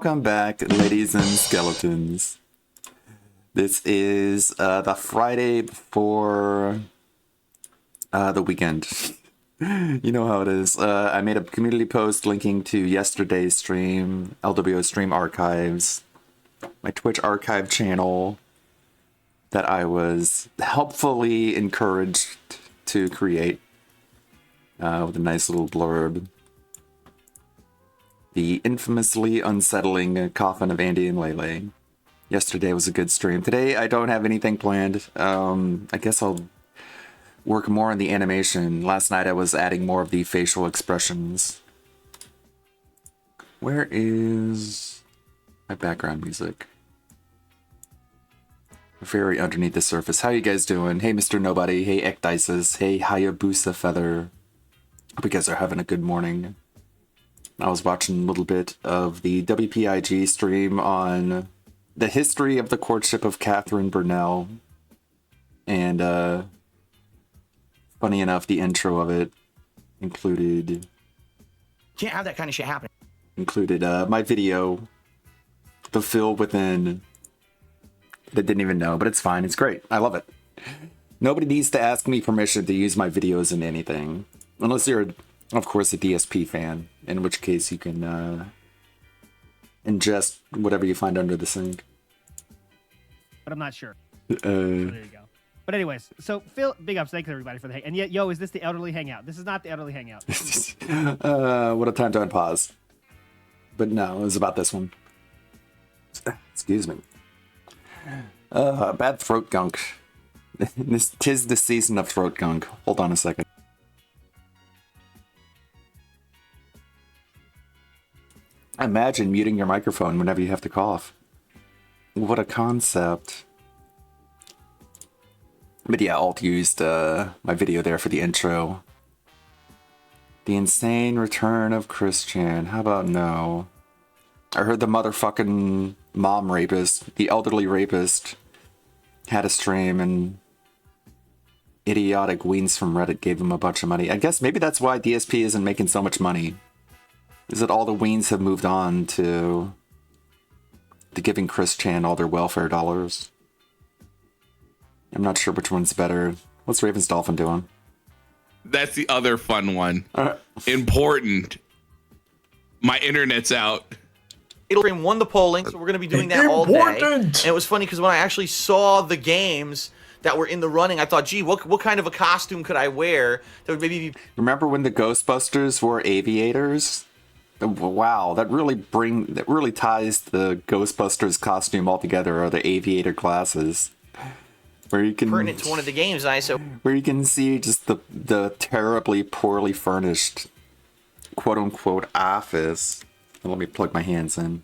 Welcome back, ladies and skeletons. This is the Friday before the weekend. You know how it is. I made a community post linking to yesterday's stream, LWO stream archives, my Twitch archive channel that I was helpfully encouraged to create with a nice little blurb. The infamously unsettling coffin of Andy and Lele. Yesterday was a good stream. Today I don't have anything planned. I guess I'll work more on the animation. Last night I was adding more of the facial expressions. Where is my background music? Very underneath the surface. How you guys doing? Hey Mr. Nobody. Hey Ekdices. Hey Hayabusa Feather. Hope you guys are having a good morning. I was watching a little bit of the WPIG stream on the history of the courtship of Catherine Burnell. And, funny enough, the intro of it included... Can't have that kind of shit happen. Included, my video, The Phil Within, that didn't even know, but it's fine, it's great, I love it. Nobody needs to ask me permission to use my videos in anything. Unless you're, of course, a DSP fan, in which case you can ingest whatever you find under the sink. But I'm not sure. So there you go. But anyways, so Phil, big ups, thanks everybody for the hang. And yet, yo, is this the elderly hangout? This is not the elderly hangout. What a time to unpause. But no, it was about this one. Excuse me. Bad throat gunk. Tis the season of throat gunk. Hold on a second. Imagine muting your microphone whenever you have to cough. What a concept. But yeah, Alt used my video there for the intro. The insane return of Christian. How about no? I heard the motherfucking mom rapist, the elderly rapist, had a stream and idiotic Weens from Reddit gave him a bunch of money. I guess maybe that's why DSP isn't making so much money. Is that all the Weens have moved on to giving Chris Chan all their welfare dollars. I'm not sure which one's better. What's Raven's Dolphin doing? That's the other fun one. Important. My internet's out. It'll won the polling, so we're going to be doing that all day. And it was funny because when I actually saw the games that were in the running, I thought, gee, what kind of a costume could I wear that would maybe be... Remember when the Ghostbusters wore aviators? Wow, that really ties the Ghostbusters costume all together, are the aviator glasses. Where you can pertinent to one of the games, where you can see just the terribly poorly furnished quote unquote office. Let me plug my hands in.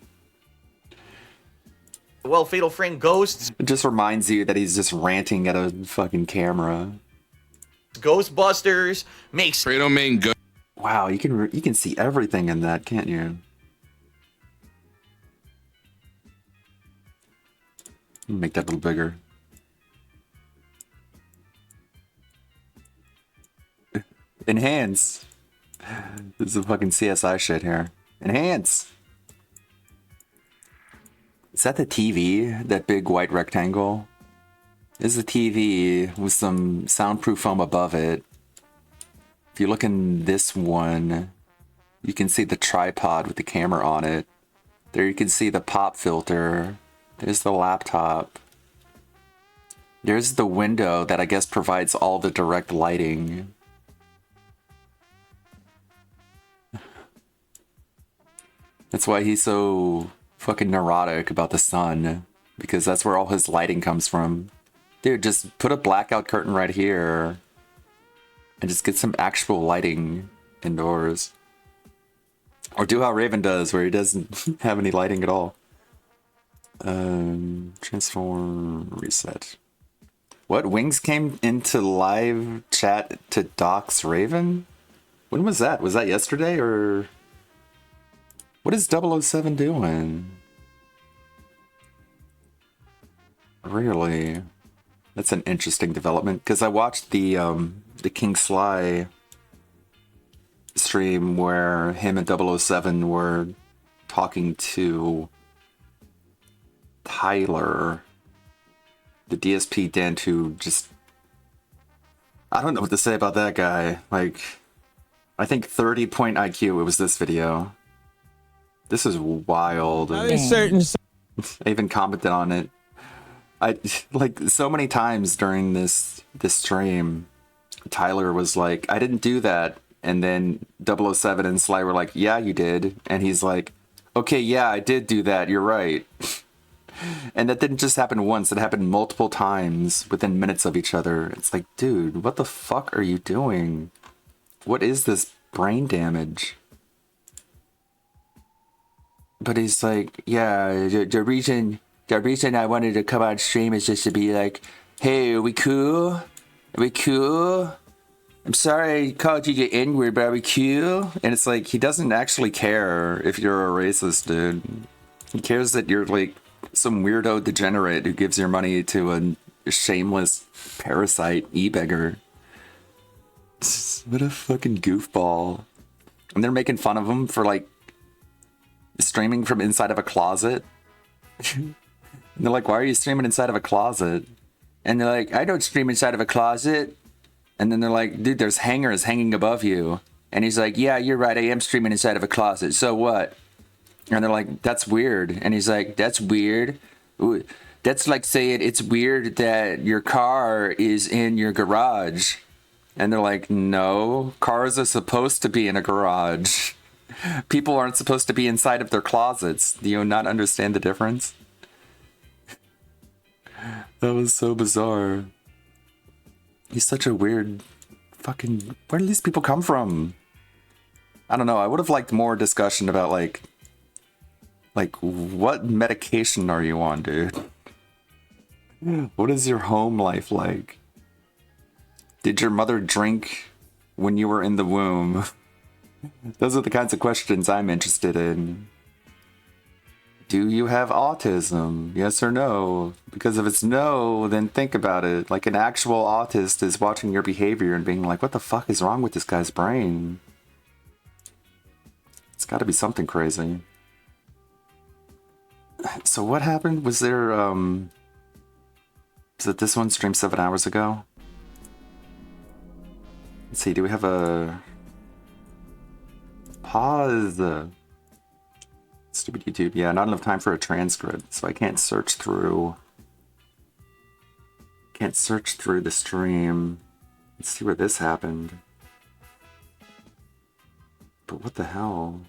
Well, Fatal Frame Ghosts. It just reminds you that he's just ranting at a fucking camera. Ghostbusters makes Fredo main go. Wow, you can see everything in that, can't you? Make that a little bigger. Enhance. This is fucking CSI shit here. Enhance. Is that the TV? That big white rectangle? This is the TV with some soundproof foam above it. If you look in this one, you can see the tripod with the camera on it. There you can see the pop filter. There's the laptop. There's the window that I guess provides all the direct lighting. That's why he's so fucking neurotic about the sun, because that's where all his lighting comes from. Dude, just put a blackout curtain right here and just get some actual lighting indoors. Or do how Raven does, where he doesn't have any lighting at all. Transform, reset. What? Wings came into live chat to dox Raven? When was that? Was that yesterday or... What is 007 doing? Really? That's an interesting development, because I watched the King Sly stream where him and 007 were talking to Tyler, the DSP dent, who just, I don't know what to say about that guy. Like, I think 30-point IQ, it was this video. This is wild. Certain. I even commented on it. I like so many times during this stream, Tyler was like, I didn't do that. And then 007 and Sly were like, yeah, you did. And he's like, okay, yeah, I did do that. You're right. And that didn't just happen once. It happened multiple times within minutes of each other. It's like, dude, what the fuck are you doing? What is this brain damage? But he's like, yeah, the reason I wanted to come on stream is just to be like, hey, are we cool? Are we cool? I'm sorry I called you the N-word, but are we cool? And it's like, he doesn't actually care if you're a racist, dude. He cares that you're like some weirdo degenerate who gives your money to a shameless parasite e-beggar. What a fucking goofball. And they're making fun of him for like streaming from inside of a closet. And they're like, why are you streaming inside of a closet? And they're like, I don't stream inside of a closet. And then they're like, dude, there's hangers hanging above you. And he's like, yeah, you're right, I am streaming inside of a closet. So what? And they're like, that's weird. And he's like, that's weird? That's like saying it's weird that your car is in your garage. And they're like, no, cars are supposed to be in a garage. People aren't supposed to be inside of their closets. Do you not understand the difference? That was so bizarre. He's such a weird fucking... Where do these people come from? I don't know. I would have liked more discussion about like what medication are you on, dude? What is your home life like? Did your mother drink when you were in the womb? Those are the kinds of questions I'm interested in. Do you have autism? Yes or no? Because if it's no, then think about it. Like an actual autist is watching your behavior and being like, what the fuck is wrong with this guy's brain? It's gotta be something crazy. So what happened? Was there, is it this one streamed 7 hours ago? Let's see, do we have a... Pause. Stupid YouTube. Yeah, not enough time for a transcript, so I can't search through. Can't search through the stream. Let's see where this happened. But what the hell?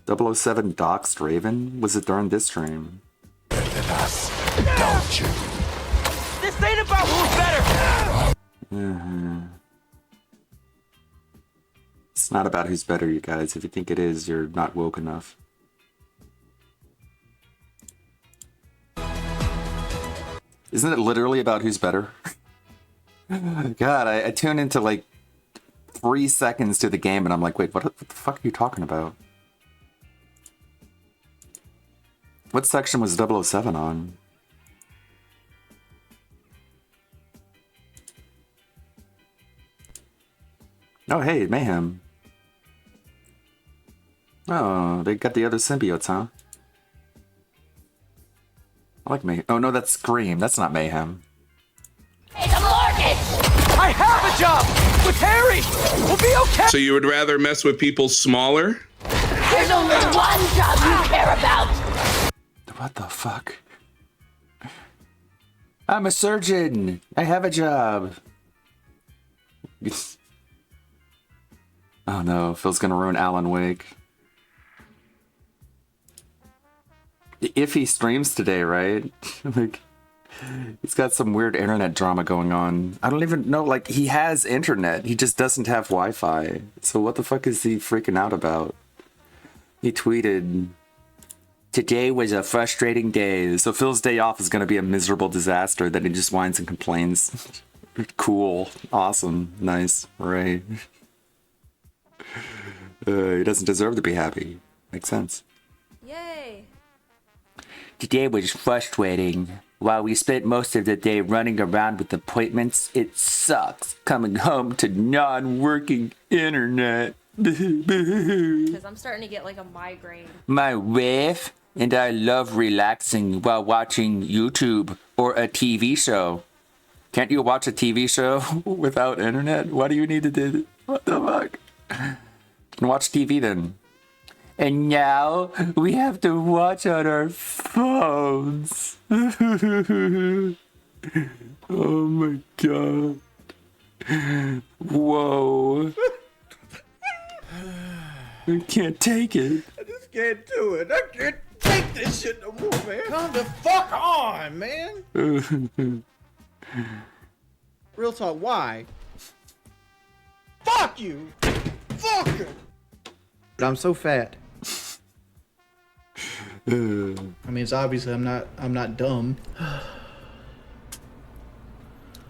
007 doxed Raven? Was it during this stream? Us, don't you? This ain't about who's better. It's not about who's better, you guys. If you think it is, you're not woke enough. Isn't it literally about who's better? God, I tune into like 3 seconds to the game and I'm like, wait, what the fuck are you talking about? What section was 007 on? Oh, hey, Mayhem. Oh, they got the other symbiotes, huh? I like Mayhem. Oh, no, that's Scream. That's not Mayhem. Hey, the mortgage! I have a job with Harry! We'll be okay! So you would rather mess with people smaller? There's only one job you care about! What the fuck? I'm a surgeon! I have a job! Oh no, Phil's gonna ruin Alan Wake. If he streams today, right? Like, he's got some weird internet drama going on. I don't even know, like, he has internet. He just doesn't have Wi-Fi. So what the fuck is he freaking out about? He tweeted, today was a frustrating day. So Phil's day off is gonna be a miserable disaster. Then he just whines and complains. Cool. Awesome. Nice. Right. He doesn't deserve to be happy. Makes sense. Yay. Today was frustrating. While we spent most of the day running around with appointments, it sucks coming home to non-working internet. Because I'm starting to get like a migraine. My wife and I love relaxing while watching YouTube or a TV show. Can't you watch a TV show without internet? Why do you need to do it? What the fuck? And watch TV then. And now we have to watch on our phones. Oh my god. Whoa. I can't take it. I just can't do it. I can't take this shit no more, man. Come the fuck on, man. Real talk, why? Fuck you. Fuck you. I'm so fat. I mean, it's obviously I'm not dumb.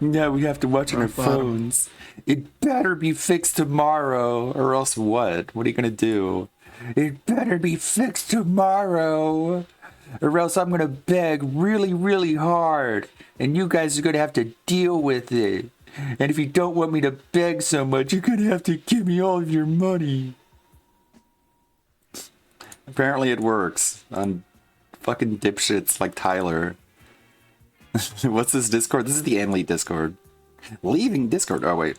Now we have to watch on our phones. It better be fixed tomorrow, or else what? What are you gonna do? It better be fixed tomorrow, or else I'm gonna beg really, really hard, and you guys are gonna have to deal with it. And if you don't want me to beg so much, you're gonna have to give me all of your money. Apparently it works on fucking dipshits like Tyler. What's this Discord? This is the Anlete Discord. Leaving Discord. Oh, wait.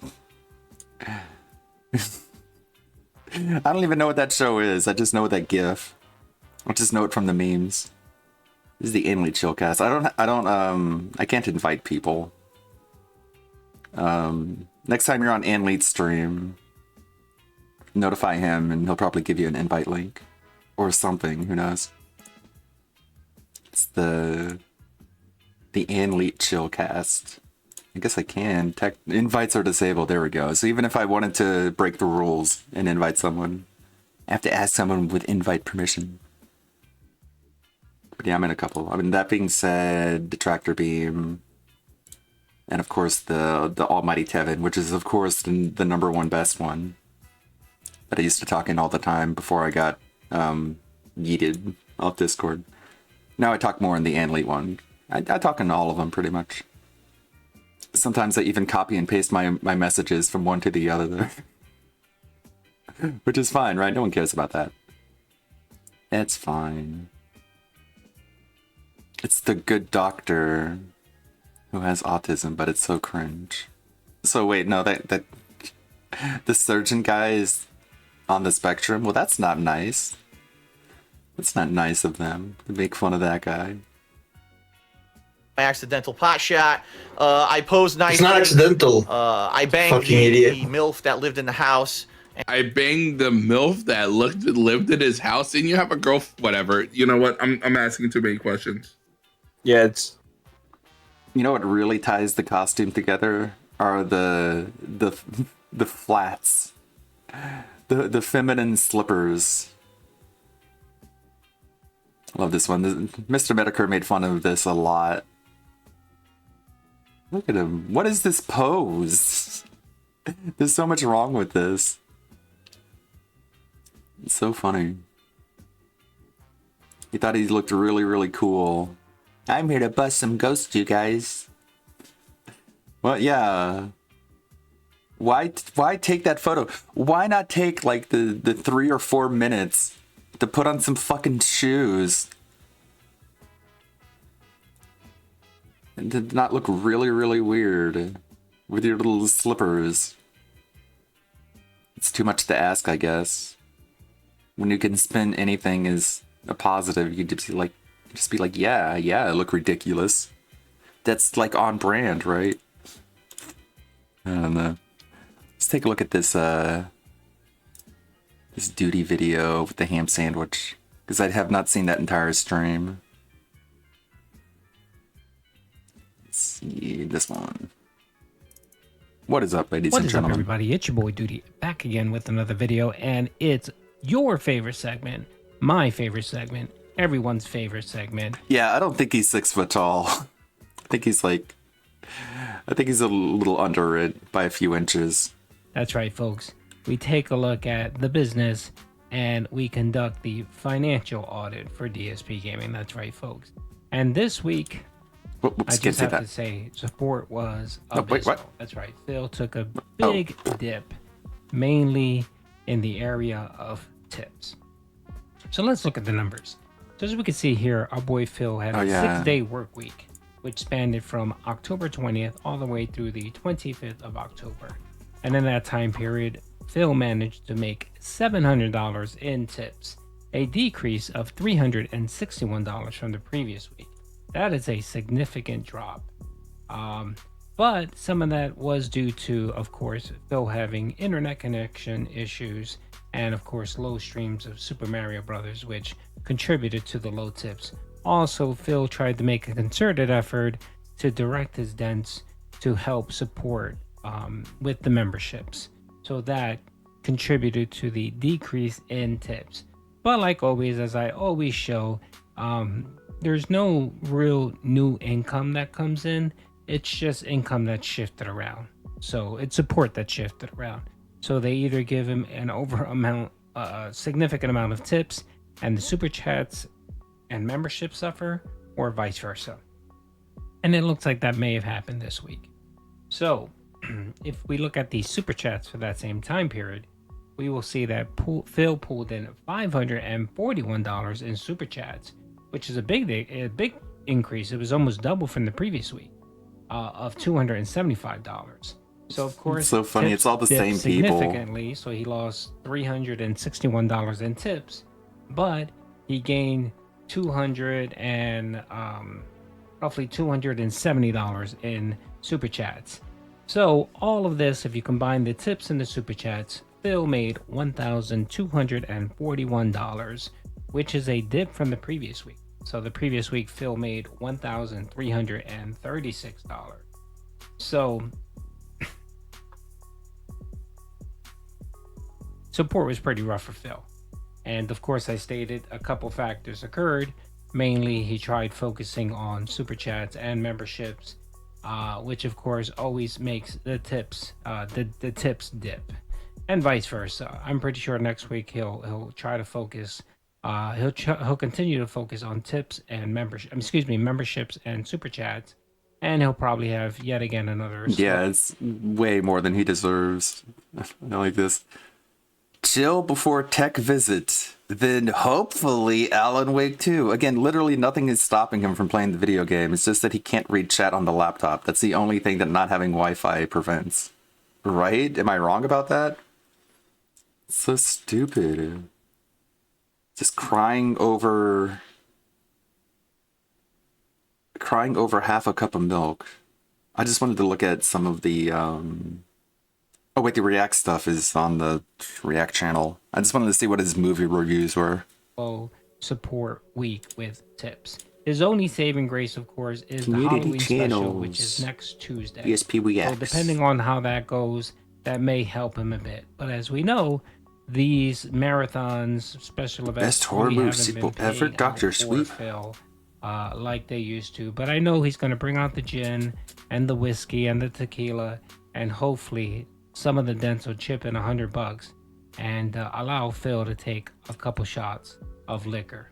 I don't even know what that show is. I just know that GIF. I just know it from the memes. This is the Anlete Chillcast. I can't invite people. Next time you're on Anlete's stream, notify him and he'll probably give you an invite link. Or something, who knows. It's the Anlete Chillcast. I guess I can. Invites are disabled. There we go. So even if I wanted to break the rules and invite someone, I have to ask someone with invite permission. But yeah, I'm in a couple. I mean, that being said, the Tractor Beam, and of course the Almighty Tevin, which is of course the number one best one that I used to talk in all the time before I got yeeted off Discord. Now I talk more in the Anlete one. I talk in all of them pretty much. Sometimes I even copy and paste my messages from one to the other. Which is fine, right? No one cares about that. It's fine. It's the good doctor who has autism, but it's so cringe. So wait, no, that the surgeon guy is on the spectrum? Well, that's not nice. It's not nice of them to make fun of that guy. My accidental pot shot. I posed nicely. It's not accidental. I banged Fucking the idiot. MILF that lived in the house. I banged the MILF that lived in his house, and you have a girl. Whatever. You know what? I'm asking too many questions. Yeah, it's. You know what really ties the costume together are the flats, the feminine slippers. Love this one. Mr. Medicare made fun of this a lot. Look at him. What is this pose? There's so much wrong with this. It's so funny. He thought he looked really, really cool. I'm here to bust some ghosts, you guys. Well, yeah. Why take that photo? Why not take like the 3 or 4 minutes to put on some fucking shoes and to not look really, really weird with your little slippers? It's too much to ask, I guess. When you can spin anything as a positive, you just be like, yeah, I look ridiculous. That's like on brand, right? I don't know. Let's take a look at this this duty video with the ham sandwich, because I have not seen that entire stream. Let's see this one. What is up, ladies and gentlemen? What is up, everybody? It's your boy Duty, back again with another video, and it's your favorite segment, my favorite segment, everyone's favorite segment. Yeah, I don't think he's 6 foot tall. I think he's a little under it by a few inches. That's right, folks. We take a look at the business and we conduct the financial audit for DSP Gaming. That's right, folks. And this week, I just have to say, support was abysmal. Wait, what? That's right. Phil took a big dip, mainly in the area of tips. So let's look at the numbers. So as we can see here, our boy Phil had a 6-day work week, which spanned from October 20th all the way through the 25th of October. And in that time period, Phil managed to make $700 in tips, a decrease of $361 from the previous week. That is a significant drop. But some of that was due to, of course, Phil having internet connection issues and, of course, low streams of Super Mario Brothers, which contributed to the low tips. Also, Phil tried to make a concerted effort to direct his dents to help support with the memberships. So that contributed to the decrease in tips. But like always, as I always show, there's no real new income that comes in. It's just income that's shifted around. So it's support that shifted around. So they either give him a significant amount of tips and the super chats and membership suffer, or vice versa. And it looks like that may have happened this week. So if we look at the super chats for that same time period, we will see that Phil pulled in $541 in super chats, which is a big increase. It was almost double from the previous week, of $275. So of course, it's so funny. It's all the same people. Significantly, so he lost $361 in tips, but he gained roughly $270 in super chats. So all of this, if you combine the tips and the super chats, Phil made $1,241, which is a dip from the previous week. So the previous week, Phil made $1,336. So support was pretty rough for Phil. And of course, I stated a couple factors occurred. Mainly, he tried focusing on super chats and memberships, which of course always makes the tips dip, and vice versa. I'm pretty sure next week he'll try to focus. He'll continue to focus on tips and memberships and super chats, and he'll probably have yet again another. Yeah, it's way more than he deserves. I like this. Chill before tech visit, then hopefully Alan Wake 2. Again, literally nothing is stopping him from playing the video game. It's just that he can't read chat on the laptop. That's the only thing that not having Wi-Fi prevents. Right? Am I wrong about that? It's so stupid. Just crying over half a cup of milk. I just wanted to look at some of the oh wait, the React stuff is on the React channel. I just wanted to see what his movie reviews were. Support week with tips. His only saving grace, of course, is the Halloween special, which is next Tuesday. ESP React. So depending on how that goes, that may help him a bit. But as we know, these marathons, special events, best horror movie sequel ever, Dr. Sweet. Like they used to. But I know he's going to bring out the gin and the whiskey and the tequila, and hopefully some of the dents will chip in $100 and allow Phil to take a couple shots of liquor.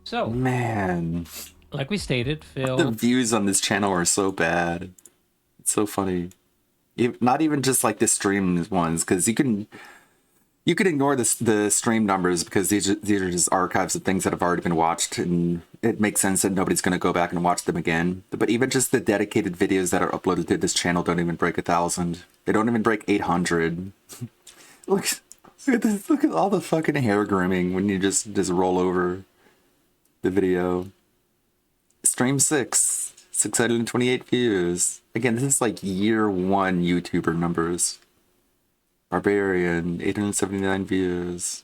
So, man, like we stated, Phil, the views on this channel are so bad. It's so funny. Not even just like the stream ones, because you can ignore the stream numbers because these are just archives of things that have already been watched, and it makes sense that nobody's going to go back and watch them again. But even just the dedicated videos that are uploaded to this channel don't even break 1,000. They don't even break 800. Look at this! Look at all the fucking hair grooming when you just roll over the video. Stream 628 views. Again, this is like year 1 YouTuber numbers. Barbarian, 879 views.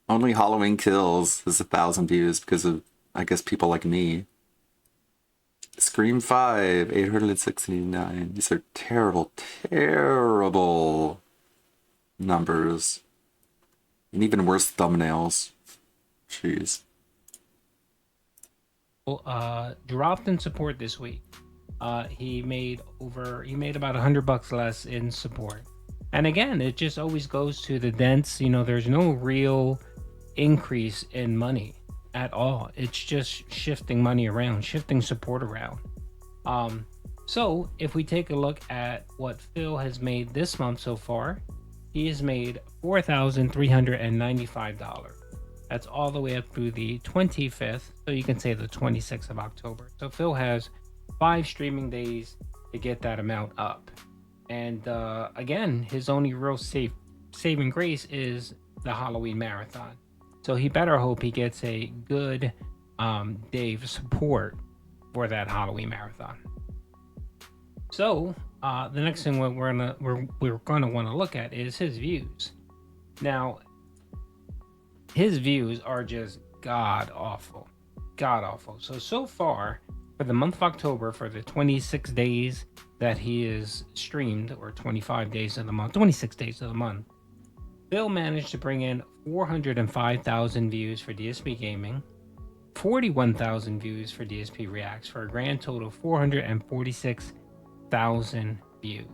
Only Halloween Kills is 1,000 views because of, I guess, people like me. Scream 5, 869. These are terrible, terrible numbers. And even worse thumbnails. Jeez. Dropped in support this week. He made about $100 less in support. And again, it just always goes to the dents. You know, there's no real increase in money at all. It's just shifting money around, shifting support around. So if we take a look at what Phil has made this month so far, he has made $4,395. That's all the way up through the 25th, so you can say the 26th of October. So Phil has 5 streaming days to get that amount up. And again, his only real saving grace is the Halloween marathon. So he better hope he gets a good day of support for that Halloween marathon. So the next thing we're gonna want to look at is his views. Now, his views are just god awful. So far for the month of October, for the 26 days that he is streamed, or 25 days of the month, 26 days of the month, Phil managed to bring in 405,000 views for DSP Gaming, 41,000 views for DSP Reacts, for a grand total of 446,000 views.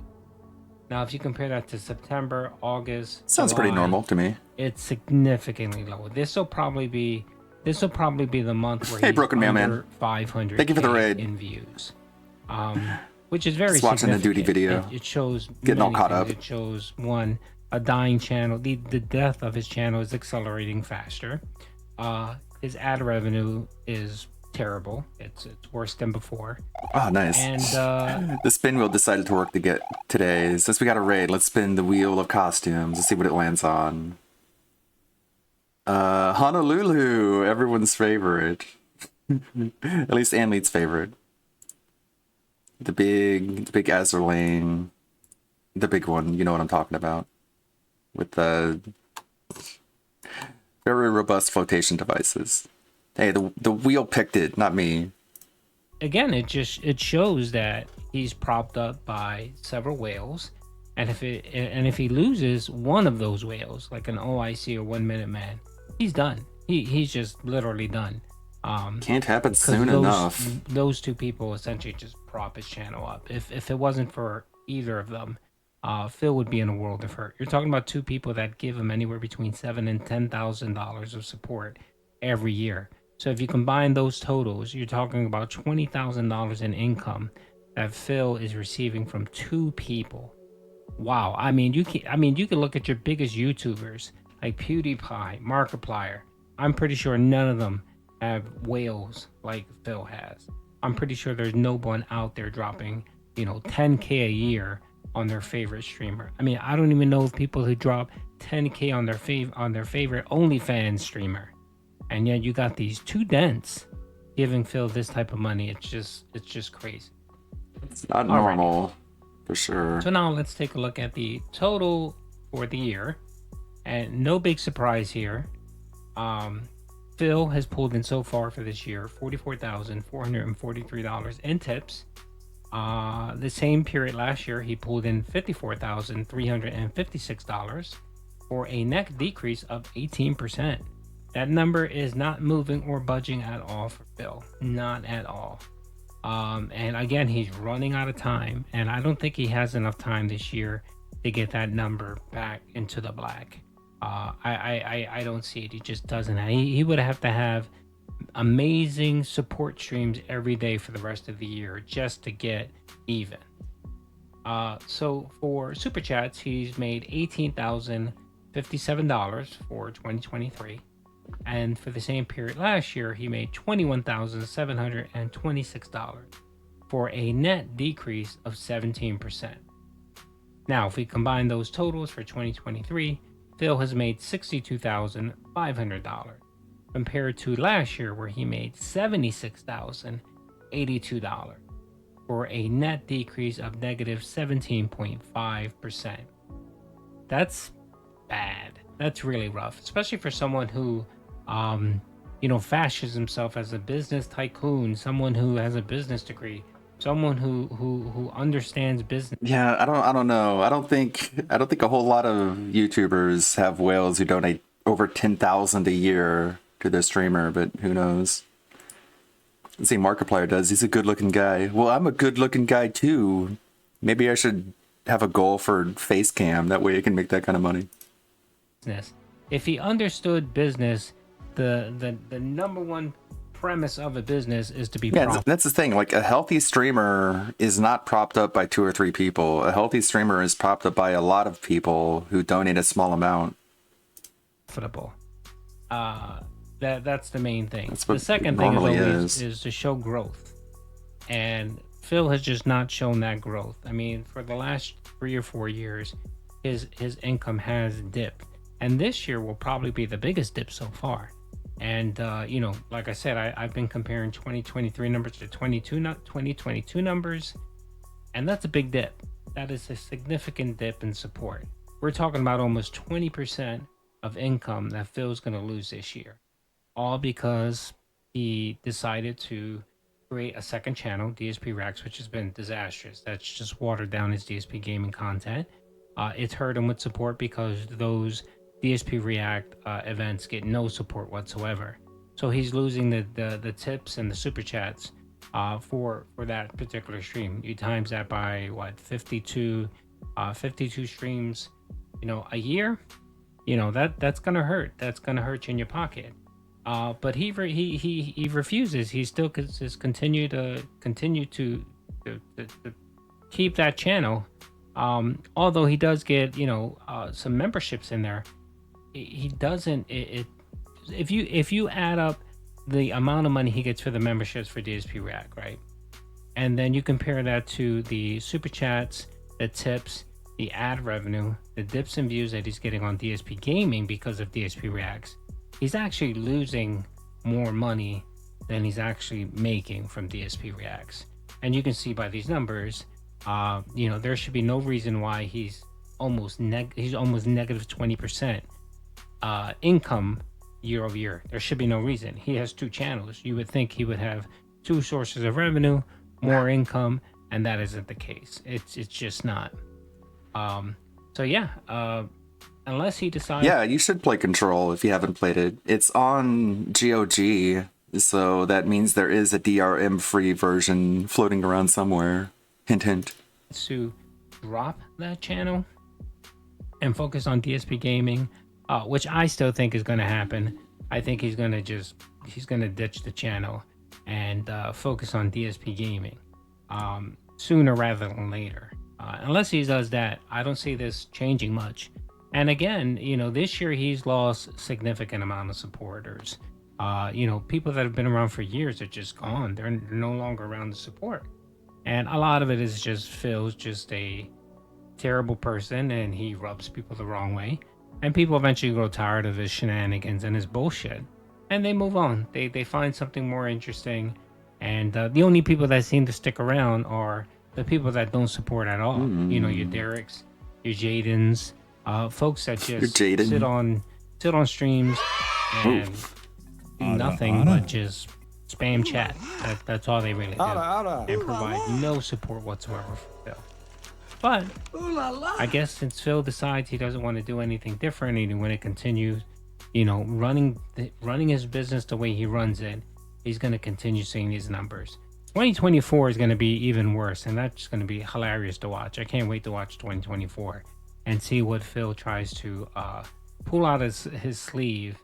Now, if you compare that to September, August, Sounds July, pretty normal to me. it's significantly lower. This will probably be the month where Hey, he's Broken Man, under man. 500 Thank you for the raid. in views, which is very Just watching the duty significant. video. It shows Getting all many caught things. up. It shows, one, a dying channel. The death of his channel is accelerating faster. His ad revenue is terrible. It's worse than before. Oh, nice. And The spin wheel decided to work to get today. Since we got a raid, let's spin the wheel of costumes and see what it lands on. Honolulu, everyone's favorite. At least Anleet's favorite. The big Azur Lane. The big one, you know what I'm talking about. With the very robust flotation devices. Hey, the wheel picked it, not me. again, it shows that he's propped up by several whales, and if he loses one of those whales, like an OIC or 1 Minute Man, he's done. He's just literally done. Can't happen soon enough. Those two people essentially just prop his channel up. If it wasn't for either of them, Phil would be in a world of hurt. You're talking about two people that give him anywhere between $7,000 and $10,000 of support every year. So if you combine those totals, you're talking about $20,000 in income that Phil is receiving from two people. Wow. I mean, you can look at your biggest YouTubers like PewDiePie, Markiplier. I'm pretty sure none of them have whales like Phil has. I'm pretty sure there's no one out there dropping, $10K a year on their favorite streamer. I mean, I don't even know people who drop $10K on their favorite OnlyFans streamer. And yet you got these two dents giving Phil this type of money. It's just crazy. It's not normal, for sure. So now let's take a look at the total for the year. And no big surprise here. Phil has pulled in so far for this year $44,443 in tips. The same period last year, he pulled in $54,356 for a net decrease of 18%. That number is not moving or budging at all for Phil. Not at all. And again, he's running out of time, and I don't think he has enough time this year to get that number back into the black. I don't see it. He just doesn't. He would have to have amazing support streams every day for the rest of the year just to get even. So for super chats, he's made $18,057 for 2023. And for the same period last year, he made $21,726 for a net decrease of 17%. Now, if we combine those totals for 2023, Phil has made $62,500 compared to last year where he made $76,082 for a net decrease of negative 17.5%. That's bad. That's really rough, especially for someone who fashions himself as a business tycoon, someone who has a business degree, someone who understands business. Yeah, I don't know. I don't think a whole lot of YouTubers have whales who donate over $10,000 a year to their streamer, but who knows? Let's see, Markiplier does. He's a good-looking guy. Well, I'm a good-looking guy too. Maybe I should have a goal for face cam. That way I can make that kind of money. If he understood business, the number one premise of a business is to be Yeah, profitable. that's the thing. Like, a healthy streamer is not propped up by 2 or 3 people. A healthy streamer is propped up by a lot of people who donate a small amount. That's the main thing. That's what The second it thing normally is to show growth, and Phil has just not shown that growth. I mean, for the last 3 or 4 years, his income has dipped, and this year will probably be the biggest dip so far. And you know, like I said, I've been comparing 2023 numbers to 2022 numbers, and that's a big dip. That is a significant dip in support. We're talking about almost 20% of income that Phil's going to lose this year, all because he decided to create a second channel, DSP Reacts, which has been disastrous. That's just watered down his DSP gaming content. It's hurt him with support because those DSP React events get no support whatsoever. So he's losing the tips and the super chats for that particular stream. You times that by what, 52 streams, you know, a year. You know, that's gonna hurt. That's gonna hurt you in your pocket. But he refuses. He still continue to keep that channel. Although he does get, you know, some memberships in there, he doesn't. If you add up the amount of money he gets for the memberships for DSP React, right, and then you compare that to the super chats, the tips, the ad revenue, the dips and views that he's getting on DSP Gaming because of DSP Reacts, he's actually losing more money than he's actually making from DSP Reacts. And you can see by these numbers, you know, there should be no reason why he's almost negative 20% income year over year. There should be no reason. He has 2 channels. You would think he would have 2 sources of revenue, more income, and that isn't the case. It's just not. So yeah, unless he decides. Yeah, you should play Control if you haven't played it. It's on GOG, so that means there is a DRM free version floating around somewhere. Hint, hint. To drop that channel and focus on DSP Gaming, which I still think is going to happen. I think he's going to ditch the channel and focus on DSP Gaming sooner rather than later. Unless he does that, I don't see this changing much. And again, you know, this year he's lost significant amount of supporters. You know, people that have been around for years are just gone. They're no longer around to support. And a lot of it is just Phil's just a terrible person and he rubs people the wrong way. And people eventually grow tired of his shenanigans and his bullshit. And they move on. They find something more interesting. And the only people that seem to stick around are the people that don't support at all. You know, your Derek's, your Jadens, folks that just sit on streams and do nothing but just spam chat. That's all they really do. And provide no support whatsoever for Phil. But I guess since Phil decides he doesn't want to do anything different and he want to continue, you know, running his business the way he runs it, he's going to continue seeing these numbers. 2024 is going to be even worse, and that's going to be hilarious to watch. I can't wait to watch 2024 and see what Phil tries to pull out his sleeve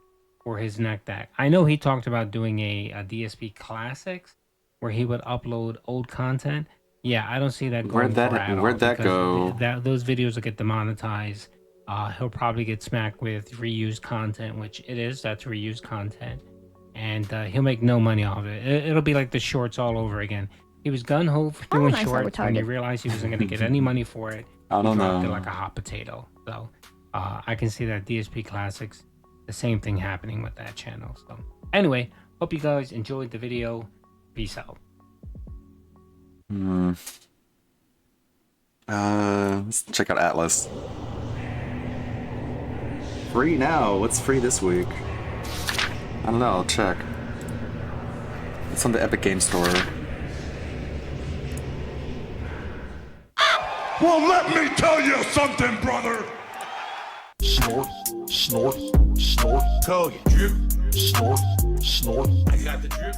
for his neck deck. I know he talked about doing a DSP Classics where he would upload old content. Yeah, I don't see that going Where'd that go? Those videos will get demonetized. He'll probably get smacked with reused content, which it is. That's reused content. And he'll make no money off it. It'll be like the shorts all over again. He was gun-ho for doing shorts when he realized he wasn't going to get any money for it. I don't know. Like a hot potato. So I can see that DSP Classics, the same thing happening with that channel. So anyway, hope you guys enjoyed the video. Peace out. Let's check out Atlas. Free now. What's free this week? I don't know. I'll check. It's on the Epic Game Store. Well, let me tell you something, brother. Snort, snort, snort. Tell you, drip, snort, snort. I got the drip.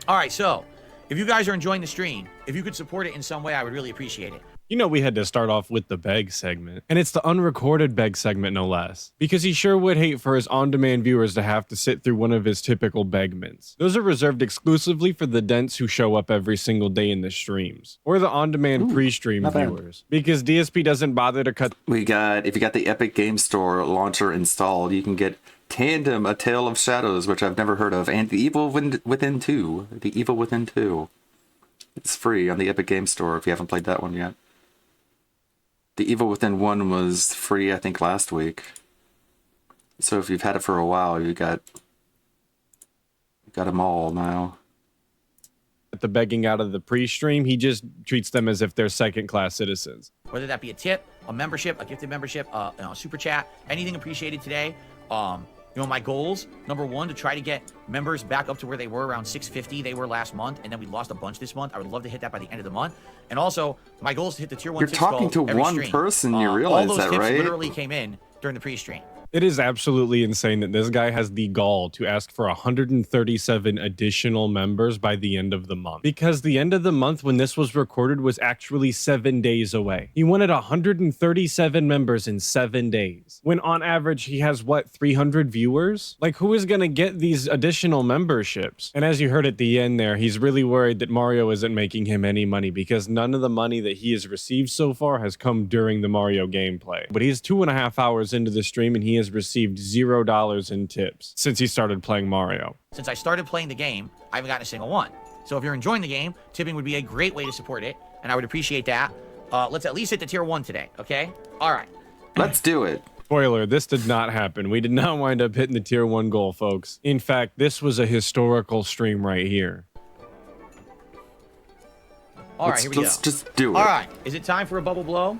All right, so if you guys are enjoying the stream, if you could support it in some way, I would really appreciate it. You know, we had to start off with the beg segment, and it's the unrecorded beg segment, no less, because he sure would hate for his on-demand viewers to have to sit through one of his typical begments. Those are reserved exclusively for the dents who show up every single day in the streams, or the on-demand pre-stream viewers, because DSP doesn't bother to cut. If you got the Epic Game Store launcher installed, you can get Tandem: A Tale of Shadows, which I've never heard of, and The Evil Within 2. The Evil Within 2. It's free on the Epic Game Store if you haven't played that one yet. The Evil Within 1 was free, I think, last week. So if you've had it for a while, you got them all now. The begging out of the pre-stream, he just treats them as if they're second-class citizens. Whether that be a tip, a membership, a gifted membership, a super chat, anything appreciated today. You know, my goals, number one, to try to get members back up to where they were around 650 they were last month, and then we lost a bunch this month. I would love to hit that by the end of the month. And also, my goal is to hit the tier 1 You're tips talking goal to every one stream. person, you realize all those that, tips right? literally came in during the pre-stream. It is absolutely insane that this guy has the gall to ask for 137 additional members by the end of the month. Because the end of the month when this was recorded was actually 7 days away. He wanted 137 members in 7 days. When on average he has, what, 300 viewers? Like, who is going to get these additional memberships? And as you heard at the end there, he's really worried that Mario isn't making him any money because none of the money that he has received so far has come during the Mario gameplay. But he's 2.5 hours into the stream and he has received $0 in tips since he started playing Mario. Since I started playing the game, I haven't gotten a single one. So if you're enjoying the game, tipping would be a great way to support it, and I would appreciate that. Let's at least hit the tier 1 today, okay? All right. Let's do it. Spoiler, this did not happen. We did not wind up hitting the tier 1 goal, folks. In fact, this was a historical stream right here. All right, here we go. Let's just do it. All right, is it time for a bubble blow?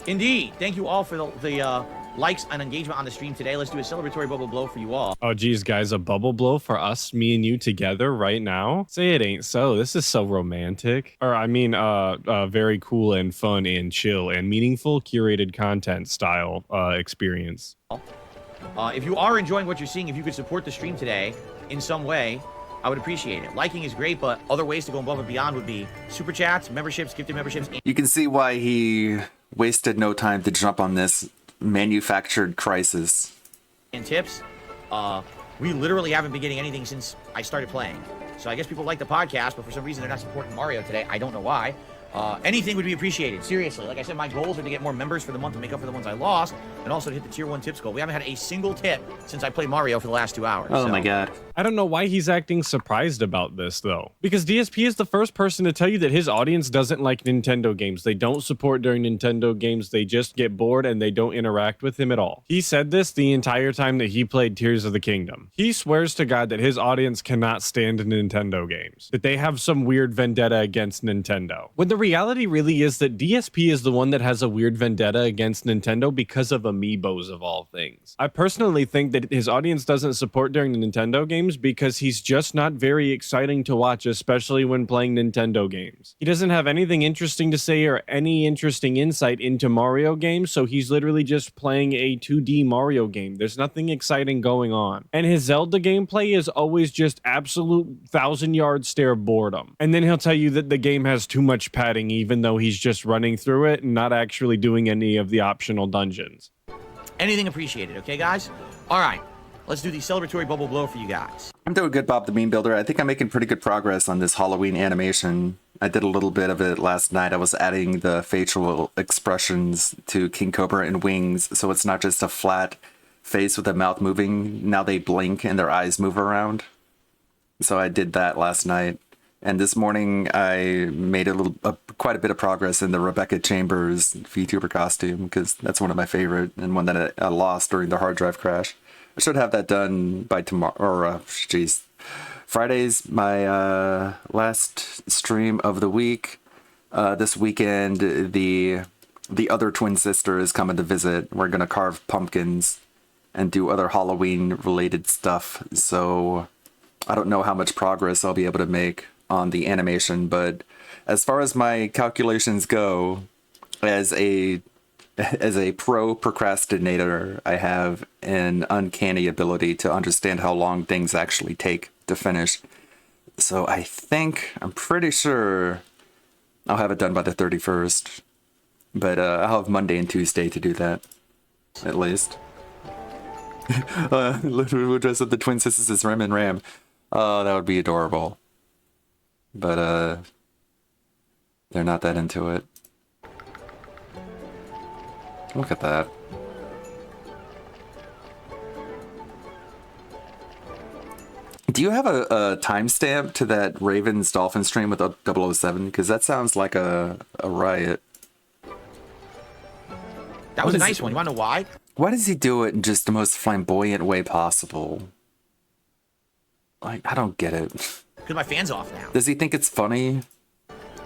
Indeed. Thank you all for the likes and engagement on the stream today. Let's do a celebratory bubble blow for you all. Oh, geez, guys, a bubble blow for us, me and you together right now? Say it ain't so. This is so romantic. Or, I mean, very cool and fun and chill and meaningful curated content style experience. If you are enjoying what you're seeing, if you could support the stream today in some way, I would appreciate it. Liking is great, but other ways to go above and beyond would be super chats, memberships, gifted memberships. You can see why he wasted no time to jump on this manufactured crisis. And tips. We literally haven't been getting anything since I started playing. So I guess people like the podcast, but for some reason they're not supporting Mario today. I don't know why. Anything would be appreciated. Seriously. Like I said, my goals are to get more members for the month to make up for the ones I lost, and also to hit the tier 1 tips goal. We haven't had a single tip since I played Mario for the last 2 hours. Oh my god. I don't know why he's acting surprised about this, though. Because DSP is the first person to tell you that his audience doesn't like Nintendo games. They don't support during Nintendo games. They just get bored and they don't interact with him at all. He said this the entire time that he played Tears of the Kingdom. He swears to God that his audience cannot stand Nintendo games. That they have some weird vendetta against Nintendo. When the reality really is that DSP is the one that has a weird vendetta against Nintendo because of amiibos of all things. I personally think that his audience doesn't support during the Nintendo games because he's just not very exciting to watch, especially when playing Nintendo games. He doesn't have anything interesting to say or any interesting insight into Mario games, so he's literally just playing a 2D Mario game. There's nothing exciting going on. And his Zelda gameplay is always just absolute 1,000-yard stare boredom. And then he'll tell you that the game has too much padding even though he's just running through it and not actually doing any of the optional dungeons. Anything appreciated, okay, guys? All right. Let's do the celebratory bubble blow for you guys. I'm doing good, Bob the Meme Builder. I think I'm making pretty good progress on this Halloween animation. I did a little bit of it last night. I was adding the facial expressions to King Cobra and Wings, so it's not just a flat face with the mouth moving. Now they blink and their eyes move around. So I did that last night. And this morning I made quite a bit of progress in the Rebecca Chambers VTuber costume, because that's one of my favorite and one that I lost during the hard drive crash. I should have that done by tomorrow, or Friday's my last stream of the week. This weekend, the other twin sister is coming to visit. We're gonna carve pumpkins and do other Halloween-related stuff. So I don't know how much progress I'll be able to make on the animation, but as far as my calculations go, as a pro procrastinator, I have an uncanny ability to understand how long things actually take to finish. So I'm pretty sure I'll have it done by the 31st. But I'll have Monday and Tuesday to do that, at least. We'll dress up the twin sisters as Rem and Ram. Oh, that would be adorable. But they're not that into it. Look at that. Do you have a timestamp to that Ravens Dolphins stream with 007? Because that sounds like a riot. That was a nice one. You want to know why? Why does he do it in just the most flamboyant way possible? Like, I don't get it. Because my fan's off now. Does he think it's funny?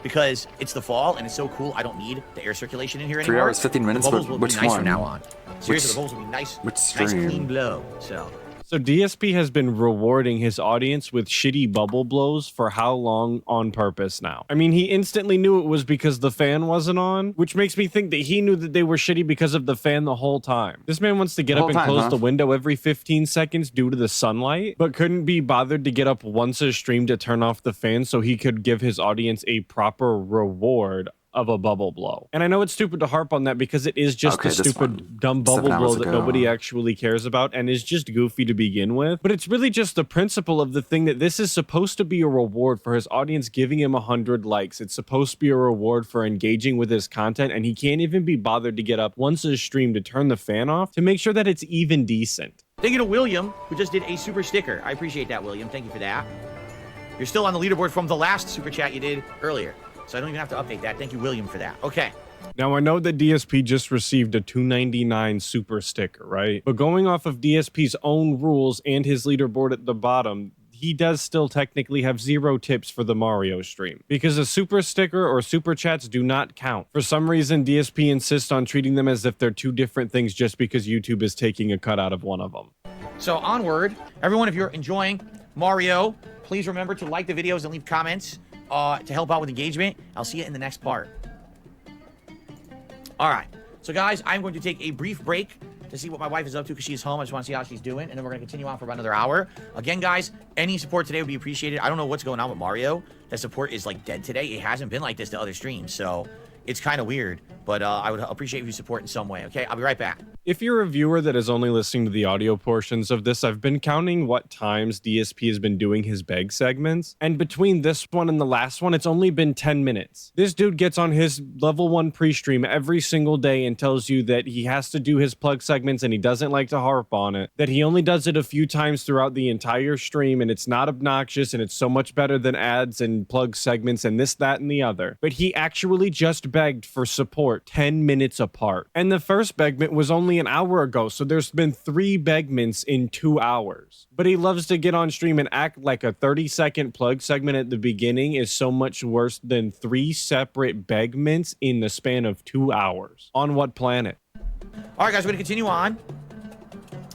Because it's the fall and it's so cool. I don't need the air circulation in here 3 anymore. hours, 15 minutes? The bubbles will Which be nice one? from now on. Seriously, the bubbles will be nice. Which Nice stream? clean blow. So DSP has been rewarding his audience with shitty bubble blows for how long on purpose now? I mean, he instantly knew it was because the fan wasn't on, which makes me think that he knew that they were shitty because of the fan the whole time. This man wants to get up and close the window every 15 seconds due to the sunlight, but couldn't be bothered to get up once a stream to turn off the fan so he could give his audience a proper reward of a bubble blow. And I know it's stupid to harp on that because it is just a stupid, dumb bubble blow that nobody actually cares about and is just goofy to begin with. But it's really just the principle of the thing that this is supposed to be a reward for his audience giving him 100 likes. It's supposed to be a reward for engaging with his content, and he can't even be bothered to get up once a stream to turn the fan off to make sure that it's even decent. Thank you to William, who just did a super sticker. I appreciate that, William. Thank you for that. You're still on the leaderboard from the last super chat you did earlier. So I don't even have to update that. Thank you, William, for that. Okay. Now, I know that DSP just received a $2.99 super sticker, right? But going off of DSP's own rules and his leaderboard at the bottom, he does still technically have 0 tips for the Mario stream because a super sticker or super chats do not count. For some reason, DSP insists on treating them as if they're 2 different things just because YouTube is taking a cut out of one of them. So onward, everyone, if you're enjoying Mario, please remember to like the videos and leave comments to help out with engagement. I'll see you in the next part. All right. So, guys, I'm going to take a brief break to see what my wife is up to because she's home. I just want to see how she's doing. And then we're going to continue on for about another hour. Again, guys, any support today would be appreciated. I don't know what's going on with Mario. That support is, like, dead today. It hasn't been like this to other streams. So it's kind of weird. But I would appreciate if you support in some way. Okay? I'll be right back. If you're a viewer that is only listening to the audio portions of this, I've been counting what times DSP has been doing his beg segments, and between this one and the last one, it's only been 10 minutes. This dude gets on his level 1 pre-stream every single day and tells you that he has to do his plug segments and he doesn't like to harp on it, that he only does it a few times throughout the entire stream and it's not obnoxious and it's so much better than ads and plug segments and this, that, and the other. But he actually just begged for support 10 minutes apart. And the first begment was only an hour ago, so there's been 3 begments in 2 hours. But he loves to get on stream and act like a 30-second plug segment at the beginning is so much worse than 3 separate begments in the span of 2 hours. On what planet? All right, guys, we're going to continue on.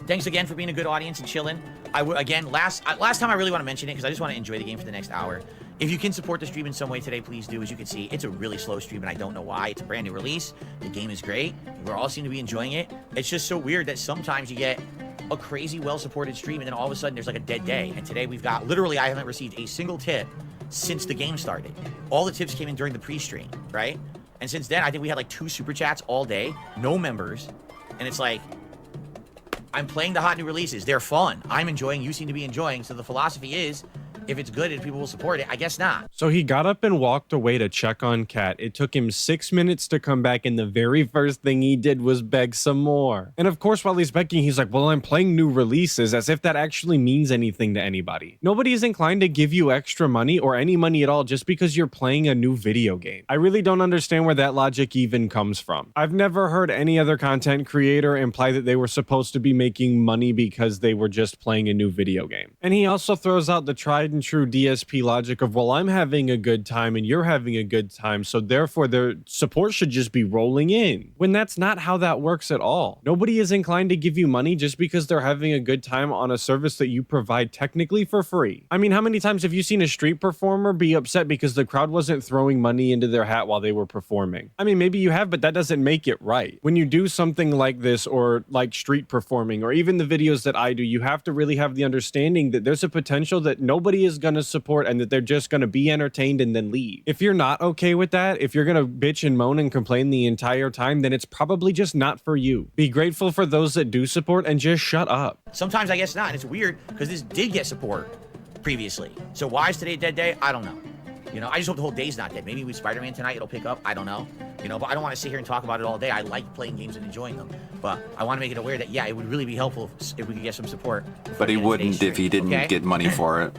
Thanks again for being a good audience and chilling. Again, last time I really want to mention it because I just want to enjoy the game for the next hour. If you can support the stream in some way today, please do. As you can see, it's a really slow stream, and I don't know why. It's a brand new release. The game is great. We all seem to be enjoying it. It's just so weird that sometimes you get a crazy, well-supported stream, and then all of a sudden there's like a dead day. And today we've got, literally, I haven't received a single tip since the game started. All the tips came in during the pre-stream, right? And since then, I think we had like 2 super chats all day, no members. And it's like, I'm playing the hot new releases. They're fun. I'm enjoying. You seem to be enjoying. So the philosophy is, if it's good and people will support it, I guess not. So he got up and walked away to check on Kat. It took him 6 minutes to come back, and the very first thing he did was beg some more. And of course, while he's begging, he's like, well, I'm playing new releases, as if that actually means anything to anybody. Nobody is inclined to give you extra money or any money at all just because you're playing a new video game. I really don't understand where that logic even comes from. I've never heard any other content creator imply that they were supposed to be making money because they were just playing a new video game. And he also throws out the tried and true DSP logic of, well, I'm having a good time and you're having a good time, so therefore their support should just be rolling in. When that's not how that works at all. Nobody is inclined to give you money just because they're having a good time on a service that you provide technically for free. I mean, how many times have you seen a street performer be upset because the crowd wasn't throwing money into their hat while they were performing? I mean, maybe you have, but that doesn't make it right. When you do something like this, or like street performing, or even the videos that I do, you have to really have the understanding that there's a potential that nobody actually is going to support and that they're just going to be entertained and then leave. If you're not okay with that, if you're going to bitch and moan and complain the entire time, then it's probably just not for you. Be grateful for those that do support and just shut up. Sometimes I guess not, and it's weird because this did get support previously. So why is today a dead day? I don't know. You know, I just hope the whole day's not dead. Maybe with Spider-Man tonight it'll pick up. I don't know. You know, but I don't want to sit here and talk about it all day. I like playing games and enjoying them. But I want to make it aware that, yeah, it would really be helpful if we could get some support. But he wouldn't if he didn't get money for it.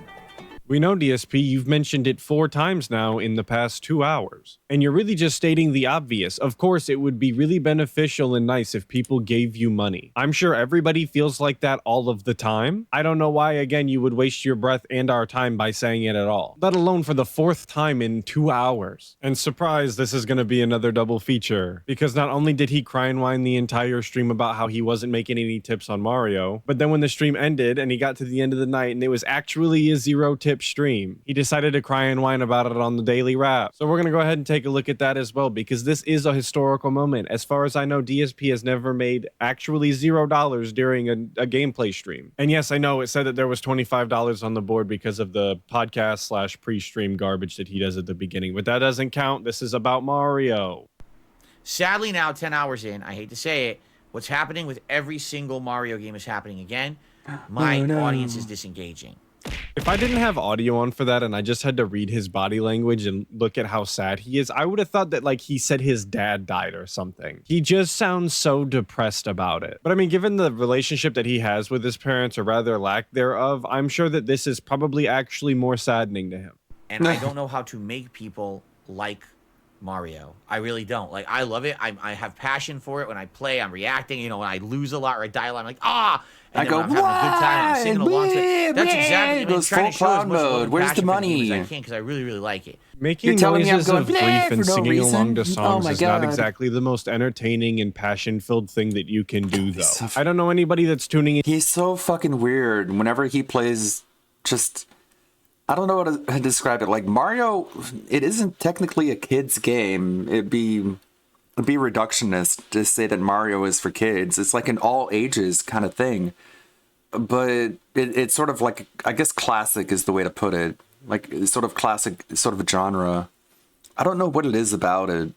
We know, DSP, you've mentioned it 4 times now in the past 2 hours. And you're really just stating the obvious. Of course, it would be really beneficial and nice if people gave you money. I'm sure everybody feels like that all of the time. I don't know why, again, you would waste your breath and our time by saying it at all. Let alone for the 4th time in 2 hours. And surprise, this is going to be another double feature. Because not only did he cry and whine the entire stream about how he wasn't making any tips on Mario, but then when the stream ended and he got to the end of the night and it was actually a 0-tip stream, he decided to cry and whine about it on the Daily Wrap. So we're going to go ahead and take a look at that as well, because this is a historical moment. As far as I know, DSP has never made actually $0 during a gameplay stream. And yes, I know it said that there was $25 on the board because of the podcast / pre-stream garbage that he does at the beginning, but that doesn't count. This is about Mario. Sadly now, 10 hours in, I hate to say it, what's happening with every single Mario game is happening again. My audience is disengaging. If I didn't have audio on for that and I just had to read his body language and look at how sad he is, I would have thought that like he said his dad died or something. He just sounds so depressed about it. But I mean, given the relationship that he has with his parents, or rather lack thereof, I'm sure that this is probably actually more saddening to him. And I don't know how to make people like Mario. I really don't. Like, I love it. I have passion for it. When I play, I'm reacting. You know, when I lose a lot or I die a lot, I'm like, ah! And I go, I'm having a good time. I'm singing along to it. That's exactly. It goes full clown mode. Where's the money? I can, because I really, really like it. Making noises of grief and singing along to songs is not exactly the most entertaining and passion-filled thing that you can do, though. I don't know anybody that's tuning in. He's so fucking weird. Whenever he plays, just... I don't know how to describe it. Like, Mario, it isn't technically a kid's game. It'd be reductionist to say that Mario is for kids. It's like an all ages kind of thing. But it's sort of like, I guess classic is the way to put it. Like, sort of classic, sort of a genre. I don't know what it is about it,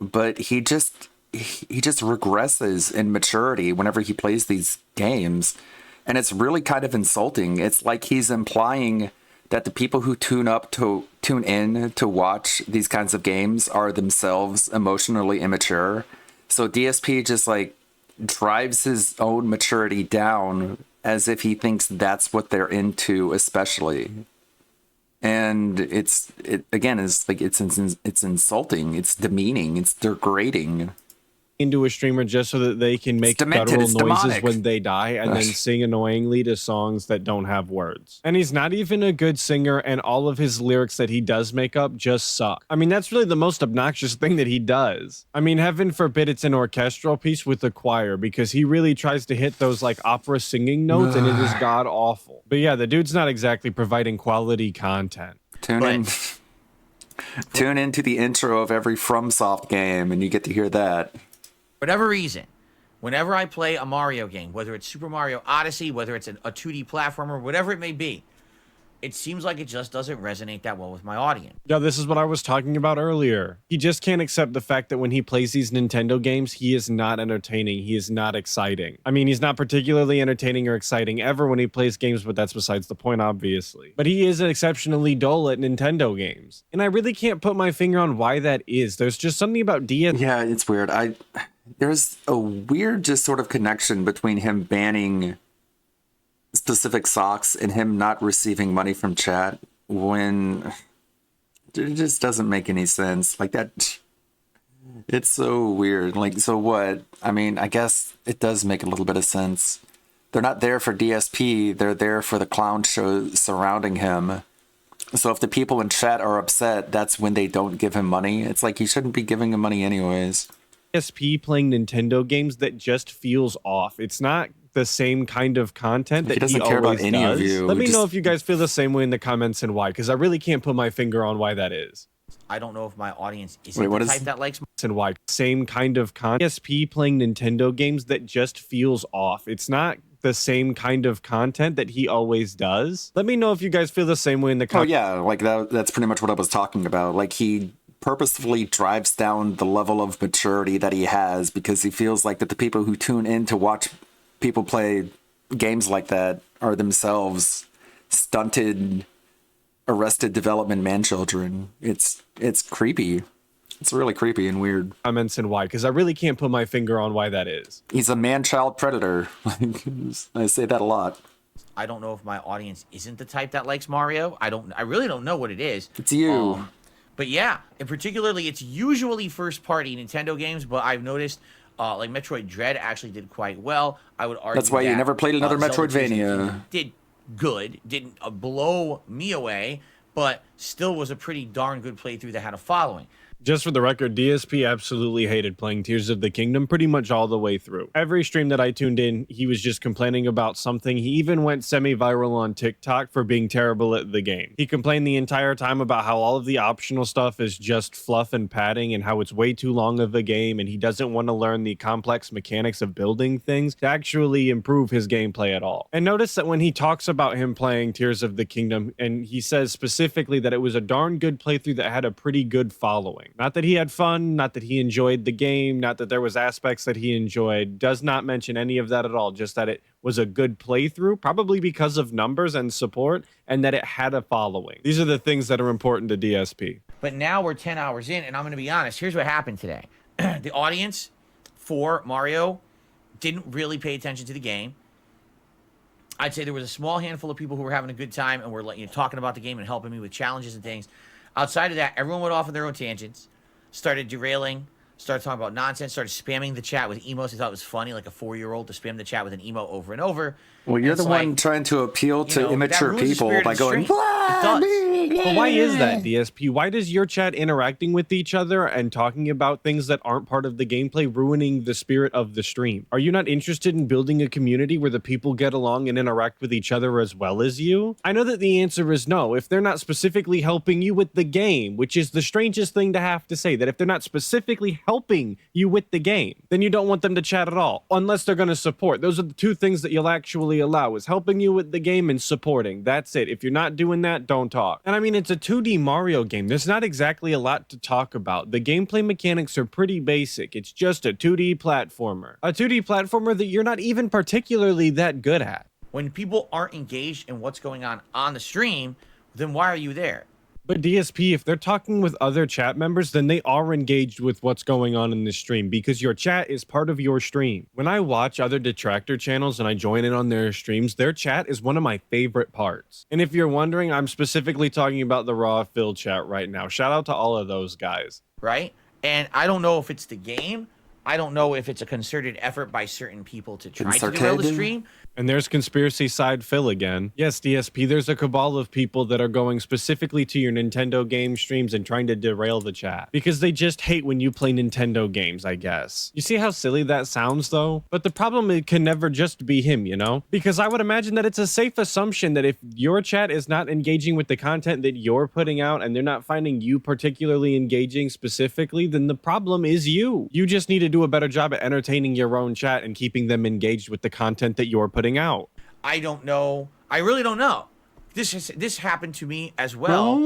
but he just regresses in maturity whenever he plays these games. And it's really kind of insulting. It's like he's implying that the people who tune in to watch these kinds of games are themselves emotionally immature. So DSP just like drives his own maturity down as if he thinks that's what they're into, especially. And it's insulting, it's demeaning, it's degrading. Into a streamer just so that they can make guttural noises when they die and then sing annoyingly to songs that don't have words. And he's not even a good singer, and all of his lyrics that he does make up just suck. I mean, that's really the most obnoxious thing that he does. I mean, heaven forbid it's an orchestral piece with a choir, because he really tries to hit those like opera singing notes and it is god awful. But yeah, the dude's not exactly providing quality content. Tune into the intro of every FromSoft game and you get to hear that. Whatever reason, whenever I play a Mario game, whether it's Super Mario Odyssey, whether it's a 2D platformer, whatever it may be, it seems like it just doesn't resonate that well with my audience. Yeah, this is what I was talking about earlier. He just can't accept the fact that when he plays these Nintendo games, he is not entertaining. He is not exciting. I mean, he's not particularly entertaining or exciting ever when he plays games, but that's besides the point, obviously. But he is exceptionally dull at Nintendo games. And I really can't put my finger on why that is. There's just something about DS. Yeah, it's weird. There's a weird just sort of connection between him banning specific socks and him not receiving money from chat, when it just doesn't make any sense. Like, that, it's so weird. Like, so what? I mean, I guess it does make a little bit of sense. They're not there for DSP, they're there for the clown show surrounding him. So if the people in chat are upset, that's when they don't give him money. It's like, he shouldn't be giving him money anyways. DSP playing Nintendo games that just feels off. It's not the same kind of content that he doesn't care about any of you. Let me know if you guys feel the same way in the comments and why, because I really can't put my finger on why that is. I don't know if my audience is the type that likes and why. Same kind of content. DSP playing Nintendo games that just feels off. It's not the same kind of content that he always does. Let me know if you guys feel the same way in the Oh yeah, like that's pretty much what I was talking about. Like he purposefully drives down the level of maturity that he has because he feels like that the people who tune in to watch people play games like that are themselves stunted, arrested development man-children. It's creepy. It's really creepy and weird. Comments and why, because I really can't put my finger on why that is. He's a man-child predator. I say that a lot. I don't know if my audience isn't the type that likes Mario. I really don't know what it is. It's you. But yeah, and particularly it's usually first-party Nintendo games, but I've noticed like Metroid Dread actually did quite well. I would argue that's why you never played another Metroidvania. Did good, didn't blow me away, but still was a pretty darn good playthrough that had a following. Just for the record, DSP absolutely hated playing Tears of the Kingdom pretty much all the way through. Every stream that I tuned in, he was just complaining about something. He even went semi-viral on TikTok for being terrible at the game. He complained the entire time about how all of the optional stuff is just fluff and padding and how it's way too long of a game and he doesn't want to learn the complex mechanics of building things to actually improve his gameplay at all. And notice that when he talks about him playing Tears of the Kingdom, and he says specifically that it was a darn good playthrough that had a pretty good following. Not that he had fun, not that he enjoyed the game, not that there was aspects that he enjoyed, does not mention any of that at all, just that it was a good playthrough, probably because of numbers and support, and that it had a following. These are the things that are important to DSP. But now we're 10 hours in, and I'm going to be honest, here's what happened today. The audience for Mario didn't really pay attention to the game. I'd say there was a small handful of people who were having a good time and were talking about the game and helping me with challenges and things. Outside of that, everyone went off on their own tangents. Started derailing, started talking about nonsense, started spamming the chat with emotes. They thought it was funny, like a 4-year-old, to spam the chat with an emo over and over. Well, you're the one trying to appeal to immature people by going, But why is that, DSP? Why does your chat interacting with each other and talking about things that aren't part of the gameplay ruining the spirit of the stream? Are you not interested in building a community where the people get along and interact with each other as well as you? I know that the answer is no. If they're not specifically helping you with the game, which is the strangest thing to have to say, that if they're not specifically helping you with the game, then you don't want them to chat at all, unless they're going to support. Those are the two things that you'll actually allow, is helping you with the game and supporting. That's it. If you're not doing that, don't talk. And I mean, it's a 2D Mario game. There's not exactly a lot to talk about. The gameplay mechanics are pretty basic. It's just a 2D platformer. A 2D platformer that you're not even particularly that good at. When people aren't engaged in what's going on the stream, then why are you there? But DSP, if they're talking with other chat members, then they are engaged with what's going on in the stream because your chat is part of your stream. When I watch other detractor channels and I join in on their streams, their chat is one of my favorite parts. And if you're wondering, I'm specifically talking about the Raw Phil chat right now. Shout out to all of those guys. Right? And I don't know if it's the game. I don't know if it's a concerted effort by certain people to try to derail the stream. And there's conspiracy side Phil again. Yes, DSP, there's a cabal of people that are going specifically to your Nintendo game streams and trying to derail the chat. Because they just hate when you play Nintendo games, I guess. You see how silly that sounds, though? But the problem, it can never just be him, you know? Because I would imagine that it's a safe assumption that if your chat is not engaging with the content that you're putting out and they're not finding you particularly engaging specifically, then the problem is you. You just need to do a better job at entertaining your own chat and keeping them engaged with the content that you're putting out. I don't know. I really don't know. This happened to me as well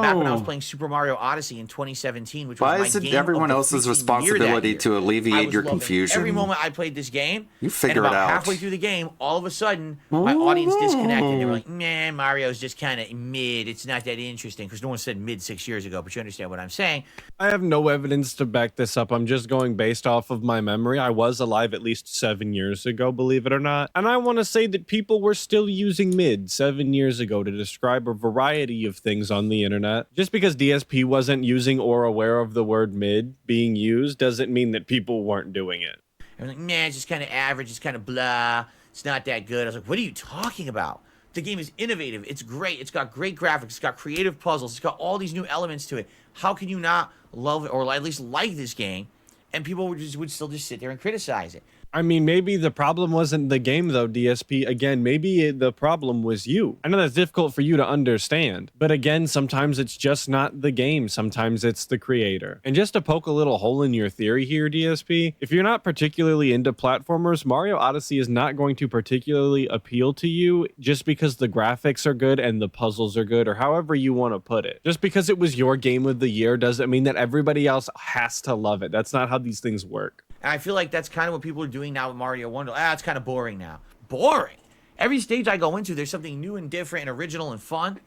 back when I was playing Super Mario Odyssey in 2017, which was Why my is it game everyone of the else's freaking responsibility year to alleviate your confusion? Every moment I played this game, you figure and it about out. halfway through the game, all of a sudden, my audience disconnected. They were like, "Man, Mario's just kind of mid. It's not that interesting." Because no one said mid 6 years ago, but you understand what I'm saying. I have no evidence to back this up. I'm just going based off of my memory. I was alive at least 7 years ago, believe it or not. And I want to say that people were still using mid 7 years ago to describe a variety of things on the internet. Just because DSP wasn't using or aware of the word mid being used doesn't mean that people weren't doing it. I was like, man, it's just kind of average. It's kind of blah. It's not that good. I was like, what are you talking about? The game is innovative. It's great. It's got great graphics. It's got creative puzzles. It's got all these new elements to it. How can you not love it or at least like this game? And people would still just sit there and criticize it. I mean, maybe the problem wasn't the game, though, DSP. Again, maybe the problem was you. I know that's difficult for you to understand, but again, sometimes it's just not the game. Sometimes it's the creator. And just to poke a little hole in your theory here, DSP, if you're not particularly into platformers, Mario Odyssey is not going to particularly appeal to you just because the graphics are good and the puzzles are good, or however you want to put it. Just because it was your game of the year doesn't mean that everybody else has to love it. That's not how these things work. And I feel like that's kind of what people are doing now with Mario Wonder. It's kind of boring now. Boring? Every stage I go into, there's something new and different and original and fun.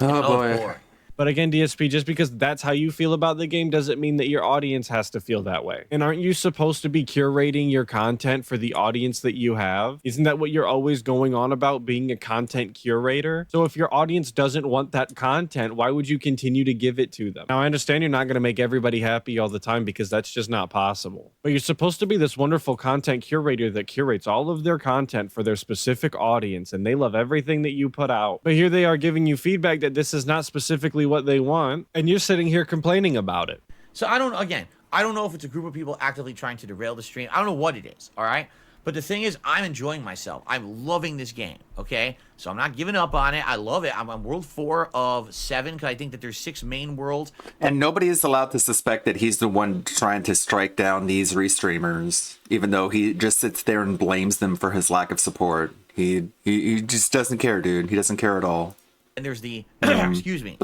Oh, boy. Boring. But again, DSP, just because that's how you feel about the game doesn't mean that your audience has to feel that way. And aren't you supposed to be curating your content for the audience that you have? Isn't that what you're always going on about, being a content curator? So if your audience doesn't want that content, why would you continue to give it to them? Now, I understand you're not going to make everybody happy all the time because that's just not possible. But you're supposed to be this wonderful content curator that curates all of their content for their specific audience, and they love everything that you put out. But here they are giving you feedback that this is not specifically what they want, and you're sitting here complaining about it. So I don't know if it's a group of people actively trying to derail the stream. I don't know what it is, all right? But the thing is, I'm enjoying myself. I'm loving this game, okay? So I'm not giving up on it. I love it. I'm on World 4 of 7 because I think that there's 6 main worlds. And nobody is allowed to suspect that he's the one trying to strike down these restreamers, even though he just sits there and blames them for his lack of support. He just doesn't care, dude. He doesn't care at all. And there's the, excuse me,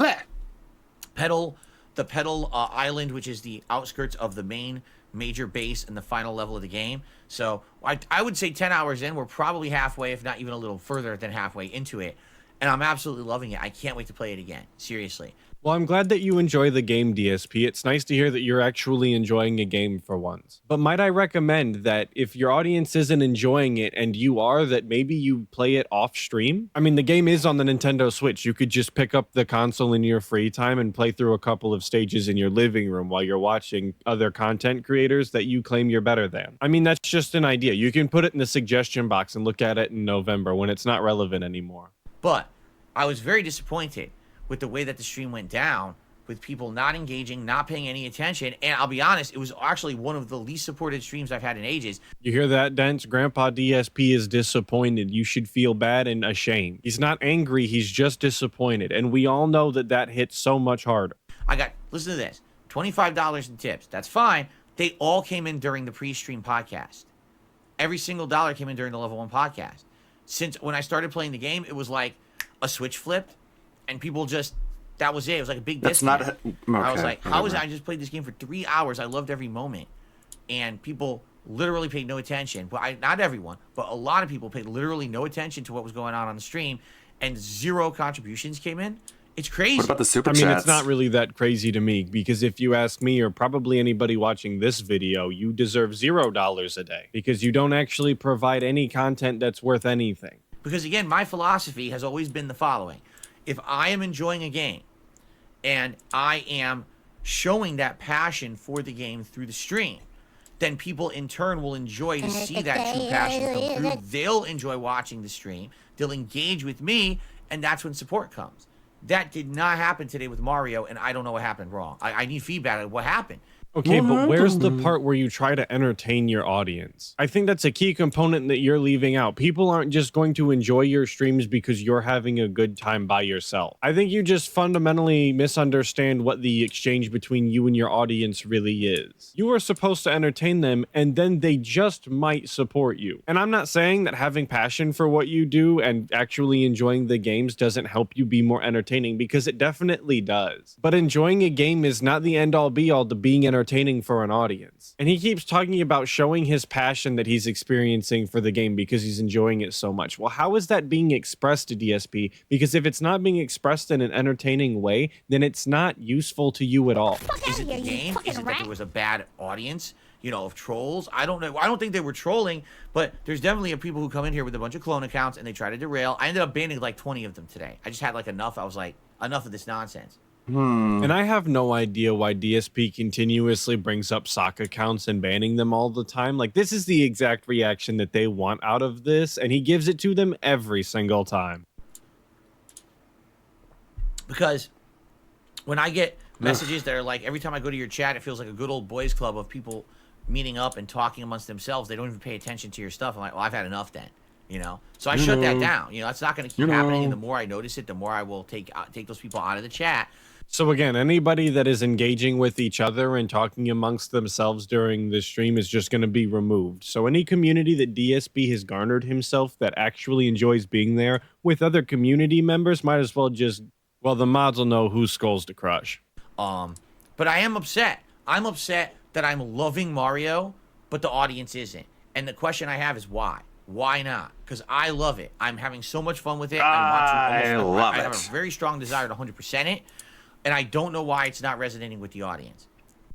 the Petal Island, which is the outskirts of the main major base and the final level of the game. So I would say 10 hours in, we're probably halfway, if not even a little further than halfway into it. And I'm absolutely loving it. I can't wait to play it again. Seriously. Well, I'm glad that you enjoy the game, DSP. It's nice to hear that you're actually enjoying a game for once. But might I recommend that if your audience isn't enjoying it and you are, that maybe you play it off stream? I mean, the game is on the Nintendo Switch. You could just pick up the console in your free time and play through a couple of stages in your living room while you're watching other content creators that you claim you're better than. I mean, that's just an idea. You can put it in the suggestion box and look at it in November when it's not relevant anymore. But I was very disappointed with the way that the stream went down, with people not engaging, not paying any attention. And I'll be honest, it was actually one of the least supported streams I've had in ages. You hear that, Dents? Grandpa DSP is disappointed. You should feel bad and ashamed. He's not angry, he's just disappointed. And we all know that that hits so much harder. Listen to this, $25 in tips. That's fine. They all came in during the pre-stream podcast. Every single dollar came in during the Level 1 podcast. Since when I started playing the game, it was like a switch flipped. And people just, that was it. It was like a big disconnect. That's not. Okay, I was like, how is it? I just played this game for 3 hours. I loved every moment. And people literally paid no attention. But not everyone, but a lot of people paid literally no attention to what was going on the stream. And 0 contributions came in. It's crazy. What about the super I chats? mean, it's not really that crazy to me, because if you ask me, or probably anybody watching this video, you deserve $0 a day because you don't actually provide any content that's worth anything. Because again, my philosophy has always been the following. If I am enjoying a game and I am showing that passion for the game through the stream, then people in turn will enjoy to see that true passion come through. They'll enjoy watching the stream. They'll engage with me, and that's when support comes. That did not happen today with Mario, and I don't know what happened wrong. I need feedback on what happened. Okay, but where's the part where you try to entertain your audience? I think that's a key component that you're leaving out. People aren't just going to enjoy your streams because you're having a good time by yourself. I think you just fundamentally misunderstand what the exchange between you and your audience really is. You are supposed to entertain them, and then they just might support you. And I'm not saying that having passion for what you do and actually enjoying the games doesn't help you be more entertaining, because it definitely does. But enjoying a game is not the end-all be-all to being entertaining for an audience. And he keeps talking about showing his passion that he's experiencing for the game because he's enjoying it so much. Well, how is that being expressed to DSP? Because if it's not being expressed in an entertaining way, then it's not useful to you at all. Is it the game? Is it that there was a bad audience, of trolls? I don't know. I don't think they were trolling, but there's definitely people who come in here with a bunch of clone accounts and they try to derail. I ended up banning like 20 of them today. I just had like enough. I was like, enough of this nonsense. And I have no idea why DSP continuously brings up sock accounts and banning them all the time. Like, this is the exact reaction that they want out of this, and he gives it to them every single time. Because when I get messages that are like, every time I go to your chat, it feels like a good old boys club of people meeting up and talking amongst themselves. They don't even pay attention to your stuff. I'm like, well, I've had enough then. So I shut that down. That's not going to keep happening. And the more I notice it, the more I will take those people out of the chat. So again, anybody that is engaging with each other and talking amongst themselves during the stream is just going to be removed. So any community that DSP has garnered himself that actually enjoys being there with other community members might as well just, well, the mods will know whose skulls to crush. But I am upset. I'm upset that I'm loving Mario, but the audience isn't. And the question I have is why? Why not? Because I love it. I'm having so much fun with it. I have a very strong desire to 100% it. And I don't know why it's not resonating with the audience.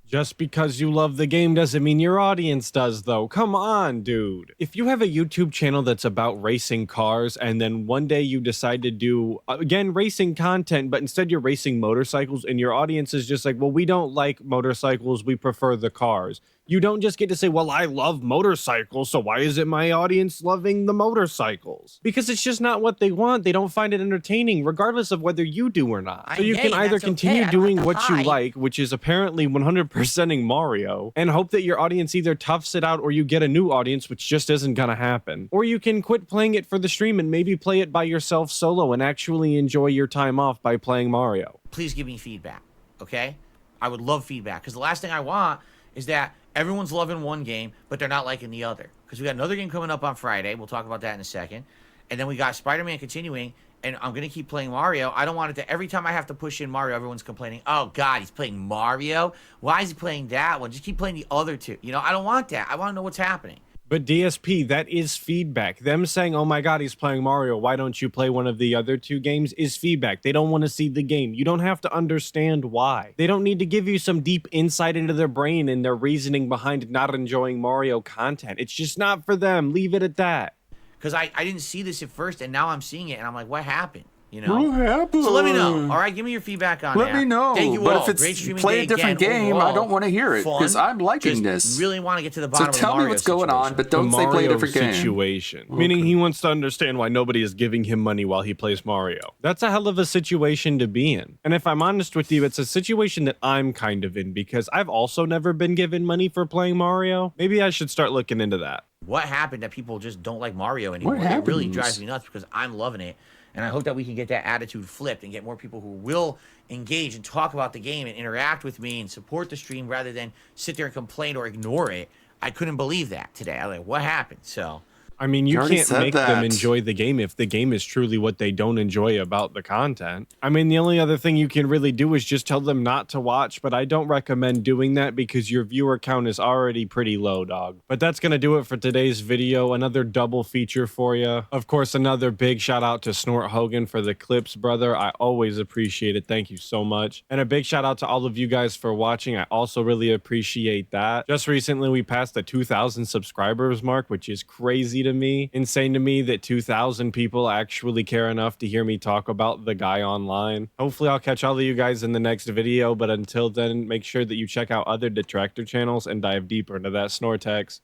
Just because you love the game doesn't mean your audience does, though. Come on, dude. If you have a YouTube channel that's about racing cars and then one day you decide to do, again, racing content, but instead you're racing motorcycles and your audience is just like, well, we don't like motorcycles, we prefer the cars. You don't just get to say, well, I love motorcycles, so why is it my audience loving the motorcycles? Because it's just not what they want. They don't find it entertaining, regardless of whether you do or not. So you can either continue doing what you like, which is apparently 100%ing Mario, and hope that your audience either toughs it out or you get a new audience, which just isn't gonna happen. Or you can quit playing it for the stream and maybe play it by yourself solo and actually enjoy your time off by playing Mario. Please give me feedback, okay? I would love feedback, because the last thing I want is that everyone's loving one game, but they're not liking the other. Because we got another game coming up on Friday. We'll talk about that in a second. And then we got Spider-Man continuing, and I'm going to keep playing Mario. I don't want it to, every time I have to push in Mario, everyone's complaining, oh, God, he's playing Mario? Why is he playing that one? Just keep playing the other two. I don't want that. I want to know what's happening. But DSP, that is feedback. Them saying, oh my God, he's playing Mario, why don't you play one of the other two games, is feedback. They don't want to see the game. You don't have to understand why. They don't need to give you some deep insight into their brain and their reasoning behind not enjoying Mario content. It's just not for them. Leave it at that. Because I didn't see this at first, and now I'm seeing it, and I'm like, what happened? What happened? So let me know. All right, give me your feedback on that. Let me know. Thank you but all. if it's Great streaming play day a different again. game, Overall, I don't want to hear it because I'm liking this. Really want to get to the bottom So of the tell me Mario what's going on, but don't The say play a Mario different game. situation. Meaning he wants to understand why nobody is giving him money while he plays Mario. That's a hell of a situation to be in. And if I'm honest with you, it's a situation that I'm kind of in because I've also never been given money for playing Mario. Maybe I should start looking into that. What happened that people just don't like Mario anymore? It really drives me nuts because I'm loving it. And I hope that we can get that attitude flipped and get more people who will engage and talk about the game and interact with me and support the stream rather than sit there and complain or ignore it. I couldn't believe that today. I'm like, what happened? So I mean, you can't make them that. enjoy the game if the game is truly what they don't enjoy about the content. I mean, the only other thing you can really do is just tell them not to watch, but I don't recommend doing that because your viewer count is already pretty low, dog. But that's going to do it for today's video. Another double feature for you. Of course, another big shout out to Snort Hogan for the clips, brother. I always appreciate it. Thank you so much. And a big shout out to all of you guys for watching. I also really appreciate that. Just recently, we passed the 2,000 subscribers mark, which is crazy to me, insane to me that 2,000 people actually care enough to hear me talk about the guy online. Hopefully I'll catch all of you guys in the next video, but until then, make sure that you check out other detractor channels and dive deeper into that Snortex.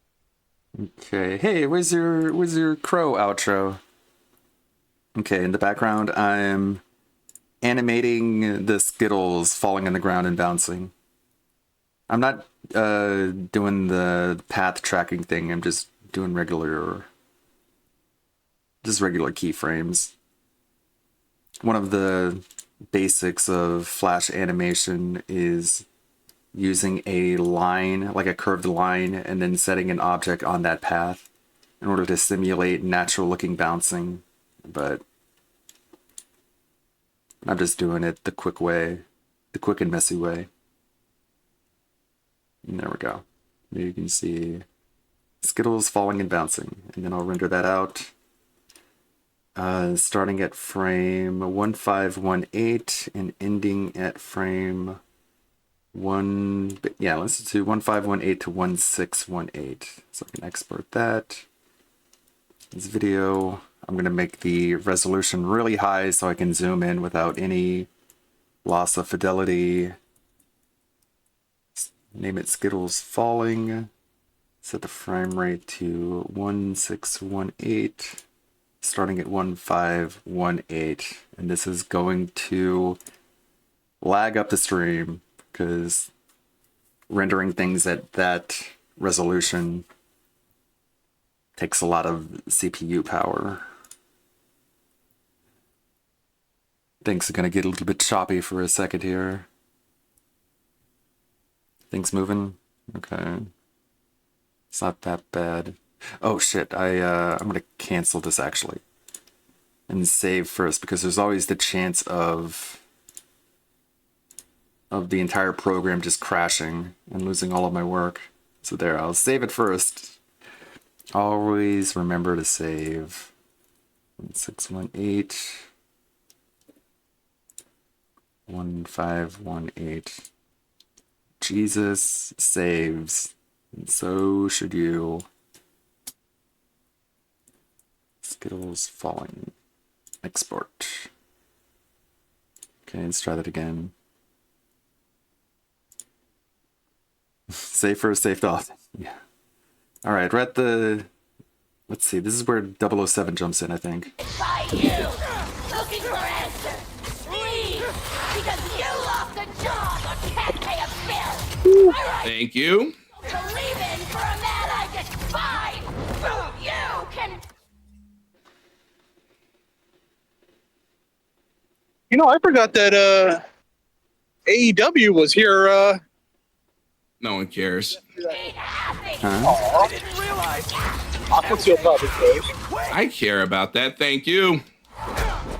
Okay, hey, where's your crow outro? Okay, in the background, I'm animating the Skittles falling on the ground and bouncing. I'm not doing the path tracking thing. I'm just doing regular keyframes. One of the basics of Flash animation is using a line, like a curved line, and then setting an object on that path in order to simulate natural looking bouncing. But I'm just doing it the quick way, the quick and messy way. And there we go. There you can see Skittles falling and bouncing, and then I'll render that out. Starting at frame 1518 and ending at frame let's do 1518 to 1618. So I can export that. This video, I'm gonna make the resolution really high so I can zoom in without any loss of fidelity. Name it Skittles Falling. Set the frame rate to 1618. Starting at 1518, and this is going to lag up the stream because rendering things at that resolution. Takes a lot of CPU power. Things are gonna get a little bit choppy for a second here. Things moving? Okay. It's not that bad. Oh shit, I'm gonna cancel this actually. And save first, because there's always the chance of the entire program just crashing and losing all of my work. So there, I'll save it first. Always remember to save. 1618 1518. Jesus saves, and so should you. Skittles falling. Export. Okay, let's try that again. Save first, saved off. Yeah. Alright, we're at the... Let's see, this is where 007 jumps in, I think. By you! Looking for answers! Leave! Because you lost a job or can't pay a bill! Alright! Thank you. To leave in for a man I despise! So you can... You know, I forgot that AEW was here. No one cares. I didn't realize! Aqua probably cares. I care about that. Thank you.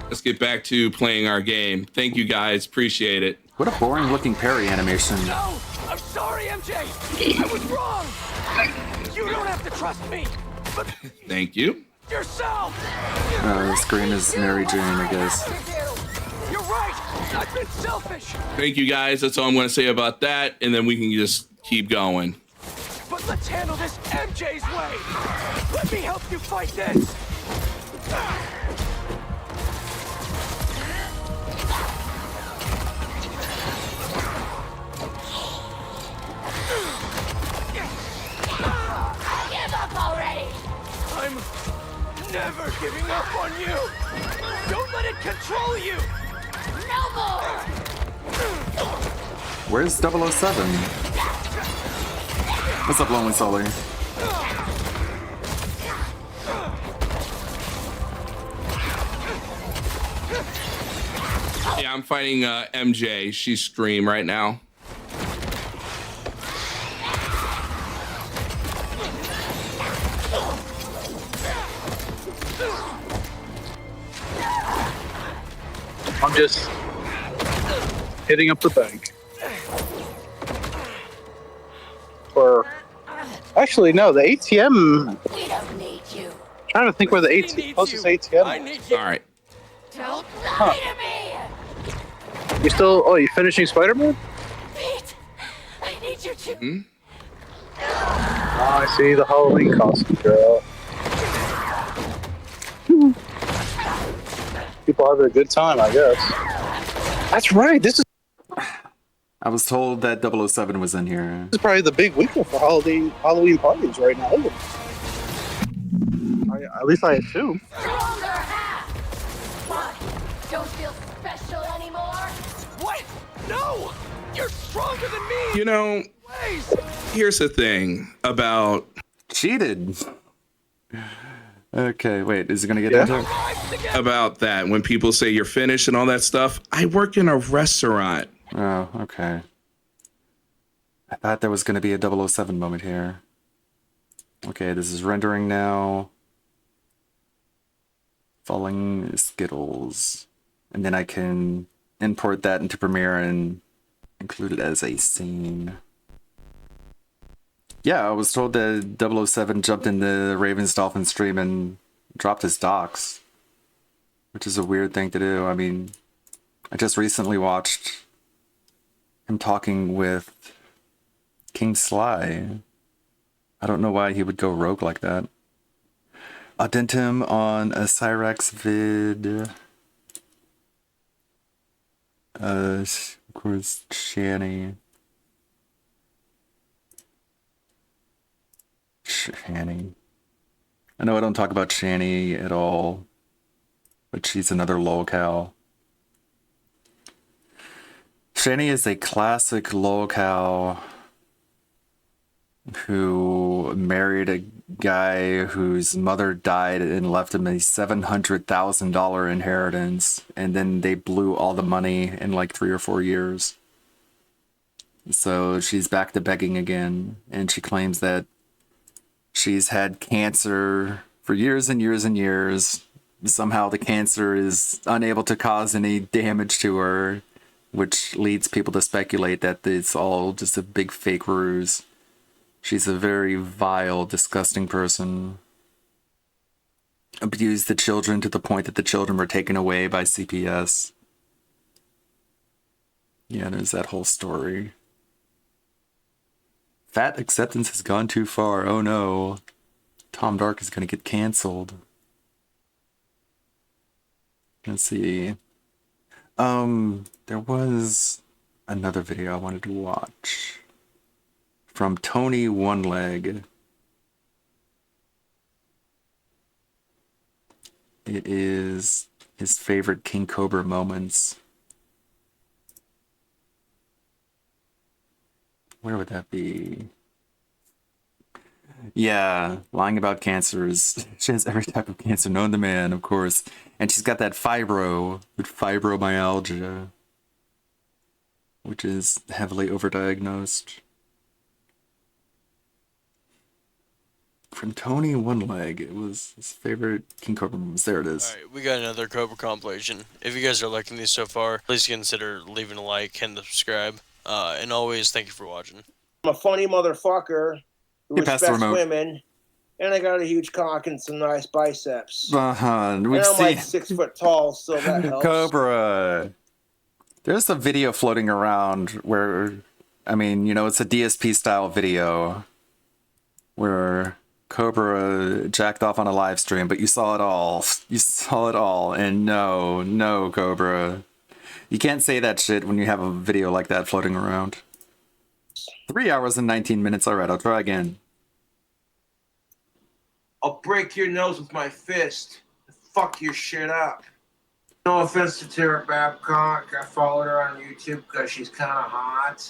Let's get back to playing our game. Thank you guys. Appreciate it. What a boring looking parry animation. No! I'm sorry, MJ! I was wrong! You don't have to trust me! But Thank you. yourself! The screen is Mary Jane, I guess. You're right! I've been selfish! Thank you guys. That's all I'm going to say about that. And then we can just keep going. But let's handle this MJ's way! Let me help you fight this! Give up already! I'm never giving up on you! Don't let it control you! No more! Where's 007? What's up, Lonely Sully? Yeah, I'm fighting MJ. She's stream right now. I'm just hitting up the bank. Or actually, no, the ATM. We don't need you. Trying to think where the ATM closest ATM. I need you. All right. Don't lie to me! You still? Oh, you finishing Spider-Man? Pete, I need you to. Oh, I see the Halloween costume, girl. People having a good time, I guess. That's right. This is I was told that 007 was in here. probably the big weekend for Halloween parties right now. At least I assume. Stronger half! What? Don't feel special anymore? What? No! You're stronger than me! You know, Ways! here's the thing about... Cheated! Okay, wait, is it gonna get into it? About that, when people say you're finished and all that stuff, I work in a restaurant. Oh, okay. I thought there was gonna be a 007 moment here. Okay, this is rendering now. Falling Skittles. And then I can import that into Premiere and include it as a scene. Yeah, I was told that 007 jumped in the Ravens Dolphins stream and dropped his docs. Which is a weird thing to do. I mean, I just recently watched him talking with King Sly. I don't know why he would go rogue like that. Addendum on a Cyrax vid. Of course, Shani. Shani. I know I don't talk about Shani at all, but she's another lolcow. Shani is a classic lolcow who married a guy whose mother died and left him a $700,000 inheritance, and then they blew all the money in like 3 or 4 years. So she's back to begging again, and she claims that she's had cancer for years and years and years. Somehow the cancer is unable to cause any damage to her, which leads people to speculate that it's all just a big fake ruse. She's a very vile, disgusting person. Abused the children to the point that the children were taken away by CPS. Yeah, there's that whole story. Fat acceptance has gone too far. Oh no. Tom Dark is going to get canceled. Let's see. There was another video I wanted to watch from Tony One Leg. It is his favorite King Cobra moments. Where would that be? Yeah, lying about cancers. She has every type of cancer known to man, of course. And she's got that fibromyalgia, which is heavily overdiagnosed. From Tony One Leg, it was his favorite King Cobra moments. There it is. Alright, we got another Cobra compilation. If you guys are liking these so far, please consider leaving a like and subscribe. And always, thank you for watching. I'm a funny motherfucker who Hey, respects women, and I got a huge cock and some nice biceps. We've and I'm seen like 6 foot tall, so that helps. Cobra. There's a video floating around where, I mean, you know, it's a DSP style video where Cobra jacked off on a live stream, but you saw it all. You saw it all, and no, Cobra. You can't say that shit when you have a video like that floating around. 3 hours and 19 minutes. Alright, I'll try again. I'll break your nose with my fist. Fuck your shit up. No offense to Tara Babcock. I followed her on YouTube because she's kind of hot.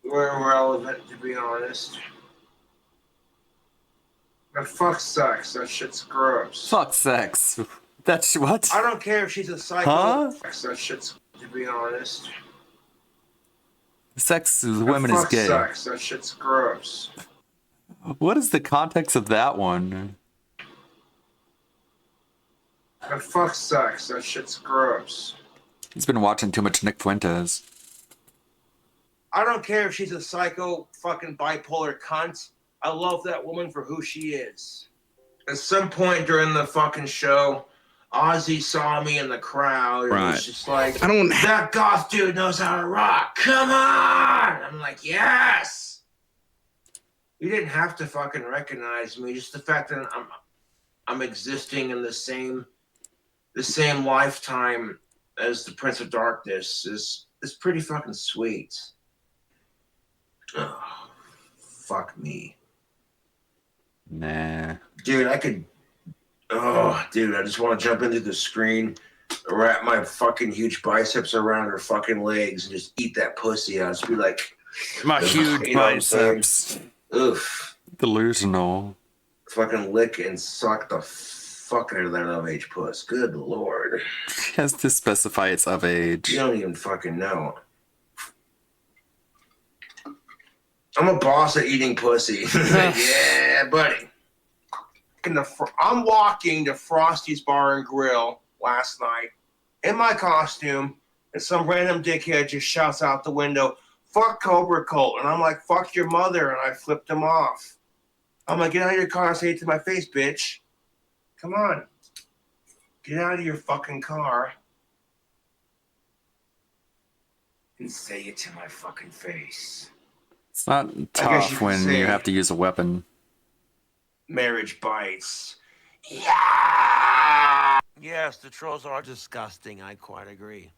Very relevant, to be honest. But fuck sex. That shit's gross. Fuck sex. That's what? I don't care if she's a psycho. Huh? That shit's, to be honest. Sex with women is gay. Sex. That shit's gross. What is the context of that one? But fuck sex. That shit's gross. He's been watching too much Nick Fuentes. I don't care if she's a psycho fucking bipolar cunt. I love that woman for who she is. At some point during the fucking show, Ozzy saw me in the crowd and was just like, that goth dude knows how to rock. Come on! I'm like, yes! You didn't have to fucking recognize me. Just the fact that I'm existing in the same lifetime as the Prince of Darkness is pretty fucking sweet. Oh, fuck me. Nah. Dude, I just want to jump into the screen, wrap my fucking huge biceps around her fucking legs, and just eat that pussy out. Just be like, my huge biceps. Oof. Delusional. Fucking lick and suck the fuck out of that of age puss. Good lord. He has to specify it's of age. You don't even fucking know. I'm a boss at eating pussy. Yeah, buddy. I'm walking to Frosty's Bar and Grill last night in my costume, and some random dickhead just shouts out the window, fuck Cobra Cult. And I'm like, fuck your mother. And I flipped him off. I'm like, get out of your car and say it to my face, bitch. Come on. Get out of your fucking car and say it to my fucking face. It's not tough when you have to use a weapon. Marriage bites. Yeah! Yes, the trolls are disgusting. I quite agree.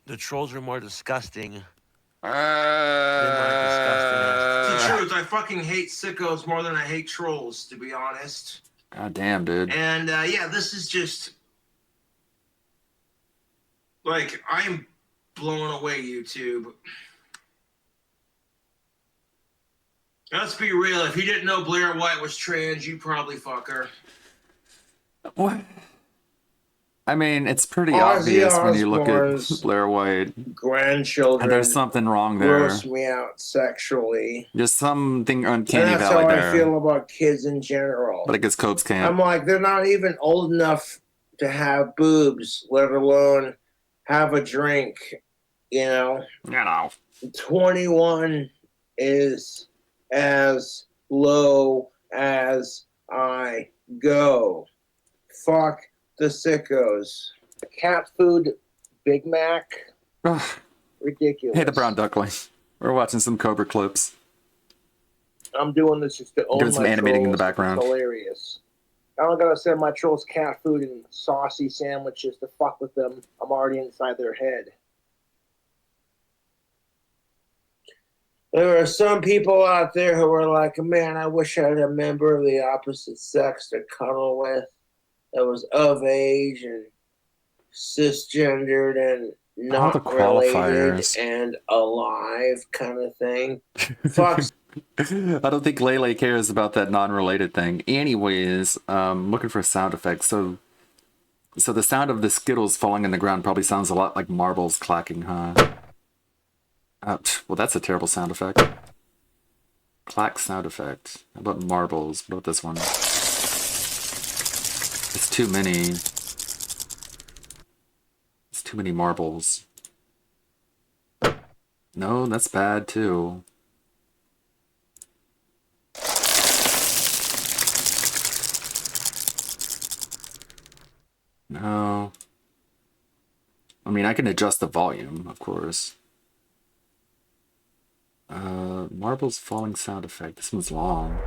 The trolls are more disgusting than my disgusting. It's the truth. I fucking hate sickos more than I hate trolls, to be honest. God damn, dude. And yeah, this is just like, I'm blown away, YouTube. Let's be real. If you didn't know Blair White was trans, you probably fuck her. What? I mean, it's pretty Ozzy obvious when you look at Osbourne's Blair White. Grandchildren. And there's something wrong there. Gross me out sexually. There's something And uncanny that's valley how there. I feel about kids in general. But I guess Copes can't. I'm like, they're not even old enough to have boobs, let alone have a drink, you know? 21 is as low as I go. Fuck the sickos. Cat food, Big Mac, ridiculous. Hey, the brown duckling. We're watching some Cobra clips. I'm doing this just to own Doing some my animating in the trolls. background. It's hilarious. I don't gotta send my trolls cat food and saucy sandwiches to fuck with them. I'm already inside their head. There are some people out there who are like, man, I wish I had a member of the opposite sex to cuddle with that was of age and cisgendered and All the not related qualifiers. and alive kind of thing. Fuck. I don't think Lele cares about that non-related thing. Anyways, looking for sound effects. So the sound of the Skittles falling in the ground probably sounds a lot like marbles clacking, huh? Well, that's a terrible sound effect. Clack sound effect. How about marbles? What about this one? It's too many. It's too many marbles. No, that's bad too. No. I mean, I can adjust the volume, of course. Marbles falling sound effect. This one's long.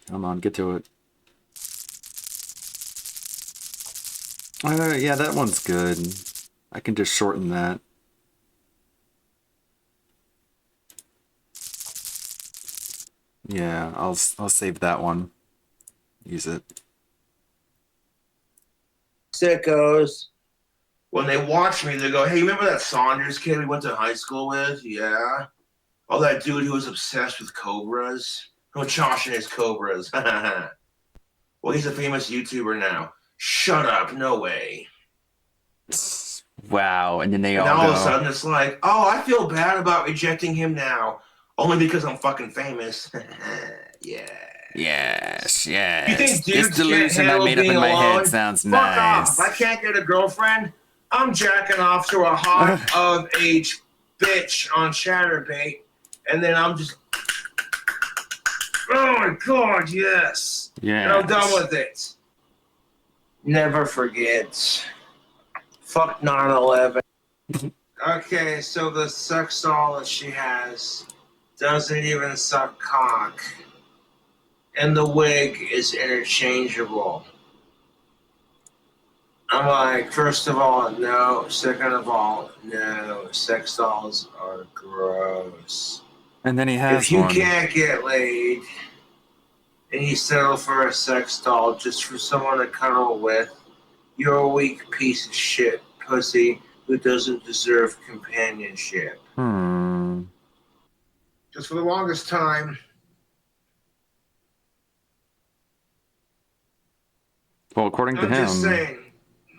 Come on, get to it. Yeah, that one's good. I can just shorten that. Yeah, I'll save that one. Use it. Sickos. When they watch me, they go, hey, remember that Saunders kid we went to high school with? Yeah. Oh, that dude who was obsessed with cobras? Oh, Josh and his cobras. Well, he's a famous YouTuber now. Shut up. No way. Wow, and then they And all all go. of a sudden it's like, oh, I feel bad about rejecting him now. Only because I'm fucking famous. Yeah. Yes, You yes. think This dudes delusion can't I handle made up in being my alone? head sounds Fuck nice. off. I can't get a girlfriend. I'm jacking off to a hot of age bitch on Chatterbait, and then I'm just, oh my god, yes. And I'm done with it. Never forget. Fuck 9/11. Okay, so the sex doll that she has doesn't even suck cock. And the wig is interchangeable. I'm like, first of all, no. Second of all, no. Sex dolls are gross. And then he has If you one. can't get laid and you settle for a sex doll just for someone to cuddle with, you're a weak piece of shit pussy who doesn't deserve companionship. Because for the longest time, Well, according to I'm him. just saying,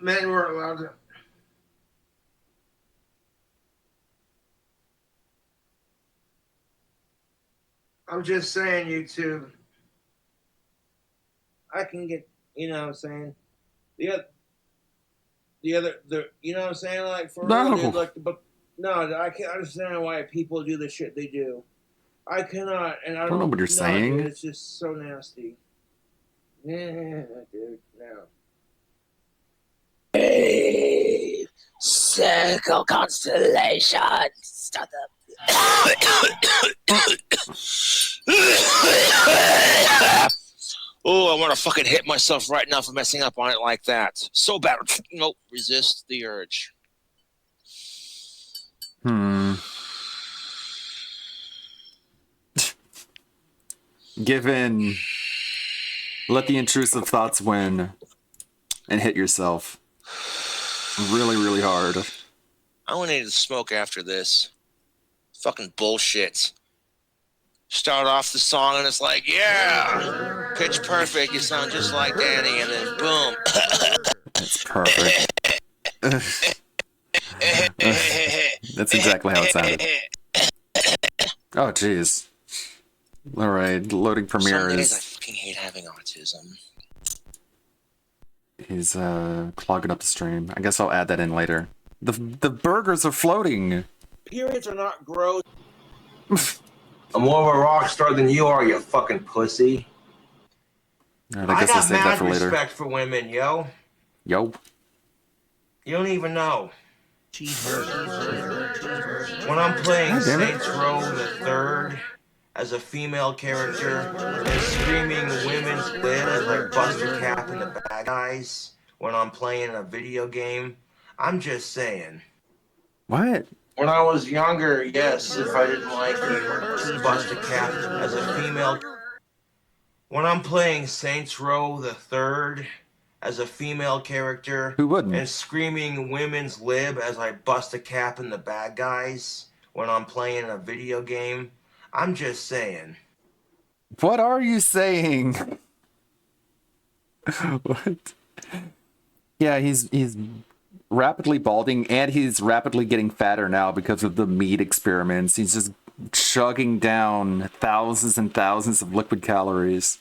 men were allowed to. I'm just saying, YouTube. I can get, you know what I'm saying? The other, you know what I'm saying? Like, for real, dude, like, but no, I can't understand why people do the shit they do. I cannot, and I don't know what you're saying. Dude, it's just so nasty. Yeah, dude, no. Hey, circle constellation. Stop Oh, I want to fucking hit myself right now for messing up on it like that. So bad. Nope. Resist the urge. Give in. Let the intrusive thoughts win. And hit yourself. really, really hard. I want to smoke after this. Fucking bullshit. Start off the song and it's like, yeah, pitch perfect. You sound just like Danny, and then boom. It's perfect. That's exactly how it sounded. Oh, jeez. All right, loading Premiere Some days I is. fucking hate having autism. He's clogging up the stream. I guess I'll add that in later. The burgers are floating. Periods are not gross. I'm more of a rock star than you are, you fucking pussy. All right, I guess I'll got save that mad for later. respect for women, yo. Yo. You don't even know. When I'm playing God damn it. Saints Row the Third as a female character and screaming women's lib as I bust a cap in the bad guys when I'm playing a video game, I'm just saying. What? When I was younger, yes, if I didn't like you, bust a cap as a female. When I'm playing Saints Row the Third as a female character, who wouldn't? And screaming women's lib as I bust a cap in the bad guys when I'm playing a video game, I'm just saying. What are you saying? What? Yeah, he's rapidly balding, and he's rapidly getting fatter now because of the meat experiments. He's just chugging down thousands and thousands of liquid calories.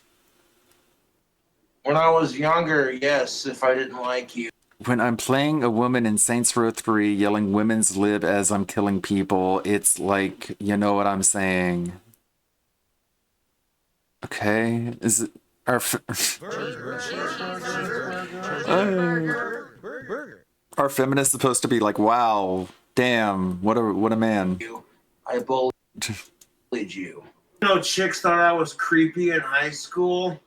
When I was younger, yes, if I didn't like you. When I'm playing a woman in Saints Row 3 yelling women's lib as I'm killing people, it's like, you know what I'm saying. Okay? Is it... Are feminists supposed to be like, wow, damn, what a man. I bullied you. Chicks thought I was creepy in high school.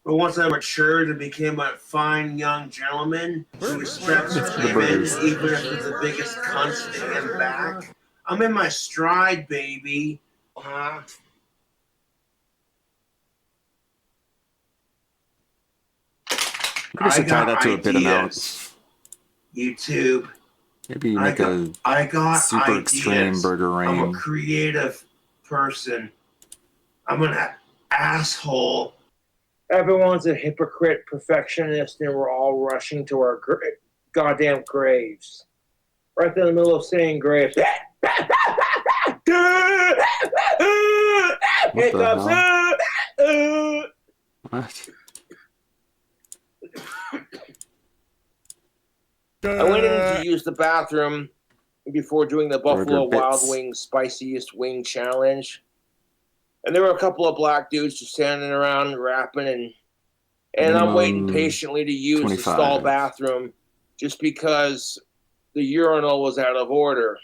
But once I matured and became a fine young gentleman who respects women, even if they're the biggest cunts to him back, I'm in my stride, baby. Huh? I should tie that to a bit amount. YouTube. Maybe you make a super extreme burger I'm a rain. creative person. I'm an asshole. Everyone's a hypocrite perfectionist, and we're all rushing to our goddamn graves. Right there in the middle of saying graves. Hiccups. What? I went in to use the bathroom before doing the Buffalo Burger Wild bits. Wings Spiciest Wing Challenge. And there were a couple of black dudes just standing around rapping, and I'm waiting patiently to use 25. the stall bathroom just because the urinal was out of order.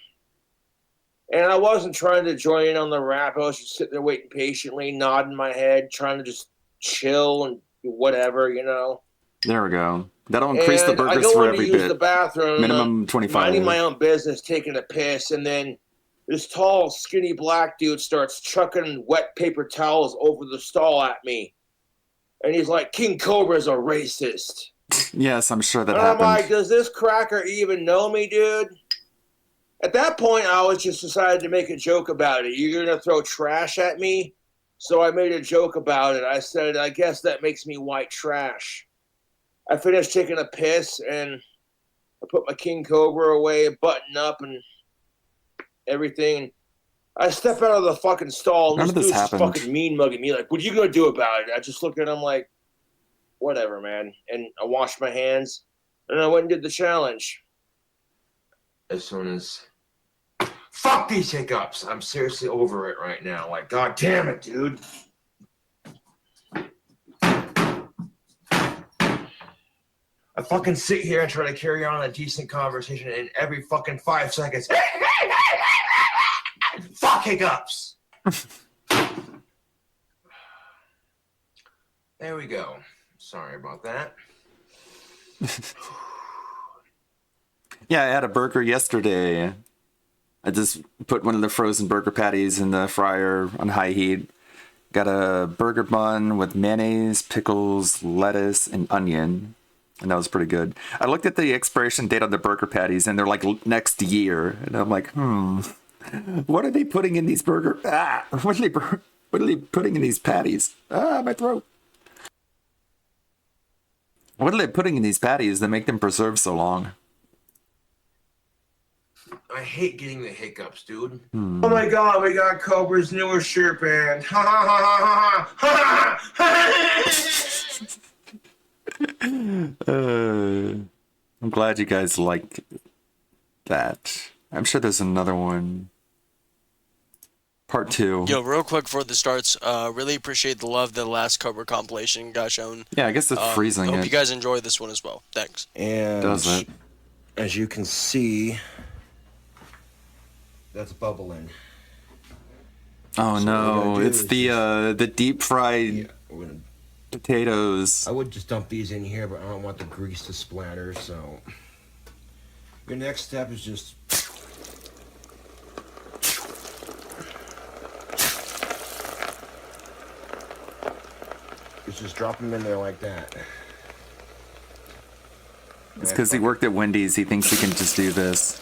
And I wasn't trying to join in on the rap. I was just sitting there waiting patiently, nodding my head, trying to just chill and do whatever, you know. There we go. That'll increase the And I burgers go for in to every use bit. the bathroom, Minimum 25. minding my own business, taking a piss, and then this tall, skinny black dude starts chucking wet paper towels over the stall at me. And he's like, King Cobra's a racist. Yes, I'm sure that And I'm happened. like, does this cracker even know me, dude? At that point, I was just decided to make a joke about it. You're going to throw trash at me? So I made a joke about it. I said, I guess that makes me white trash. I finished taking a piss, and I put my King Cobra away, button up, and everything. I step out of the fucking stall. None This of this dude's just happened. fucking mean mugging me. Like, what are you going to do about it? I just looked at him like, whatever, man. And I washed my hands, and I went and did the challenge. As soon as... Fuck these hiccups. I'm seriously over it right now. Like, god damn it, dude. I fucking sit here and try to carry on a decent conversation, and every fucking 5 seconds... Fuck hiccups! There we go. Sorry about that. Yeah, I had a burger yesterday. I just put one of the frozen burger patties in the fryer on high heat. Got a burger bun with mayonnaise, pickles, lettuce, and onion. And that was pretty good. I looked at the expiration date on the burger patties, and they're like next year. And I'm like, what are they putting in these burger? What are they putting in these patties? My throat. What are they putting in these patties that make them preserve so long? I hate getting the hiccups, dude. Oh my god, we got Cobra's newer shirt band. Ha ha ha ha ha ha. I'm glad you guys like that. I'm sure there's another one. Part 2. Yo, real quick before this starts, really appreciate the love the last Cobra compilation got shown. Yeah, I guess it's freezing Hope it. you guys enjoy this one as well. Thanks. And Does it? as you can see, that's bubbling. Oh So no, what we're gonna do it's is the deep fried potatoes. I would just dump these in here, but I don't want the grease to splatter, so your next step is just drop them in there like that. It's because he worked at Wendy's. He thinks he can just do this.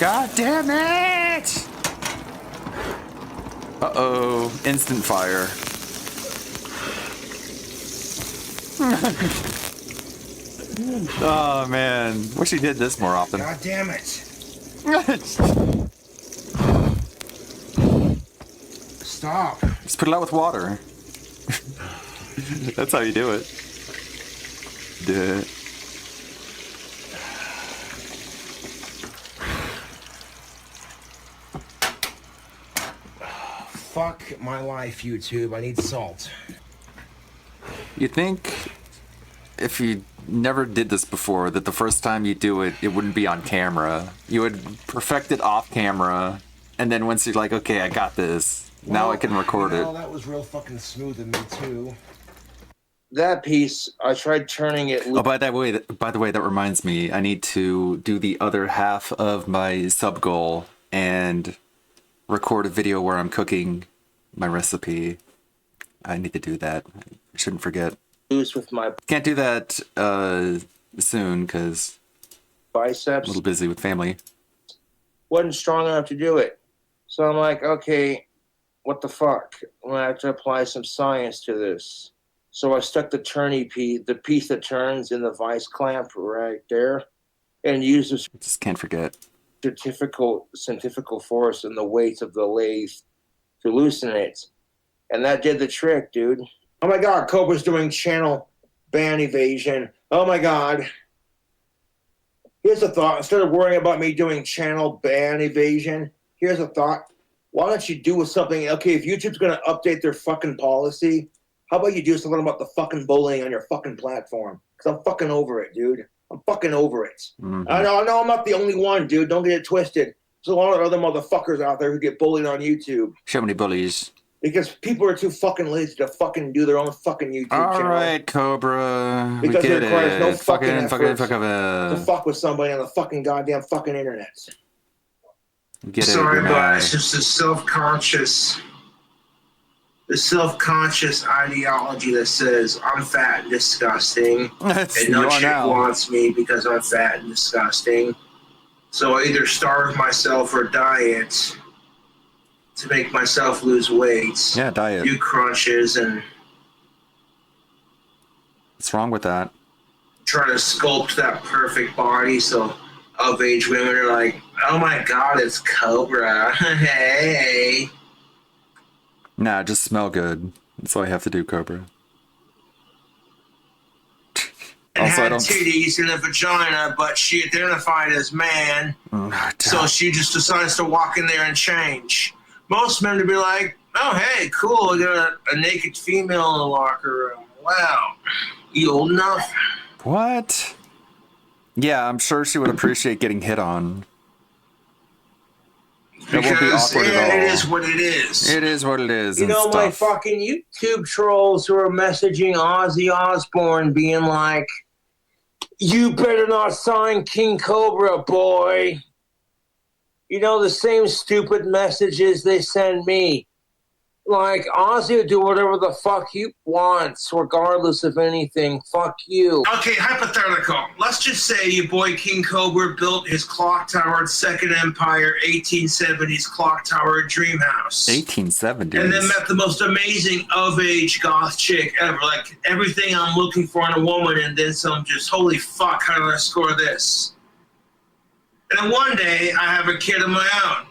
God damn it! Uh-oh. Instant fire. Oh, man. Wish he did this more often. God damn it. Stop. Just put it out with water. That's how you do it. Do it. Fuck my life, YouTube. I need salt. You think if you never did this before, that the first time you do it, it wouldn't be on camera. You would perfect it off camera, and then once you're like, okay, I got this, now I can record it. That was real fucking smooth of me too. That piece, I tried turning it. Oh, by the way, that reminds me, I need to do the other half of my sub goal and record a video where I'm cooking my recipe. I need to do that. I shouldn't forget. With my Can't do that soon because biceps. a little busy with family. Wasn't strong enough to do it. So I'm like, okay, what the fuck? I'm gonna have to apply some science to this. So I stuck the the piece that turns in the vice clamp right there, and used the Just can't forget. centrifugal force and the weight of the lathe to loosen it. And that did the trick, dude. Oh my god, Cobra's doing channel ban evasion. Oh my god. Here's a thought. Instead of worrying about me doing channel ban evasion, here's a thought. Why don't you do something? Okay, if YouTube's going to update their fucking policy, how about you do something about the fucking bullying on your fucking platform? Because I'm fucking over it, dude. I'm fucking over it. Mm-hmm. I know I'm not the only one, dude. Don't get it twisted. There's a lot of other motherfuckers out there who get bullied on YouTube. So many bullies. Because people are too fucking lazy to fucking do their own fucking YouTube channel. All right, Cobra. Because we get it requires no fucking effort fucking. to fuck with somebody on the fucking goddamn fucking internet. Get Sorry, it, but it's just the self-conscious ideology that says I'm fat and disgusting, and no chick wants me because I'm fat and disgusting. So I either starve myself or diet to make myself lose weight. Yeah, diet. Do crunches and What's wrong with that? try to sculpt that perfect body so of-age women are like, oh my god, it's Cobra. Hey. Nah, just smell good. That's all I have to do, Cobra. And Also, I had don't. titties and a vagina, but she identified as man. So she just decides to walk in there and change. Most men would be like, oh, hey, cool, we got a naked female in the locker room. Wow. You old enough? What? Yeah, I'm sure she would appreciate getting hit on. It won't be Because awkward at all. it is what it is. It is what it is. You and know, my stuff. fucking YouTube trolls who are messaging Ozzy Osbourne being like, you better not sign King Cobra, boy. You know, the same stupid messages they send me. Like, Ozzy will do whatever the fuck he wants, regardless of anything. Fuck you. Okay, hypothetical. Let's just say your boy King Cobra built his clock tower at Second Empire, 1870s clock tower at Dreamhouse. 1870s. And then met the most amazing of-age goth chick ever. Like, everything I'm looking for in a woman, and then some just, holy fuck, how did I score this? And then one day, I have a kid of my own.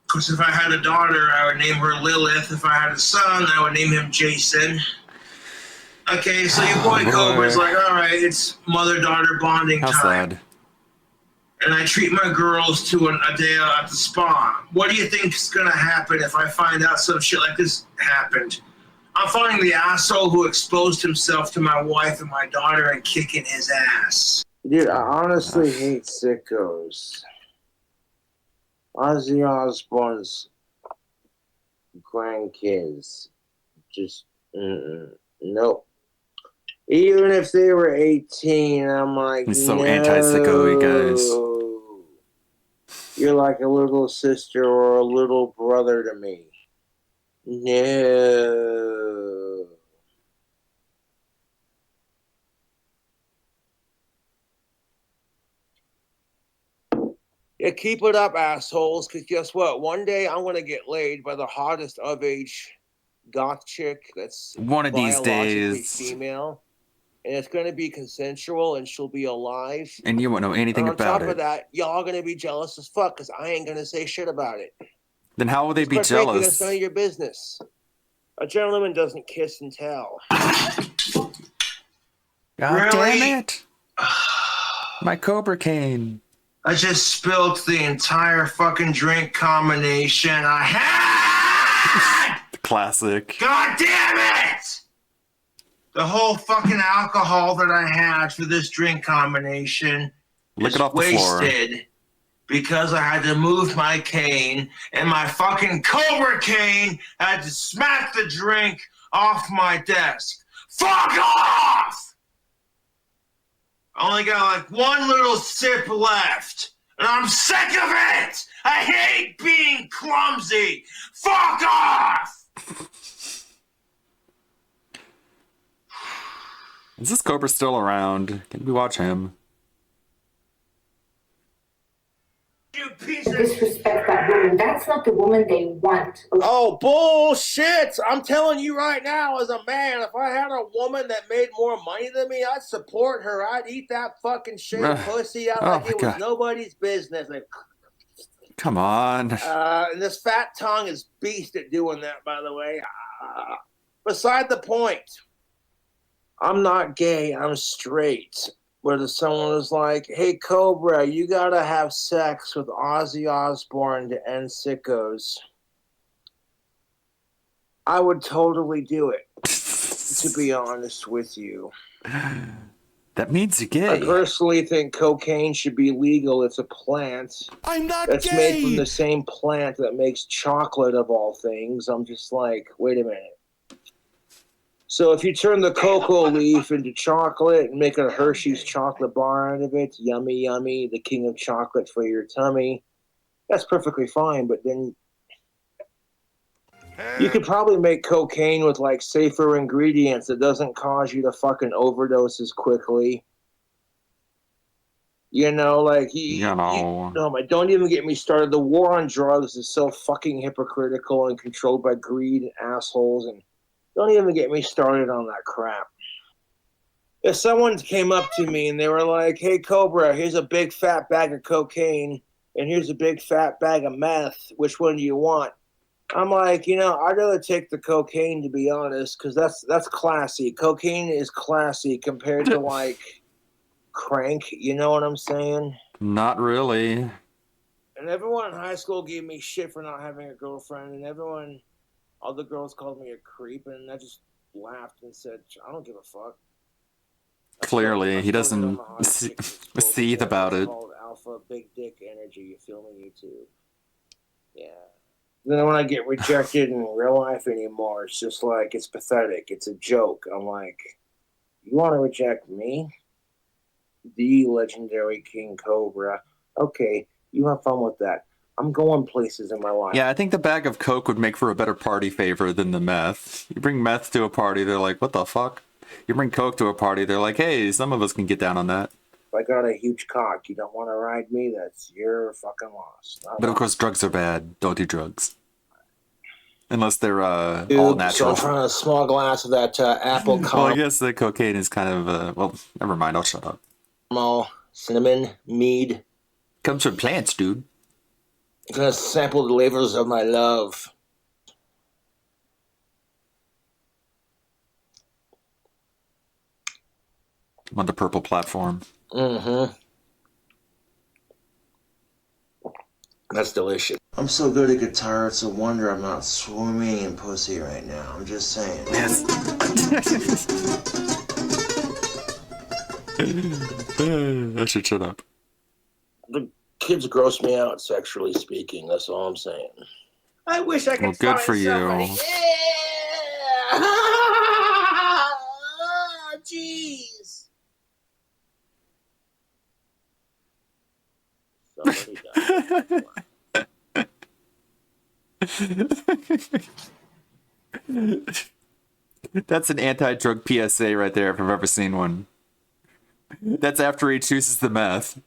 Because if I had a daughter, I would name her Lilith. If I had a son, I would name him Jason. Okay, so your boy Cobra's like, all right, it's mother-daughter bonding How time. sad. And I treat my girls to a day out at the spa. What do you think is going to happen if I find out some shit like this happened? I'm finding the asshole who exposed himself to my wife and my daughter and kicking his ass. Dude, I honestly hate sickos. Ozzy Osbourne's grandkids, just nope. Even if they were 18, I'm like, He's so anti-sicko, you guys. You're like a little sister or a little brother to me. No. Yeah, keep it up, assholes, because guess what? One day I'm going to get laid by the hottest of-age goth chick that's One of these biologically days. female, and it's going to be consensual, and she'll be alive. And you won't know anything And on about top of it. that, y'all going to be jealous as fuck, because I ain't going to say shit about it. Then how will they be Quite frankly, jealous? that's none of your business. A gentleman doesn't kiss and tell. God Really? damn it! My Cobra Cane. I just spilled the entire fucking drink combination I had! Classic. God damn it! The whole fucking alcohol that I had for this drink combination Lick is it off the floor. wasted because I had to move my cane, and my fucking Cobra cane had to smack the drink off my desk. Fuck off! I only got like one little sip left, and I'm sick of it! I hate being clumsy! Fuck off! Is this Cobra still around? Can we watch him? Disrespect that woman. That's not the woman they want. Oh, bullshit! I'm telling you right now, as a man, if I had a woman that made more money than me, I'd support her. I'd eat that fucking shaved pussy out Oh like my it was God. nobody's business. Like, Come on. and this fat tongue is beast at doing that, by the way. Beside the point, I'm not gay, I'm straight. But if someone was like, hey, Cobra, you gotta have sex with Ozzy Osbourne to end sickos, I would totally do it, to be honest with you. That means you're I gay. personally think cocaine should be legal. It's a plant. I'm not That's gay. made from the same plant that makes chocolate, of all things. I'm just like, wait a minute. So if you turn the cocoa leaf into chocolate and make a Hershey's chocolate bar out of it, yummy, yummy, the king of chocolate for your tummy, that's perfectly fine. But then you could probably make cocaine with like safer ingredients that doesn't cause you to fucking overdose as quickly. You know, like don't even get me started. The war on drugs is so fucking hypocritical and controlled by greed and assholes, and don't even get me started on that crap. If someone came up to me and they were like, hey, Cobra, here's a big fat bag of cocaine and here's a big fat bag of meth, which one do you want? I'm like, I'd rather take the cocaine, to be honest, because that's classy. Cocaine is classy compared to like crank, you know what I'm saying? Not really. And everyone in high school gave me shit for not having a girlfriend, and all the girls called me a creep, and I just laughed and said, I don't give a fuck. Clearly, he doesn't seethe about it. It's called alpha big dick energy. You feel me, YouTube? Yeah. Then when I get rejected in real life anymore, it's just like, it's pathetic. It's a joke. I'm like, you want to reject me? The legendary King Cobra. Okay, you have fun with that. I'm going places in my life. Yeah, I think the bag of coke would make for a better party favor than the meth. You bring meth to a party, they're like, what the fuck? You bring coke to a party, they're like, hey, some of us can get down on that. If I got a huge cock, you don't want to ride me, that's your fucking loss. But of course, drugs are bad. Don't do drugs. Unless they're all So natural. I'm trying a small glass of that apple Well, I guess the cocaine is kind of, well, never mind, I'll shut up. caramel, cinnamon, mead. Comes from plants, dude. I'm gonna sample the flavors of my love. I'm on the purple platform. Mm-hmm. That's delicious. I'm so good at guitar, it's a wonder I'm not swimming in pussy right now. I'm just saying. Yes. I should shut up. The kids gross me out, sexually speaking. That's all I'm saying. I wish I could Well, good find for you. somebody. Yeah! Jeez. Somebody died. That's an anti-drug PSA right there if I've ever seen one. That's after he chooses the meth.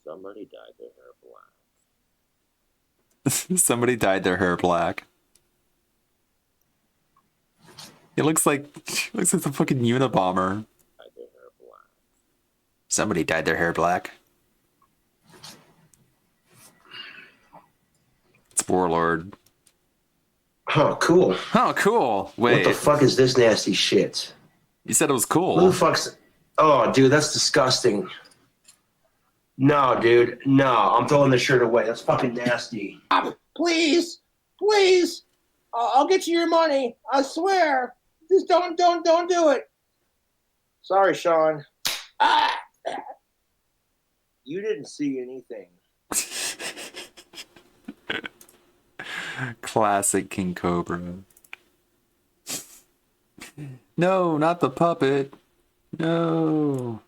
Somebody dyed their hair black. Somebody dyed their hair black. It looks like the fucking Unabomber. Dyed their hair black. Somebody dyed their hair black. It's Warlord. Oh, cool. Oh, cool. Wait. What the fuck is this nasty shit? You said it was cool. Who the fuck's... Oh, dude, that's disgusting. No, dude. No, I'm throwing this shirt away. That's fucking nasty. Please. Please. I'll get you your money. I swear. Just don't do it. Sorry, Sean. Ah! You didn't see anything. Classic King Cobra. No, not the puppet. No.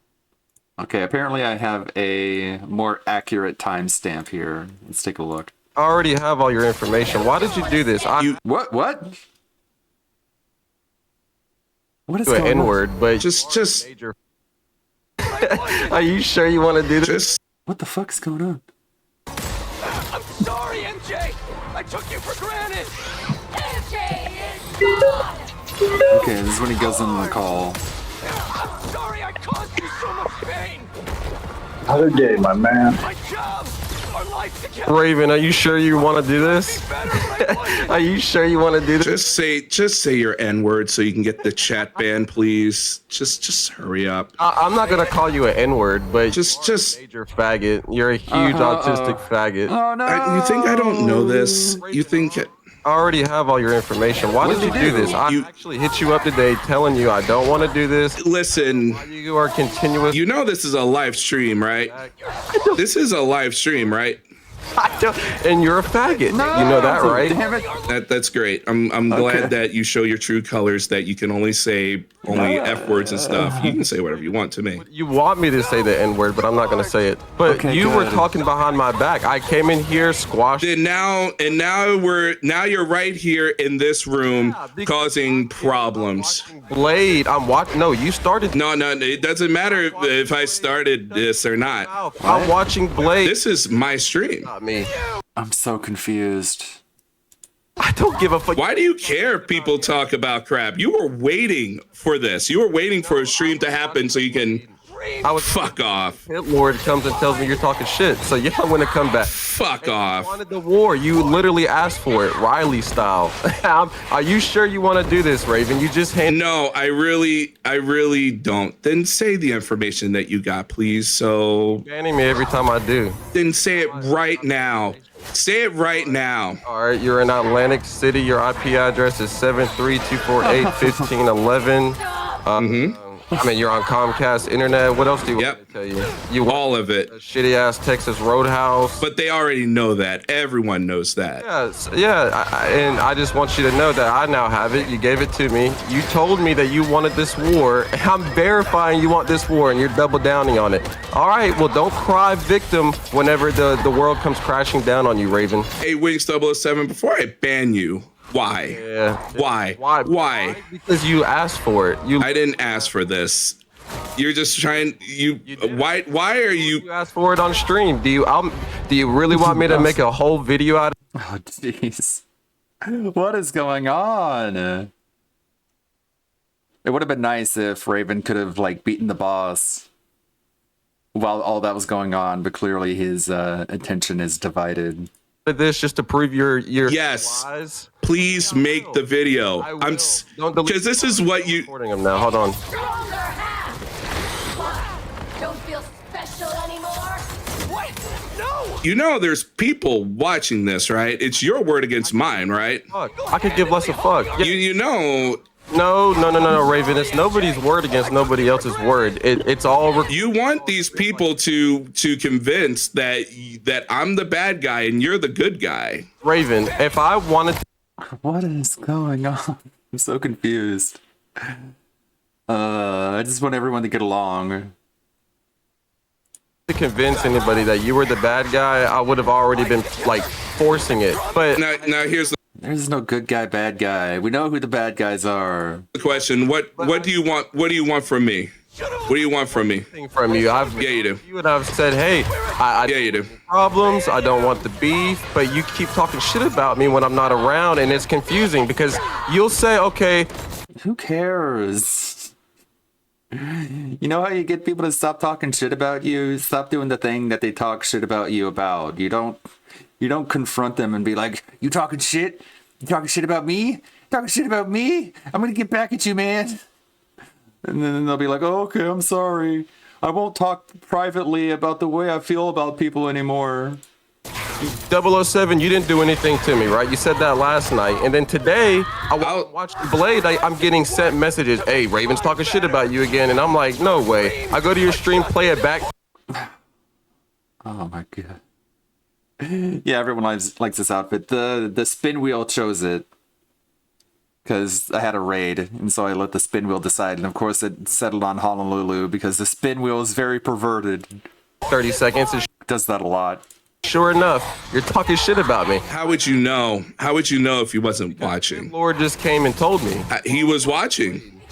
Okay, apparently I have a more accurate timestamp here. Let's take a look. I already have all your information. Why did you do this? What? What is an going on? N-word, but just. Are you sure you want to do this? What the fuck's going on? I'm sorry, MJ. I took you for granted. MJ is Okay, this is when he goes in the call. I'm sorry I caused you so much pain. Another day, my man. My job, our life together. Raven, are you sure you want to do this? Are you sure you want to do this? Just say your N-word so you can get the chat ban, please. Just hurry up. I'm not gonna call you an N-word, but just major faggot. You're a huge autistic faggot. Oh no! You think I don't know this? You think I already have all your information. Why did you do this? I actually hit you up today telling you I don't want to do this. Listen, you are continuous. You know this is a live stream, right? This is a live stream, right? I don't, and you're a faggot. No, you know that, right? Damn it. That's great. I'm glad that you show your true colors, that you can only say F words and stuff. You can say whatever you want to me. You want me to say the N-word, but I'm not going to say it. But Okay, you were good. talking behind my back. I came in here, squashed. And now you're right here in this room causing problems. Blade, I'm watching. No, you started. No, it doesn't matter if I started this or not. I'm watching Blade. This is my stream. Not me. I'm so confused. I don't give a fuck. Why do you care if people talk about crap? You were waiting for this. You were waiting for a stream to happen so you can fuck off. Hit Lord comes and tells me you're talking shit. So yeah, I'm gonna come back. Fuck off. You wanted the war. You literally asked for it, Riley style. Are you sure you want to do this, Raven? You just No, I really don't. Then say the information that you got, please. So banning me every time I do. Then say it right now. Say it right now. All right, you're in Atlantic City. Your IP address is 73248-1511. I mean, you're on Comcast internet. What else do you want me to tell you? You all of it. Shitty ass Texas Roadhouse. But they already know that. Everyone knows that. And I just want you to know that I now have it. You gave it to me. You told me that you wanted this war. I'm verifying you want this war, and you're double downing on it. All right, well, don't cry victim whenever the world comes crashing down on you, Raven. Hey, Wings 007, before I ban you, why? Yeah. Why? Because you asked for it. I didn't ask for this. You're just trying. Why are you? You asked for it on stream. Do you really want me to make a whole video out of? Oh, jeez. What is going on? It would have been nice if Raven could have like beaten the boss while all that was going on, but clearly his attention is divided. This just to prove your yes. lies. Please make the video. I'm because this is what you. Recording him now. Hold on. Don't feel special anymore. What? No. You know, there's people watching this, right? It's your word against mine, right? Fuck. I could give less a fuck. Yeah. You know. No, Raven. It's nobody's word against nobody else's word. It's all. You want these people to convince that I'm the bad guy and you're the good guy. Raven, if I wanted to. What is going on? I'm so confused. I just want everyone to get along. To convince anybody that you were the bad guy, I would have already been like forcing it. But now here's the. There's no good guy, bad guy. We know who the bad guys are. Question: What do you want? What do you want from me? What do you want from me? From you, yeah, you do. You would have said, "Hey, I yeah, you do. Problems. I don't want the beef." But you keep talking shit about me when I'm not around, and it's confusing because you'll say, "Okay, who cares?" You know how you get people to stop talking shit about you? Stop doing the thing that they talk shit about you about. You don't confront them and be like, "You talking shit? You talking shit about me? You talking shit about me? I'm gonna get back at you, man." And then they'll be like, "Oh, okay, I'm sorry. I won't talk privately about the way I feel about people anymore." 007, you didn't do anything to me, right? You said that last night. And then today, I watched Blade. I'm getting sent messages. Hey, Raven's talking shit about you again. And I'm like, no way. I go to your stream, play it back. Oh, my God. Yeah, everyone likes this outfit. The spin wheel chose it. Because I had a raid, and so I let the spin wheel decide. And of course, it settled on Honolulu because the spin wheel is very perverted. 30 seconds. And does that a lot. Sure enough, you're talking shit about me. How would you know? How would you know if he wasn't watching? Lord just came and told me. He was watching.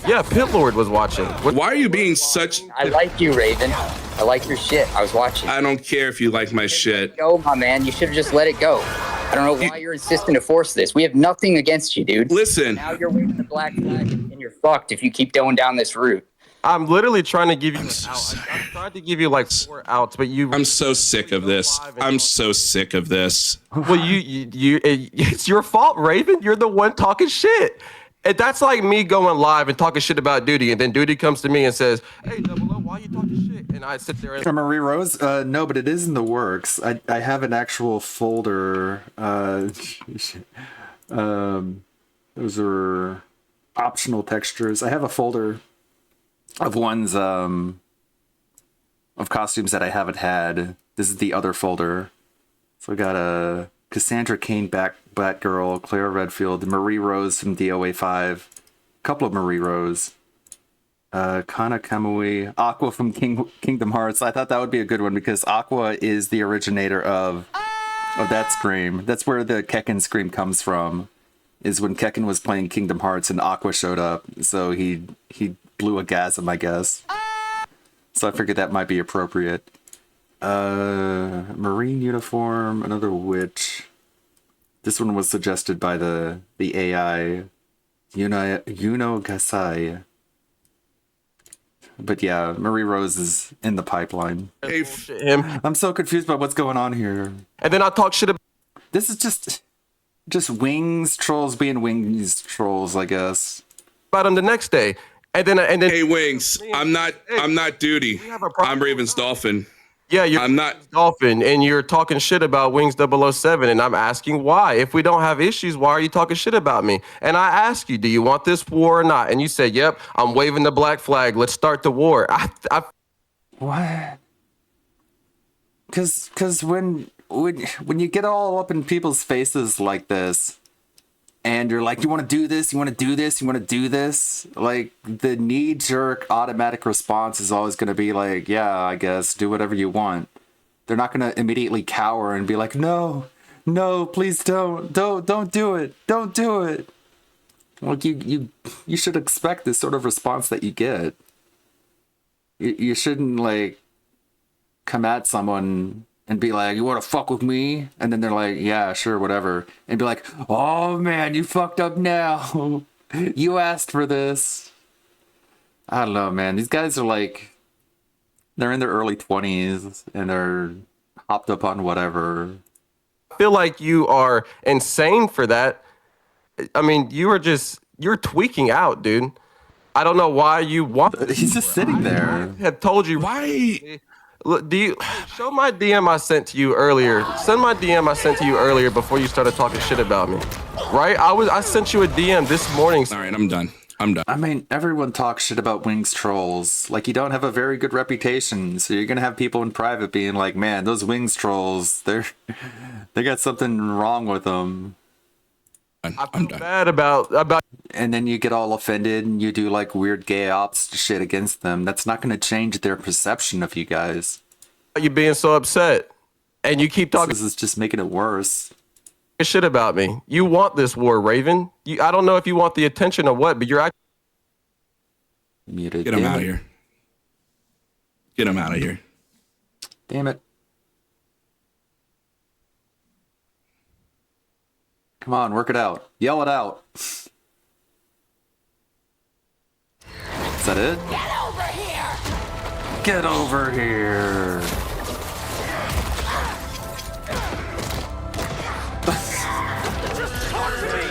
Yeah, Pit Lord was watching. Why are you being such... I like you, Raven. I like your shit. I was watching. I don't care if you like my shit. Go, my man. You should have just let it go. I don't know why you're insisting to force this. We have nothing against you, dude. Listen. Now you're waving the black flag and you're fucked if you keep going down this route. I'm literally trying to give you. I tried to give you like 4 outs, but you. I'm so sick of this. I'm so sick of this. Well, it's your fault, Raven. You're the one talking shit. And that's like me going live and talking shit about Duty, and then Duty comes to me and says, "Hey, 00, why are you talking shit?" And I sit there and. From Marie Rose? No, but it is in the works. I have an actual folder. Those are optional textures. I have a folder of ones of costumes that I haven't had. This is the other folder. So I got a Cassandra Cain Batgirl, Clara Redfield, Marie Rose from DOA 5, a couple of Marie Rose, Kana Kamui, Aqua from Kingdom Hearts. I thought that would be a good one because Aqua is the originator of that scream. That's where the Kekken scream comes from. Is when Kekken was playing Kingdom Hearts and Aqua showed up, so he blew a gasm, I guess. So I figured that might be appropriate. Marine uniform, another witch. This one was suggested by the AI, Yuno Gasai. But yeah, Marie Rose is in the pipeline. Hey, I'm so confused about what's going on here. And then I'll talk shit about. This is just wings trolls being wings trolls, I guess. About him the next day, and then. Hey, Wings, I'm not Duty. I'm Raven's Dolphin. Yeah, I'm not golfing, and you're talking shit about Wings 007, and I'm asking why. If we don't have issues, why are you talking shit about me? And I ask you, do you want this war or not? And you say, yep, I'm waving the black flag. Let's start the war. What? Because when you get all up in people's faces like this, and you're like, you want to do this, you want to do this, you want to do this, like, the knee-jerk automatic response is always going to be like, yeah, I guess, do whatever you want. They're not going to immediately cower and be like, no, please don't do it, don't do it. Like, you should expect this sort of response that you get. You shouldn't, like, come at someone and be like, you want to fuck with me? And then they're like, yeah, sure, whatever. And be like, oh man, you fucked up now. You asked for this. I don't know, man. These guys are like, they're in their early 20s and they're hopped up on whatever. I feel like you are insane for that. I mean, you're tweaking out, dude. I don't know why you want. He's just sitting there. I had told you. Why? Look, show my DM I sent to you earlier? Send my DM I sent to you earlier before you started talking shit about me. Right? I sent you a DM this morning. All right, I'm done. I mean, everyone talks shit about Wings trolls. Like, you don't have a very good reputation, so you're gonna have people in private being like, man, those Wings trolls, they got something wrong with them. I feel bad about. And then you get all offended and you do like weird gay ops shit against them. That's not going to change their perception of you guys. You being so upset, and you keep talking. This is just making it worse. Shit about me. You want this war, Raven. I don't know if you want the attention or what, but you're actually muted. Get him out of here. Get him out of here. Damn it. Come on, work it out. Yell it out. Is that it? Get over here! Get over here! Just talk to me!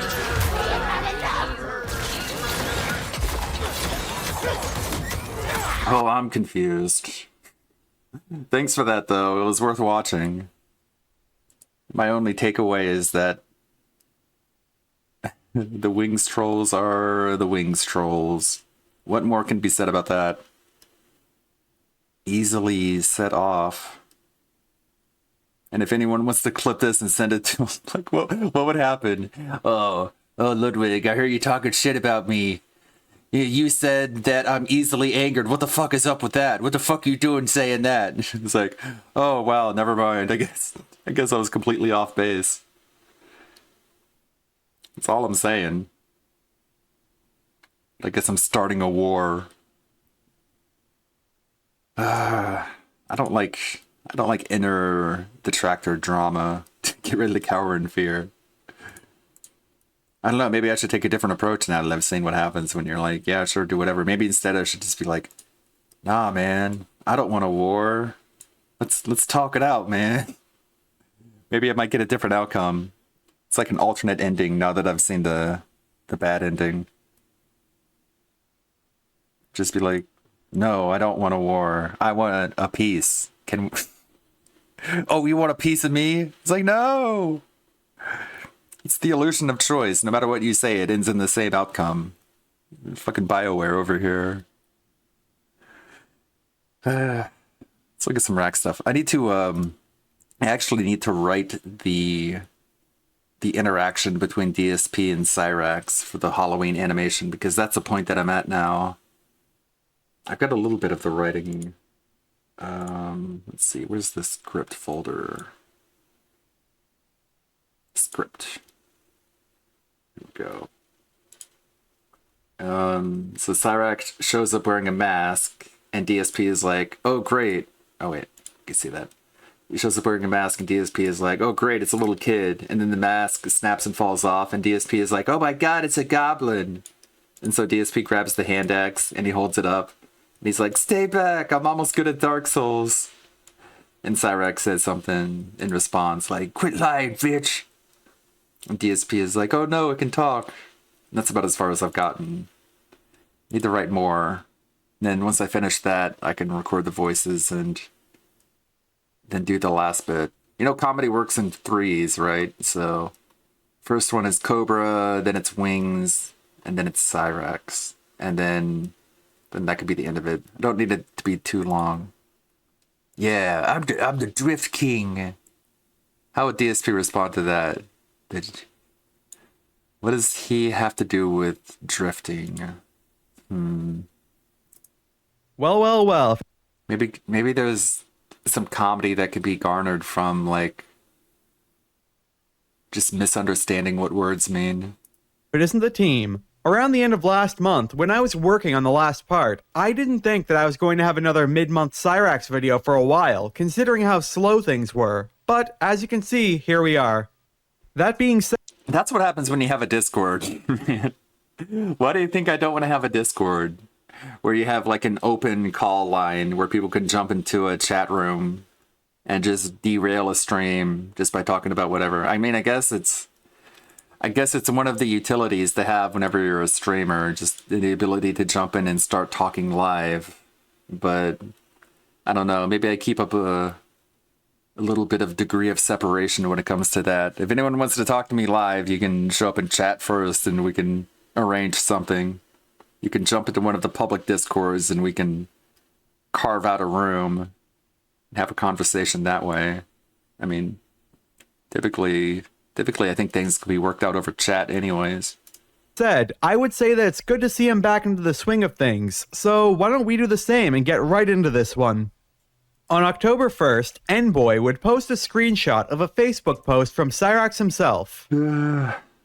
Oh, I'm confused. Thanks for that, though. It was worth watching. My only takeaway is that the Wings trolls are the Wings trolls. What more can be said about that? Easily set off. And if anyone wants to clip this and send it to him, like, what would happen? Oh, Ludwig, I hear you talking shit about me. You said that I'm easily angered. What the fuck is up with that? What the fuck are you doing saying that? It's like, oh, wow, never mind. I guess I was completely off base. That's all I'm saying. I guess I'm starting a war. I don't like inner detractor drama to get rid of the coward and fear. I don't know, maybe I should take a different approach now that I've seen what happens when you're like, yeah, sure, do whatever. Maybe instead I should just be like, nah, man, I don't want a war. Let's talk it out, man. Maybe I might get a different outcome. It's like an alternate ending now that I've seen the bad ending. Just be like, no, I don't want a war. I want a peace. Oh, you want a piece of me? It's like, no. It's the illusion of choice. No matter what you say, it ends in the same outcome. Fucking BioWare over here. Let's look at some rack stuff. I actually need to write the interaction between DSP and Cyrax for the Halloween animation, because that's the point that I'm at now. I've got a little bit of the writing. Let's see, where's the script folder? Script. Here we go. So Cyrax shows up wearing a mask, and DSP is like, oh great. Oh wait, you can see that. He shows up wearing a mask, and DSP is like, oh great, it's a little kid. And then the mask snaps and falls off, and DSP is like, oh my god, it's a goblin. And so DSP grabs the hand axe, and he holds it up. And he's like, stay back, I'm almost good at Dark Souls. And Cyrax says something in response, like, quit lying, bitch. And DSP is like, oh no, it can talk. And that's about as far as I've gotten. Need to write more. And then once I finish that, I can record the voices and then do the last bit. You know, comedy works in threes, right? So first one is Cobra, then it's Wings, and then it's Cyrax. And then that could be the end of it. I don't need it to be too long. Yeah, I'm the Drift King. How would DSP respond to that? What does he have to do with drifting? Well. Maybe there's some comedy that could be garnered from, like, just misunderstanding what words mean. It isn't the team. Around the end of last month, when I was working on the last part, I didn't think that I was going to have another mid-month Cyrax video for a while, considering how slow things were. But, as you can see, here we are. That being said... That's what happens when you have a Discord. Why do you think I don't want to have a Discord? Where you have, like, an open call line where people can jump into a chat room and just derail a stream just by talking about whatever. I mean, I guess it's one of the utilities to have whenever you're a streamer, just the ability to jump in and start talking live. But I don't know, maybe I keep up a little bit of degree of separation when it comes to that. If anyone wants to talk to me live, you can show up in chat first and we can arrange something. You can jump into one of the public discords and we can carve out a room and have a conversation that way. I mean, typically I think things can be worked out over chat anyways. Said, I would say that it's good to see him back into the swing of things, so why don't we do the same and get right into this one? On October 1st, Enboy would post a screenshot of a Facebook post from Cyrax himself.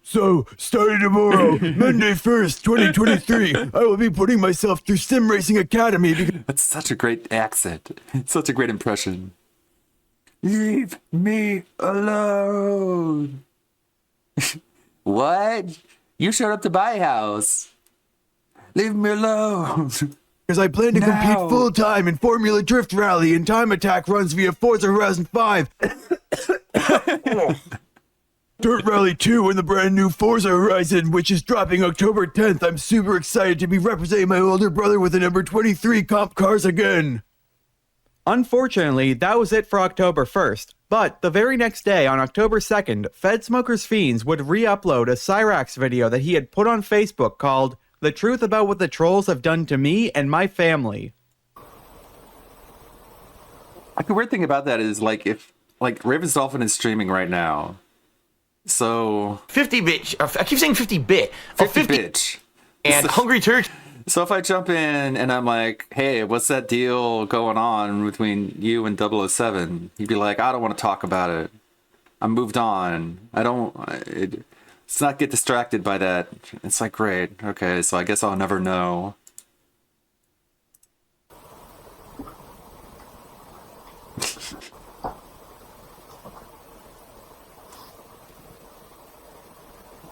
So, starting tomorrow, Monday 1st, 2023, I will be putting myself through Sim Racing Academy because... That's such a great accent. Such a great impression. Leave me alone. What? You showed up to my house. Leave me alone. Because I plan to compete full-time in Formula Drift Rally and time attack runs via Forza Horizon 5. Dirt Rally 2 and the brand new Forza Horizon, which is dropping October 10th. I'm super excited to be representing my older brother with the number 23 comp cars again. Unfortunately, that was it for October 1st, but the very next day, on October 2nd, Fed Smokers Fiends would re-upload a Cyrax video that he had put on Facebook called The Truth About What the Trolls Have Done to Me and My Family. Like, the weird thing about that is, like, if, like, Raven's Dolphin is streaming right now, so... 50-bit, I keep saying 50-bit. 50-bit. And Hungry Turk... So if I jump in and I'm like, hey, what's that deal going on between you and 007? He'd be like, I don't want to talk about it. I'm moved on. Let's not get distracted by that. It's like, great. Okay, so I guess I'll never know.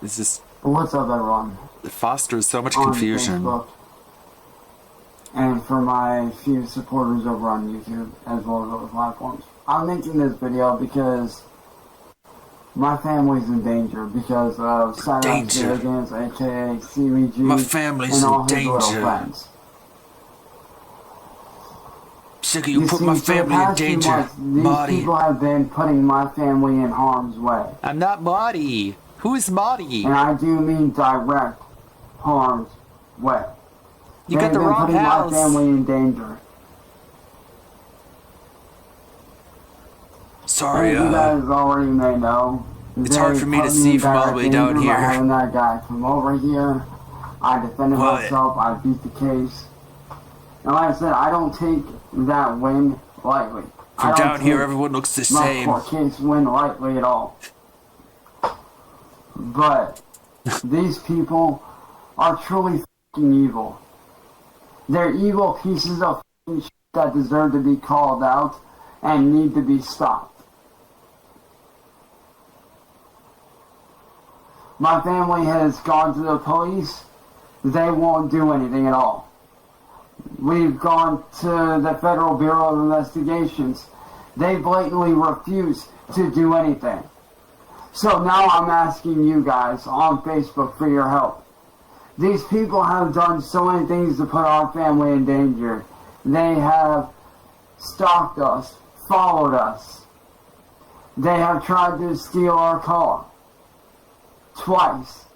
It's just... What's up, everyone? It fosters so much confusion. Facebook, and for my few supporters over on YouTube, as well as other platforms. I'm making this video because my family's in danger because of Cyrax Video Games, aka CVG, my family's and all in his danger. little friends. Sick of you put my family in danger, Marty. These people have been putting my family in harm's way. I'm not Marty. Who's Marty? And I do mean direct harm's way. You got the wrong putting house. My family in danger. Sorry, you guys already may know. It's hard for me to see from all the way down here. Having that guy come over here, I defended myself. I beat the case. And like I said, I don't take that win lightly. From down here, everyone looks the same. My court case win lightly at all. But these people are truly f***ing evil. They're evil pieces of f***ing shit that deserve to be called out and need to be stopped. My family has gone to the police. They won't do anything at all. We've gone to the Federal Bureau of Investigations. They blatantly refuse to do anything. So now I'm asking you guys on Facebook for your help. These people have done so many things to put our family in danger. They have stalked us, followed us. They have tried to steal our car. Twice.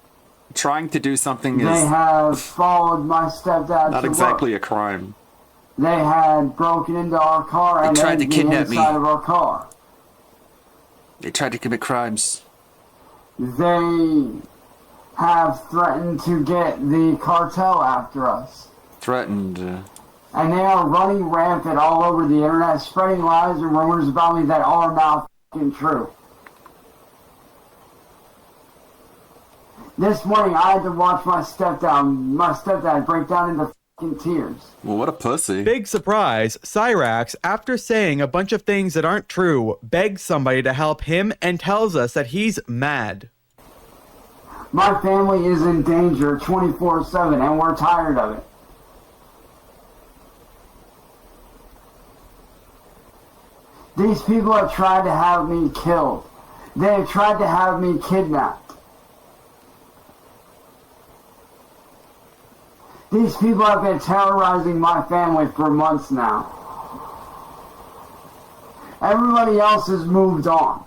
Trying to do something They is have followed my stepdad not to exactly work. a crime. They had broken into our car and tried to entered kidnap me. inside of our car. They tried to commit crimes. They have threatened to get the cartel after us. Threatened. And they are running rampant all over the internet, spreading lies and rumors about me that are not fucking true. This morning I had to watch my stepdad break down into fucking tears. Well, what a pussy. Big surprise, Cyrax, after saying a bunch of things that aren't true, begs somebody to help him and tells us that he's mad. My family is in danger 24/7 and we're tired of it. These people have tried to have me killed. They have tried to have me kidnapped. These people have been terrorizing my family for months now. Everybody else has moved on.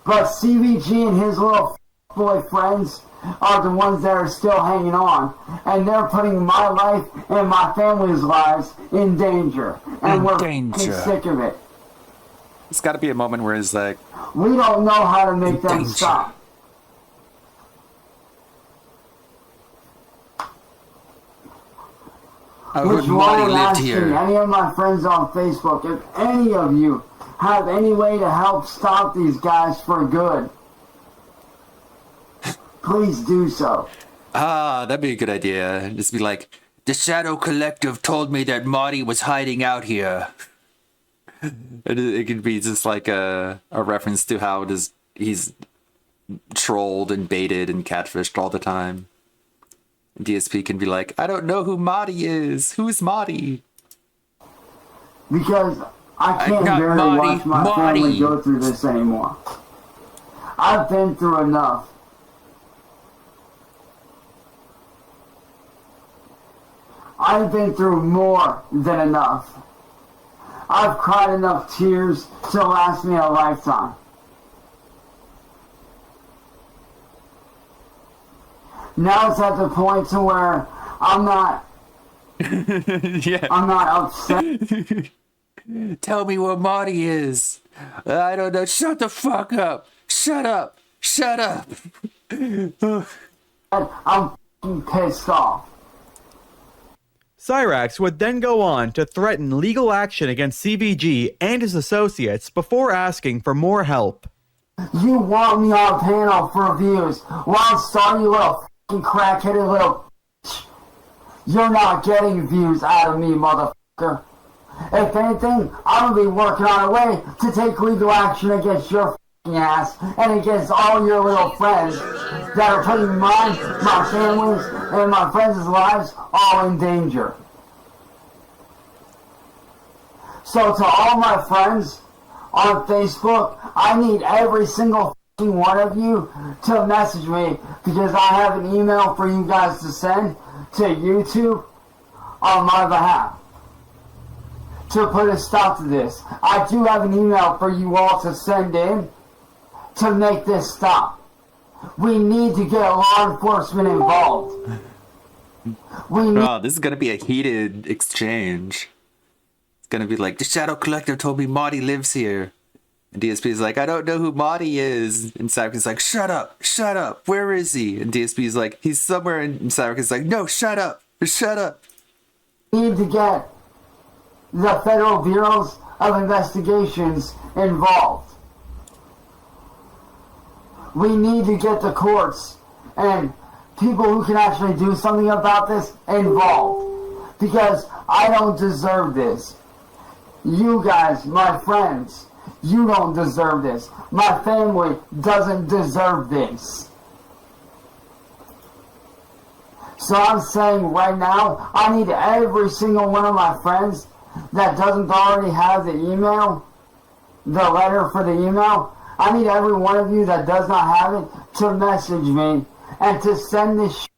But CVG and his little boy friends are the ones that are still hanging on. And they're putting my life and my family's lives in danger. And we're fucking sick of it. It's got to be a moment where it's like, we don't know how to make them stop. Which why I'm asking any of my friends on Facebook, if any of you have any way to help stop these guys for good, please do so. that'd be a good idea. Just be like, the Shadow Collective told me that Marty was hiding out here. It could be just like a reference to how he's trolled and baited and catfished all the time. DSP can be like, I don't know who Marty is. Who's Marty? Because I can't bear to watch my family go through this anymore. I've been through enough. I've been through more than enough. I've cried enough tears to last me a lifetime. Now it's at the point to where I'm not I'm not upset. Tell me where Marty is. I don't know. Shut the fuck up. Shut up. Shut up. I'm pissed off. Cyrax would then go on to threaten legal action against CVG and his associates before asking for more help. You want me on panel for views. Well, sorry, you little fucking crackheaded little bitch. You're not getting views out of me, motherfucker. If anything, I'm gonna be working on a way to take legal action against your fucking ass and against all your little friends that are putting mine, my family's, and my friends' lives all in danger. So to all my friends on Facebook, I need every single fucking one of you to message me because I have an email for you guys to send to YouTube on my behalf to put a stop to this. I do have an email for you all to send in to make this stop. We need to get law enforcement involved. This is gonna be a heated exchange. It's gonna be like, the Shadow Collective told me Marty lives here. And DSP is like, I don't know who Marty is. And Cyrax is like, shut up, where is he? And DSP is like, he's somewhere. And Cyrax is like, no, shut up. We need to get the Federal Bureaus of Investigations involved. We need to get the courts and people who can actually do something about this involved. Because I don't deserve this. You guys, my friends, you don't deserve this. My family doesn't deserve this. So I'm saying right now, I need every single one of my friends that doesn't already have the email, the letter for the email. I need every one of you that does not have it to message me and to send this shit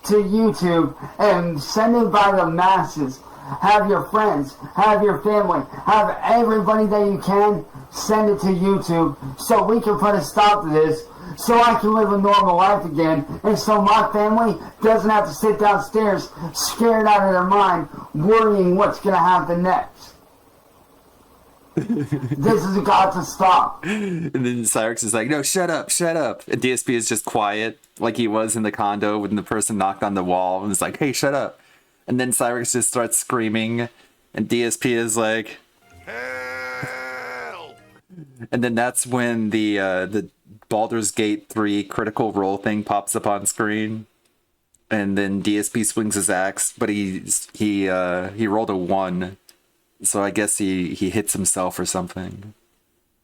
to YouTube and send it by the masses. have your friends, have your family, have everybody that you can, send it to YouTube so we can put a stop to this, so I can live a normal life again, and so my family doesn't have to sit downstairs scared out of their mind, worrying what's going to happen next. This has got to stop. And then Cyrex is like, no, shut up. And DSP is just quiet, like he was in the condo when the person knocked on the wall and was like, hey, shut up. And then Cyrex just starts screaming, and DSP is like, hell. And then that's when the Baldur's Gate 3 Critical Role thing pops up on screen. And then DSP swings his axe, but he rolled a 1. So I guess he hits himself or something.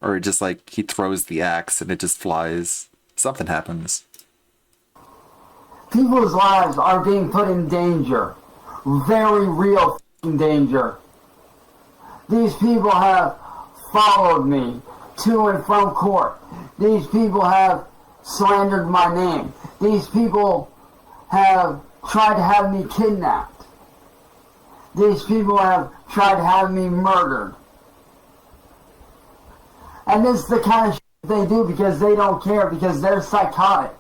Or just like he throws the axe and it just flies. Something happens. People's lives are being put in danger. Very real danger. These people have followed me to and from court. These people have slandered my name. These people have tried to have me kidnapped. These people have tried to have me murdered. And this is the kind of shit they do because they don't care, because they're psychotic.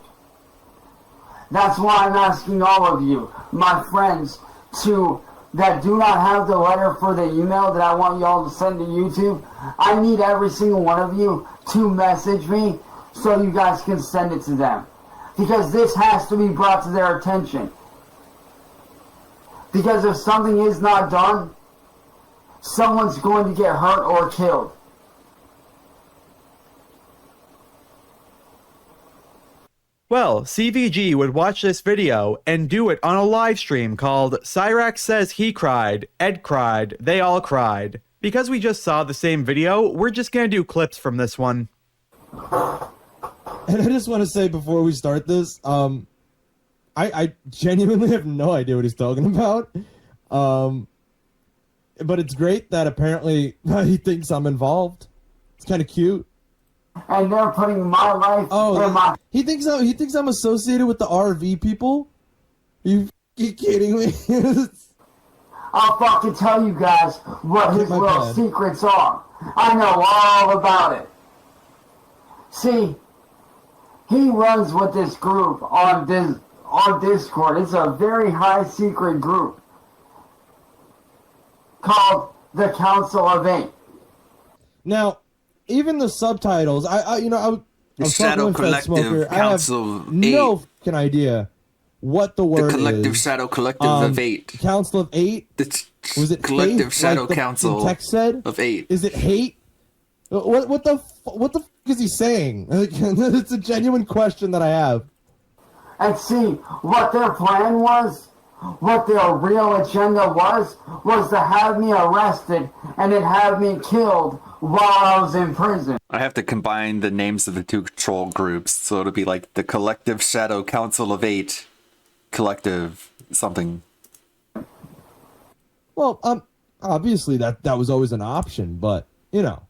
That's why I'm asking all of you, my friends, that do not have the letter for the email that I want y'all to send to YouTube. I need every single one of you to message me so you guys can send it to them. Because this has to be brought to their attention. Because if something is not done, someone's going to get hurt or killed. Well, CVG would watch this video and do it on a live stream called Cyrax Says He Cried, Ed Cried, They All Cried. Because we just saw the same video, we're just gonna do clips from this one. And I just want to say before we start this, I genuinely have no idea what he's talking about. But it's great that apparently he thinks I'm involved. It's kind of cute. And they're putting my life in my... He thinks I'm associated with the RV people? Are you kidding me? I'll fucking tell you guys what his little secrets are. I know all about it. See, he runs with this group on Discord. It's a very high secret group called the Council of 8. Now, even the subtitles, I'm Shadow Collective Council of 8. No fucking idea what the word is. The Collective Shadow Collective of 8. Council of 8? Was it Collective faith, Shadow like the Council text said? of 8. Is it hate? What the fuck is he saying? It's a genuine question that I have. And see, what their plan was, what their real agenda was to have me arrested and then have me killed while I was in prison. I have to combine the names of the two troll groups, so it'll be like the Collective Shadow Council of 8, Collective something. Well, obviously that was always an option, but, you know.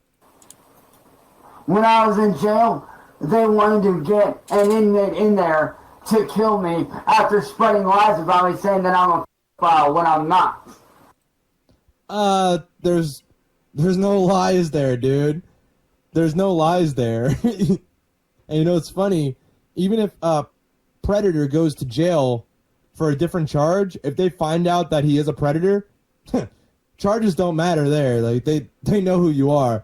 When I was in jail, they wanted to get an inmate in there to kill me after spreading lies about me, saying that I'm a pedophile when I'm not. There's no lies there, dude. There's no lies there. And you know, it's funny, even if a predator goes to jail for a different charge, if they find out that he is a predator, charges don't matter there. Like, they know who you are.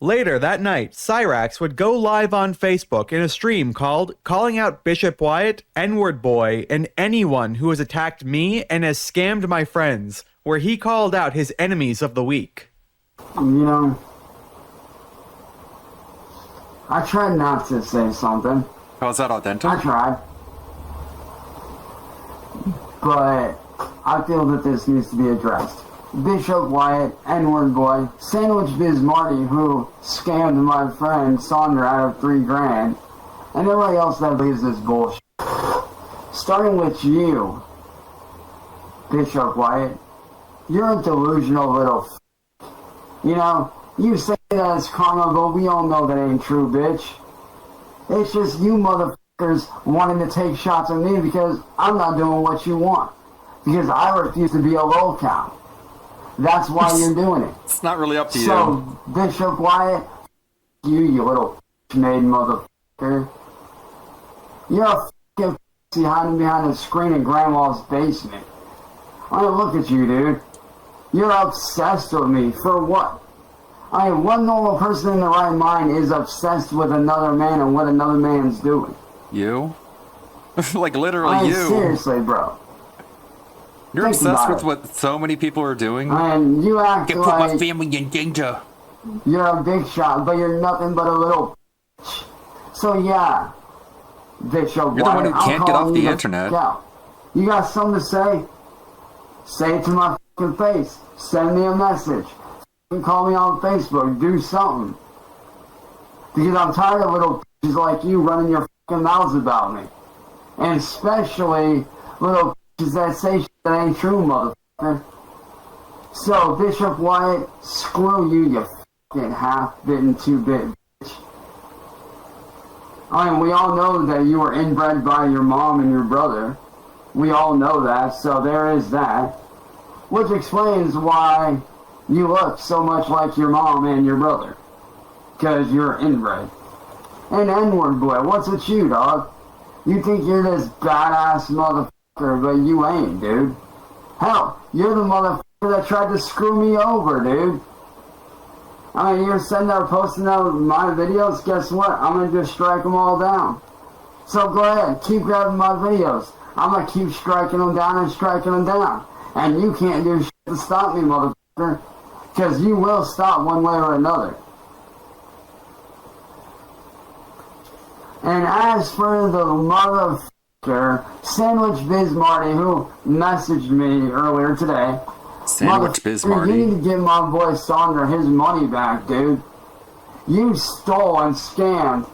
Later that night, Cyrax would go live on Facebook in a stream called Calling Out Bishop Wyatt, N-Word Boy, and anyone who has attacked me and has scammed my friends, where he called out his enemies of the week. You know, I tried not to say something. How's that authentic? I tried. But I feel that this needs to be addressed. Bishop Wyatt, N-Word Boy, Sandwich Biz Marty, who scammed my friend Sandra out of $3,000, and everybody else that believes this bullshit. Starting with you, Bishop Wyatt, you're a delusional little f***. You know, you say that it's karma, but we all know that ain't true, bitch. It's just you motherfuckers wanting to take shots at me because I'm not doing what you want. Because I refuse to be a lolcow. That's why you're doing it. It's not really up to So, Bishop Wyatt, you little made motherfucker. You're a fucking pussy hiding behind the screen in Grandma's basement. I mean, look at you, dude. You're obsessed with me. For what? I mean, what normal person in the right mind is obsessed with another man and what another man's doing? You? Like, literally you. Seriously, bro. You're Think obsessed about with what so many people are doing? And you act Can like... put my family in danger. You're a big shot, but you're nothing but a little bitch. So yeah, Bishop You're the one who can't get off the internet. You got something to say? Say it to my fucking face. Send me a message. Call me on Facebook. Do something. Because I'm tired of little bitches like you running your fucking mouths about me. And especially little bitches that say shit that ain't true, motherfucker. So, Bishop Wyatt, screw you, you fucking half-bitten, two-bit bitch. I mean, we all know that you were inbred by your mom and your brother. We all know that, so there is that. Which explains why you look so much like your mom and your brother. Because you're inbred. And N-word boy, what's with you, dog? You think you're this badass motherfucker, but you ain't, dude. Hell, you're the motherfucker that tried to screw me over, dude. I mean, you're sitting there posting out my videos, guess what? I'm gonna just strike them all down. So go ahead, keep grabbing my videos. I'm gonna keep striking them down and striking them down. And you can't do shit to stop me, motherfucker. Because you will stop one way or another. And as for the motherfucker, Sandwich Biz Marty, who messaged me earlier today, Sandwich Biz Marty. You need to give my boy Sonder his money back, dude. You stole and scammed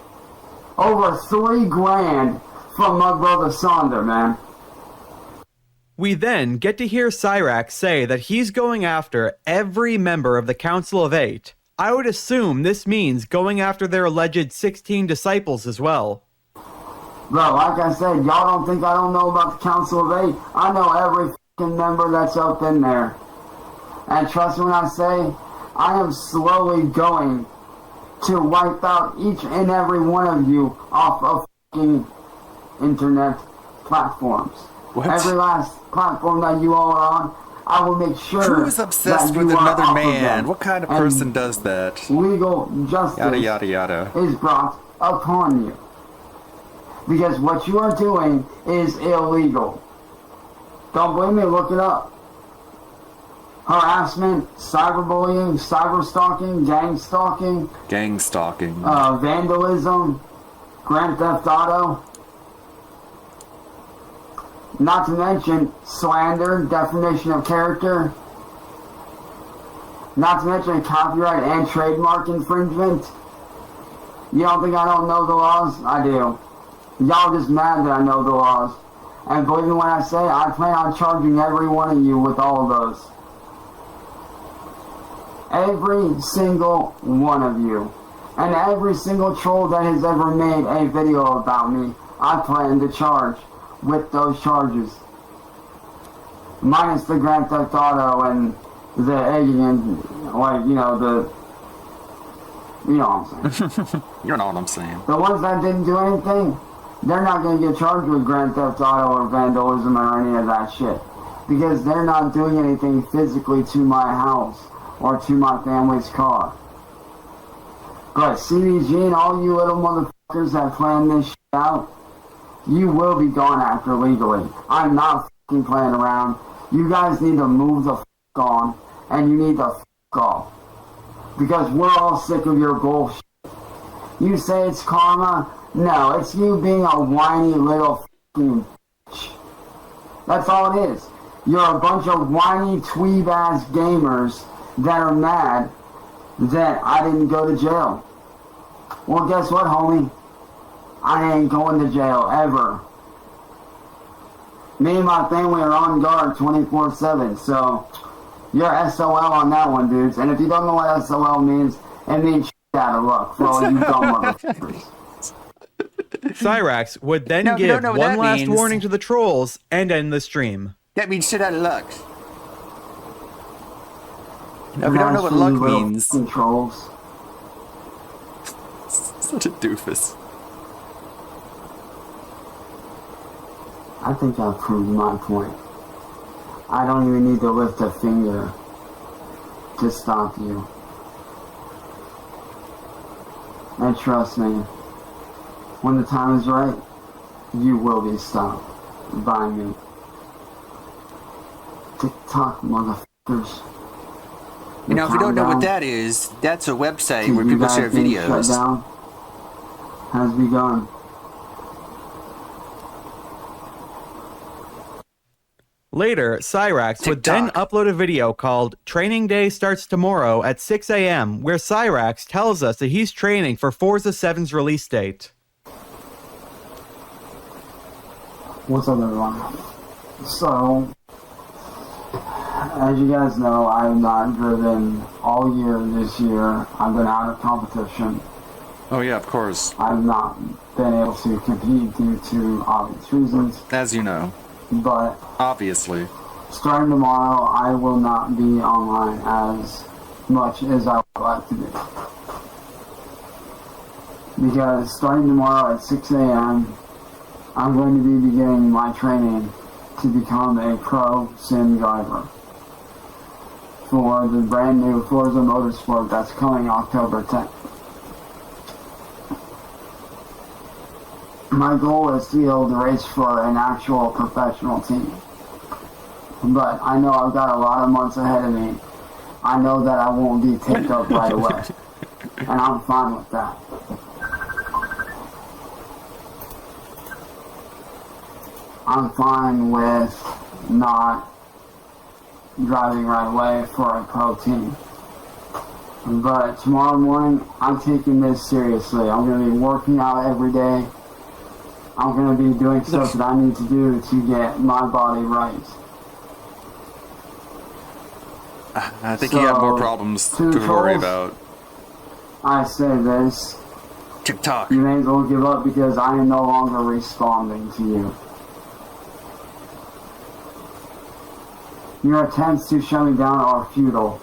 over $3 grand from my brother Sonder, man. We then get to hear Cyrax say that he's going after every member of the Council of 8. I would assume this means going after their alleged 16 disciples as well. Bro, like I said, y'all don't think I don't know about the Council of 8? I know every fucking member that's up in there. And trust me when I say, I am slowly going to wipe out each and every one of you off of fucking internet platforms. What? Every last platform that you all are on, I will make sure. Who is obsessed with another man? What kind of person does that? Legal justice Yada yada yada. is brought upon you. Because what you are doing is illegal. Don't believe me, look it up. Harassment, cyberbullying, cyberstalking, gang stalking. Gang stalking. Vandalism, Grand Theft Auto. Not to mention slander, defamation of character. Not to mention copyright and trademark infringement. You don't think I don't know the laws? I do. Y'all just mad that I know the laws. And believe me when I say I plan on charging every one of you with all of those. Every single one of you. And every single troll that has ever made a video about me, I plan to charge with those charges. Minus the Grand Theft Auto and the egging and, like, you know, the... You know what I'm saying. You know what I'm saying. The ones that didn't do anything, they're not going to get charged with Grand Theft Auto or vandalism or any of that shit. Because they're not doing anything physically to my house or to my family's car. But CDG and all you little motherfuckers that plan this shit out, you will be gone after legally. I'm not fucking playing around. You guys need to move the fuck on, and you need to fuck off. Because we're all sick of your bullshit. You say it's karma? No, it's you being a whiny little fucking bitch. That's all it is. You're a bunch of whiny tweeb-ass gamers that are mad that I didn't go to jail. Well, guess what, homie? I ain't going to jail, ever. Me and my family are on guard 24/7, so you're SOL on that one, dudes. And if you don't know what SOL means, it means shit out of luck for all you dumb motherfuckers. Cyrax would then give one last warning to the trolls and end the stream. That means shit out of luck. No, we don't know what luck means. Controls. Such a doofus. I think I've proved my point. I don't even need to lift a finger to stop you. And trust me, when the time is right, you will be stopped by me. TikTok, motherfuckers. You know, if we don't know what that is, that's a website where people share videos. Shutdown has begun. Later, Cyrax would then upload a video called Training Day Starts Tomorrow at 6 a.m., where Cyrax tells us that he's training for Forza 7's release date. What's up, everyone? So, as you guys know, I have not driven all year this year. I've been out of competition. Oh yeah, of course. I've not been able to compete due to obvious reasons. As you know. But obviously, starting tomorrow, I will not be online as much as I would like to be. Because starting tomorrow at 6 a.m., I'm going to be beginning my training to become a pro sim driver for the brand new Forza Motorsport that's coming October 10th. My goal is to be able to race for an actual professional team. But I know I've got a lot of months ahead of me. I know that I won't be picked up right away. And I'm fine with that. I'm fine with not driving right away for a pro team. But tomorrow morning, I'm taking this seriously. I'm going to be working out every day. I'm going to be doing stuff that I need to do to get my body right. I think you have more problems to worry about. I say this. TikTok. You may as well give up because I am no longer responding to you. Your attempts to shut me down are futile.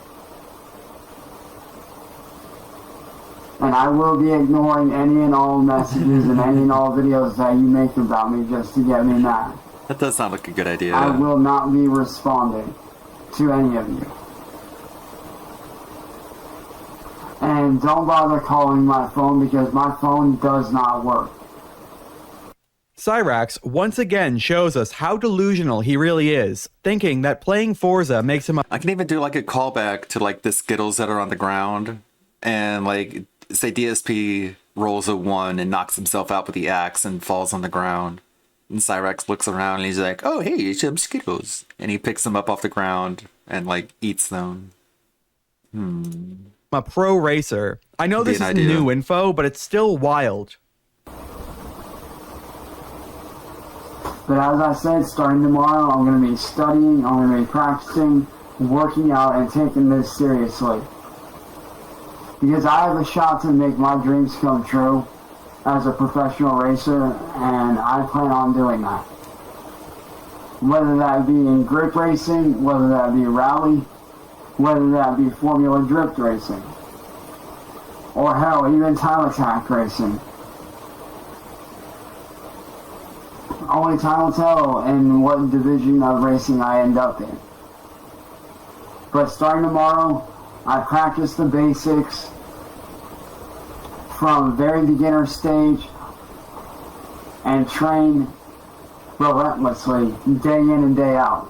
And I will be ignoring any and all messages and any and all videos that you make about me just to get me mad. That does sound like a good idea. I will not be responding to any of you. And don't bother calling my phone because my phone does not work. Cyrax once again shows us how delusional he really is, thinking that playing Forza makes him I can even do like a callback to like the Skittles that are on the ground, and like say DSP rolls a 1 and knocks himself out with the axe and falls on the ground. And Cyrax looks around and he's like, oh hey, some Skittles. And he picks them up off the ground and like eats them. a pro racer. I know this is new info, but it's still wild. But as I said, starting tomorrow, I'm going to be studying, I'm going to be practicing, working out, and taking this seriously. Because I have a shot to make my dreams come true as a professional racer, and I plan on doing that. Whether that be in grip racing, whether that be rally, whether that be Formula Drift racing, or hell, even time attack racing. Only time will tell in what division of racing I end up in. But starting tomorrow, I practice the basics from very beginner stage and train relentlessly, day in and day out.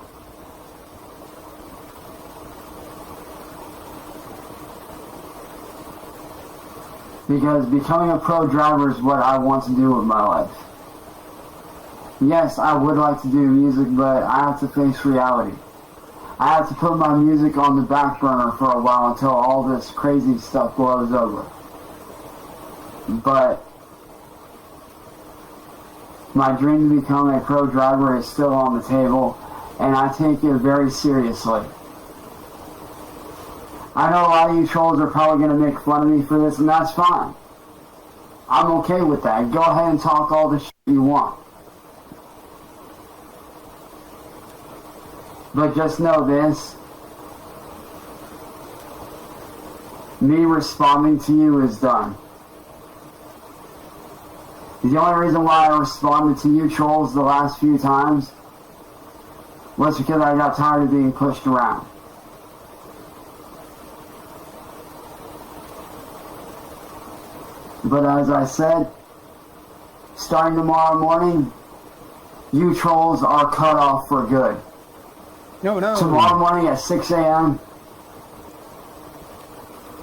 Because becoming a pro driver is what I want to do with my life. Yes, I would like to do music, but I have to face reality. I have to put my music on the back burner for a while until all this crazy stuff blows over. But my dream to become a pro driver is still on the table, and I take it very seriously. I know a lot of you trolls are probably going to make fun of me for this, and that's fine. I'm okay with that. Go ahead and talk all the shit you want. But just know this. me responding to you is done. The only reason why I responded to you trolls the last few times was because I got tired of being pushed around. But as I said, starting tomorrow morning, you trolls are cut off for good. No. Tomorrow morning at 6 a.m.,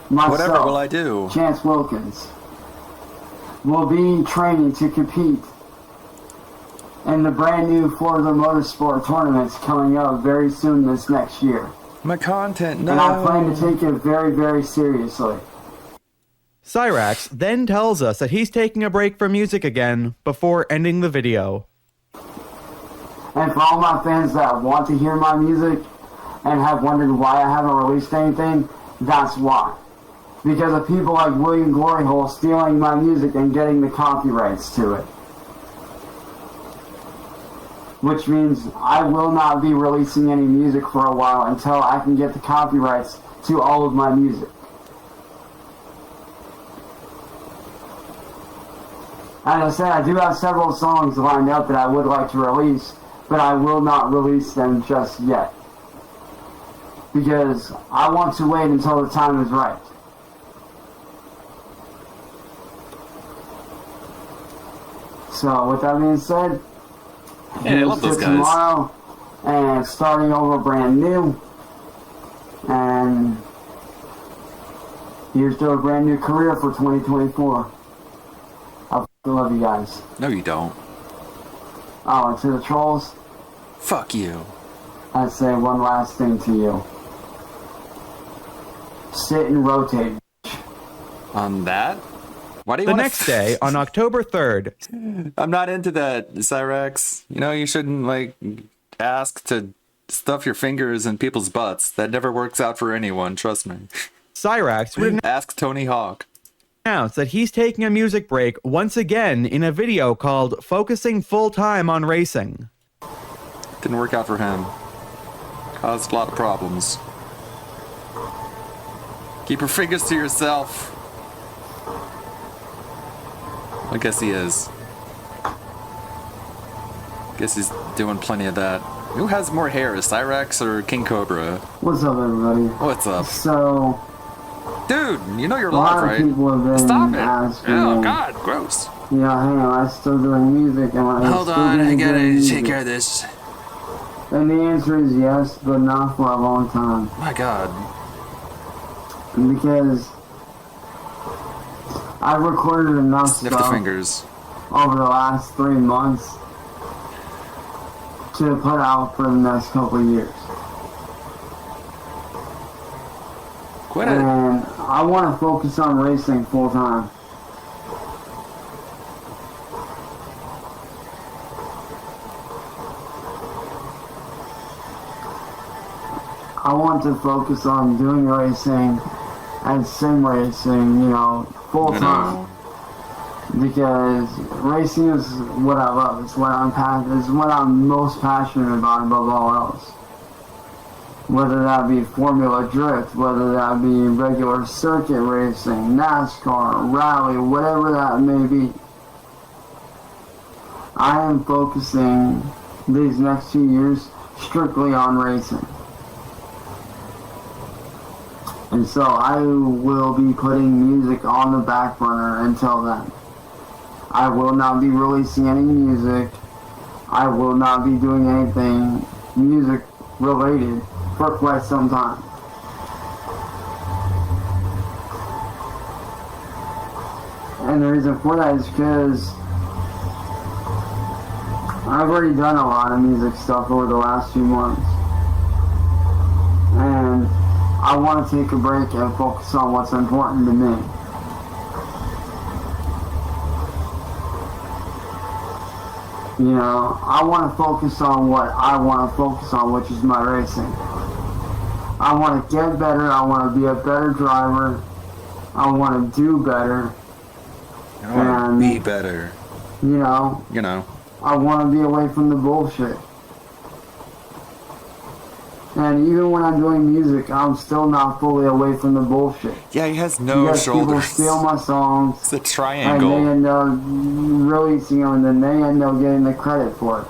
myself, whatever will I do? Chance Wilkins, will be training to compete in the brand new Florida Motorsport tournaments coming up very soon this next year. My content, no. And I plan to take it very, very seriously. Cyrax then tells us that he's taking a break from music again before ending the video. And for all my fans that want to hear my music and have wondered why I haven't released anything, that's why. Because of people like William Gloryhole stealing my music and getting the copyrights to it. Which means I will not be releasing any music for a while until I can get the copyrights to all of my music. As I said, I do have several songs lined up that I would like to release, but I will not release them just yet. Because I want to wait until the time is right. So, with that being said, I love those guys. Tomorrow, and starting over brand new, and here's to a brand new career for 2024. I love you guys. No, you don't. Oh, and to the trolls, fuck you. I'd say one last thing to you. Sit and rotate. On that? Why do you The wanna next day, on October 3rd... I'm not into that, Cyrax. You know, you shouldn't, like, ask to stuff your fingers in people's butts. That never works out for anyone, trust me. Cyrax would ask Tony Hawk. Announce that he's taking a music break once again in a video called Focusing Full-Time on Racing. Didn't work out for him. Caused a lot of problems. Keep your fingers to yourself. I guess he is. Guess he's doing plenty of that. Who has more hair, Cyrax or King Cobra? What's up, everybody? What's up? So... Dude, you know you're a lot live, of right? people have been Stop it! asking Oh me, God, gross. You know, hey, am I still doing music? Am I Hold still on, I gotta doing music? take care of this. And the answer is yes, but not for a long time. My God. Because I've recorded enough Sniff the stuff fingers. over the last 3 months to put out for the next couple of years. Quit it. And I want to focus on racing full time. I want to focus on doing racing and sim racing, you know, full time. Because racing is what I love. It's what I'm most passionate about above all else. Whether that be Formula Drift, whether that be regular circuit racing, NASCAR, rally, whatever that may be. I am focusing these next 2 years strictly on racing. And so I will be putting music on the back burner until then. I will not be releasing any music. I will not be doing anything music related for quite some time. And the reason for that is because I've already done a lot of music stuff over the last few months. And I want to take a break and focus on what's important to me. You know, I want to focus on what I want to focus on, which is my racing. I want to get better. I want to be a better driver. I want to do better. I want to be better. You know. You know. I want to be away from the bullshit. And even when I'm doing music, I'm still not fully away from the bullshit. Yeah, he has no because shoulders. People steal my songs. It's a triangle. And they end up releasing them, and then they end up getting the credit for it.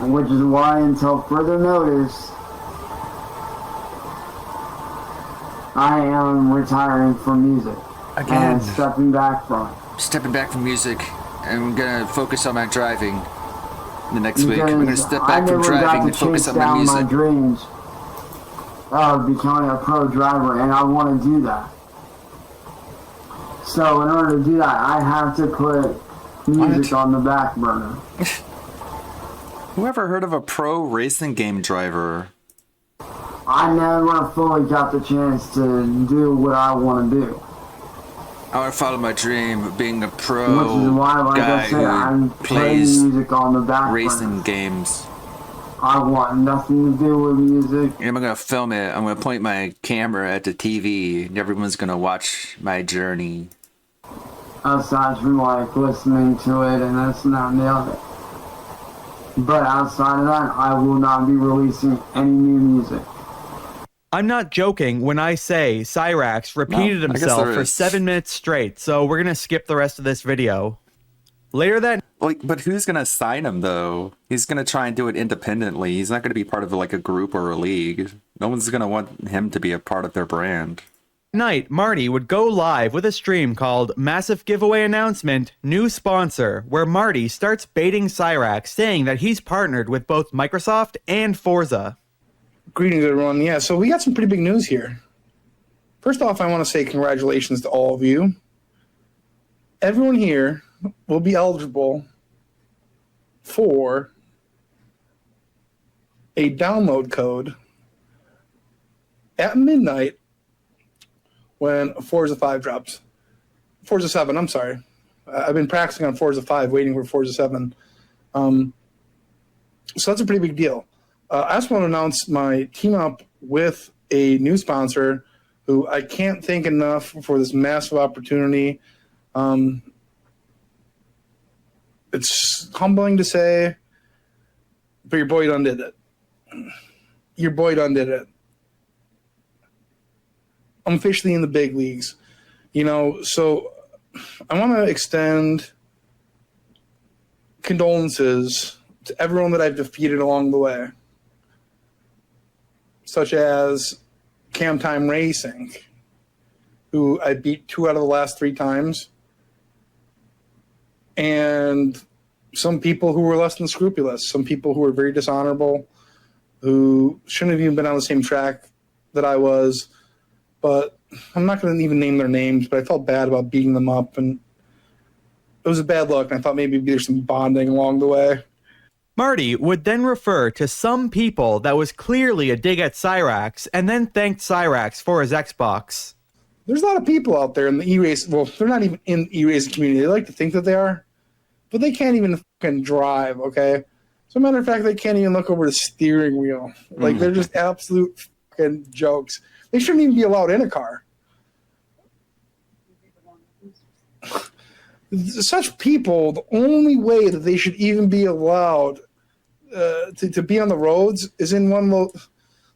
Which is why, until further notice, I am retiring from music. Again. And stepping back from it. Stepping back from music. I'm gonna focus on my driving the next week. I'm gonna step back from driving and focus on my music. I never got to chase down my dreams of becoming a pro driver, and I want to do that. So in order to do that, I have to put music on the back burner. Whoever heard of a pro racing game driver? I never fully got the chance to do what I want to do. I want to follow my dream of being a pro Which is why, like guy I said, I'm who playing plays music on the back racing burner. games. I want nothing to do with music. I'm gonna film it. I'm gonna point my camera at the TV, and everyone's gonna watch my journey. Aside from like listening to it and this and that and the other. But outside of that, I will not be releasing any new music. I'm not joking when I say Cyrax repeated himself for 7 minutes straight, so we're gonna skip the rest of this video. Later that but who's gonna sign him though? He's gonna try and do it independently. He's not gonna be part of like a group or a league. No one's gonna want him to be a part of their brand. night, Marty would go live with a stream called Massive Giveaway Announcement, New Sponsor, where Marty starts baiting Cyrax, saying that he's partnered with both Microsoft and Forza. Greetings, everyone. Yeah, so we got some pretty big news here. First off, I want to say congratulations to all of you. Everyone here will be eligible for a download code at midnight when Forza 5 drops. Forza 7, I'm sorry. I've been practicing on Forza 5, waiting for Forza 7. So that's a pretty big deal. I also want to announce my team up with a new sponsor who I can't thank enough for this massive opportunity. It's humbling to say, but your boy done did it. Your boy done did it. I'm officially in the big leagues. You know, so I want to extend condolences to everyone that I've defeated along the way, such as Cam Time Racing, who I beat 2 out of the last 3 times, and some people who were less than scrupulous, some people who were very dishonorable, who shouldn't have even been on the same track that I was. But I'm not going to even name their names, but I felt bad about beating them up, and it was a bad look, and I thought maybe there's some bonding along the way. Marty would then refer to some people that was clearly a dig at Cyrax, and then thanked Cyrax for his Xbox. There's a lot of people out there in the e-race. Well, they're not even in the e-racing community. They like to think that they are, but they can't even fucking drive, okay? As a matter of fact, they can't even look over the steering wheel. Like, they're just absolute fucking jokes. They shouldn't even be allowed in a car. Such people, the only way that they should even be allowed to be on the roads is in one little,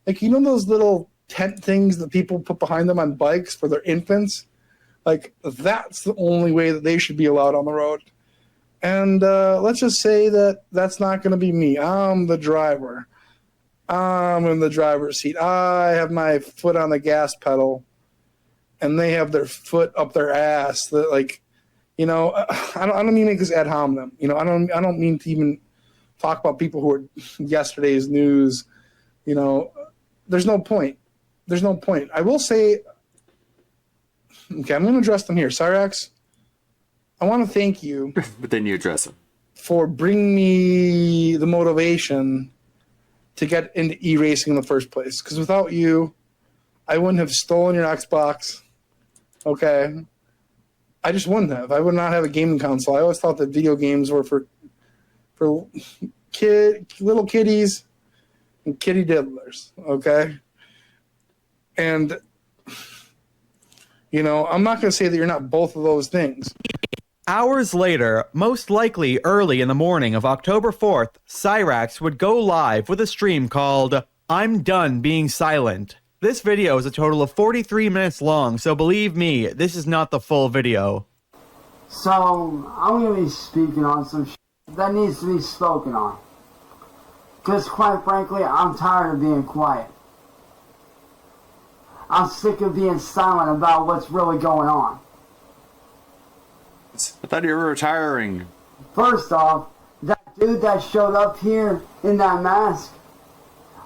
like, you know those little tent things that people put behind them on bikes for their infants? Like, that's the only way that they should be allowed on the road. And let's just say that that's not going to be me. I'm the driver. I'm in the driver's seat. I have my foot on the gas pedal, and they have their foot up their ass. That, like, you know, I don't mean to make this ad hominem. You know, I don't mean to even talk about people who are yesterday's news. You know, there's no point. There's no point. I will say, okay, I'm going to address them here. Cyrax, I want to thank you. But then you address them. For bringing me the motivation to get into e-racing in the first place. Because without you, I wouldn't have stolen your Xbox. Okay? I just wouldn't have. I would not have a gaming console. I always thought that video games were for little kiddies and kitty diddlers. Okay? And, you know, I'm not going to say that you're not both of those things. Hours later, most likely early in the morning of October 4th, Cyrax would go live with a stream called I'm Done Being Silent. This video is a total of 43 minutes long, so believe me, this is not the full video. So, I'm going to be speaking on some shit that needs to be spoken on. Because quite frankly, I'm tired of being quiet. I'm sick of being silent about what's really going on. I thought you were retiring. First off, that dude that showed up here in that mask,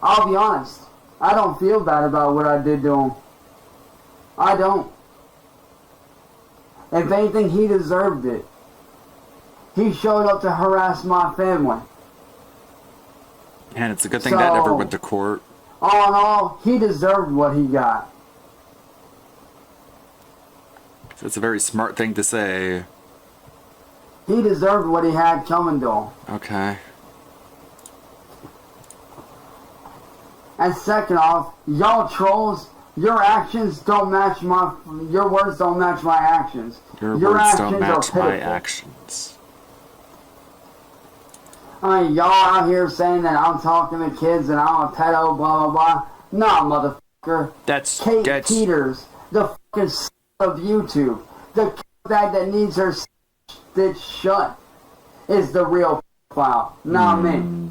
I'll be honest, I don't feel bad about what I did to him. I don't. If anything, he deserved it. He showed up to harass my family. And it's a good thing that never went to court. All in all, he deserved what he got. That's a very smart thing to say. He deserved what he had coming to him. Okay. And second off, y'all trolls, your actions don't match your words don't match my actions. Your words don't match my actions. I mean, y'all out here saying that I'm talking to kids and I'm a pedo, blah, blah, blah. Nah, motherfucker. Kate Peters, the fucking of YouTube, the bag that needs her stitch shut, is the real file, not me.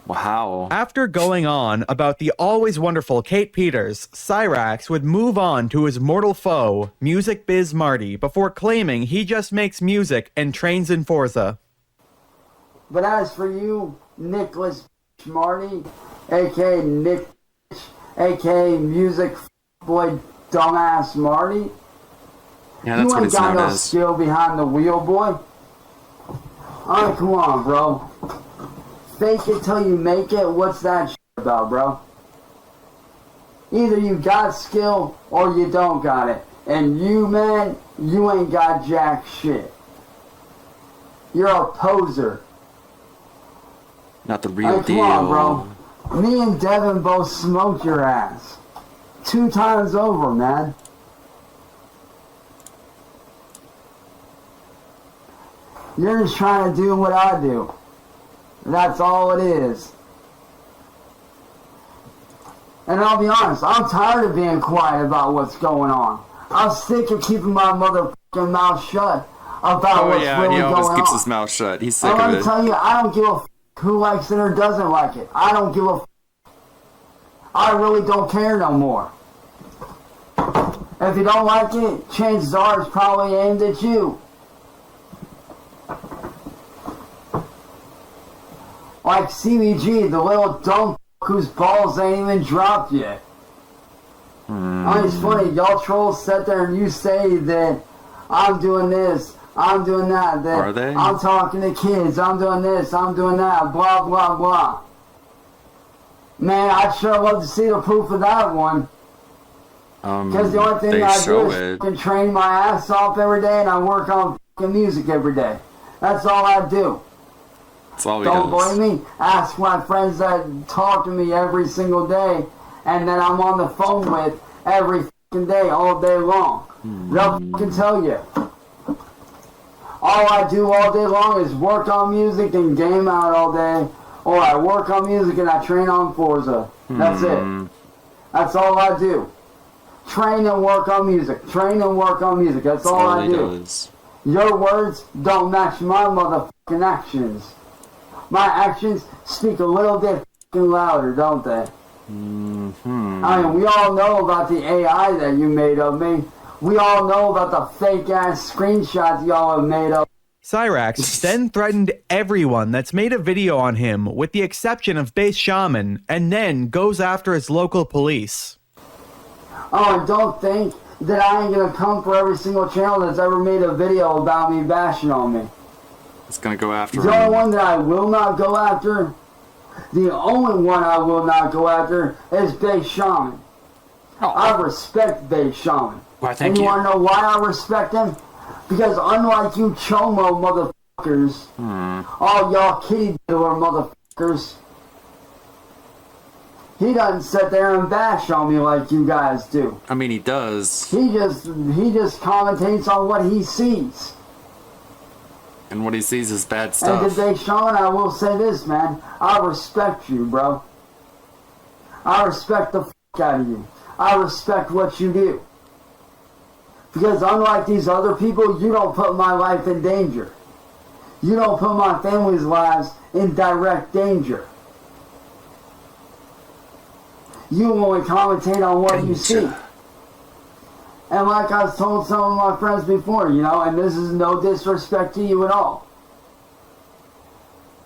Wow. After going on about the always wonderful Kate Peters, Cyrax would move on to his mortal foe, Music Biz Marty, before claiming he just makes music and trains in Forza. But as for you, Nicholas Marty, aka Nick, aka Music Boy Dumbass Marty, yeah, that's you what ain't it's got known no as. skill behind the wheel, boy. Alright, come on, bro. Fake it till you make it. What's that shit about, bro? Either you got skill or you don't got it. And you, man, you ain't got jack shit. You're a poser. Not the real Hey, deal. come on, bro. Me and Devin both smoked your ass. 2 times over, man. You're just trying to do what I do. That's all it is. And I'll be honest, I'm tired of being quiet about what's going on. I'm sick of keeping my motherfucking mouth shut about what's really he going always on. keeps his mouth shut. He's sick And of let me it. tell you, I don't give a who likes it or doesn't like it. I don't give a I really don't care no more. If you don't like it, chances are it's probably aimed at you. Like CBG, the little dumb whose balls ain't even dropped yet. I mean, it's funny, y'all trolls sit there and you say that I'm doing this, I'm doing that, Are they? I'm talking to kids, I'm doing this, I'm doing that, blah, blah, blah. Man, I'd sure love to see the proof of that one. Because the only thing they I do show is it. fucking train my ass off every day and I work on fucking music every day. That's all I do. That's all he Don't does. blame me. Ask my friends that talk to me every single day and that I'm on the phone with every fucking day, all day long. They'll fucking tell you. All I do all day long is work on music and game out all day. Or I work on music and I train on Forza. That's it. That's all I do. Train and work on music. Train and work on music. That's all I he do. does. Your words don't match my motherfucking actions. My actions speak a little bit fucking louder, don't they? I mean, we all know about the AI that you made of me. We all know about the fake-ass screenshots y'all have made of. Cyrax then threatened everyone that's made a video on him, with the exception of Base Shaman, and then goes after his local police. Oh, and don't think that I ain't gonna come for every single channel that's ever made a video about me bashing on me. It's gonna go after The him. only one that I will not go after, the only one I will not go after is Base Shaman. I respect Base Shaman. Why, And thank you you. wanna know why I respect him? Because unlike you chomo motherfuckers, all y'all kitty dealer motherfuckers, he doesn't sit there and bash on me like you guys do. I mean, he does. He just commentates on what he sees. And what he sees is bad And stuff. today, Sean, I will say this, man. I respect you, bro. I respect the out of you. I respect what you do. Because unlike these other people, you don't put my life in danger. You don't put my family's lives in direct danger. You only commentate on what you see. And like I've told some of my friends before, you know, and this is no disrespect to you at all.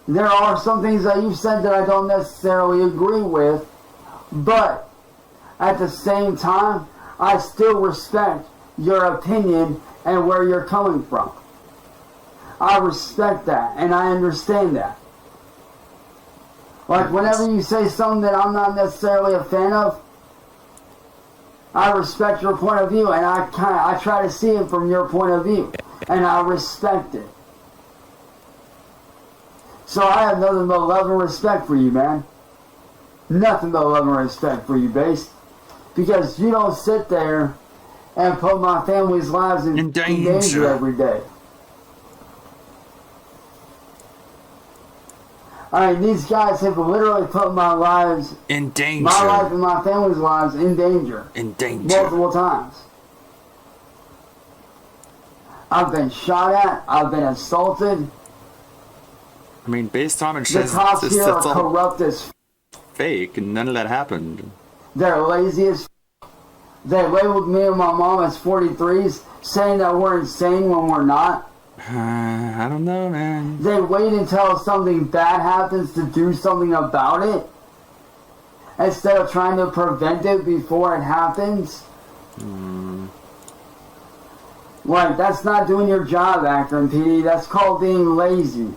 There are some things that you've said that I don't necessarily agree with, but at the same time, I still respect your opinion and where you're coming from. I respect that, and I understand that. Like, whenever you say something that I'm not necessarily a fan of, I respect your point of view, and I try to see it from your point of view, and I respect it. So I have nothing but love and respect for you, man. Nothing but love and respect for you, Bass. Because you don't sit there and put my family's lives in danger every day. I mean, these guys have literally put my lives in danger. My life and my family's lives in danger. In danger. Multiple times. I've been shot at. I've been assaulted. I mean, based on it, The cops here are corrupt as fake, and none of that happened. They're lazy as They labeled me and my mom as 43s, saying that we're insane when we're not. I don't know, man. They wait until something bad happens to do something about it, instead of trying to prevent it before it happens. Like, that's not doing your job, Akron PD. That's called being lazy.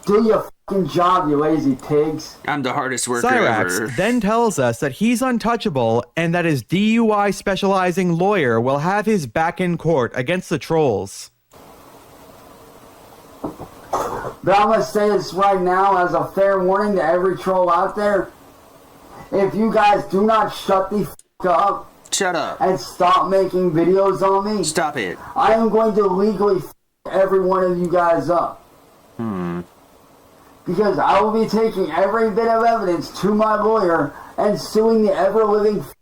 Do your fucking job, you lazy pigs. I'm the hardest worker Cyrax ever. then tells us that he's untouchable and that his DUI specializing lawyer will have his back in court against the trolls. But I'm going to say this right now as a fair warning to every troll out there. If you guys do not shut the f*** up. Shut up. And stop making videos on me. Stop it. I am going to legally f*** every one of you guys up. Because I will be taking every bit of evidence to my lawyer and suing the ever-living f***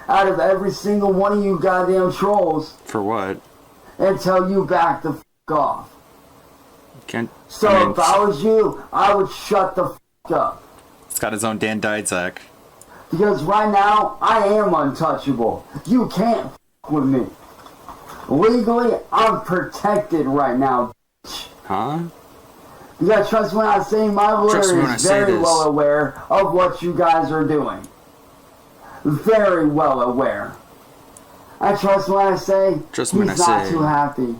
out of every single one of you goddamn trolls. For what? Until you back the f*** off. So if I was you, I would shut the f*** up. It's got his own Dan Didzak. Because right now, I am untouchable. You can't f*** with me. Legally, I'm protected right now, bitch. Huh? You gotta trust when I say my lawyer is very well aware of what you guys are doing. Very well aware. I trust when I say he's not too happy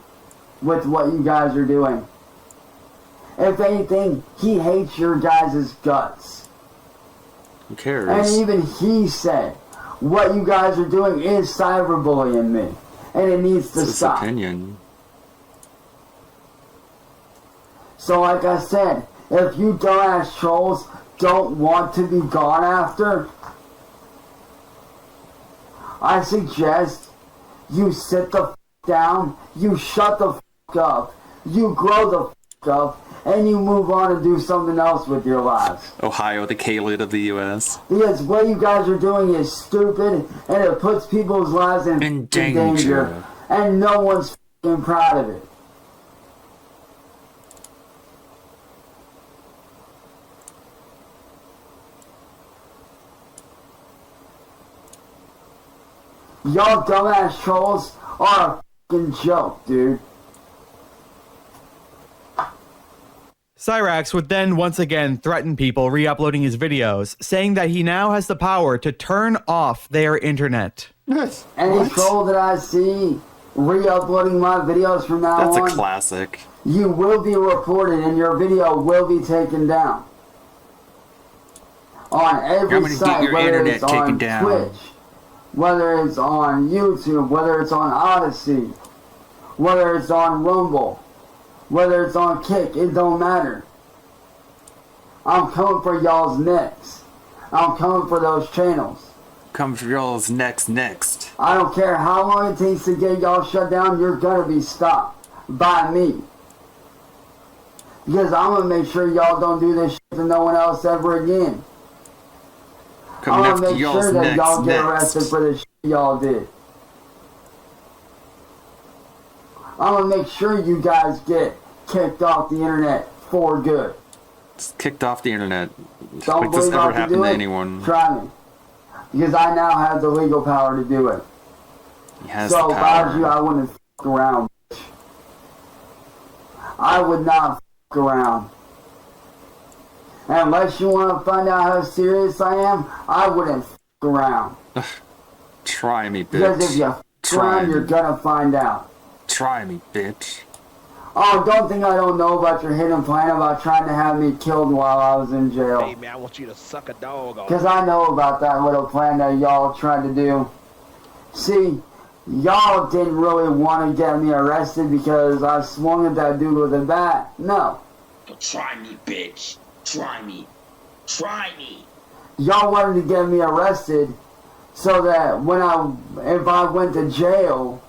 with what you guys are doing. If anything, he hates your guys' guts. Who cares? And even he said, what you guys are doing is cyberbullying me. And it needs to stop. His opinion. So like I said, if you dumbass trolls don't want to be gone after, I suggest you sit the f*** down, you shut the f*** up, you grow the f*** up, and you move on and do something else with your lives. Ohio, the K-Lid of the U.S. Because what you guys are doing is stupid, and it puts people's lives in danger. And no one's f***ing proud of it. Y'all dumbass trolls are a f***ing joke, dude. Cyrax would then once again threaten people re-uploading his videos, saying that he now has the power to turn off their internet. Any troll that I see re-uploading my videos from now on, That's a classic. You will be reported and your video will be taken down. On every site, whether it's on Twitch, whether it's on YouTube, whether it's on Odyssey, whether it's on Rumble, whether it's on Kick, it don't matter. I'm coming for y'all's necks. I'm coming for those channels. Come for y'all's next. I don't care how long it takes to get y'all shut down, you're gonna be stopped by me. Because I'm gonna make sure y'all don't do this shit to no one else ever again. I'm gonna make sure that y'all get arrested for the shit y'all did. I'm gonna make sure you guys get kicked off the internet for good. It's kicked off the internet. Don't Like this believe I ever can happened do to it? anyone. Try me. Because I now have the legal power to do it. He has So the if I was power. you, I wouldn't f*** around, bitch. I would not f*** around. And unless you want to find out how serious I am, I wouldn't f*** around. Try me, bitch. Because if you f*** around, you're gonna find out. Try me, bitch. Oh, don't think I don't know about your hidden plan about trying to have me killed while I was in jail. Hey man, I want you to suck a dog off. Because I know about that little plan that y'all tried to do. See, y'all didn't really want to get me arrested because I swung at that dude with a bat. No. But try me, bitch. Try me. Try me. Y'all wanted to get me arrested so that if I went to jail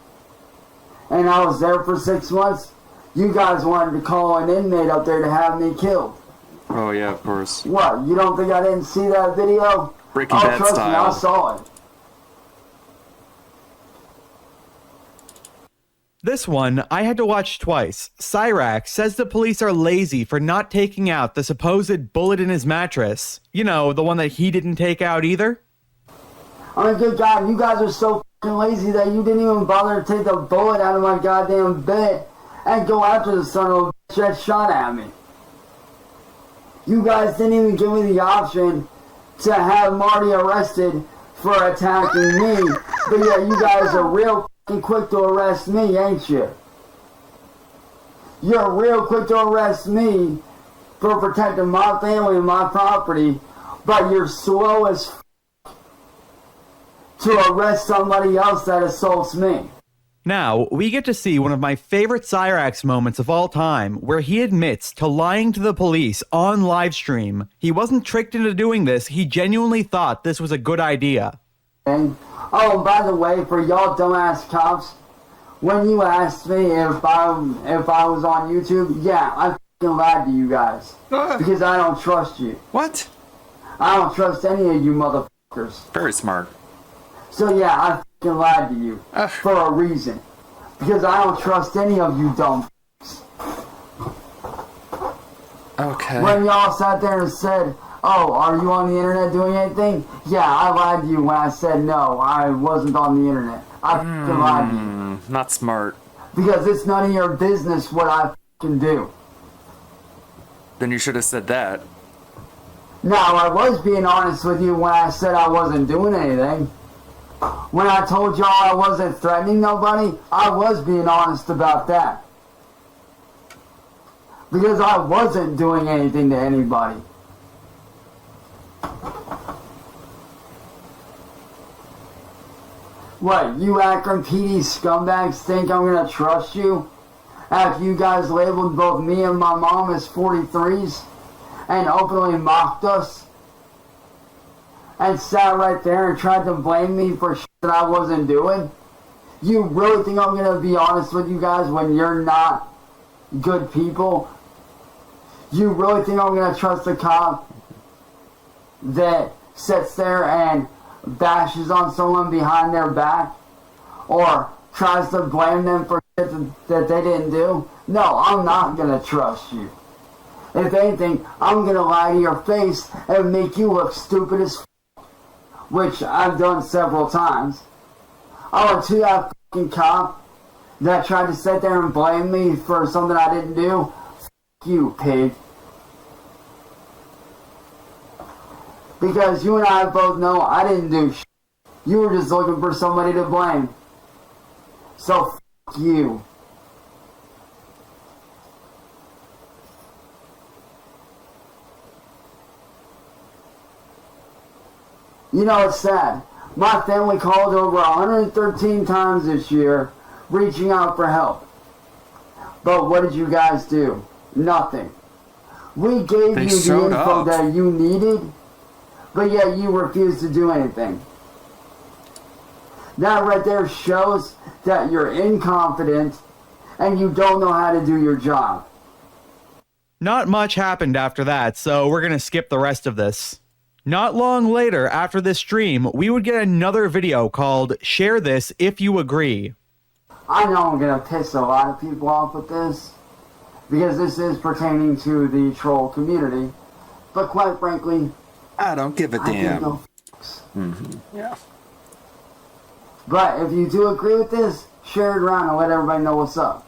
and I was there for 6 months, you guys wanted to call an inmate up there to have me killed. Oh yeah, of course. What, you don't think I didn't see that video? Breaking Bad trust me, I style. saw it. This one, I had to watch twice. Cyrax says the police are lazy for not taking out the supposed bullet in his mattress. You know, the one that he didn't take out either. I mean, good God, you guys are so fucking lazy that you didn't even bother to take the bullet out of my goddamn bed and go after the son of a bitch that shot at me. You guys didn't even give me the option to have Marty arrested for attacking me, but yeah, you guys are real fucking quick to arrest me, ain't you? You're real quick to arrest me for protecting my family and my property, but you're slow as to arrest somebody else that assaults me. Now, we get to see one of my favorite Cyrax moments of all time, where he admits to lying to the police on livestream. He wasn't tricked into doing this, he genuinely thought this was a good idea. Oh, by the way, for y'all dumbass cops, when you asked me if I was on YouTube, yeah, I fucking lied to you guys. Because I don't trust you. What? I don't trust any of you motherfuckers. Very smart. So yeah, I fucking lied to you. For a reason. Because I don't trust any of you dumb f***s. Okay. When y'all sat there and said, oh, are you on the internet doing anything? Yeah, I lied to you when I said no, I wasn't on the internet. I fucking lied to you. Not smart. Because it's none of your business what I fucking do. Then you should have said that. Now, I was being honest with you when I said I wasn't doing anything. When I told y'all I wasn't threatening nobody, I was being honest about that. Because I wasn't doing anything to anybody. What, you Akron PD scumbags think I'm gonna trust you? After you guys labeled both me and my mom as 43s and openly mocked us? And sat right there and tried to blame me for shit that I wasn't doing? You really think I'm gonna be honest with you guys when you're not good people? You really think I'm gonna trust a cop that sits there and bashes on someone behind their back? Or tries to blame them for shit that they didn't do? No, I'm not gonna trust you. If anything, I'm gonna lie to your face and make you look stupid as f***. Which I've done several times. I went to that fucking cop that tried to sit there and blame me for something I didn't do. F*** you, pig. Because you and I both know I didn't do shit. You were just looking for somebody to blame. So f*** you. You know, it's sad. My family called over 113 times this year, reaching out for help. But what did you guys do? Nothing. We gave you the info that you needed, but yet you refused to do anything. That right there shows that you're incompetent and you don't know how to do your job. Not much happened after that, so we're gonna skip the rest of this. Not long later, after this stream, we would get another video called Share This If You Agree. I know I'm gonna piss a lot of people off with this, because this is pertaining to the troll community, but quite frankly, I don't give a damn. Yeah. But if you do agree with this, share it around and let everybody know what's up.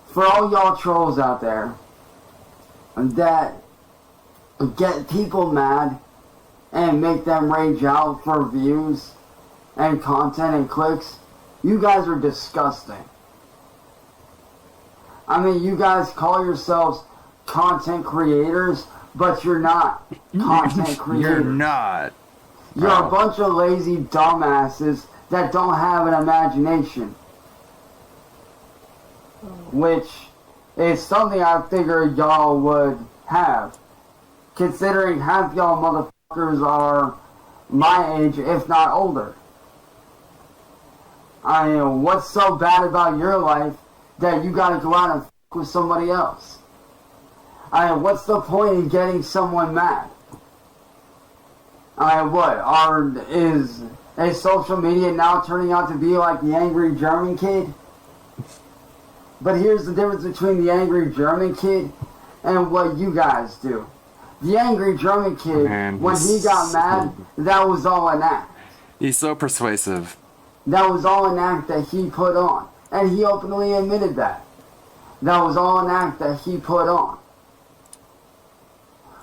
For all y'all trolls out there that get people mad and make them rage out for views and content and clicks, you guys are disgusting. I mean, you guys call yourselves content creators, but you're not content creators. You're not. You're a bunch of lazy dumbasses that don't have an imagination. Which is something I figured y'all would have. Considering half y'all motherfuckers are my age, if not older. I mean, what's so bad about your life that you gotta go out and f*** with somebody else? I mean, what's the point in getting someone mad? I mean, what? Is social media now turning out to be like the angry German kid? But here's the difference between the angry German kid and what you guys do. The angry German kid, when he got mad, that was all an act. He's so persuasive. That was all an act that he put on. And he openly admitted that. That was all an act that he put on.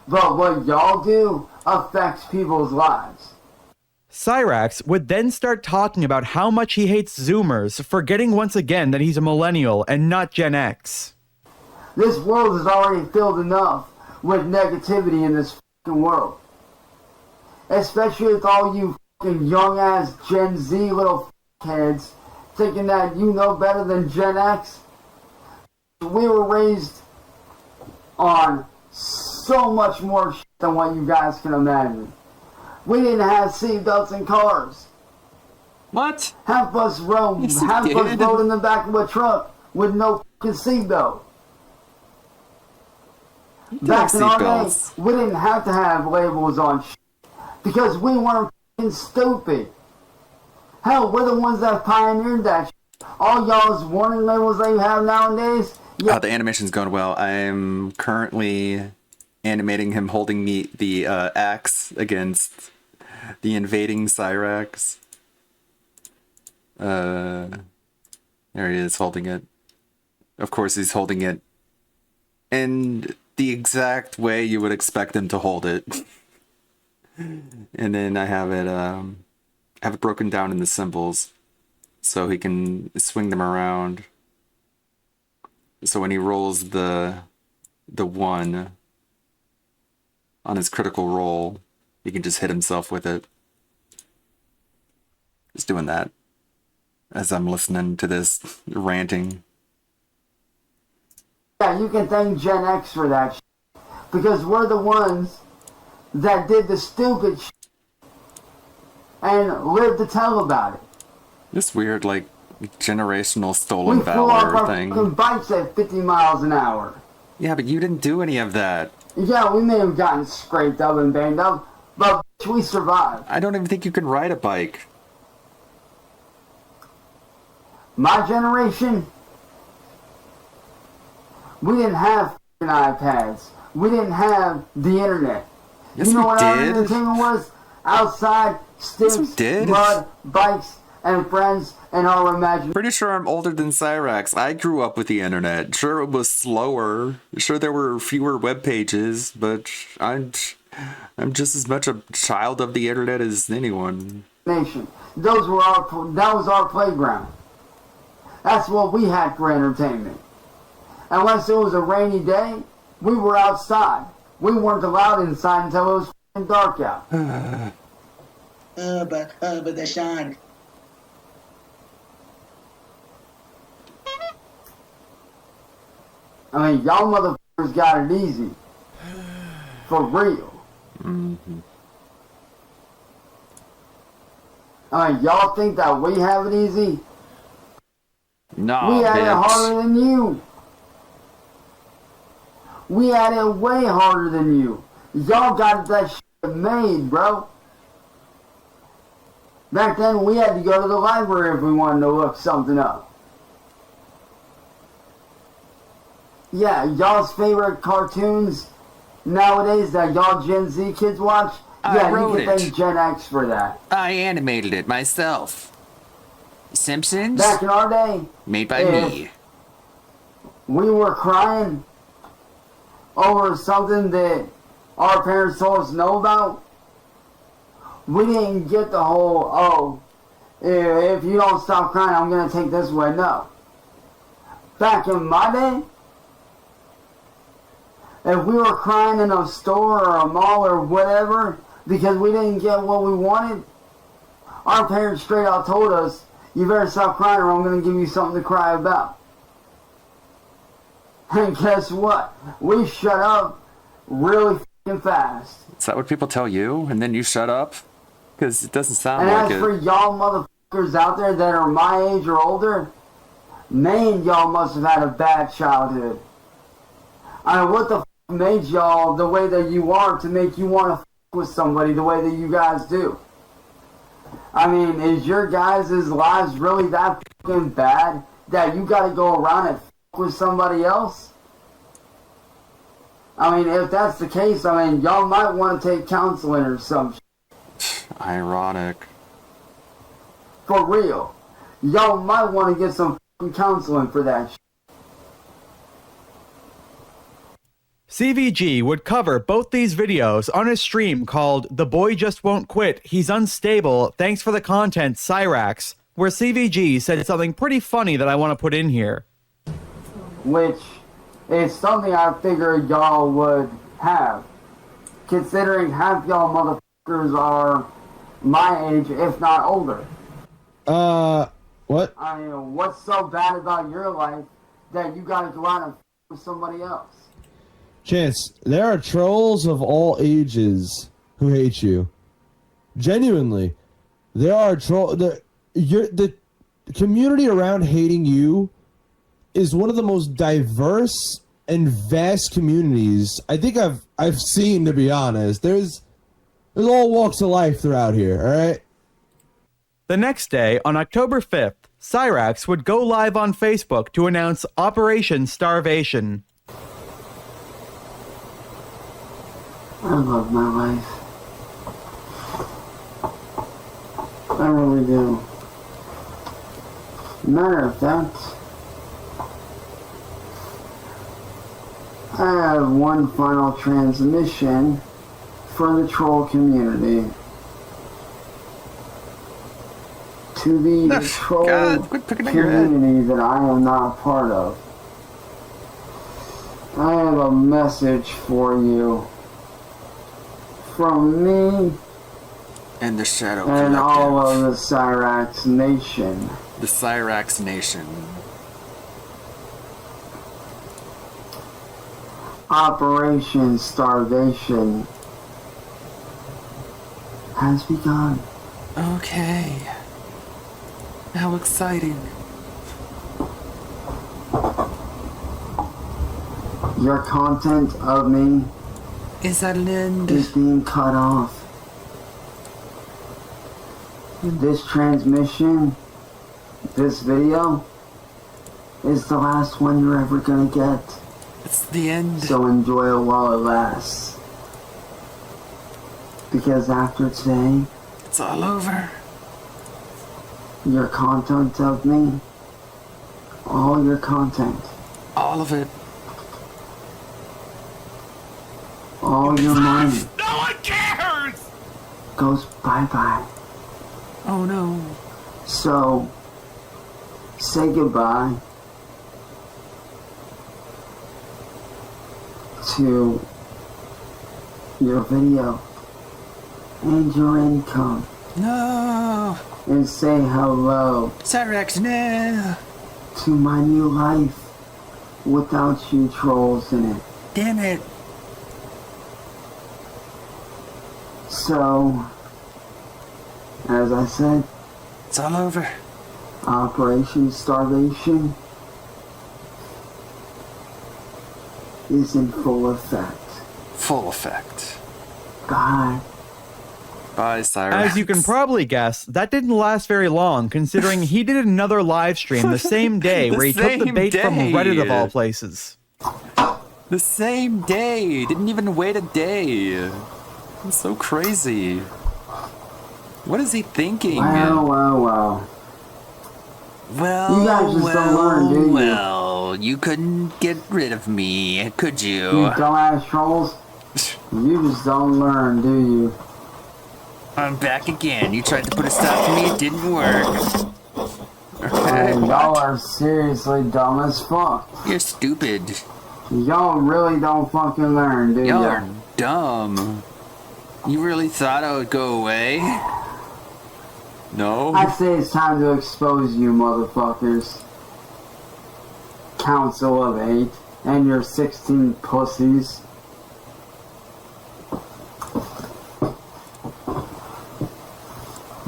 But what y'all do affects people's lives. Cyrax would then start talking about how much he hates Zoomers, forgetting once again that he's a millennial and not Gen X. This world is already filled enough with negativity in this fucking world. Especially with all you fucking young-ass Gen Z little kids thinking that you know better than Gen X. We were raised on so much more shit than what you guys can imagine. We didn't have seatbelts in cars. What? Half of us rode in the back of a truck with no fucking seatbelt. Back in our day, we didn't have to have labels on shit because we weren't fucking stupid. Hell, we're the ones that pioneered that shit. All y'all's warning labels that you have nowadays. Yeah. The animation's going well. I'm currently animating him holding the axe against the invading Cyrax. There he is holding it. Of course, he's holding it in the exact way you would expect him to hold it. And then I have it broken down into symbols so he can swing them around. So when he rolls the 1 on his critical roll, he can just hit himself with it. Just doing that as I'm listening to this ranting. Yeah, you can thank Gen X for that shit. Because we're the ones that did the stupid shit and lived to tell about it. This weird, like, generational stolen We flew off valor our thing. fucking bikes at 50 miles an hour. Yeah, but you didn't do any of that. Yeah, we may have gotten scraped up and banged up, but we survived. I don't even think you can ride a bike. My generation, we didn't have f***ing iPads. We didn't have the internet. Yes, you know we what our did. entertainment was? Outside, sticks, did. mud, bikes, and friends, and our imagination. Pretty sure I'm older than Cyrax. I grew up with the internet. Sure, it was slower. Sure, there were fewer web pages, but I'm just as much a child of the internet as anyone. That was our playground. That's what we had for entertainment. Unless it was a rainy day, we were outside. We weren't allowed inside until it was f***ing dark out. But Deshaun. I mean, y'all motherfuckers got it easy. For real. Mm-hmm. I mean, y'all think that we have it easy? No, we had it bitch. harder than you. We had it way harder than you. Y'all got that shit made, bro. Back then, we had to go to the library if we wanted to look something up. Yeah, y'all's favorite cartoons nowadays that y'all Gen Z kids watch, yeah, you get them Gen X for that. I animated it myself. Simpsons? Back in our day, made by me. We were crying over something that our parents told us to know about. We didn't get the whole, oh, if you don't stop crying, I'm going to take this away. No. Back in my day, if we were crying in a store or a mall or whatever because we didn't get what we wanted, our parents straight out told us, you better stop crying or I'm going to give you something to cry about. And guess what? We shut up really fucking fast. Is that what people tell you? And then you shut up? Because it doesn't sound and like it. And as for y'all motherfuckers out there that are my age or older, man, y'all must have had a bad childhood. I mean, what the made y'all the way that you are to make you want to with somebody the way that you guys do? I mean, is your guys' lives really that fucking bad that you got to go around and with somebody else? I mean, if that's the case, I mean, y'all might want to take counseling or some shit. Ironic. For real. Y'all might want to get some fucking counseling for that shit. CVG would cover both these videos on a stream called The Boy Just Won't Quit, He's Unstable, Thanks for the Content, Cyrax, where CVG said something pretty funny that I want to put in here. Which is something I figured y'all would have, considering half y'all motherfuckers are my age, if not older. What? I mean, what's so bad about your life that you gotta go out and with somebody else? Chance, there are trolls of all ages who hate you. Genuinely. There are trolls. The community around hating you is one of the most diverse and vast communities I think I've seen, to be honest. There's all walks of life throughout here, alright? The next day, on October 5th, Cyrax would go live on Facebook to announce Operation Starvation. I love my life. I really do. Matter of fact, I have one final transmission for the troll community. To the troll community that I am not a part of. I have a message for you. From me and the Shadow and Collective. all of the Cyrax Nation. The Cyrax Nation. Operation Starvation has begun. Okay. How exciting. Your content of me is being cut off. This transmission, this video, is the last one you're ever gonna get. It's the end. So enjoy it while it lasts. Because after today, it's all over. Your content of me, all your content. All of it. All your money. No one cares! Goes bye-bye. Oh no. So, say goodbye to your video and your income. No. And say hello. Cyrax, no. To my new life without you trolls in it. Damn it. So, as I said, it's all over. Operation Starvation is in full effect. Full effect. Bye. Bye, Cyrax. As you can probably guess, that didn't last very long, considering he did another live stream the same day where he took the bait from Reddit of all places. The same day. Didn't even wait a day. It's so crazy. What is he thinking? Well. Well, You guys just don't learn, do you? Well, you couldn't get rid of me, could you? You dumbass trolls. You just don't learn, do you? I'm back again. You tried to put a stop to me, it didn't work. Hey, y'all are seriously dumb as fuck. You're stupid. Y'all really don't fucking learn, do Y'all ya? are dumb. You really thought I would go away? No? I say it's time to expose you motherfuckers. Council of 8 and your 16 pussies.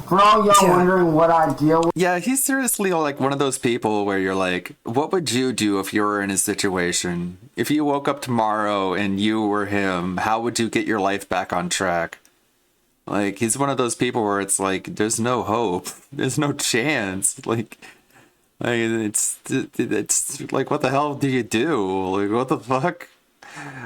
For all y'all wondering what I deal with. Yeah, he's seriously like one of those people where you're like, what would you do if you were in his situation? If you woke up tomorrow and you were him, how would you get your life back on track? Like, he's one of those people where it's like, there's no hope. There's no chance. Like it's like, what the hell do you do? Like, what the fuck?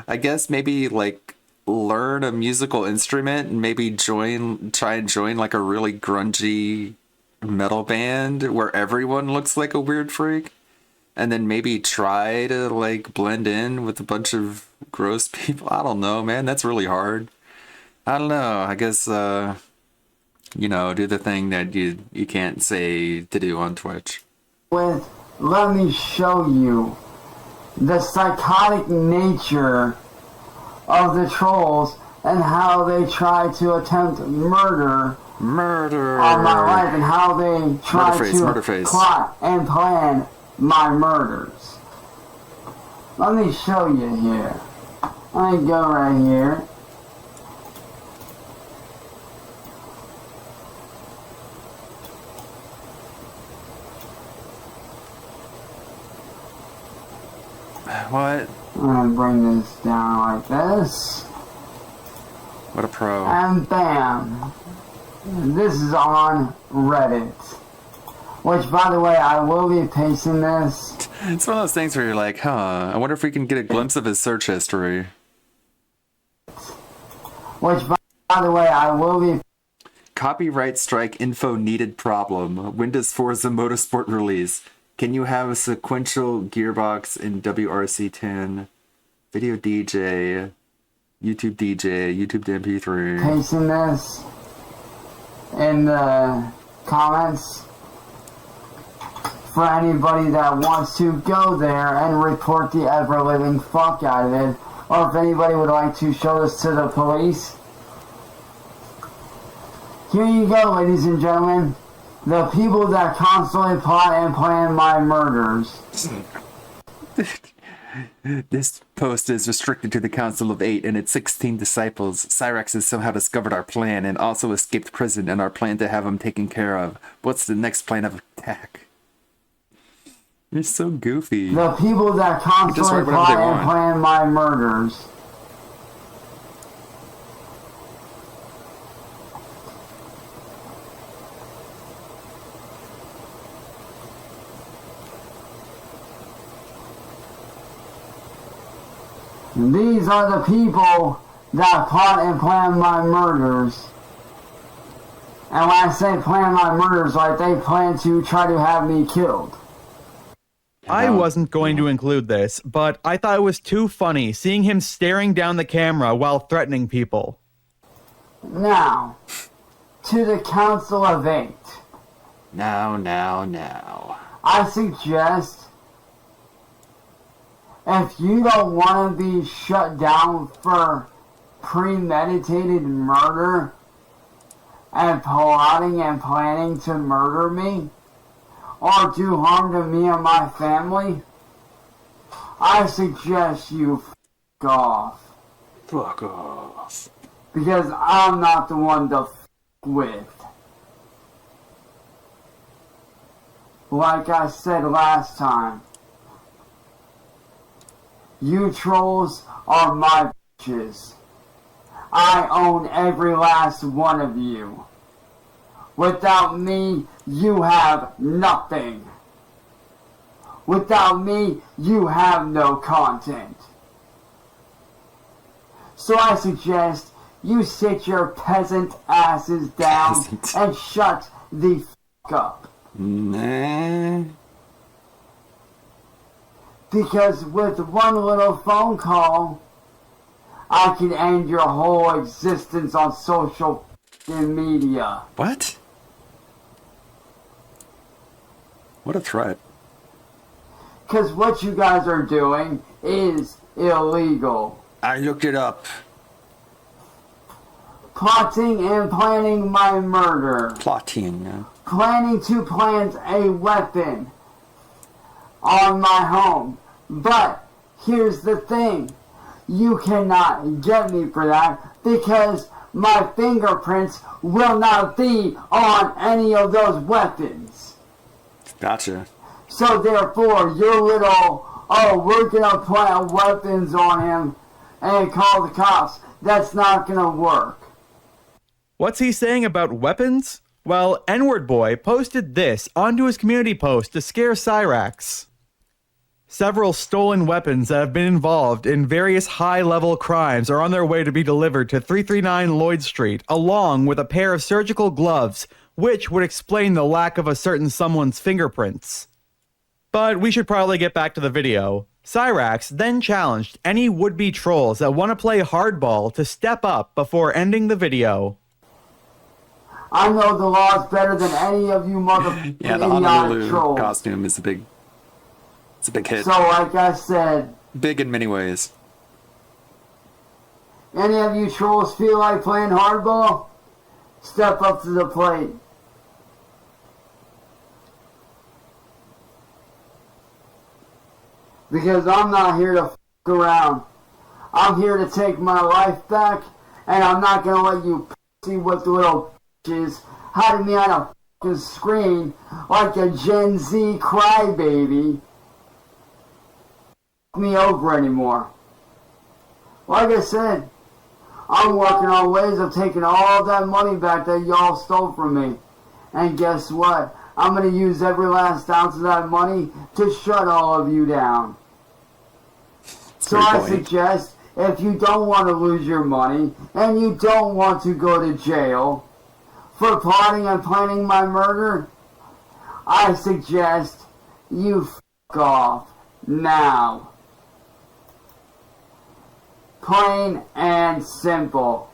I guess maybe, like, learn a musical instrument and maybe try and join like a really grungy metal band where everyone looks like a weird freak, and then maybe try to like blend in with a bunch of gross people. I don't know, man. That's really hard. I don't know. I guess you know, do the thing that you can't say to do on Twitch. Let me show you the psychotic nature of the trolls and how they try to attempt murder on my life and how they try to plot and plan my murders. Let me show you here. Let me go right here. What? I'm gonna bring this down like this. What a pro. And bam. This is on Reddit. Which, by the way, I will be pasting this. It's one of those things where you're like, huh, I wonder if we can get a glimpse of his search history. Which, by the way, I will be... Copyright strike info needed problem. When does Forza Motorsport release? Can you have a sequential gearbox in WRC10? Video DJ, YouTube to MP3. Pasting this in the comments for anybody that wants to go there and report the ever-living fuck out of it, or if anybody would like to show this to the police. Here you go, ladies and gentlemen. The people that constantly plot and plan my murders. This post is restricted to the Council of 8 and its 16 disciples. Cyrax has somehow discovered our plan and also escaped prison and our plan to have him taken care of. What's the next plan of attack? You're so goofy. The people that constantly plot and plan my murders. These are the people that plot and plan my murders. And when I say plan my murders, like they plan to try to have me killed. I wasn't going to include this, but I thought it was too funny seeing him staring down the camera while threatening people. Now, to the Council of 8. Now. I suggest, if you don't want to be shut down for premeditated murder and plotting and planning to murder me or do harm to me and my family, I suggest you fuck off. Fuck off. Because I'm not the one to fuck with. Like I said last time, You trolls are my bitches. I own every last one of you. Without me, you have nothing. Without me, you have no content. So I suggest you sit your peasant asses down and shut the f*** up. Nah. Because with one little phone call, I can end your whole existence on social media. What? What a threat. Because what you guys are doing is illegal. I looked it up. Plotting and planning my murder. Plotting. Planning to plant a weapon on my home. But here's the thing. You cannot get me for that because my fingerprints will not be on any of those weapons. Gotcha. So therefore, your little, oh, we're gonna plant weapons on him and call the cops, that's not gonna work. What's he saying about weapons? Well, N-Word Boy posted this onto his community post to scare Cyrax. Several stolen weapons that have been involved in various high-level crimes are on their way to be delivered to 339 Lloyd Street, along with a pair of surgical gloves, which would explain the lack of a certain someone's fingerprints. But we should probably get back to the video. Cyrax then challenged any would-be trolls that want to play hardball to step up before ending the video. I know the laws better than any of you motherfucking Yeah, the idiotic Honolulu trolls. costume is it's a big hit. So like I said, Big in many ways. any of you trolls feel like playing hardball? Step up to the plate. Because I'm not here to f*** around. I'm here to take my life back, and I'm not gonna let you see what the little bitches hiding me on a f***ing screen like a Gen Z crybaby me over anymore. Like I said, I'm working on ways of taking all that money back that y'all stole from me. And guess what? I'm gonna use every last ounce of that money to shut all of you down. So I suggest, if you don't want to lose your money, and you don't want to go to jail for plotting and planning my murder, I suggest you f*** off now. Plain and simple.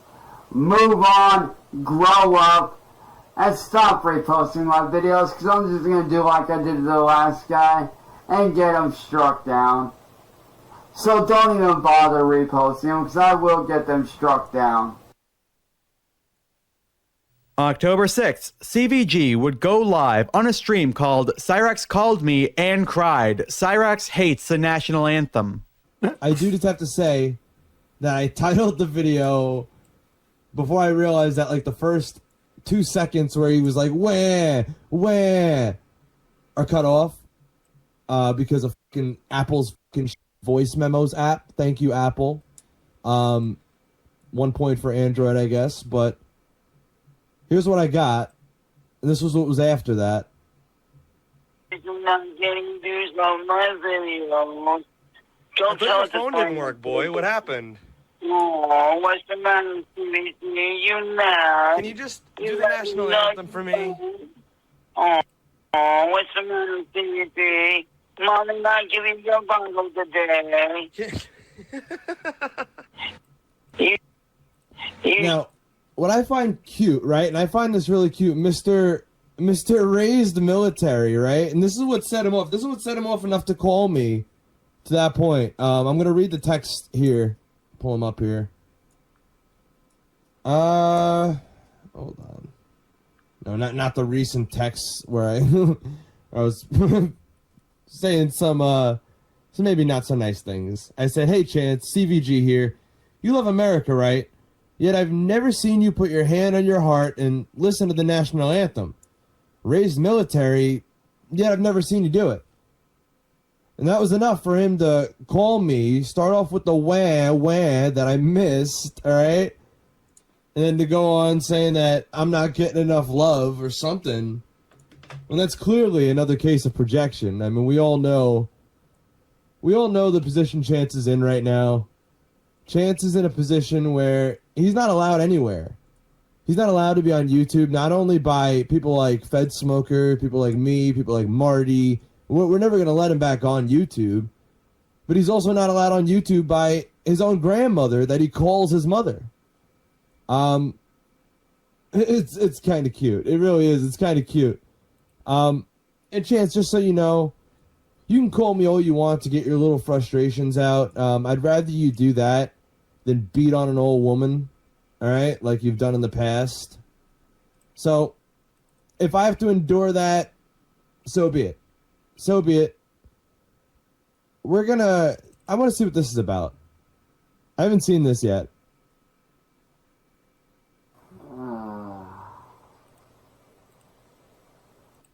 Move on, grow up, and stop reposting my videos, because I'm just going to do like I did to the last guy and get him struck down. So don't even bother reposting them, because I will get them struck down. October 6th, CVG would go live on a stream called Cyrax Called Me and Cried. Cyrax Hates the National Anthem. I do just have to say that I titled the video before I realized that like the first 2 seconds where he was like, wah, are cut off because of fucking Apple's fucking voice memos app. Thank you, Apple. 1 point for Android, I guess, but here's what I got. And this was what was after that. I'm not getting views on my video. Don't tell the phone didn't work, boy. What happened? Oh, what's the matter, CVG? You mad? Can you just do the national anthem for me? Oh, what's the matter, CVG? Mom is not giving you a bundle today. Now, what I find cute, right, and I find this really cute, Mr. Raised Military, right, and this is what set him off. This is what set him off enough to call me to that point. I'm going to read the text here. Pull him up here. Hold on. No, not the recent texts where I was saying some maybe not so nice things. I said, "Hey Chance, CVG here. You love America, right? Yet I've never seen you put your hand on your heart and listen to the national anthem. Raised Military, yet I've never seen you do it. And that was enough for him to call me, start off with the wah that I missed, all right? And then to go on saying that I'm not getting enough love or something. And that's clearly another case of projection. I mean, we all know the position Chance is in right now. Chance is in a position where he's not allowed anywhere. He's not allowed to be on YouTube, not only by people like Fed Smoker, people like me, people like Marty. We're never going to let him back on YouTube. But he's also not allowed on YouTube by his own grandmother that he calls his mother. It's kind of cute. It really is. It's kind of cute. And Chance, just so you know, you can call me all you want to get your little frustrations out. I'd rather you do that than beat on an old woman, all right, like you've done in the past. So, if I have to endure that, so be it. So be it. I want to see what this is about. I haven't seen this yet.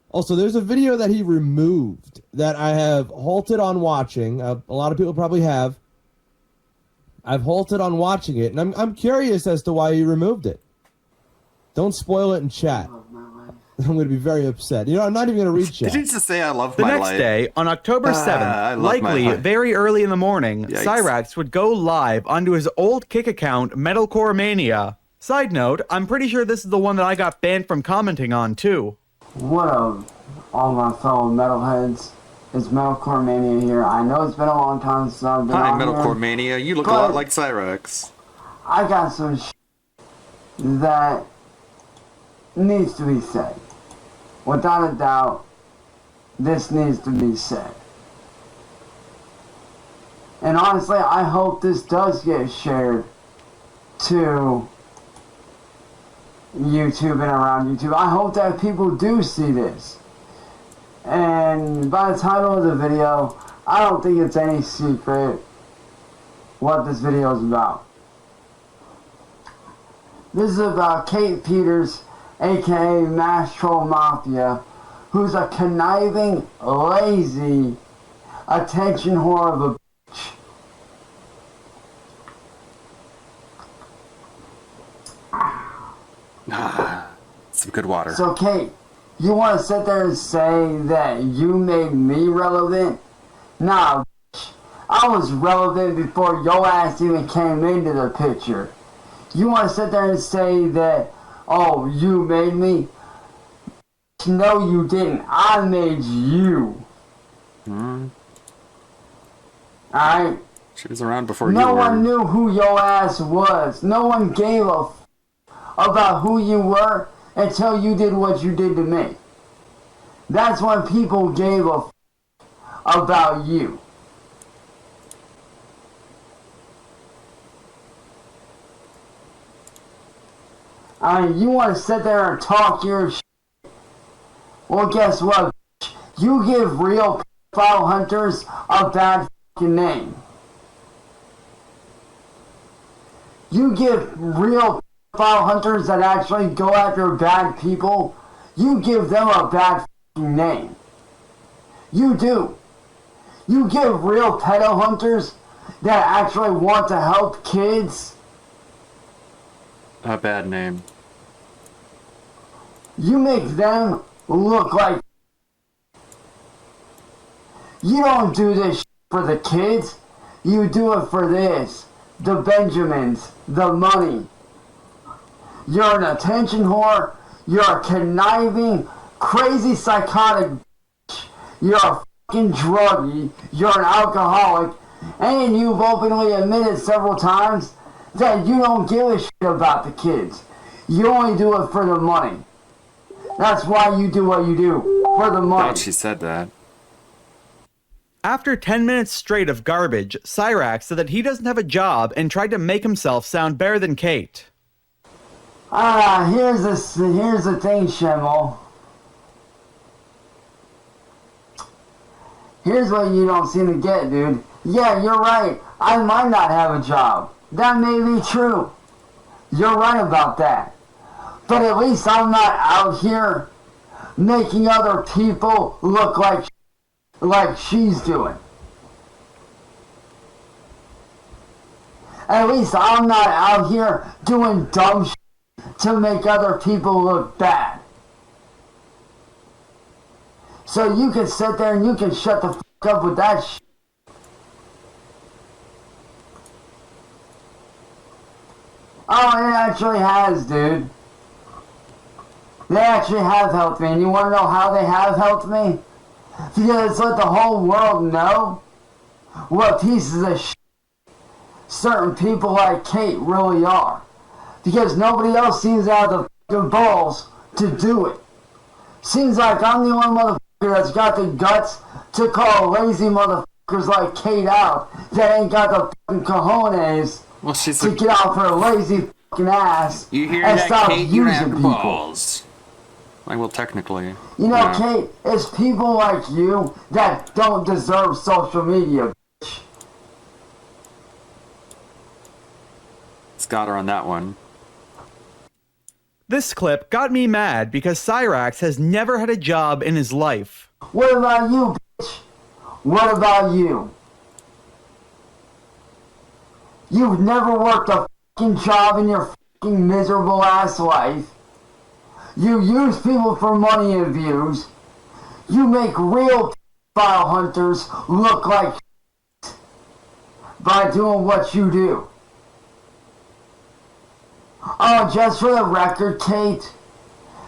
Also, there's a video that he removed that I have halted on watching. A lot of people probably have. I've halted on watching it, and I'm curious as to why he removed it. Don't spoil it in chat. I'm going to be very upset. You know, I'm not even going to read chat. Did you just say I love the my next life? day, on October 7th, likely very early in the morning, Yikes. Cyrax would go live onto his old kick account, Metalcore Mania. Side note, I'm pretty sure this is the one that I got banned from commenting on, too. What up, all my fellow metalheads? It's Metalcore Mania here. I know it's been a long time since I've been Hi, on Metalcore here, Mania. You look a lot like Cyrax. I got some that needs to be said. Without a doubt, this needs to be said. And honestly, I hope this does get shared to YouTube and around YouTube. I hope that people do see this. And by the title of the video, I don't think it's any secret what this video is about. This is about Kate Peters, aka Mash Troll Mafia, who's a conniving, lazy, attention whore of a bitch. Some good water. So Kate, you want to sit there and say that you made me relevant? Nah, bitch. I was relevant before your ass even came into the picture. You want to sit there and say that, oh, you made me? No, you didn't. I made you. Alright? She was around before you were. No one knew who your ass was. No one gave a f about who you were until you did what you did to me. That's when people gave a f about you. I mean, you want to sit there and talk your shit? Well, guess what, bitch? You give real pedophile hunters a bad fucking name. You give real pedophile hunters that actually go after bad people, you give them a bad fucking name. You do. You give real pedo hunters that actually want to help kids a bad name. You make them look like you don't do this for the kids. You do it for this. The Benjamins. The money. You're an attention whore. You're a conniving, crazy psychotic bitch. You're a fucking druggie. You're an alcoholic. And you've openly admitted several times that you don't give a shit about the kids. You only do it for the money. That's why you do what you do. For the money. Thought she said that. After 10 minutes straight of garbage, Cyrax said that he doesn't have a job and tried to make himself sound better than Kate. Here's the thing, Shemel. Here's what you don't seem to get, dude. Yeah, you're right. I might not have a job. That may be true. You're right about that. But at least I'm not out here making other people look like she's doing. At least I'm not out here doing dumb shit to make other people look bad. So you can sit there and you can shut the fuck up with that shit. Oh, it actually has, dude. They actually have helped me. And you want to know how they have helped me? Because it's let the whole world know what pieces of shit certain people like Kate really are. Because nobody else seems to have the fucking balls to do it. Seems like I'm the only motherfucker that's got the guts to call lazy motherfuckers like Kate out that ain't got the fucking cojones to get off her lazy fucking ass You hear and that, stop Kate? You using have people. balls. Like, well, technically. You know, yeah. Kate, it's people like you that don't deserve social media, bitch. It's got her on that one. This clip got me mad because Cyrax has never had a job in his life. What about you, bitch? What about you? You've never worked a fucking job in your fucking miserable ass life. You use people for money and views. You make real file hunters look like shit by doing what you do. Oh, just for the record, Kate,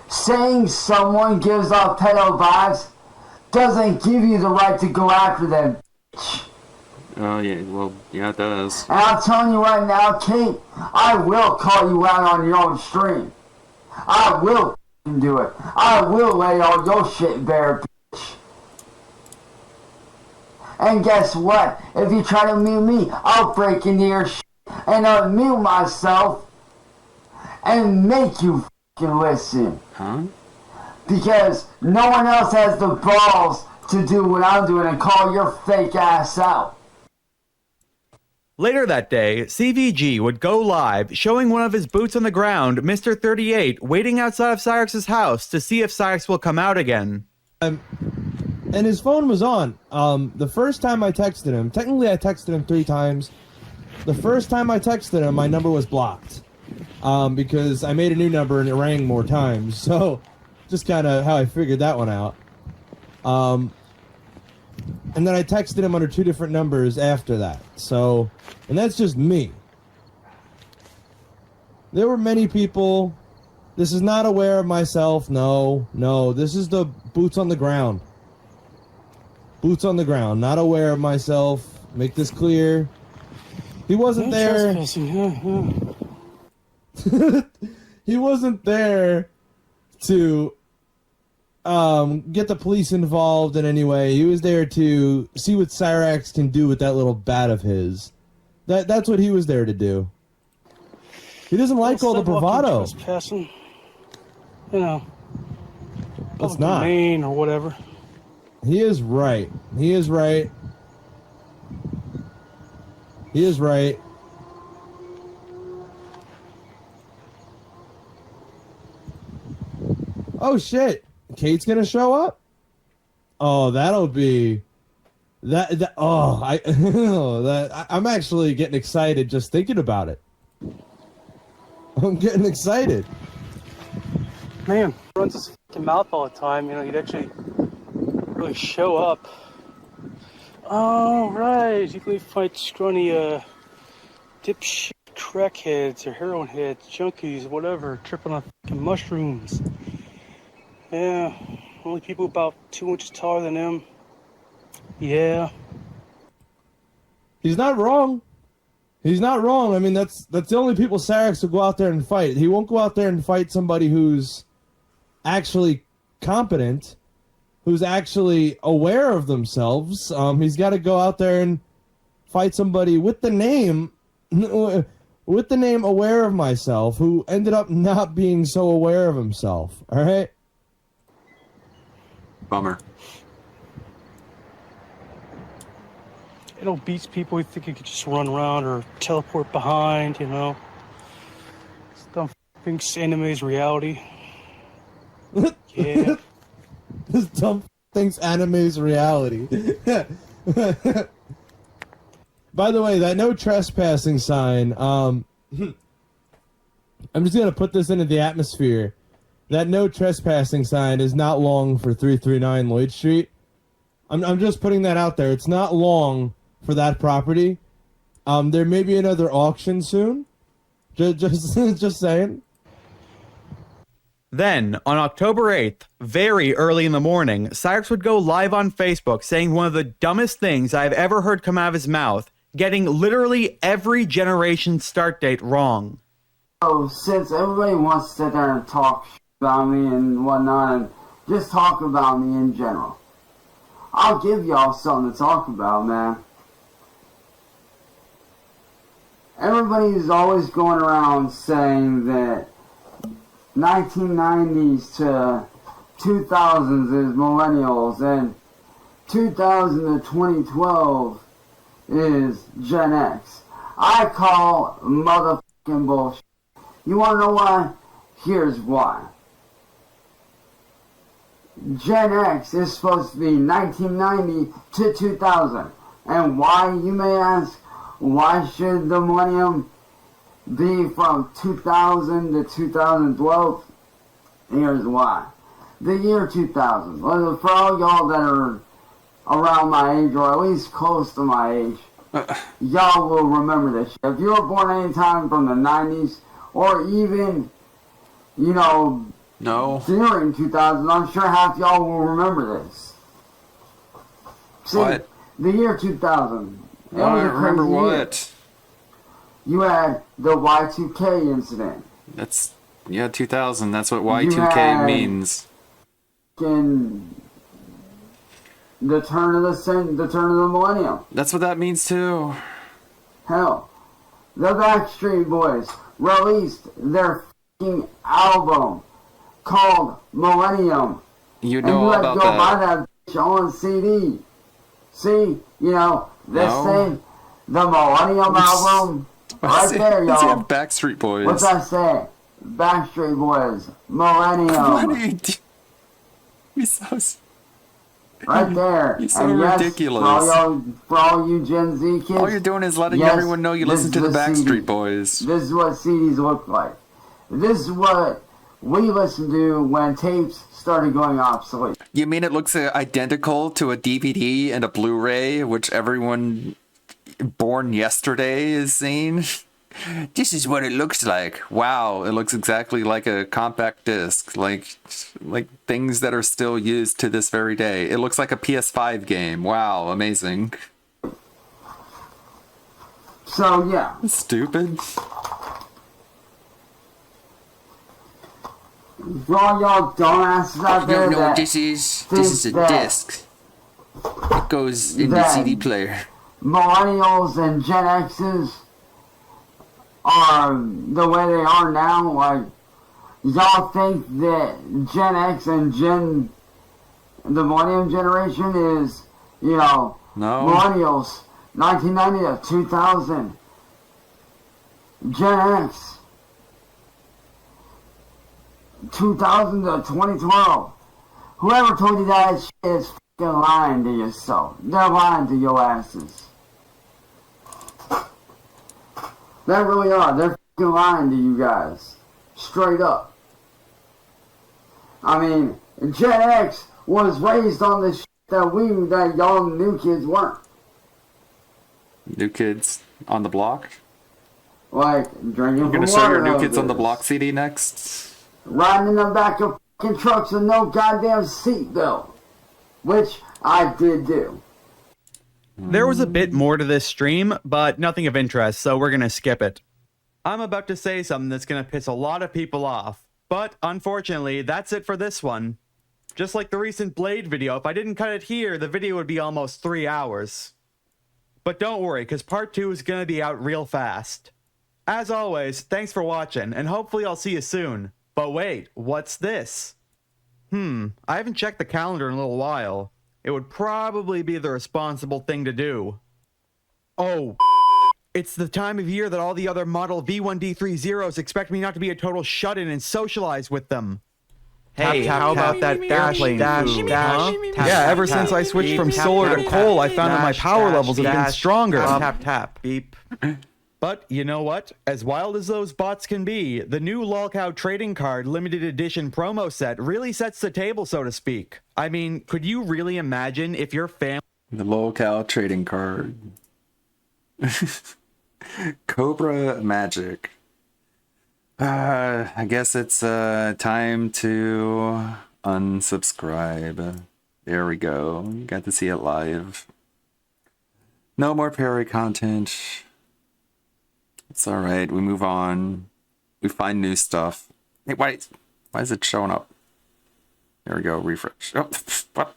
saying someone gives off pedo vibes doesn't give you the right to go after them, bitch. Oh, yeah, well, yeah, it does. And I'm telling you right now, Kate, I will call you out on your own stream. I will f***ing do it. I will lay all your shit bare, bitch. And guess what? If you try to mute me, I'll break into your shit and unmute myself and make you f***ing listen. Huh? Because no one else has the balls to do what I'm doing and call your fake ass out. Later that day, CVG would go live showing one of his boots on the ground, Mr. 38, waiting outside of Cyrax's house to see if Cyrax will come out again. And his phone was on. The first time I texted him, technically I texted him 3 times. The first time I texted him, my number was blocked. Because I made a new number and it rang more times. So, just kind of how I figured that one out. And then I texted him under 2 different numbers after that. So, and that's just me. There were many people. This is not aware of myself. No. This is the boots on the ground. Boots on the ground. Not aware of myself. Make this clear. He wasn't there. He wasn't there to get the police involved in any way. He was there to see what Cyrax can do with that little bat of his. That's what he was there to do. He doesn't like all the bravado. Passing, you know, It's not. domain or whatever. He is right. He is right. He is right. Oh shit! Kate's gonna show up. Oh, that'll be that. Oh, I'm actually getting excited just thinking about it. I'm getting excited. Man, runs his fucking mouth all the time. You know, he'd actually really show up. Oh, right. You can fight scrawny, dipshit crackheads or heroin heads, junkies, whatever, tripping on fucking mushrooms. Yeah, only people about 2 inches taller than him. Yeah. He's not wrong. He's not wrong. I mean, that's the only people Cyrax will go out there and fight. He won't go out there and fight somebody who's actually competent, who's actually aware of themselves. He's got to go out there and fight somebody with the name aware of myself, who ended up not being so aware of himself. All right? Bummer. You know, beats people who think he could just run around or teleport behind, you know. Stuff thinks anime's reality. Yeah. This dumb thinks anime's reality. By the way, that no trespassing sign, I'm just going to put this into the atmosphere. That no trespassing sign is not long for 339 Lloyd Street. I'm just putting that out there. It's not long for that property. There may be another auction soon. Just saying. Then, on October 8th, very early in the morning, Cyrax would go live on Facebook saying one of the dumbest things I've ever heard come out of his mouth, getting literally every generation's start date wrong. Oh, since everybody wants to sit there and talk about me and whatnot, and just talk about me in general, I'll give y'all something to talk about, man. Everybody's always going around saying that 1990s to 2000s is millennials, and 2000 to 2012 is Gen X. I call motherfucking bullshit. You wanna know why? Here's why. Gen X is supposed to be 1990 to 2000. And why, you may ask? Why should the millennium be from 2000 to 2012? Here's why. The year 2000. For all y'all that are around my age, or at least close to my age, y'all will remember this shit. If you were born anytime from the 90s, or even, you know, during 2000, I'm sure half y'all will remember this. See, What? The year 2000. It I was a don't remember crazy year. what. You had the Y2K incident. That's, yeah, 2000. That's what You Y2K had- means. In the turn of the millennium. That's what that means too. Hell, the Backstreet Boys released their f***ing album called Millennium. You and know you had about to go that. buy that bitch on CD. See, you know, this No. thing, the Millennium album, right there, Does he y'all. have Backstreet Boys? What's that say? Backstreet Boys, Millennium. What are you doing? You're so... Right there. You're so And yes, ridiculous. For all you Gen Z kids. All you're doing is letting yes, everyone know you this listen to is the what Backstreet CDs Boys. This is what CDs look like. This is what we listened to when tapes started going obsolete. You mean it looks identical to a DVD and a Blu-ray, which everyone born yesterday is seeing? This is what it looks like. Wow, it looks exactly like a compact disc, like things that are still used to this very day. It looks like a PS5 game. Wow, amazing. So yeah. Stupid. For all y'all dumbasses out there that this is think that disc. It goes in the that CD player. Millennials and Gen X's are the way they are now, like, y'all think that Gen X and the Millennium generation is, you know, Millennials, 1990 to 2000. Gen X, 2000 to 2012. Whoever told you that shit is fucking lying to yourself. They're lying to your asses. They really are. They're fucking lying to you guys. Straight up. I mean, Gen X was raised on the shit that y'all new kids weren't. New Kids on the Block? Like, drinking You're gonna from show your water New Kids on the hoses, Block CD next? riding in the back of fucking trucks with no goddamn seatbelt. Which I did do. There was a bit more to this stream, but nothing of interest, so we're gonna skip it. I'm about to say something that's gonna piss a lot of people off, but unfortunately, that's it for this one. Just like the recent Blade video, if I didn't cut it here, the video would be almost 3 hours. But don't worry, because part 2 is gonna be out real fast. As always, thanks for watching, and hopefully I'll see you soon. But wait, what's this? I haven't checked the calendar in a little while. It would probably be the responsible thing to do. Oh, it's the time of year that all the other Model V1D30s expect me not to be a total shut-in and socialize with them. Hey, how about that airplane food, huh? Yeah, ever since I switched from solar to coal, I found that my power levels have been stronger. Tap, tap, beep. But you know what? As wild as those bots can be, the new Lolcow trading card limited edition promo set really sets the table, so to speak. I mean, could you really imagine if your family... The Lolcow trading card. Cobra Magic. I guess it's time to unsubscribe. There we go. Got to see it live. No more Perry content. It's alright. We move on. We find new stuff. Hey, why is it showing up? There we go. Refresh. Oh, what?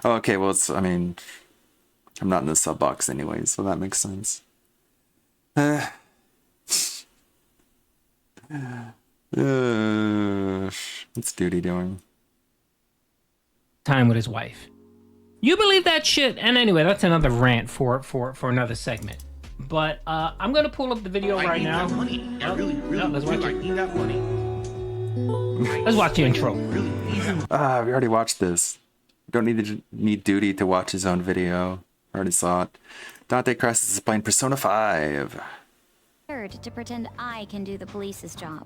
Oh, okay, well, it's, I mean, I'm not in the sub box anyway, so that makes sense. What's Duty doing? Time with his wife. You believe that shit? And anyway, that's another rant for another segment. But I'm gonna pull up the video right now. Money. I really let's watch it. I need that money. Let's watch the intro. We already watched this. Don't need Duty to watch his own video. Already saw it. Dante Crisis is playing Persona 5. To pretend I can do the police's job.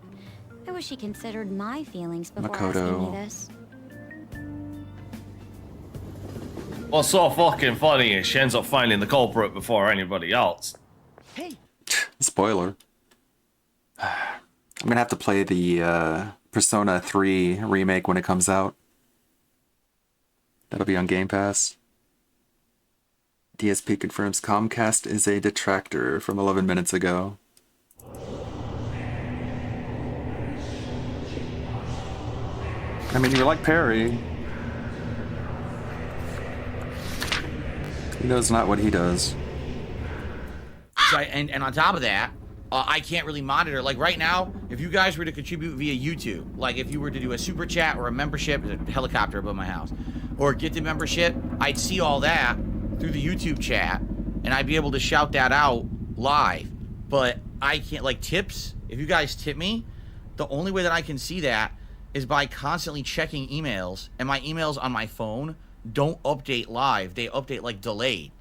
I wish he considered my feelings before Makoto. asking me this. What's so fucking funny is she ends up finding the culprit before anybody else. Hey. Spoiler. I'm gonna have to play the Persona 3 remake when it comes out. That'll be on Game Pass. DSP confirms Comcast is a detractor from 11 minutes ago. I mean, you're like Perry. He knows not what he does. And on top of that, I can't really monitor. Like right now, if you guys were to contribute via YouTube, like if you were to do a super chat or a membership, there's a helicopter above my house, or get the membership, I'd see all that through the YouTube chat, and I'd be able to shout that out live. But I can't, like tips, if you guys tip me, the only way that I can see that is by constantly checking emails, and my emails on my phone don't update live. They update like delayed.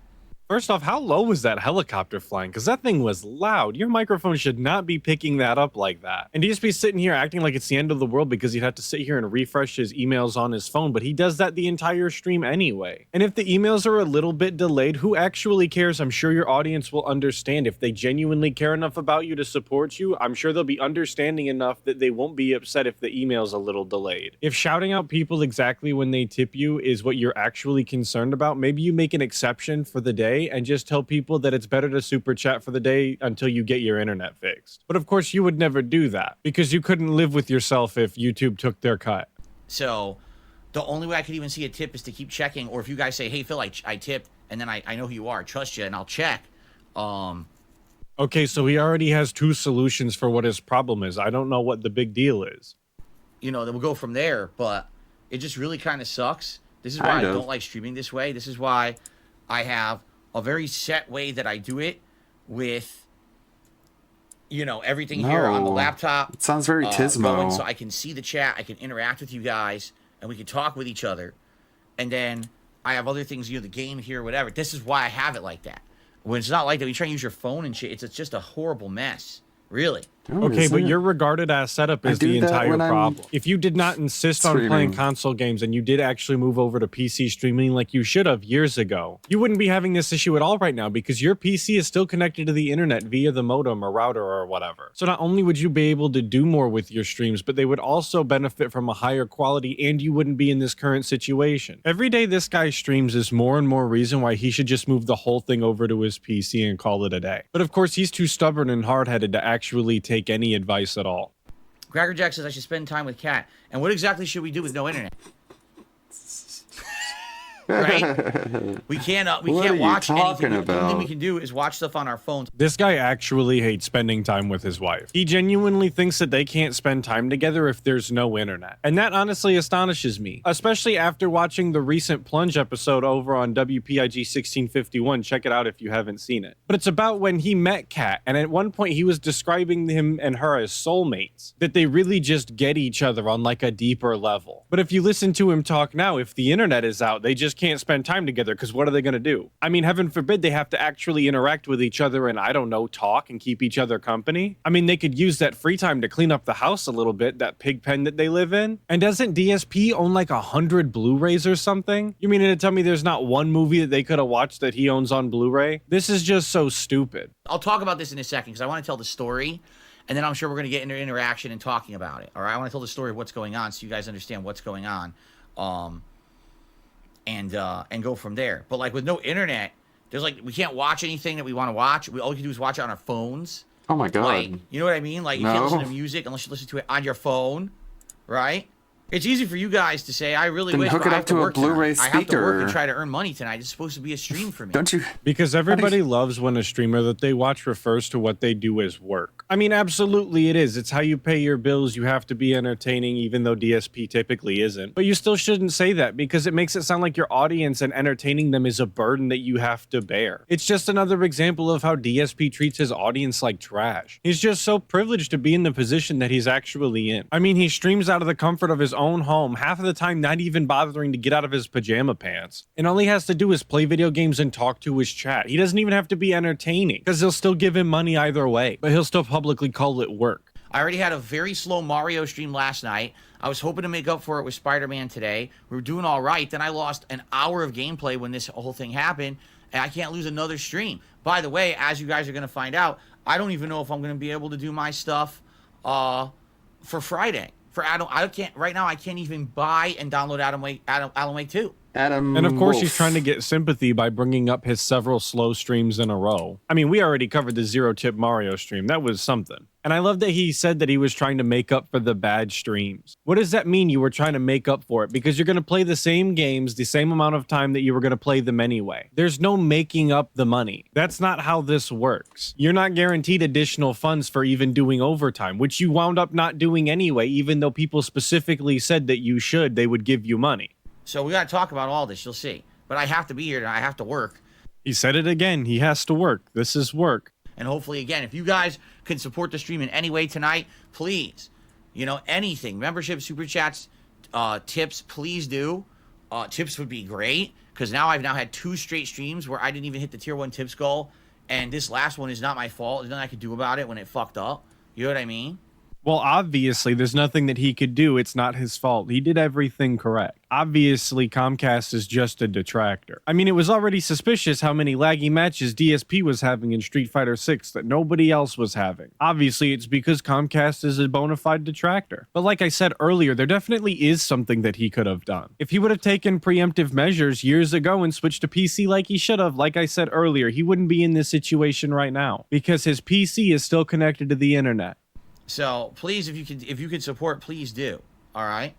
First off, how low was that helicopter flying? Because that thing was loud. Your microphone should not be picking that up like that. And he'd just be sitting here acting like it's the end of the world because he'd have to sit here and refresh his emails on his phone, but he does that the entire stream anyway. And if the emails are a little bit delayed, who actually cares? I'm sure your audience will understand. If they genuinely care enough about you to support you, I'm sure they'll be understanding enough that they won't be upset if the email's a little delayed. If shouting out people exactly when they tip you is what you're actually concerned about, maybe you make an exception for the day and just tell people that it's better to super chat for the day until you get your internet fixed. But of course you would never do that because you couldn't live with yourself if YouTube took their cut. So the only way I could even see a tip is to keep checking, or if you guys say, hey Phil, I tipped, and then I know who you are, I trust you, and I'll check. Okay, so he already has two solutions for what his problem is. I don't know what the big deal is. You know, then we'll go from there, but it just really kind of sucks. This is why I don't like streaming this way. This is why I have a very set way that I do it with, you know, everything here on the laptop. It sounds very Tismo. Going, so I can see the chat, I can interact with you guys, and we can talk with each other. And then I have other things, you know, the game here, whatever. This is why I have it like that. When it's not like that, when you try and use your phone and shit, it's just a horrible mess. Really. Okay, but your regarded ass setup is the entire problem. If you did not insist on playing console games and you did actually move over to PC streaming like you should have years ago, you wouldn't be having this issue at all right now because your PC is still connected to the internet via the modem or router or whatever. So not only would you be able to do more with your streams, but they would also benefit from a higher quality and you wouldn't be in this current situation. Every day this guy streams is more and more reason why he should just move the whole thing over to his PC and call it a day. But of course, he's too stubborn and hard-headed to actually take any advice at all. Cracker Jack says I should spend time with Kat. And what exactly should we do with no internet? right? We can't What are you watch talking anything. The only thing we about? can do is watch stuff on our phones. This guy actually hates spending time with his wife. He genuinely thinks that they can't spend time together if there's no internet. And that honestly astonishes me, especially after watching the recent Plunge episode over on WPIG 1651. Check it out if you haven't seen it. But it's about when he met Kat, and at one point he was describing him and her as soulmates, that they really just get each other on like a deeper level. But if you listen to him talk now, if the internet is out, they just can't spend time together because what are they going to do? I mean, heaven forbid they have to actually interact with each other and, I don't know, talk and keep each other company. I mean, they could use that free time to clean up the house a little bit, that pig pen that they live in. And doesn't DSP own like 100 Blu-rays or something? You mean to tell me there's not one movie that they could have watched that he owns on Blu-ray? This is just so stupid. I'll talk about this in a second because I want to tell the story, and then I'm sure we're going to get into interaction and talking about it. All right, I want to tell the story of what's going on so you guys understand what's going on, and go from there. But like with no internet, there's like we can't watch anything that we want to watch. All we can do is watch it on our phones. Oh my god! Like, you know what I mean? Like you can't listen to music unless you listen to it on your phone, right? It's easy for you guys to say, I really Then wish, hook but it I up have to to a work tonight. Blu-ray I have to work and speaker. try to earn money tonight. It's supposed to be a stream for me. Don't you? Because everybody loves when a streamer that they watch refers to what they do as work. I mean, absolutely it is. It's how you pay your bills. You have to be entertaining, even though DSP typically isn't. But you still shouldn't say that because it makes it sound like your audience and entertaining them is a burden that you have to bear. It's just another example of how DSP treats his audience like trash. He's just so privileged to be in the position that he's actually in. I mean, he streams out of the comfort of his own home, half of the time not even bothering to get out of his pajama pants. And all he has to do is play video games and talk to his chat. He doesn't even have to be entertaining because they'll still give him money either way, but he'll still publicly call it work. I already had a very slow Mario stream last night. I was hoping to make up for it with Spider-Man today. We were doing all right. Then I lost an hour of gameplay when this whole thing happened, and I can't lose another stream. By the way, as you guys are going to find out, I don't even know if I'm going to be able to do my stuff for Friday. I can't right now. I can't even buy and download Alan Wake 2. And of course, he's trying to get sympathy by bringing up his several slow streams in a row. I mean, we already covered the Zero Tip Mario stream. That was something. And I love that he said that he was trying to make up for the bad streams. What does that mean, you were trying to make up for it? Because you're going to play the same games the same amount of time that you were going to play them anyway. There's no making up the money. That's not how this works. You're not guaranteed additional funds for even doing overtime, which you wound up not doing anyway, even though people specifically said that you should, they would give you money. So we got to talk about all this. You'll see. But I have to be here and I have to work. He said it again. He has to work. This is work. And hopefully, again, if you guys can support the stream in any way tonight, please, anything, membership, super chats, tips, please do. Tips would be great because I've had 2 straight streams where I didn't even hit the tier 1 tips goal. And this last one is not my fault. There's nothing I could do about it when it fucked up. You know what I mean? Well, obviously, there's nothing that he could do. It's not his fault. He did everything correct. Obviously, Comcast is just a detractor. I mean, it was already suspicious how many laggy matches DSP was having in Street Fighter 6 that nobody else was having. Obviously, it's because Comcast is a bona fide detractor. But like I said earlier, there definitely is something that he could have done. If he would have taken preemptive measures years ago and switched to PC like he should have, like I said earlier, he wouldn't be in this situation right now because his PC is still connected to the internet. So please, if you could support, please do. All right.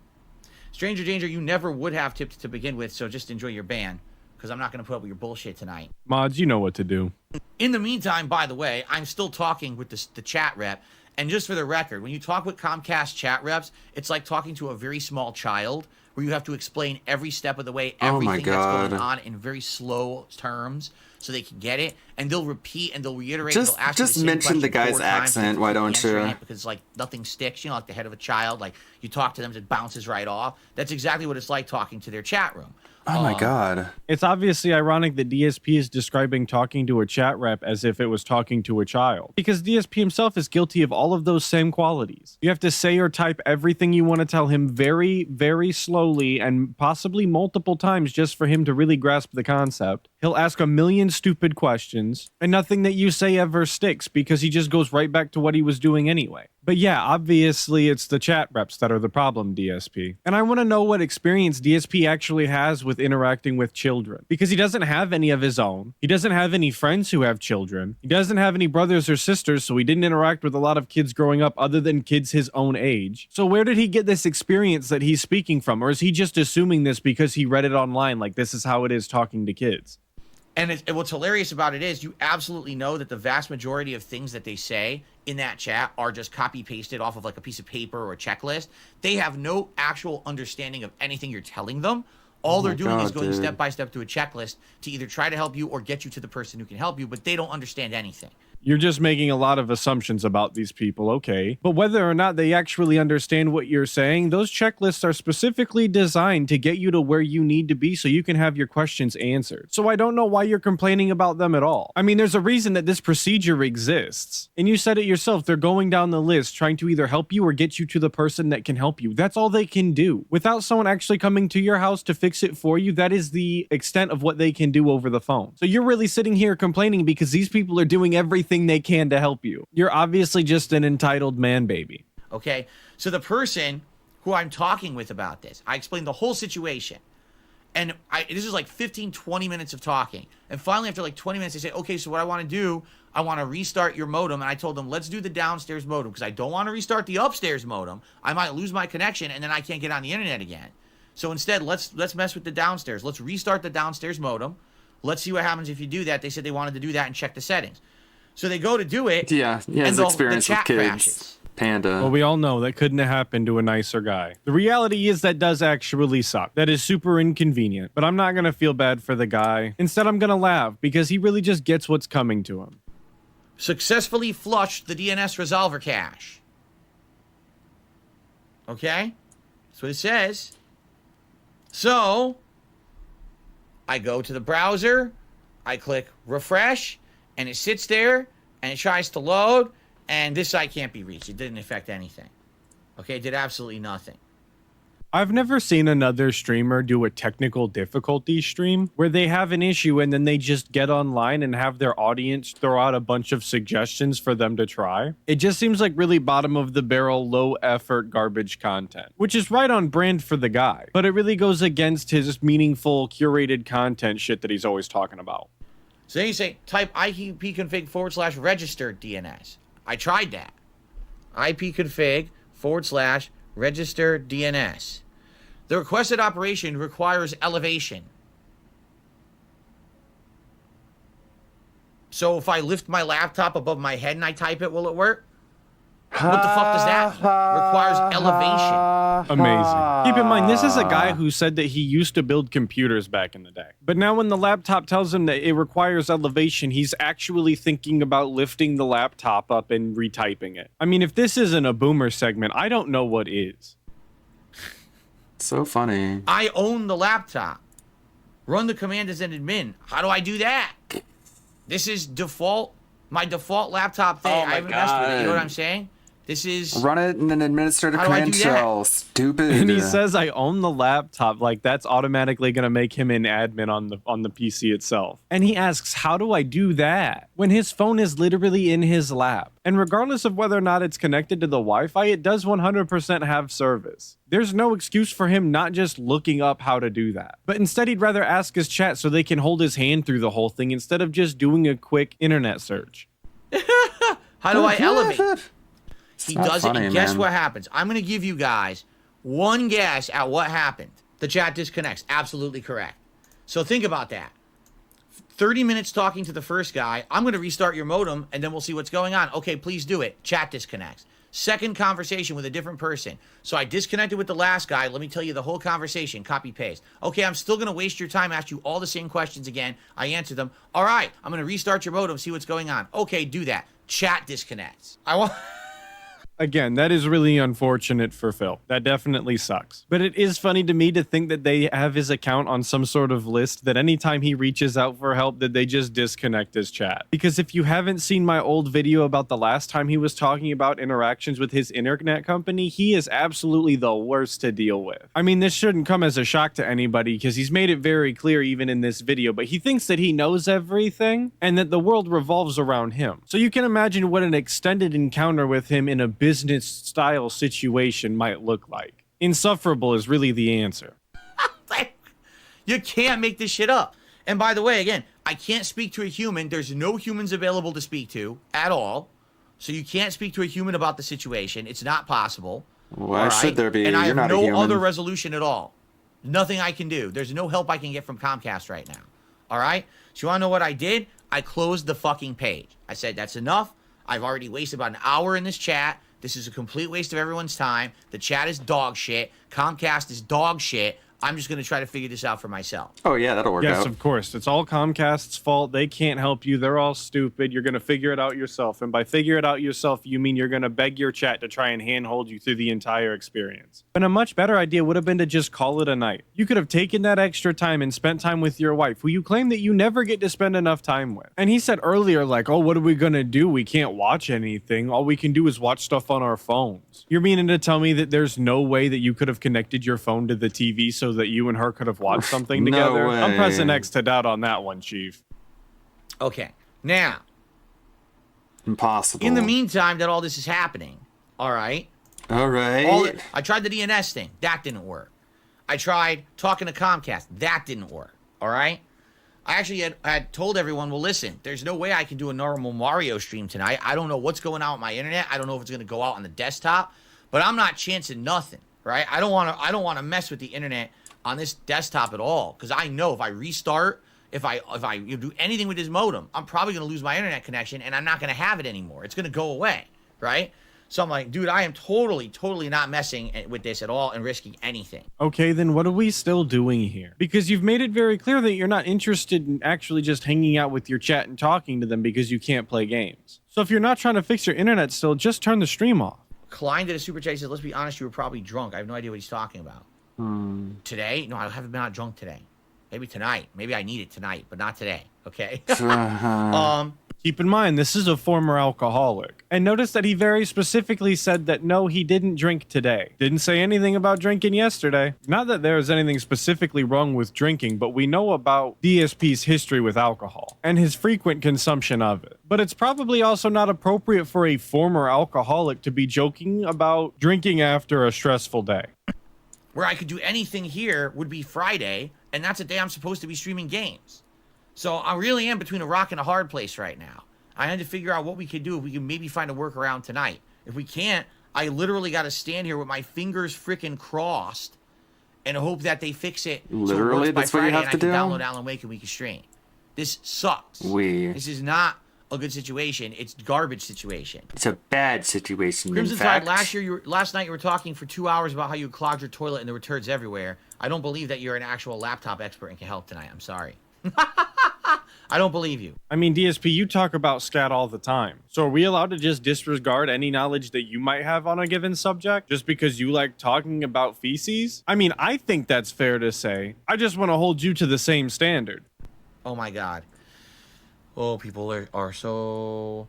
Stranger Danger, you never would have tipped to begin with, so just enjoy your ban because I'm not going to put up with your bullshit tonight. Mods, you know what to do. In the meantime, by the way, I'm still talking with the chat rep. And just for the record, when you talk with Comcast chat reps, it's like talking to a very small child where you have to explain every step of the way, everything that's going on in very slow terms so they can get it. And they'll repeat and they'll reiterate. Just, and they'll ask just you the same mention the question guy's 4 times accent, why don't answering you? it because like nothing sticks, like the head of a child. Like you talk to them, it bounces right off. That's exactly what it's like talking to their chat room. Oh my god. It's obviously ironic that DSP is describing talking to a chat rep as if it was talking to a child. Because DSP himself is guilty of all of those same qualities. You have to say or type everything you want to tell him very, very slowly and possibly multiple times just for him to really grasp the concept. He'll ask a million stupid questions and nothing that you say ever sticks because he just goes right back to what he was doing anyway. But yeah, obviously it's the chat reps that are the problem, DSP. And I want to know what experience DSP actually has with interacting with children. Because he doesn't have any of his own. He doesn't have any friends who have children. He doesn't have any brothers or sisters, so he didn't interact with a lot of kids growing up other than kids his own age. So where did he get this experience that he's speaking from? Or is he just assuming this because he read it online, like this is how it is talking to kids? And what's hilarious about it is you absolutely know that the vast majority of things that they say in that chat are just copy pasted off of like a piece of paper or a checklist. They have no actual understanding of anything you're telling them. All they're doing is going step by step through a checklist to either try to help you or get you to the person who can help you, but they don't understand anything. You're just making a lot of assumptions about these people, okay. But whether or not they actually understand what you're saying, those checklists are specifically designed to get you to where you need to be so you can have your questions answered. So I don't know why you're complaining about them at all. I mean, there's a reason that this procedure exists. And you said it yourself, they're going down the list trying to either help you or get you to the person that can help you. That's all they can do. Without someone actually coming to your house to fix it for you, that is the extent of what they can do over the phone. So you're really sitting here complaining because these people are doing everything they can to help you. You're obviously just an entitled man baby. Okay, so the person who I'm talking with about this, I explained the whole situation. And this is like 15, 20 minutes of talking. And finally, after like 20 minutes, they say, okay, so what I want to do, I want to restart your modem. And I told them, let's do the downstairs modem because I don't want to restart the upstairs modem. I might lose my connection and then I can't get on the internet again. So instead, let's mess with the downstairs. Let's restart the downstairs modem. Let's see what happens if you do that. They said they wanted to do that and check the settings. So they go to do it. Yeah, his experience with kids. Crashes. Panda. Well, we all know that couldn't have happened to a nicer guy. The reality is that does actually suck. That is super inconvenient, but I'm not going to feel bad for the guy. Instead, I'm going to laugh because he really just gets what's coming to him. Successfully flushed the DNS resolver cache. Okay? That's what it says. So, I go to the browser, I click refresh, and it sits there, and it tries to load, and this site can't be reached. It didn't affect anything. Okay, it did absolutely nothing. I've never seen another streamer do a technical difficulty stream where they have an issue and then they just get online and have their audience throw out a bunch of suggestions for them to try. It just seems like really bottom of the barrel, low effort garbage content, which is right on brand for the guy, but it really goes against his meaningful curated content shit that he's always talking about. So then you say, type ipconfig/register DNS. I tried that. ipconfig/register DNS. The requested operation requires elevation. So if I lift my laptop above my head and I type it, will it work? What the fuck does that mean? Requires elevation. Amazing. Keep in mind, this is a guy who said that he used to build computers back in the day. But now when the laptop tells him that it requires elevation, he's actually thinking about lifting the laptop up and retyping it. I mean, if this isn't a boomer segment, I don't know what is. So funny. I own the laptop. Run the command as an admin. How do I do that? This is default, my default laptop thing. I haven't messed with it. You know what I'm saying? This is... Run it in an administrative command shell. Stupid. And he says, I own the laptop. Like, that's automatically going to make him an admin on the PC itself. And he asks, how do I do that? When his phone is literally in his lap. And regardless of whether or not it's connected to the Wi-Fi, it does 100% have service. There's no excuse for him not just looking up how to do that. But instead, he'd rather ask his chat so they can hold his hand through the whole thing instead of just doing a quick internet search. How do I elevate? He does funny, it, and guess man. what happens? I'm going to give you guys one guess at what happened. The chat disconnects. Absolutely correct. So think about that. 30 minutes talking to the first guy. I'm going to restart your modem, and then we'll see what's going on. Okay, please do it. Chat disconnects. Second conversation with a different person. So I disconnected with the last guy. Let me tell you the whole conversation. Copy, paste. Okay, I'm still going to waste your time, ask you all the same questions again. I answer them. All right, I'm going to restart your modem, see what's going on. Okay, do that. Chat disconnects. I want... Again, that is really unfortunate for Phil. That definitely sucks. But it is funny to me to think that they have his account on some sort of list that anytime he reaches out for help, that they just disconnect his chat. Because if you haven't seen my old video about the last time he was talking about interactions with his internet company, he is absolutely the worst to deal with. I mean, this shouldn't come as a shock to anybody because he's made it very clear even in this video, but he thinks that he knows everything and that the world revolves around him. So you can imagine what an extended encounter with him in a business business style situation might look like. Insufferable is really the answer. You can't make this shit up. And by the way, again, I can't speak to a human. There's no humans available to speak to at all. So you can't speak to a human about the situation. It's not possible. Why should there be? And I You're have not a no human. other resolution at all. Nothing I can do. There's no help I can get from Comcast right now. All right? So you want to know what I did? I closed the fucking page. I said, that's enough. I've already wasted about an hour in this chat. This is a complete waste of everyone's time. The chat is dog shit. Comcast is dog shit. I'm just going to try to figure this out for myself. Oh, yeah, that'll work out. Yes, of course. It's all Comcast's fault. They can't help you. They're all stupid. You're going to figure it out yourself. And by figure it out yourself, you mean you're going to beg your chat to try and handhold you through the entire experience. And a much better idea would have been to just call it a night. You could have taken that extra time and spent time with your wife, who you claim that you never get to spend enough time with. And he said earlier, like, oh, what are we going to do? We can't watch anything. All we can do is watch stuff on our phones. You're meaning to tell me that there's no way that you could have connected your phone to the TV so that you and her could have watched something No together? way. I'm pressing X to doubt on that one, Chief. Okay. Now, Impossible. in the meantime that all this is happening, all right? All right. I tried the DNS thing. That didn't work. I tried talking to Comcast. That didn't work. All right? I actually had told everyone, well, listen, there's no way I can do a normal Mario stream tonight. I don't know what's going on with my internet. I don't know if it's going to go out on the desktop, but I'm not chancing nothing, right? I don't want to mess with the internet on this desktop at all, because I know if I restart, if I do anything with this modem, I'm probably going to lose my internet connection, and I'm not going to have it anymore. It's going to go away, right? So I'm like, dude, I am totally not messing with this at all and risking anything. Okay, then what are we still doing here? Because you've made it very clear that you're not interested in actually just hanging out with your chat and talking to them because you can't play games. So if you're not trying to fix your internet still, just turn the stream off. Klein did a super chat. He says, let's be honest, you were probably drunk. I have no idea what he's talking about. Today? No, I haven't been out drunk today. Maybe tonight. Maybe I need it tonight, but not today. Okay? Keep in mind, this is a former alcoholic. And notice that he very specifically said that no, he didn't drink today. Didn't say anything about drinking yesterday. Not that there is anything specifically wrong with drinking, but we know about DSP's history with alcohol and his frequent consumption of it. But it's probably also not appropriate for a former alcoholic to be joking about drinking after a stressful day. Where I could do anything here would be Friday, and that's a day I'm supposed to be streaming games. So I really am between a rock and a hard place right now. I had to figure out what we could do if we can maybe find a workaround tonight. If we can't, I literally got to stand here with my fingers freaking crossed and hope that they fix it. Literally, so it works by that's what you Friday have and to I can do? download Alan Wake and we can stream. This sucks. This is not a good situation. It's garbage situation. It's a bad situation, Crimson in fact. Tide, last night you were talking for 2 hours about how you clogged your toilet and there were turds everywhere. I don't believe that you're an actual laptop expert and can help tonight. I'm sorry. I don't believe you. I mean, DSP, you talk about scat all the time. So are we allowed to just disregard any knowledge that you might have on a given subject just because you like talking about feces? I mean, I think that's fair to say. I just want to hold you to the same standard. Oh my God. Oh, people are so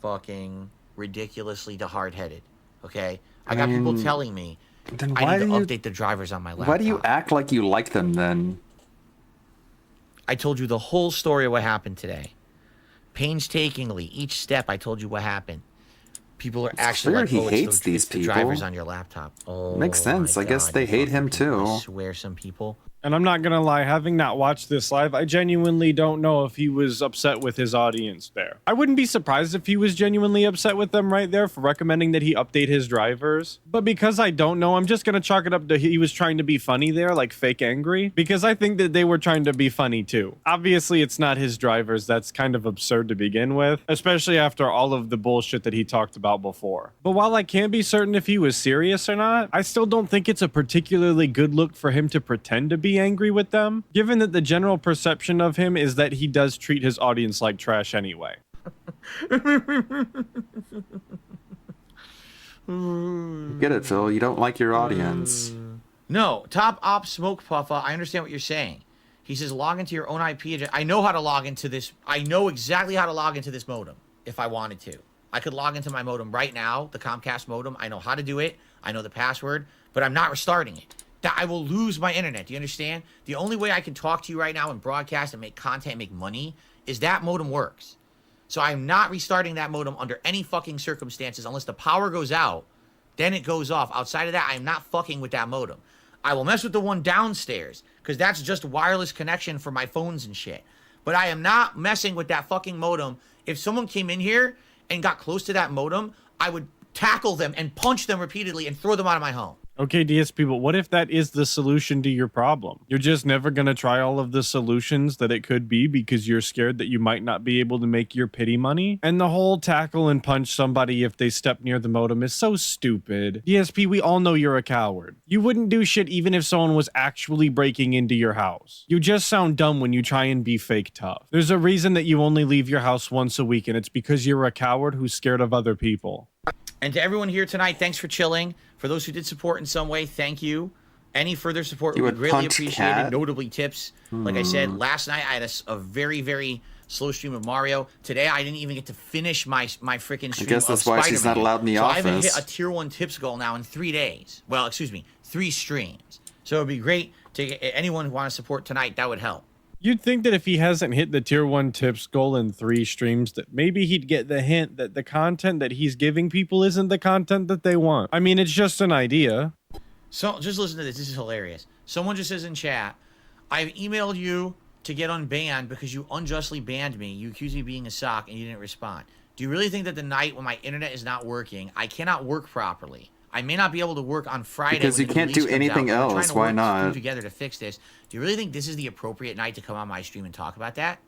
fucking ridiculously hard-headed. Okay? I got people telling me then I need to update the drivers on my laptop. Why do you act like you like them then? I told you the whole story of what happened today. Painstakingly, each step I told you what happened. People are actually clear like, he oh, hates these it's the people. drivers on your laptop. Oh, Makes sense. my I guess God, they you hate him fucking people. too. I swear, some people. And I'm not going to lie, having not watched this live, I genuinely don't know if he was upset with his audience there. I wouldn't be surprised if he was genuinely upset with them right there for recommending that he update his drivers. But because I don't know, I'm just going to chalk it up to he was trying to be funny there, like fake angry, because I think that they were trying to be funny too. Obviously, it's not his drivers. That's kind of absurd to begin with, especially after all of the bullshit that he talked about before. But while I can't be certain if he was serious or not, I still don't think it's a particularly good look for him to pretend to be angry with them, given that the general perception of him is that he does treat his audience like trash anyway. Get it, Phil. You don't like your audience. No, Top Op Smoke Puffa, I understand what you're saying. He says log into your own IP address. I know how to log into this. I know exactly how to log into this modem if I wanted to. I could log into my modem right now, the Comcast modem. I know how to do it. I know the password, but I'm not restarting it. I will lose my internet. Do you understand? The only way I can talk to you right now and broadcast and make content and make money is that modem works. So I'm not restarting that modem under any fucking circumstances unless the power goes out. Then it goes off. Outside of that, I'm not fucking with that modem. I will mess with the one downstairs because that's just wireless connection for my phones and shit. But I am not messing with that fucking modem. If someone came in here and got close to that modem, I would tackle them and punch them repeatedly and throw them out of my home. Okay, DSP, but what if that is the solution to your problem? You're just never going to try all of the solutions that it could be because you're scared that you might not be able to make your pity money? And the whole tackle and punch somebody if they step near the modem is so stupid. DSP, we all know you're a coward. You wouldn't do shit even if someone was actually breaking into your house. You just sound dumb when you try and be fake tough. There's a reason that you only leave your house once a week, and it's because you're a coward who's scared of other people. And to everyone here tonight, thanks for chilling. For those who did support in some way, thank you. Any further support would be greatly appreciated, notably tips. Like I said, last night I had a very, very slow stream of Mario. Today I didn't even get to finish my freaking stream. I guess that's why she's not allowed in the office. I haven't hit a tier 1 tips goal now in 3 days. Well, excuse me, 3 streams. So it would be great to get anyone who wants to support tonight, that would help. You'd think that if he hasn't hit the tier 1 tips goal in 3 streams, that maybe he'd get the hint that the content that he's giving people isn't the content that they want. I mean, it's just an idea. So just listen to this. This is hilarious. Someone just says in chat, I've emailed you to get unbanned because you unjustly banned me. You accused me of being a sock and you didn't respond. Do you really think that the night when my internet is not working, I cannot work properly? I may not be able to work on Friday because you can't do anything else. Why not? Together to fix this. Do you really think this is the appropriate night to come on my stream and talk about that?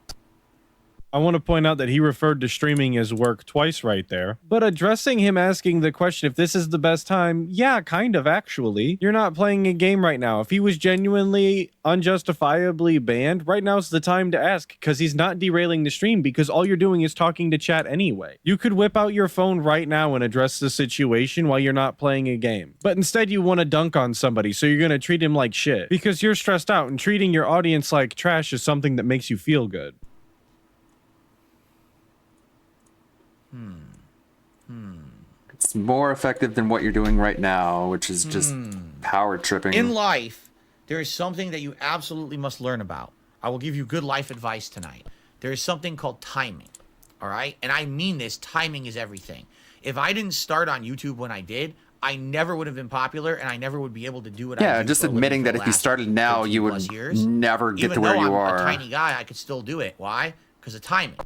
I want to point out that he referred to streaming as work twice right there. But addressing him asking the question if this is the best time, yeah, kind of actually. You're not playing a game right now. If he was genuinely unjustifiably banned, right now's the time to ask because he's not derailing the stream because all you're doing is talking to chat anyway. You could whip out your phone right now and address the situation while you're not playing a game. But instead you want to dunk on somebody, so you're going to treat him like shit because you're stressed out and treating your audience like trash is something that makes you feel good. It's more effective than what you're doing right now, which is just power tripping. In life, there is something that you absolutely must learn about. I will give you good life advice tonight. There is something called timing, all right? And I mean this, timing is everything. If I didn't start on YouTube when I did, I never would have been popular and I never would be able to do what I do. Yeah, just admitting that if you started now, you would never get to where you are. Even though I'm a tiny guy, I could still do it. Why? Because of timing.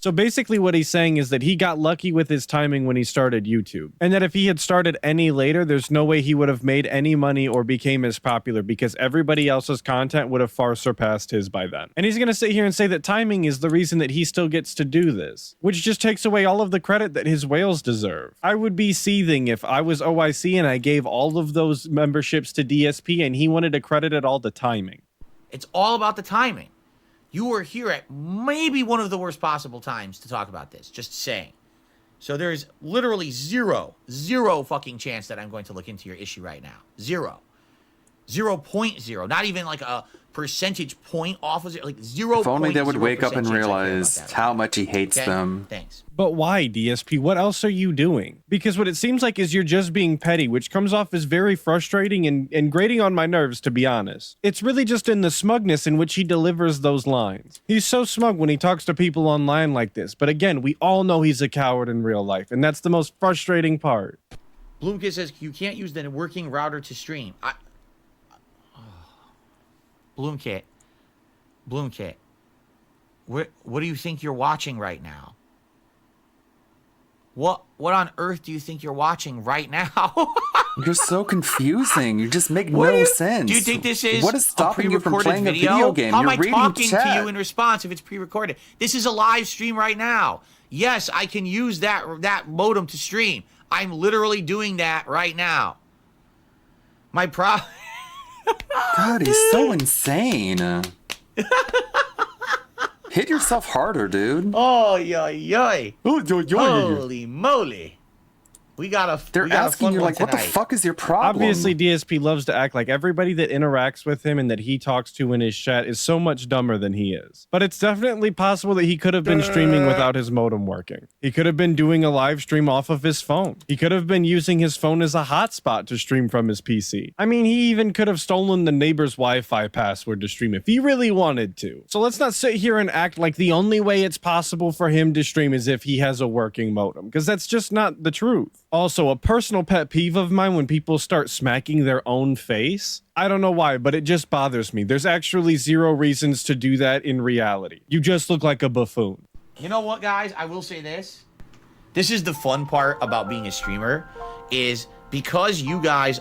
So basically what he's saying is that he got lucky with his timing when he started YouTube. And that if he had started any later, there's no way he would have made any money or became as popular because everybody else's content would have far surpassed his by then. And he's going to sit here and say that timing is the reason that he still gets to do this, which just takes away all of the credit that his whales deserve. I would be seething if I was OIC and I gave all of those memberships to DSP and he wanted to credit it all to timing. It's all about the timing. You were here at maybe one of the worst possible times to talk about this. Just saying. So there's literally zero fucking chance that I'm going to look into your issue right now. 0.0. Not even like a percentage point off of it. Like 0. If only they would wake up and realize how much he hates them. Thanks. But why, DSP? What else are you doing? Because what it seems like is you're just being petty, which comes off as very frustrating and grating on my nerves, to be honest. It's really just in the smugness in which he delivers those lines. He's so smug when he talks to people online like this. But again, we all know he's a coward in real life, and that's the most frustrating part. Bloomkit says you can't use the working router to stream. Bloomkit. What do you think you're watching right now? What on earth do you think you're watching right now? You're so confusing. You just make no sense. Do you think this is what is stopping you from playing a video game? How am You're I reading talking chat. to you in response if it's pre-recorded? This is a live stream right now. Yes, I can use that modem to stream. I'm literally doing that right now. God, he's so insane. Hit yourself harder, dude. Oh, yoy. Holy moly. They're asking you, like, what the tonight. fuck is your problem? Obviously, DSP loves to act like everybody that interacts with him and that he talks to in his chat is so much dumber than he is. But it's definitely possible that he could have been streaming without his modem working. He could have been doing a live stream off of his phone. He could have been using his phone as a hotspot to stream from his PC. I mean, he even could have stolen the neighbor's Wi-Fi password to stream if he really wanted to. So let's not sit here and act like the only way it's possible for him to stream is if he has a working modem, because that's just not the truth. Also, a personal pet peeve of mine when people start smacking their own face. I don't know why, but it just bothers me. There's actually zero reasons to do that in reality. You just look like a buffoon. You know what, guys? I will say this. This is the fun part about being a streamer, is because you guys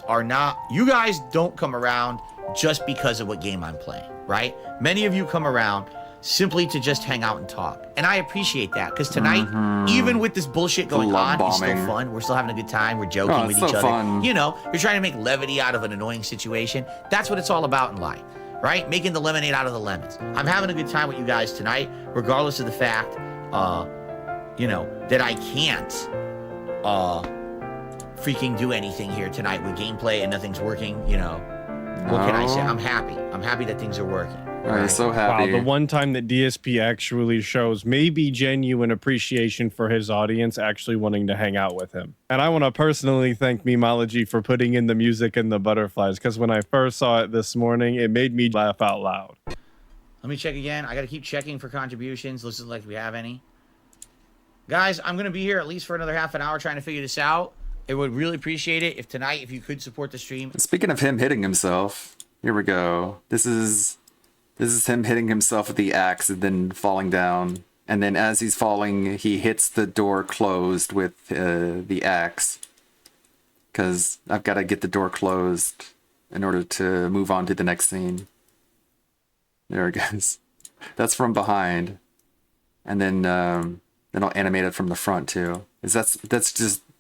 don't come around just because of what game I'm playing, right? Many of you come around simply to just hang out and talk. And I appreciate that, because tonight, even with this bullshit going on, it's still fun. We're still having a good time. We're joking with each other. Fun. You know, you're trying to make levity out of an annoying situation. That's what it's all about in life, right? Making the lemonade out of the lemons. I'm having a good time with you guys tonight, regardless of the fact, you know, that I can't freaking do anything here tonight with gameplay and nothing's working, you know. What can I say? I'm happy. I'm happy that things are working. I'm so happy. Wow, the one time that DSP actually shows maybe genuine appreciation for his audience actually wanting to hang out with him. And I want to personally thank Memology for putting in the music and the butterflies, because when I first saw it this morning, it made me laugh out loud. Let me check again. I got to keep checking for contributions. Looks like we have any. Guys, I'm going to be here at least for another half an hour trying to figure this out. I would really appreciate it if tonight, if you could support the stream. Speaking of him hitting himself, here we go. This is him hitting himself with the axe and then falling down. And then as he's falling, he hits the door closed with the axe. Because I've got to get the door closed in order to move on to the next scene. There it goes. That's from behind. And then I'll animate it from the front too.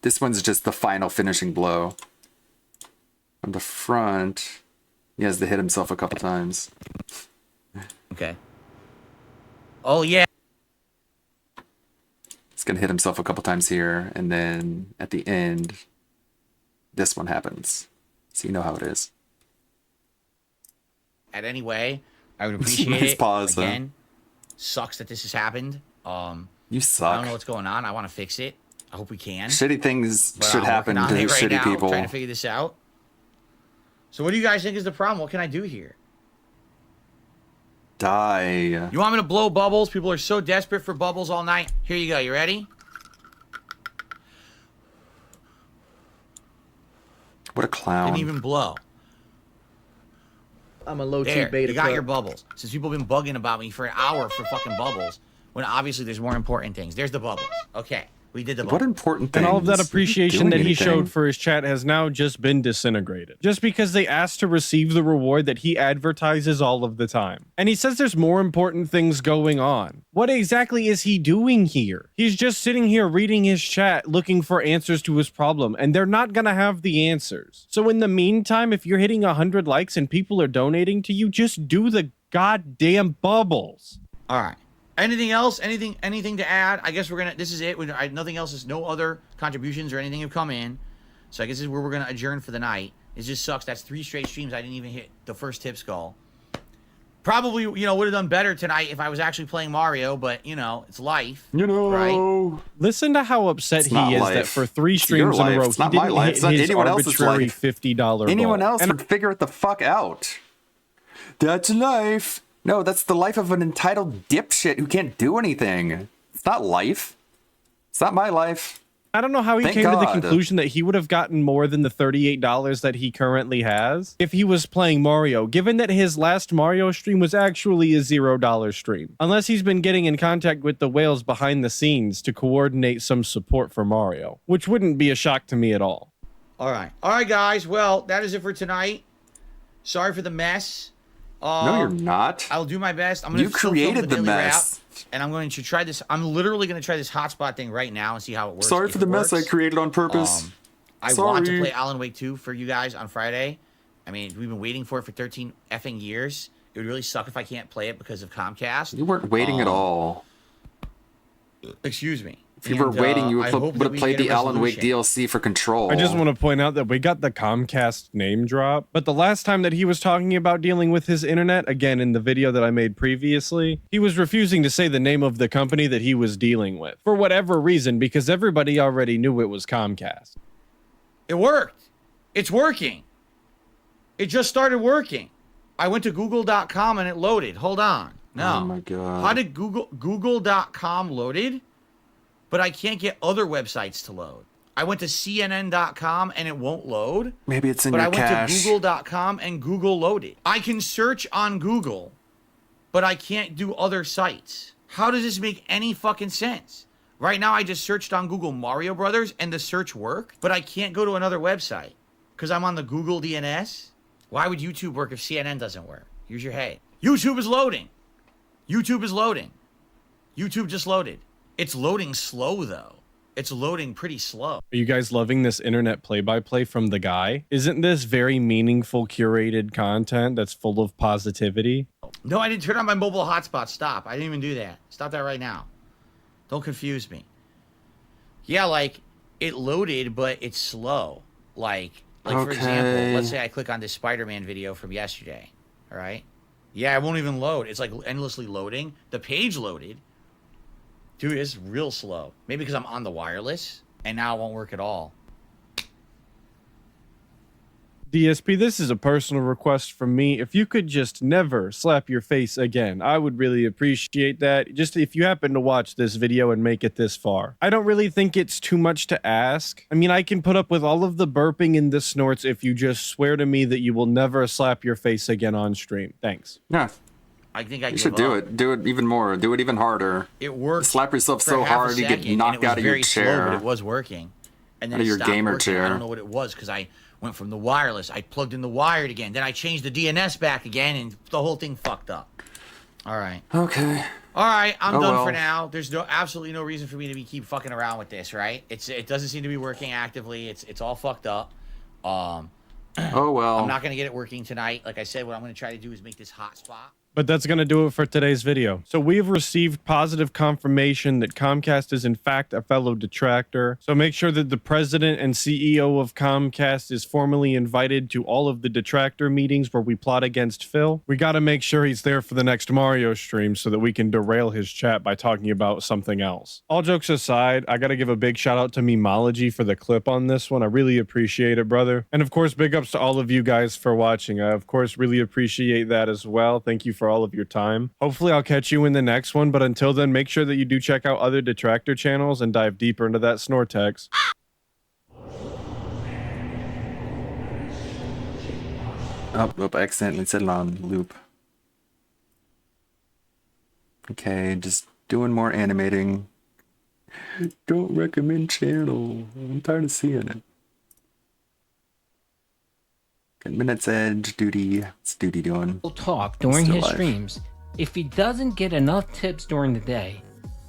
This one's just the final finishing blow. From the front, he has to hit himself a couple times. Okay. Oh, yeah. He's gonna hit himself a couple times here, and then at the end, this one happens. So you know how it is. At any way, I would appreciate Nice it. pause, huh? Again, sucks that this has happened. You suck. I don't know what's going on. I want to fix it. I hope we can. Shitty things But should I'm happen to working on it right shitty now, people. Trying to figure this out. So what do you guys think is the problem? What can I do here? Die. You want me to blow bubbles? People are so desperate for bubbles all night. Here you go. You ready? What a clown. Didn't even blow. I'm a low-T There, beta. you got cup. your bubbles. Since people have been bugging about me for an hour for fucking bubbles, when obviously there's more important things. There's the bubbles. Okay, we did the bubbles. What important things? And all of that appreciation that he anything. showed for his chat has now just been disintegrated. Just because they asked to receive the reward that he advertises all of the time. And he says there's more important things going on. What exactly is he doing here? He's just sitting here reading his chat, looking for answers to his problem, and they're not gonna have the answers. So in the meantime, if you're hitting 100 likes and people are donating to you, just do the goddamn bubbles. All right. Anything else? Anything to add? I guess we're gonna. This is it. Nothing else. Is no other contributions or anything have come in. So I guess this is where we're gonna adjourn for the night. It just sucks. That's 3 straight streams. I didn't even hit the first tip skull. Probably, would have done better tonight if I was actually playing Mario. But it's life. Right? Listen to how upset It's not he is life. that for 3 It's your streams in a life. row, It's he not my didn't life. hit It's not his anyone else's arbitrary life. $50 Anyone goal. else would figure it the fuck out. That's life. No, that's the life of an entitled dipshit who can't do anything. It's not life. It's not my life. I don't know how he Thank came to the God. conclusion that he would have gotten more than the $38 that he currently has if he was playing Mario, given that his last Mario stream was actually a $0 stream. Unless he's been getting in contact with the whales behind the scenes to coordinate some support for Mario, which wouldn't be a shock to me at all. All right, guys. Well, that is it for tonight. Sorry for the mess. No, you're not. I'll do my best. I'm gonna You still film created the Daily mess. Wrap, and I'm going to try this. I'm literally going to try this hotspot thing right now and see how it works. Sorry if for the it mess I works. created on purpose. I want to Sorry. play Alan Wake 2 for you guys on Friday. I mean, we've been waiting for it for 13 effing years. It would really suck if I can't play it because of Comcast. You weren't waiting at all. Excuse me. If you were waiting, you I would hope that have we played get a the Alan Wake resolution. DLC for Control. I just want to point out that we got the Comcast name drop, but the last time that he was talking about dealing with his internet, again in the video that I made previously, he was refusing to say the name of the company that he was dealing with for whatever reason, because everybody already knew it was Comcast. It worked. It's working. It just started working. I went to google.com and it loaded. Hold on. No. Oh my god. How did google.com loaded? But I can't get other websites to load. I went to CNN.com and it won't load. Maybe it's in but your I went cache. to Google.com and Google loaded. I can search on Google, but I can't do other sites. How does this make any fucking sense? Right now I just searched on Google Mario Brothers and the search worked, but I can't go to another website because I'm on the Google DNS. Why would YouTube work if CNN doesn't work? Use your head. YouTube is loading. YouTube is loading. YouTube just loaded. It's loading slow, though. It's loading pretty slow. Are you guys loving this internet play-by-play from the guy? Isn't this very meaningful, curated content that's full of positivity? No, I didn't turn on my mobile hotspot. Stop. I didn't even do that. Stop that right now. Don't confuse me. Yeah, like, it loaded, but it's slow. Like for example, let's say I click on this Spider-Man video from yesterday. All right? Yeah, it won't even load. It's, like, endlessly loading. The page loaded. Dude, it's real slow. Maybe because I'm on the wireless, and now it won't work at all. DSP, this is a personal request from me. If you could just never slap your face again, I would really appreciate that. Just if you happen to watch this video and make it this far. I don't really think it's too much to ask. I mean, I can put up with all of the burping and the snorts if you just swear to me that you will never slap your face again on stream. Thanks. Yeah. I think I You should do it. Do it even more. Do it even harder. It worked. Slap yourself for so half a hard you get second, knocked and it was out of your very slow, chair. but it was working. And then Out of it your stopped gamer working. chair. I don't know what it was because I went from the wireless. I plugged in the wired again. Then I changed the DNS back again, and the whole thing fucked up. All right. Okay. All right. I'm Oh, done well. for now. There's absolutely no reason for me to keep fucking around with this, right? It doesn't seem to be working actively. It's all fucked up. Oh well. I'm not gonna get it working tonight. Like I said, what I'm gonna try to do is make this hotspot. But that's going to do it for today's video. So we've received positive confirmation that Comcast is in fact a fellow detractor. So make sure that the president and CEO of Comcast is formally invited to all of the detractor meetings where we plot against Phil. We got to make sure he's there for the next Mario stream so that we can derail his chat by talking about something else. All jokes aside, I got to give a big shout out to Memology for the clip on this one. I really appreciate it, brother. And of course, big ups to all of you guys for watching. I of course really appreciate that as well. Thank you for all of your time. Hopefully I'll catch you in the next one, but until then, make sure that you do check out other detractor channels and dive deeper into that Snortex. Oh, I accidentally said it on loop. Okay, just doing more animating. Don't recommend channel. I'm tired of seeing it. Got Minutes Edge, Duty. What's Duty doing? Will talk during Still his alive. streams. If he doesn't get enough tips during the day,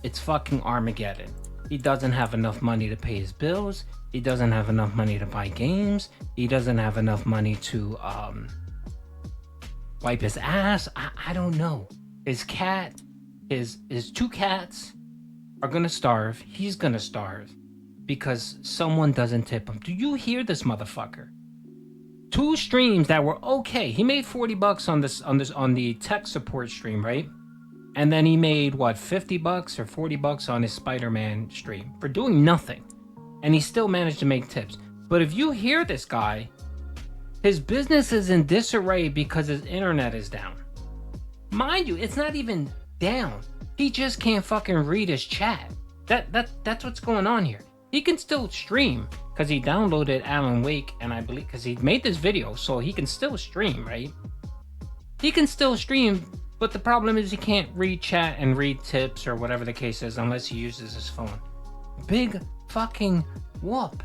it's fucking Armageddon. He doesn't have enough money to pay his bills. He doesn't have enough money to buy games. He doesn't have enough money to wipe his ass. I don't know. His cat, his two cats are gonna starve. He's gonna starve because someone doesn't tip him. Do you hear this motherfucker? 2 streams that were okay. He made $40 on the tech support stream, right? And then he made what, $50 or $40 on his Spider-Man stream for doing nothing. And he still managed to make tips. But if you hear this guy, his business is in disarray because his internet is down. Mind you, it's not even down. He just can't fucking read his chat. That's what's going on here. He can still stream because he downloaded Alan Wake, and I believe because he made this video, so he can still stream, right? He can still stream, but the problem is he can't read chat and read tips or whatever the case is unless he uses his phone. Big fucking whoop.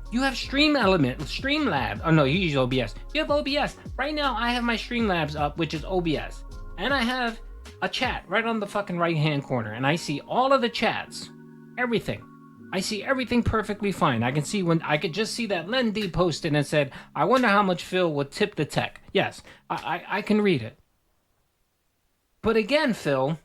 You have Streamlabs. Oh no, you use OBS. You have OBS. Right now I have my Streamlabs up, which is OBS. And I have a chat right on the fucking right hand corner, and I see all of the chats. Everything. I see everything perfectly fine. I could just see that Len D posted and said, I wonder how much Phil would tip the tech. Yes, I can read it. But again, Phil,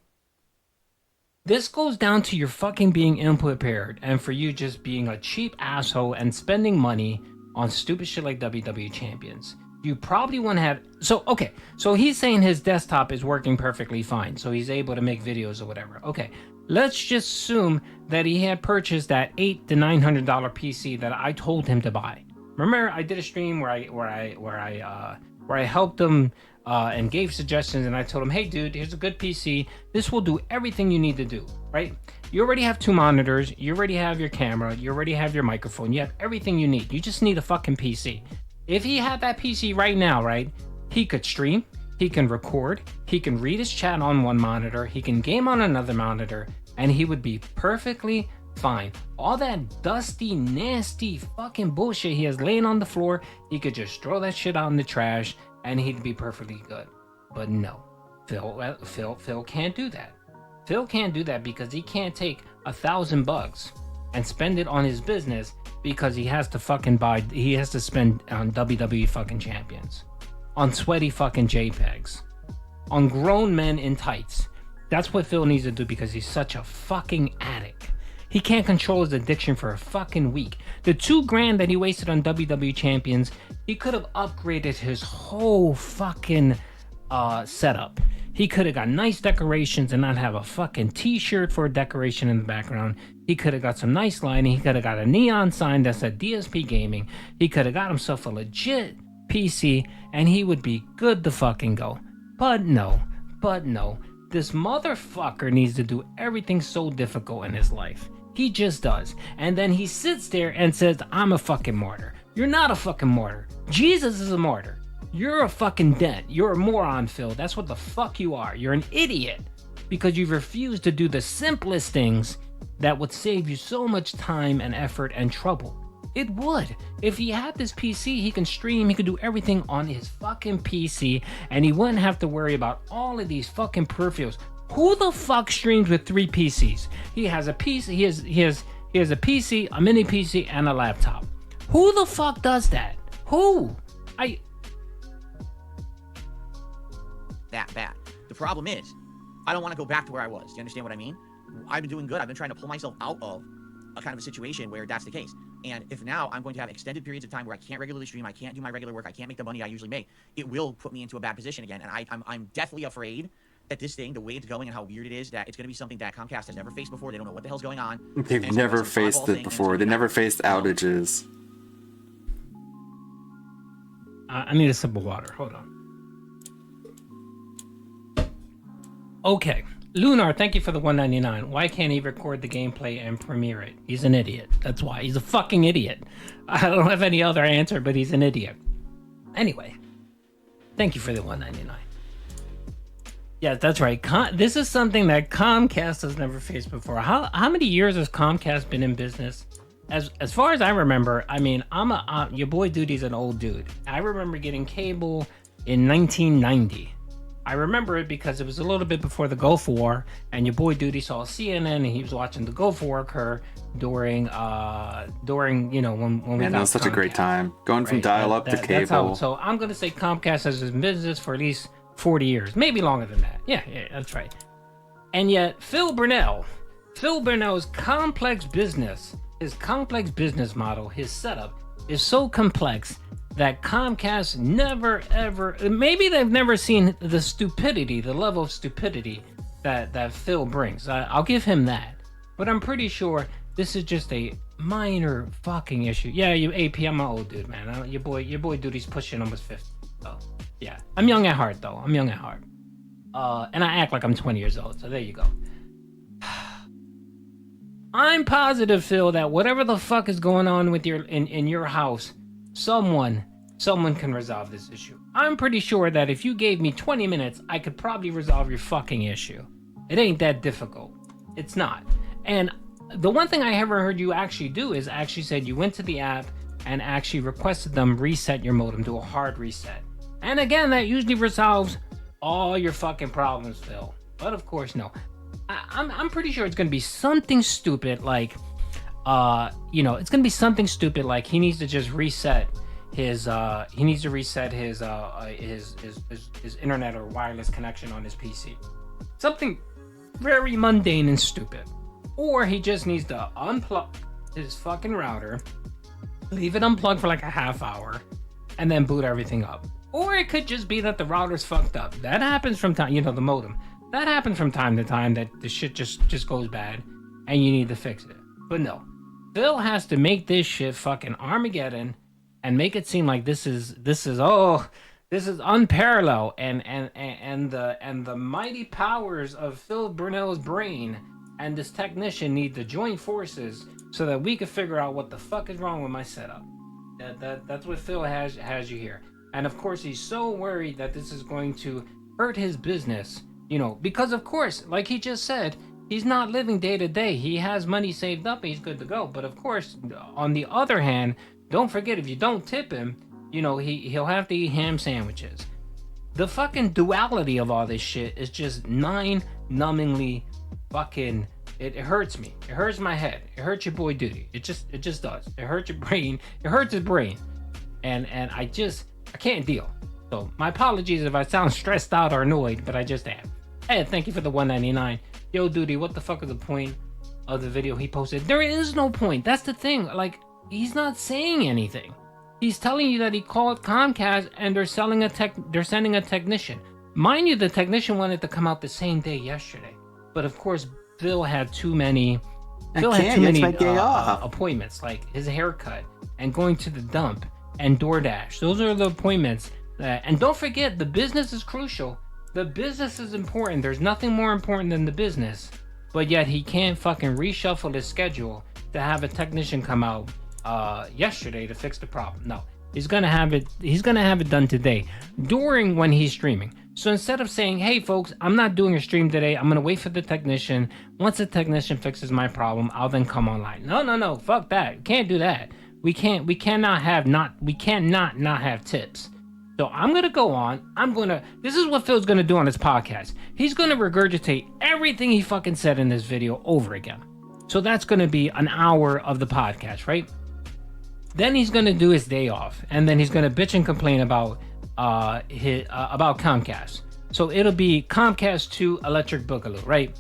This goes down to your fucking being unprepared and for you just being a cheap asshole and spending money on stupid shit like WWE Champions. You probably want to have... So he's saying his desktop is working perfectly fine, so he's able to make videos or whatever. Okay, let's just assume that he had purchased that $800 to $900 PC that I told him to buy. Remember, I did a stream where I helped him and gave suggestions, and I told him, hey dude, here's a good PC. This will do everything you need to do, right? You already have 2 monitors, you already have your camera, you already have your microphone, you have everything you need. You just need a fucking PC. If he had that PC right now, right, he could stream, he can record, he can read his chat on one monitor, he can game on another monitor, and he would be perfectly fine. All that dusty, nasty fucking bullshit he has laying on the floor, he could just throw that shit out in the trash and he'd be perfectly good. But no, Phil can't do that. Phil can't do that because he can't take $1,000 and spend it on his business because he has to spend on WWE fucking champions, on sweaty fucking JPEGs, on grown men in tights. That's what Phil needs to do because he's such a fucking addict. He can't control his addiction for a fucking week. The $2,000 that he wasted on WWE champions, he could have upgraded his whole fucking setup. He could have got nice decorations and not have a fucking t-shirt for a decoration in the background. He could have got some nice lighting. He could have got a neon sign that said DSP Gaming. He could have got himself a legit PC and he would be good to fucking go. But no. This motherfucker needs to do everything so difficult in his life. He just does. And then he sits there and says, I'm a fucking martyr. You're not a fucking martyr. Jesus is a martyr. You're a fucking dent. You're a moron, Phil. That's what the fuck you are. You're an idiot because you refuse to do the simplest things that would save you so much time and effort and trouble. It would. If he had this PC, he can stream, he could do everything on his fucking PC, and he wouldn't have to worry about all of these fucking peripherals. Who the fuck streams with 3 PCs? He has a PC, he has a PC, a mini PC, and a laptop. Who the fuck does that? Who? That bad. The problem is, I don't want to go back to where I was. Do you understand what I mean? I've been doing good. I've been trying to pull myself out of a kind of a situation where that's the case. And if now I'm going to have extended periods of time where I can't regularly stream, I can't do my regular work, I can't make the money I usually make, it will put me into a bad position again. And I'm deathly afraid that this thing, the way it's going and how weird it is, that it's going to be something that Comcast has never faced before. They don't know what the hell's going on. They've never faced it before. They never faced outages. I need a sip of water. Hold on. Okay. Lunar, thank you for the $1.99. Why can't he record the gameplay and premiere it? He's an idiot. That's why. He's a fucking idiot. I don't have any other answer, but he's an idiot. Anyway, thank you for the $1.99. Yeah, that's right. This is something that Comcast has never faced before. How many years has Comcast been in business? As far as I remember, I mean, your boy Duty's an old dude. I remember getting cable in 1990. I remember it because it was a little bit before the Gulf War, and your boy Duty saw CNN, and he was watching the Gulf War occur during you know when we got that was such a great time going from dial-up to cable. So I'm gonna say Comcast has been in business for at least 40 years, maybe longer than that. Yeah, that's right. And yet Phil Burnell's complex business, his complex business model, his setup is so complex that Comcast never ever, maybe they've never seen the stupidity, the level of stupidity that Phil brings. I'll give him that. But I'm pretty sure this is just a minor fucking issue. Yeah, AP, I'm an old dude, man. Your boy Duty's pushing almost 50. So yeah, I'm young at heart though. I'm young at heart. And I act like I'm 20 years old. So there you go. I'm positive, Phil, that whatever the fuck is going on with in your house, someone can resolve this issue. I'm pretty sure that if you gave me 20 minutes, I could probably resolve your fucking issue. It ain't that difficult. It's not. And the one thing I ever heard you actually do is actually said you went to the app and actually requested them reset your modem, do a hard reset. And again, that usually resolves all your fucking problems, Phil. But of course, no. I'm pretty sure it's gonna be something stupid like, it's gonna be something stupid like he needs to just reset his internet or wireless connection on his PC. Something very mundane and stupid. Or he just needs to unplug his fucking router, leave it unplugged for like a half hour, and then boot everything up. Or it could just be that the router's fucked up. That happens from time, the modem. That happens from time to time, that the shit just goes bad and you need to fix it. But no, Phil has to make this shit fucking Armageddon and make it seem like this is unparalleled, and the mighty powers of Phil Burnell's brain and this technician need to join forces so that we can figure out what the fuck is wrong with my setup. That's what Phil has you here. And of course he's so worried that this is going to hurt his business, because of course, like he just said, he's not living day to day. He has money saved up and he's good to go. But of course, on the other hand, don't forget, if you don't tip him, he'll have to eat ham sandwiches. The fucking duality of all this shit is just mind-numbingly fucking. It hurts me. It hurts my head. It hurts your boy Duty. It just does. It hurts your brain. It hurts his brain. And I can't deal. So my apologies if I sound stressed out or annoyed, but I just am. Hey, thank you for the $1.99. Yo, Duty, what the fuck is the point of the video he posted? There is no point. That's the thing. Like, he's not saying anything. He's telling you that he called Comcast and they're sending a technician. Mind you, the technician wanted to come out the same day yesterday. But of course, Phil had too many appointments, like his haircut and going to the dump and DoorDash. Those are the appointments. And don't forget, the business is crucial. The business is important. There's nothing more important than the business. But yet he can't fucking reshuffle his schedule to have a technician come out yesterday to fix the problem. No, he's gonna have it done today during when he's streaming. So instead of saying, hey folks, I'm not doing a stream today, I'm gonna wait for the technician. Once the technician fixes my problem, I'll then come online. No, fuck that. Can't do that. We cannot not have tips. So I'm gonna go on. This is what Phil's gonna do on his podcast. He's gonna regurgitate everything he fucking said in this video over again. So that's gonna be an hour of the podcast, right? Then he's gonna do his day off, and then he's gonna bitch and complain about Comcast. So it'll be Comcast to Electric Boogaloo, right?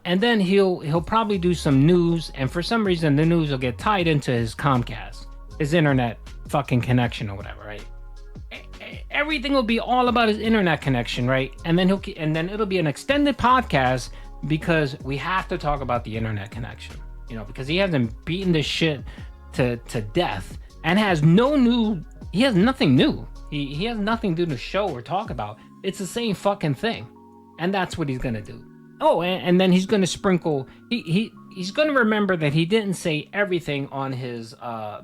And then he'll probably do some news, and for some reason the news will get tied into his Comcast, his internet fucking connection or whatever, right? Everything will be all about his internet connection, right? And then it'll be an extended podcast because we have to talk about the internet connection, because he hasn't beaten this shit to death and he has nothing new. He has nothing new to show or talk about. It's the same fucking thing. And that's what he's gonna do. Oh, and then he's gonna sprinkle, he's gonna remember that he didn't say everything on his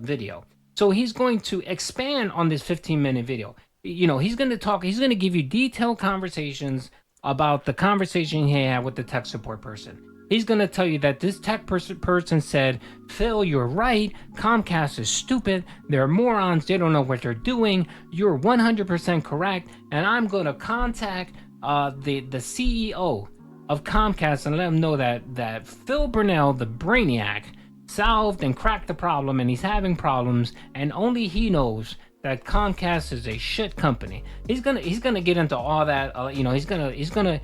video. So he's going to expand on this 15-minute video. He's gonna give you detailed conversations about the conversation he had with the tech support person. He's going to tell you that this tech person said, Phil, you're right. Comcast is stupid. They're morons. They don't know what they're doing. You're 100% correct. And I'm going to contact the CEO of Comcast and let him know that Phil Burnell, the brainiac, solved and cracked the problem, and he's having problems, and only he knows that Comcast is a shit company. He's gonna get into all that. He's gonna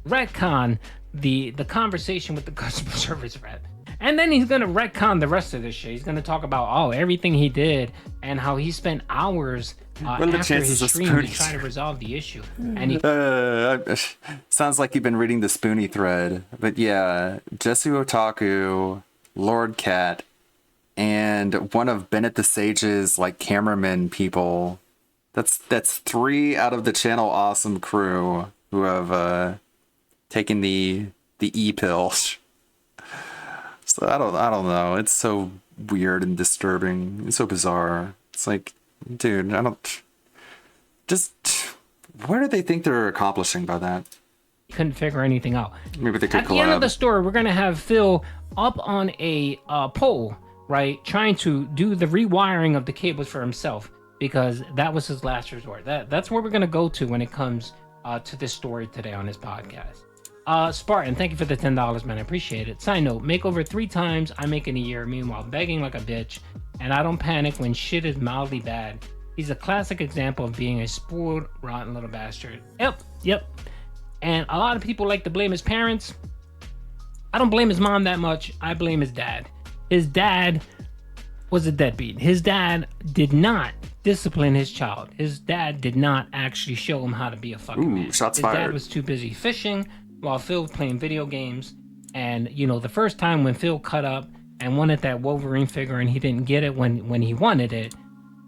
retcon the conversation with the customer service rep, and then he's gonna retcon the rest of this shit. He's gonna talk about everything he did and how he spent hours after his stream to try to resolve the issue. And sounds like you've been reading the Spoonie thread, but yeah, Jesse Otaku, Lord Cat, and one of Bennett the Sage's cameraman people. That's 3 out of the Channel Awesome crew who have taken the E-pill. So I don't know. It's so weird and disturbing. It's so bizarre. It's like, dude, what do they think they're accomplishing by that? Couldn't figure anything out. Maybe they could At the end of the story, we're gonna have Phil up on a pole, right, trying to do the rewiring of the cables for himself, because that was his last resort. That's where we're gonna go to when it comes to this story today on his podcast. Spartan, thank you for the $10, man. I appreciate it. Side note, make over 3 times I make in a year, meanwhile begging like a bitch, and I don't panic when shit is mildly bad. He's a classic example of being a spoiled, rotten little bastard. Yep. And a lot of people like to blame his parents. I don't blame his mom that much. I blame his dad. His dad was a deadbeat. His dad did not discipline his child. His dad did not actually show him how to be a fucking man. Shots His fired. dad was too busy fishing while Phil was playing video games. And, you know, the first time when Phil cut up and wanted that Wolverine figure and he didn't get it when he wanted it,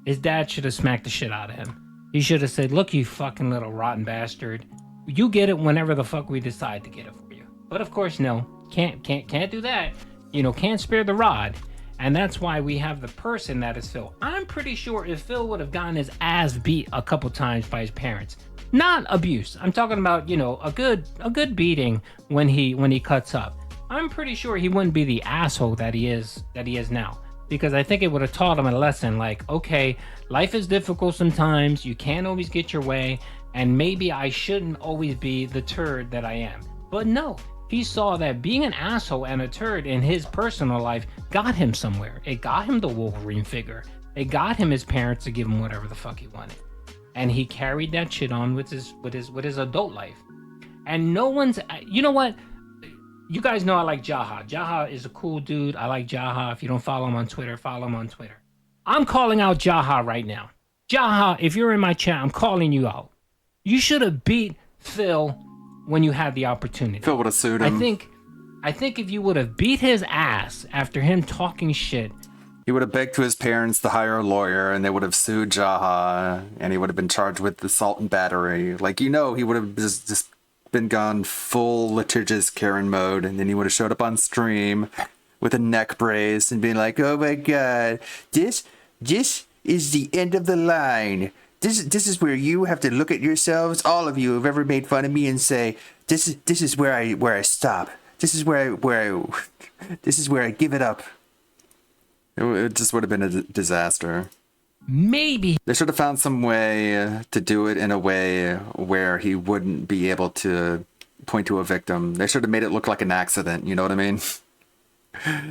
his dad should have smacked the shit out of him. He should have said, look, you fucking little rotten bastard. You get it whenever the fuck we decide to get it for you. But of course, no. Can't do that. You know, can't spare the rod. And that's why we have the person that is Phil. I'm pretty sure if Phil would have gotten his ass beat a couple times by his parents, not abuse. I'm talking about, you know, a good beating when he cuts up. I'm pretty sure he wouldn't be the asshole that he is now. Because I think it would have taught him a lesson like, okay, life is difficult sometimes. You can't always get your way. And maybe I shouldn't always be the turd that I am. But no, he saw that being an asshole and a turd in his personal life got him somewhere. It got him the Wolverine figure. It got him his parents to give him whatever the fuck he wanted. And he carried that shit on with his adult life. And no one's, you know what? You guys know I like Jaha. Jaha is a cool dude. I like Jaha. If you don't follow him on Twitter, follow him on Twitter. I'm calling out Jaha right now. Jaha, if you're in my chat, I'm calling you out. You should have beat Phil when you had the opportunity. Phil would have sued him. I think if you would have beat his ass after him talking shit, he would have begged to his parents to hire a lawyer, and they would have sued Jaha, and he would have been charged with assault and battery. Like, you know, he would have just been gone full litigious Karen mode, and then he would have showed up on stream with a neck brace and been like, "Oh my god, this is the end of the line. This is where you have to look at yourselves. All of you have ever made fun of me and say, this is where I stop. This is where I give it up." It just would have been a disaster. Maybe they should have found some way to do it in a way where he wouldn't be able to point to a victim. They should have made it look like an accident. You know what I mean?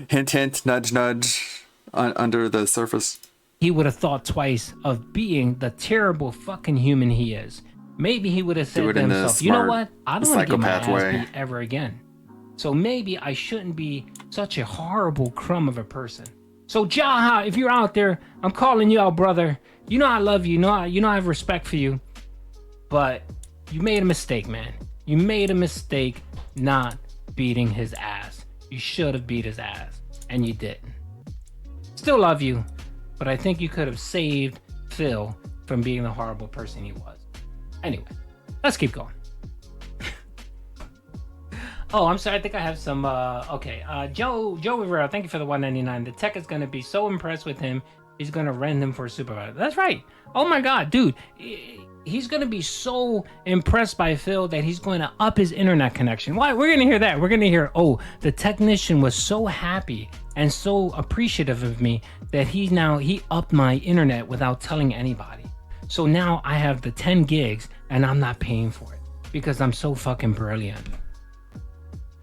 Hint, hint, nudge, nudge, under the surface. He would have thought twice of being the terrible fucking human he is. Maybe he would have said to himself, you know what? I don't want to get my ass beat ever again. So maybe I shouldn't be such a horrible crumb of a person. So Jaha, if you're out there, I'm calling you out, brother. You know I love you. You know I have respect for you. But you made a mistake, man. You made a mistake not beating his ass. You should have beat his ass, and you didn't. Still love you, but I think you could have saved Phil from being the horrible person he was. Anyway, let's keep going. Oh, I'm sorry. I think I have some. Okay. Joe Rivera, thank you for the $1.99. The tech is going to be so impressed with him, he's going to rent him for a supervisor. That's right. Oh my God, dude. He's going to be so impressed by Phil that he's going to up his internet connection. Why? We're going to hear that. We're going to hear, oh, the technician was so happy and so appreciative of me that he upped my internet without telling anybody. So now I have the 10 gigs and I'm not paying for it because I'm so fucking brilliant.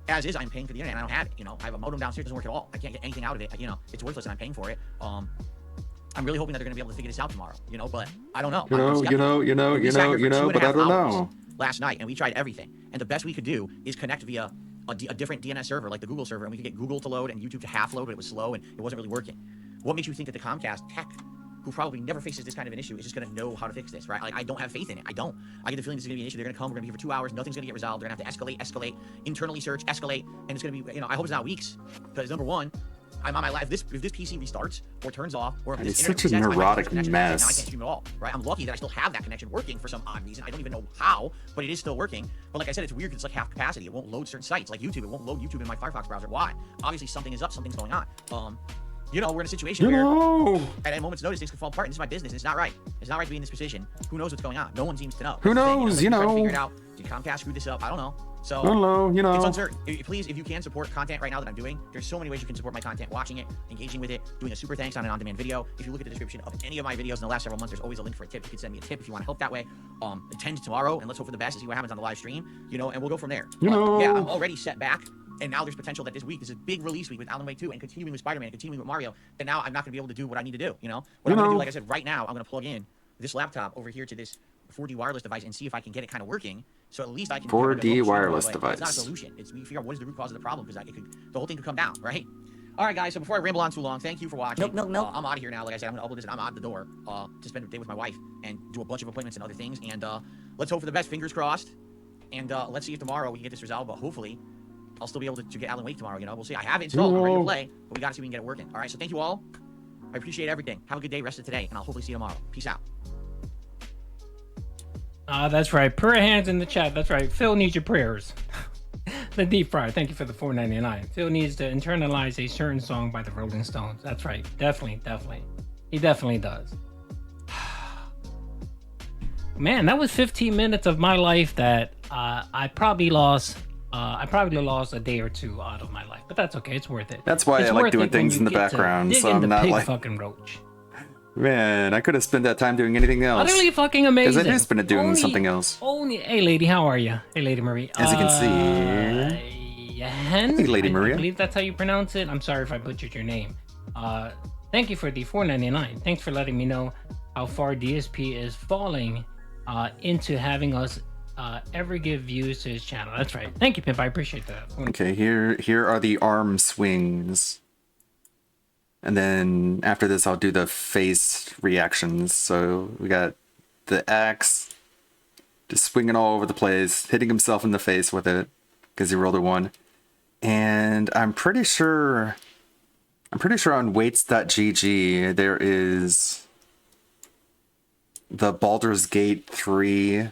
As is, I'm paying for the internet and I don't have it. You know, I have a modem downstairs, doesn't work at all. I can't get anything out of it. You know, it's worthless and I'm paying for it. I'm really hoping that they're going to be able to figure this out tomorrow, you know, but I don't know. You know, but I don't know. Last night, and we tried everything. And the best we could do is connect via a different DNS server, like the Google server, and we could get Google to load and YouTube to half load, but it was slow and it wasn't really working. What makes you think that the Comcast tech, who probably never faces this kind of an issue, is just going to know how to fix this, right? Like, I don't have faith in it. I don't. I get the feeling this is going to be an issue. They're going to come, we're going to be here for 2 hours, nothing's going to get resolved. They're going to have to escalate, internally search, escalate, and it's going to be, you know, I hope it's not weeks. Because number one, I'm on my life. If this PC restarts or turns off, or if this it's such a neurotic mess. Now I can't stream at all, right? I'm lucky that I still have that connection working for some odd reason. I don't even know how, but it is still working. But like I said, it's weird because it's like half capacity. It won't load certain sites, like YouTube. It won't load YouTube in my Firefox browser. Why? Obviously something is up, something's going on. You know, we're in a situation where at a moment's notice things can fall apart, and this is my business. It's not right. It's not right to be in this position. Who knows what's going on? No one seems to know. Who knows? You know. Figure it out. Did Comcast screw this up? I don't know. So, you know. It's uncertain. Please, if you can support content right now that I'm doing, there's so many ways you can support my content: watching it, engaging with it, doing a super thanks on an on-demand video. If you look at the description of any of my videos in the last several months, there's always a link for a tip. You can send me a tip if you want to help that way. Attend tomorrow, and let's hope for the best to see what happens on the live stream. You know, and we'll go from there. Yeah, I'm already set back. And now there's potential that this week, this is a big release week with Alan Wake 2 and continuing with Spider-Man and continuing with Mario, that now I'm not going to be able to do what I need to do, you know? What I'm going to do, like I said, right now, I'm going to plug in this laptop over here to this 4G wireless device and see if I can get it kind of working. So at least I can 4D wireless It's device. not a solution. We figure out what is the root cause of the problem, because the whole thing could come down, right? All right, guys. So before I ramble on too long, thank you for watching. Nope. I'm out of here now. Like I said, I'm gonna upload this and I'm out the door to spend a day with my wife and do a bunch of appointments and other things. And let's hope for the best. Fingers crossed. And let's see if tomorrow we can get this resolved. But hopefully, I'll still be able to get Alan Wake tomorrow. You know, we'll see. I have it installed. I'm ready to play, but we gotta see if we can get it working. All right. So thank you all. I appreciate everything. Have a good day. Rest of today, and I'll hopefully see you tomorrow. Peace out. That's right. Prayer hands in the chat. That's right. Phil needs your prayers. The Deep Fryer. Thank you for the $4.99. Phil needs to internalize a certain song by the Rolling Stones. That's right. Definitely. He definitely does. Man, that was 15 minutes of my life that I probably lost. I probably lost a day or two out of my life, but that's okay. It's worth it. That's why I like doing things in the background, so I'm not like fucking roach. Man, I could have spent that time doing anything else. Utterly fucking amazing. Because I do spend it doing something else. Hey, lady, how are you? Hey, Lady Marie. As you can see. Hey, Lady Maria. I believe that's how you pronounce it. I'm sorry if I butchered your name. Thank you for the $4.99. Thanks for letting me know how far DSP is falling into having us ever give views to his channel. That's right. Thank you, Pimp. I appreciate that. Okay, here are the arm swings. And then after this, I'll do the face reactions. So we got the axe, just swinging all over the place, hitting himself in the face with it because he rolled a 1. And I'm pretty sure on weights.gg there is the Baldur's Gate 3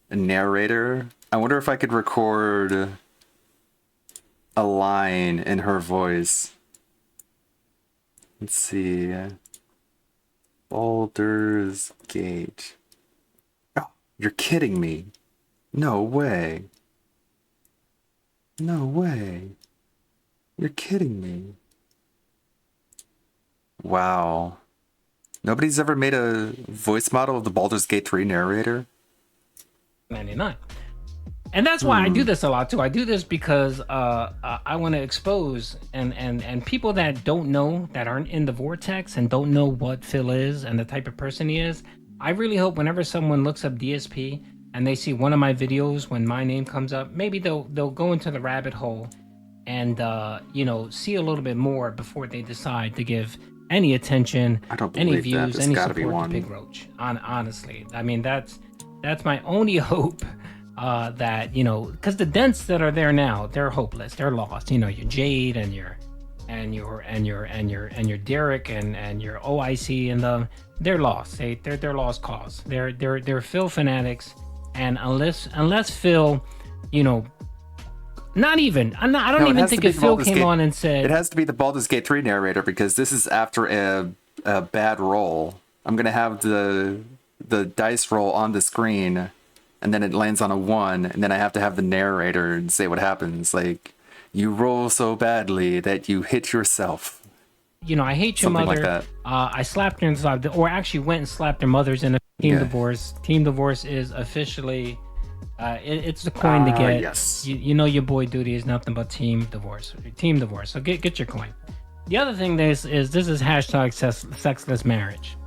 narrator. I wonder if I could record a line in her voice. Let's see. Baldur's Gate. Oh, you're kidding me. No way. No way. You're kidding me. Wow. Nobody's ever made a voice model of the Baldur's Gate 3 narrator? 99. And that's why I do this a lot too. I do this because I want to expose and people that don't know, that aren't in the vortex and don't know what Phil is and the type of person he is. I really hope whenever someone looks up DSP and they see one of my videos when my name comes up, maybe they'll go into the rabbit hole and see a little bit more before they decide to give any attention, any views, any support to Big Roach. Honestly, I mean that's my only hope. That because the dents that are there now, they're hopeless, they're lost. Your Jade and your Derek and your OIC and they're lost. They're lost cause. They're Phil fanatics, and unless Phil, not even I don't even think if Phil came on and said it has to be the Baldur's Gate 3 narrator, because this is after a bad roll. I'm gonna have the dice roll on the screen. And then it lands on a 1, and then I have to have the narrator and say what happens. Like, you roll so badly that you hit yourself. I hate your Something mother. Like that. I slapped her inside, or actually went and slapped their mothers in a team divorce. Team divorce is officially, it's the coin to get. Yes. Your boy Duty is nothing but team divorce. Team divorce. So get your coin. The other thing this is hashtag sexless marriage.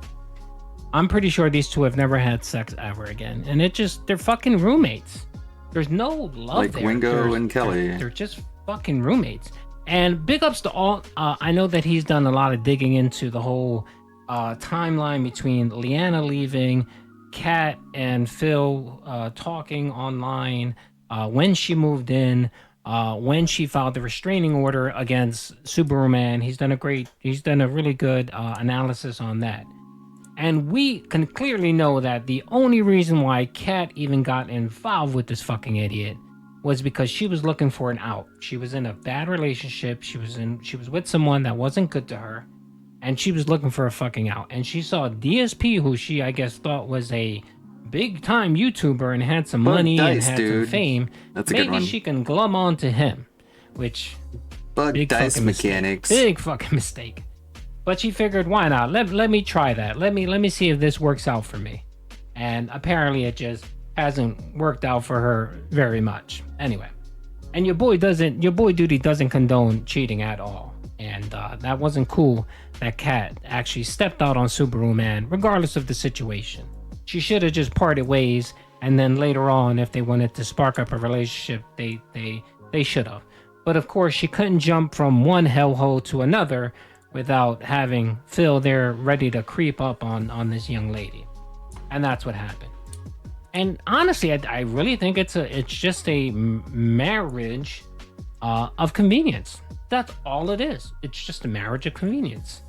I'm pretty sure these two have never had sex ever again. And they're fucking roommates. There's no love like there. Wingo and Kelly. They're just fucking roommates. And big ups to all. I know that he's done a lot of digging into the whole timeline between Leanna leaving, Kat and Phil talking online, when she moved in, when she filed the restraining order against Superman. He's done a really good analysis on that. And we can clearly know that the only reason why Kat even got involved with this fucking idiot was because she was looking for an out. She was in a bad relationship. She was with someone that wasn't good to her, and she was looking for a fucking out. And she saw DSP, who she, I guess, thought was a big time YouTuber and had some money and had some fame. That's a good one. Maybe she can glom on to him, which big dice mechanics. Big fucking mistake. But she figured, why not? Let me try that. Let me see if this works out for me. And apparently it just hasn't worked out for her very much. Anyway, and your boy Duty doesn't condone cheating at all. And that wasn't cool that Kat actually stepped out on Superman, regardless of the situation. She should have just parted ways And then later on, if they wanted to spark up a relationship, they should have. But of course, she couldn't jump from one hellhole to another without having Phil there ready to creep up on this young lady. And that's what happened. And honestly, I really think it's just a marriage of convenience. That's all it is. It's just a marriage of convenience.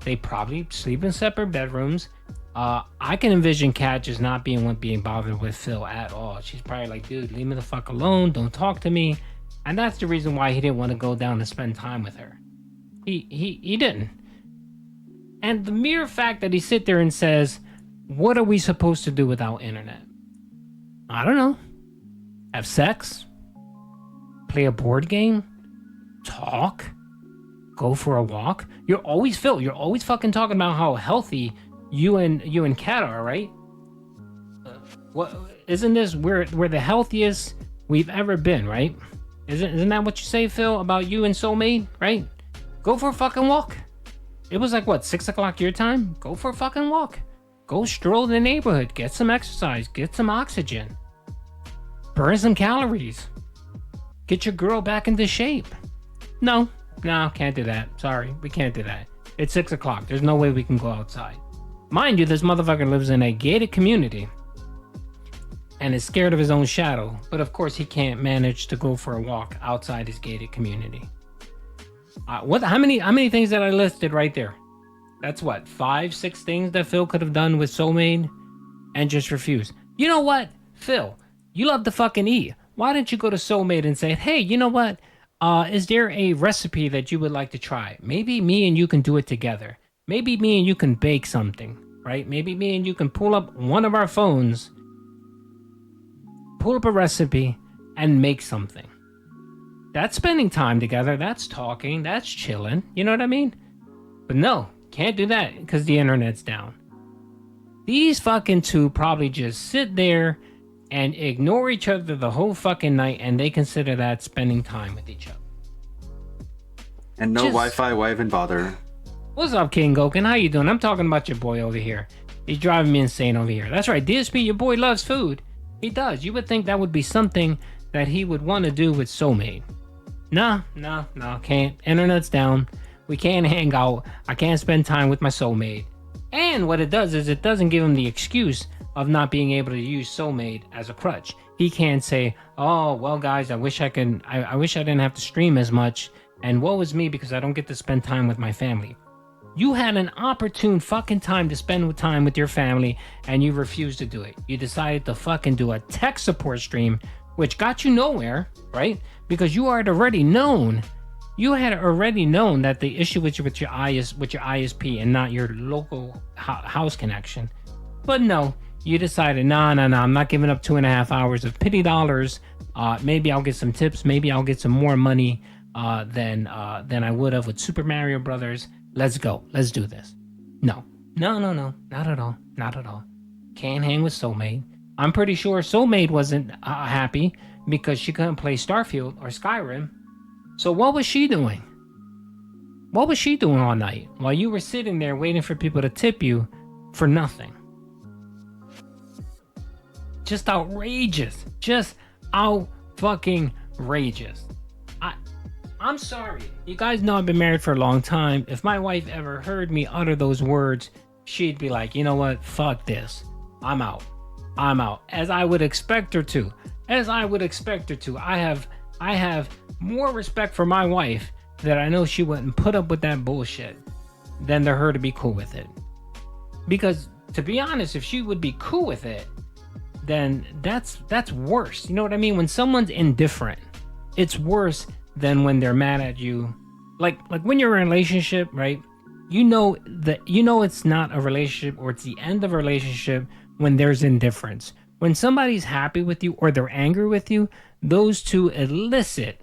They probably sleep in separate bedrooms. I can envision Kat just not being bothered with Phil at all. She's probably like, dude, leave me the fuck alone. Don't talk to me. And that's the reason why he didn't want to go down and spend time with her. He didn't. And the mere fact that he sit there and says, what are we supposed to do without internet? I don't know. Have sex? Play a board game? Talk? Go for a walk? You're always fucking talking about how healthy you and Kat are, right? What isn't this we're the healthiest we've ever been, right? Isn't that what you say, Phil, about you and Soulmate, right? Go for a fucking walk. It was like what, 6 o'clock your time? Go for a fucking walk. Go stroll the neighborhood, get some exercise, get some oxygen. Burn some calories. Get your girl back into shape. No, can't do that. Sorry, we can't do that. It's 6 o'clock. There's no way we can go outside. Mind you, this motherfucker lives in a gated community and is scared of his own shadow. But of course, he can't manage to go for a walk outside his gated community. How many things that I listed right there? That's what, 5-6 things that Phil could have done with Soulmate and just refused. You know what, Phil? You love to fucking eat. Why don't you go to Soulmate and say, hey, you know what? Is there a recipe that you would like to try? Maybe me and you can do it together. Maybe me and you can bake something, right? Maybe me and you can pull up one of our phones, pull up a recipe, and make something. That's spending time together. That's talking. That's chilling. You know what I mean? But no, can't do that because the internet's down. These fucking two probably just sit there and ignore each other the whole fucking night, and they consider that spending time with each other. And no Wi-Fi, why even bother? What's up, King Goken? How you doing? I'm talking about your boy over here. He's driving me insane over here. That's right, DSP, your boy loves food. He does. You would think that would be something that he would want to do with Soulmate. No, can't. Internet's down. We can't hang out. I can't spend time with my Soulmate. And what it does is it doesn't give him the excuse of not being able to use Soulmate as a crutch. He can't say, oh, well, guys, I wish I didn't have to stream as much. And woe is me because I don't get to spend time with my family. You had an opportune fucking time to spend time with your family and you refused to do it. You decided to fucking do a tech support stream, which got you nowhere, right? Because you had already known that the issue with your ISP and not your local house connection. But no, you decided, no, I'm not giving up 2.5 hours of pity dollars. Maybe I'll get some tips. Maybe I'll get some more money than I would have with Super Mario Brothers. Let's go. Let's do this. No. Not at all. Can't hang with Soulmate. I'm pretty sure Soulmate wasn't happy because she couldn't play Starfield or Skyrim. So what was she doing? What was she doing all night while you were sitting there waiting for people to tip you for nothing? Just outrageous. Just out-fucking-rageous. I'm sorry. You guys know I've been married for a long time. If my wife ever heard me utter those words, she'd be like, you know what? Fuck this. I'm out. As I would expect her to. I have more respect for my wife that I know she wouldn't put up with that bullshit than for her to be cool with it. Because, to be honest, if she would be cool with it, then that's worse. You know what I mean? When someone's indifferent, it's worse than when they're mad at you. Like when you're in a relationship, right? You know it's not a relationship or it's the end of a relationship when there's indifference. When somebody's happy with you or they're angry with you, those two elicit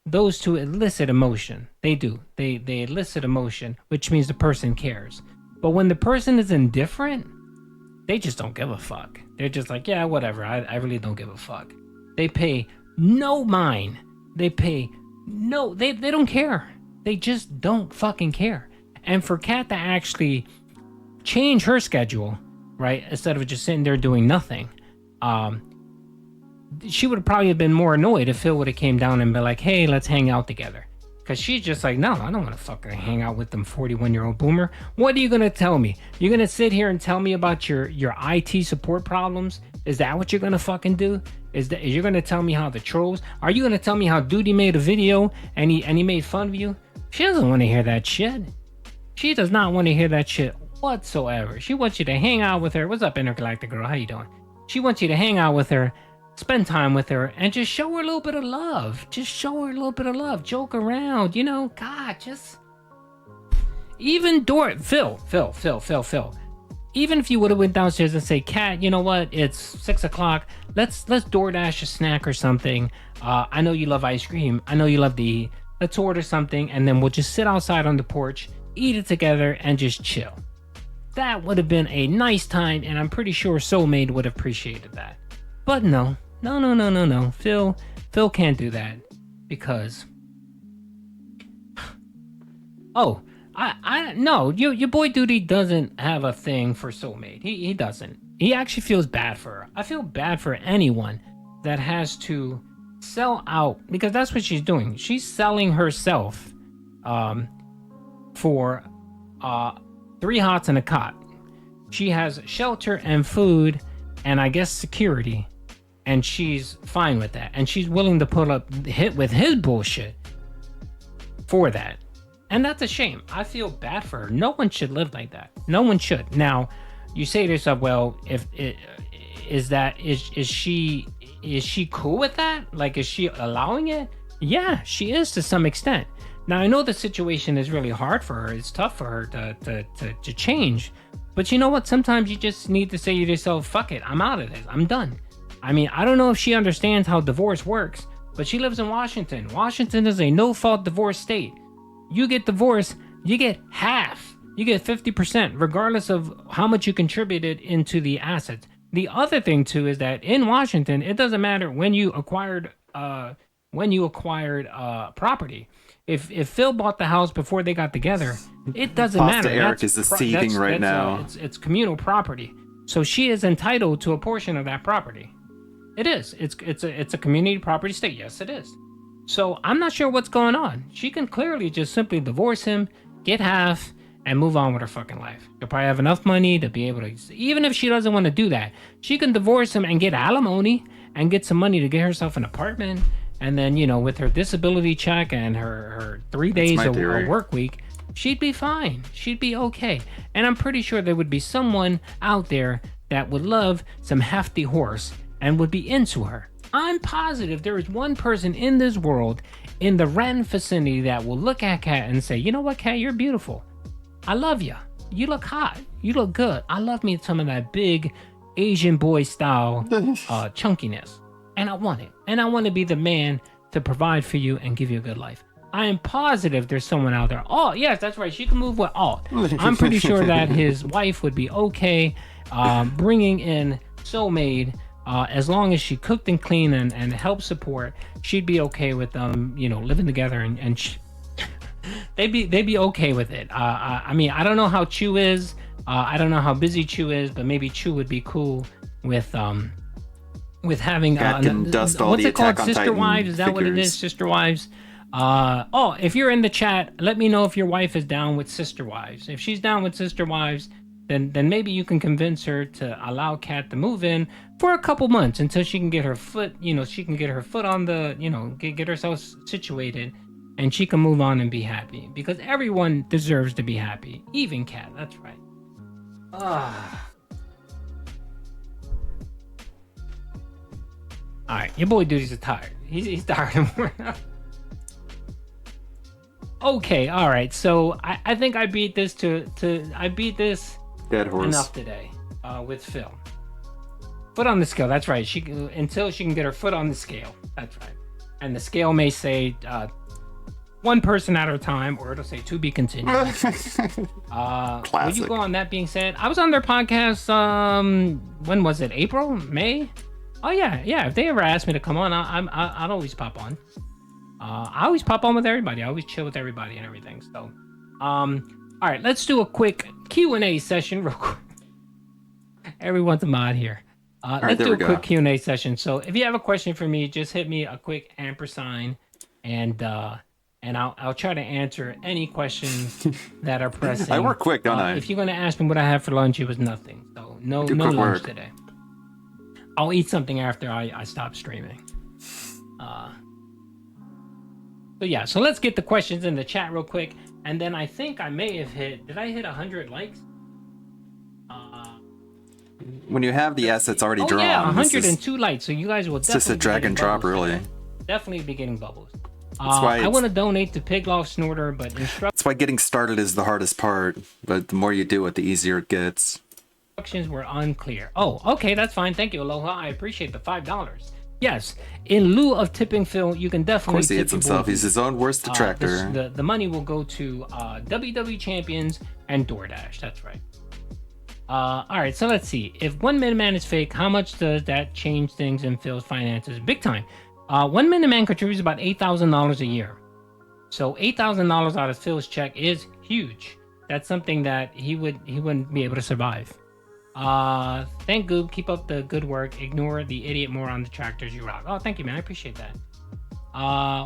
emotion. They do. They elicit emotion, which means the person cares. But when the person is indifferent, they just don't give a fuck. They're just like, yeah, whatever. I really don't give a fuck. They pay no mind. They don't care. They just don't fucking care. And for Kat to actually change her schedule, right, instead of just sitting there doing nothing, she would have probably been more annoyed if Phil would have came down and been like, hey, let's hang out together. Because she's just like, no, I don't want to fucking hang out with them 41-year-old boomer. What are you going to tell me? You're going to sit here and tell me about your IT support problems? Is that what you're going to fucking do? Is you're going to tell me how the trolls? Are you going to tell me how Duty made a video and he made fun of you? She doesn't want to hear that shit. She does not want to hear that shit whatsoever. She wants you to hang out with her. What's up, Intergalactic Girl? How you doing? She wants you to hang out with her, spend time with her, and just show her a little bit of love. Just show her a little bit of love. Joke around, you know. God, just even Phil. Even if you would have went downstairs and say, Kat, you know what? It's 6 o'clock. Let's DoorDash a snack or something. I know you love ice cream. I know you love to eat. Let's order something, and then we'll just sit outside on the porch, eat it together, and just chill. That would have been a nice time, and I'm pretty sure Soulmate would have appreciated that. But no. Phil can't do that because. Oh, your boy Duty doesn't have a thing for Soulmate. He doesn't. He actually feels bad for her. I feel bad for anyone that has to sell out, because that's what she's doing. She's selling herself for 3 hots and a cot. She has shelter and food and I guess security, and she's fine with that, and she's willing to put up hit with his bullshit for that. And that's a shame. I feel bad for her. No one should live like that. No one should. Now, you say to yourself, well, if it is she cool with that? Like, is she allowing it? Yeah, she is to some extent. Now, I know the situation is really hard for her. It's tough for her to change. But you know what? Sometimes you just need to say to yourself, fuck it, I'm out of this. I'm done. I mean, I don't know if she understands how divorce works, but she lives in Washington. Washington is a no-fault divorce state. You get divorced, you get half. You get 50%, regardless of how much you contributed into the assets. The other thing, too, is that in Washington, it doesn't matter when you acquired property. If Phil bought the house before they got together, it doesn't Pasta matter. Eric is seething right now. It's communal property, so she is entitled to a portion of that property. It is. It's a community property state. Yes, it is. So I'm not sure what's going on. She can clearly just simply divorce him, get half, and move on with her fucking life. She'll probably have enough money to be able to. Even if she doesn't want to do that, she can divorce him and get alimony and get some money to get herself an apartment. And then, you know, with her disability check and her 3 days of work week, she'd be fine. She'd be okay. And I'm pretty sure there would be someone out there that would love some hefty horse and would be into her. I'm positive there is one person in this world, in the Renton vicinity, that will look at Kat and say, you know what, Kat, you're beautiful. I love you. You look hot. You look good. I love me some of that big Asian boy style chunkiness. And I want it. And I want to be the man to provide for you and give you a good life. I am positive there's someone out there. Oh, yes, that's right. She can move with Alt. I'm pretty sure that his wife would be okay bringing in Soulmate. As long as she cooked and cleaned and helped support, she'd be okay with them, you know, living together and they'd be okay with it. I mean, I don't know how Chew is. I don't know how busy Chew is, but maybe Chew would be cool with having dust all what's the it called? Attack on Sister Titan Wives? Is that what it is? figures. Sister Wives. Oh, if you're in the chat, let me know if your wife is down with Sister Wives. If she's down with Sister Wives, then maybe you can convince her to allow Kat to move in for a couple months until she can get her foot, you know, she can get her foot on the, you know, get herself situated, and she can move on and be happy, because everyone deserves to be happy, even Kat. That's right. All right, your boy Duty's tired. He's tired of more now. Okay, all right. So I think I beat this I beat this Dead horse. enough today with Phil. Foot on the scale. That's right. Until she can get her foot on the scale. That's right. And the scale may say one person at a time, or it'll say to be continued. Would you go on? That being said, I was on their podcast. When was it? April? May? Oh yeah. If they ever ask me to come on, I'd always pop on. I always pop on with everybody. I always chill with everybody and everything. So, all right, let's do a quick Q&A session real quick. Everyone's a mod here. right, let's there do a we go. quick Q&A session. So if you have a question for me, just hit me a quick ampersand, and I'll try to answer any questions that are pressing. I work quick, don't I? If you're gonna ask me what I had for lunch, it was nothing. So no Do lunch quick work. today. I'll eat something after I stop streaming. So yeah, so let's get the questions in the chat real quick, and then I think I may have hit. Did I hit 100 likes? When you have the assets already drawn, Yeah, this is- 102 likes. So you guys will it's definitely just a be drag getting and drop, bubbles. really. Definitely be getting bubbles. That's why I it's- want to donate to Pigloff Snorter, but That's why getting started is the hardest part, but the more you do it, the easier it gets. instructions were unclear. Oh, okay, that's fine. Thank you, Aloha. I appreciate the $5. Yes, in lieu of tipping Phil, you can Of definitely course he tip hits your himself. boy. He's his own worst detractor. The money will go to WWE Champions and DoorDash. That's right. All right, so let's see. If 1 Minute Man is fake, how much does that change things in Phil's finances? Big time. 1 Minute Man contributes about $8,000 a year. So $8,000 out of Phil's check is huge. That's something that he wouldn't be able to survive. Thank Goob. Keep up the good work. Ignore the idiot moron detractors. You rock. Oh, thank you, man. I appreciate that.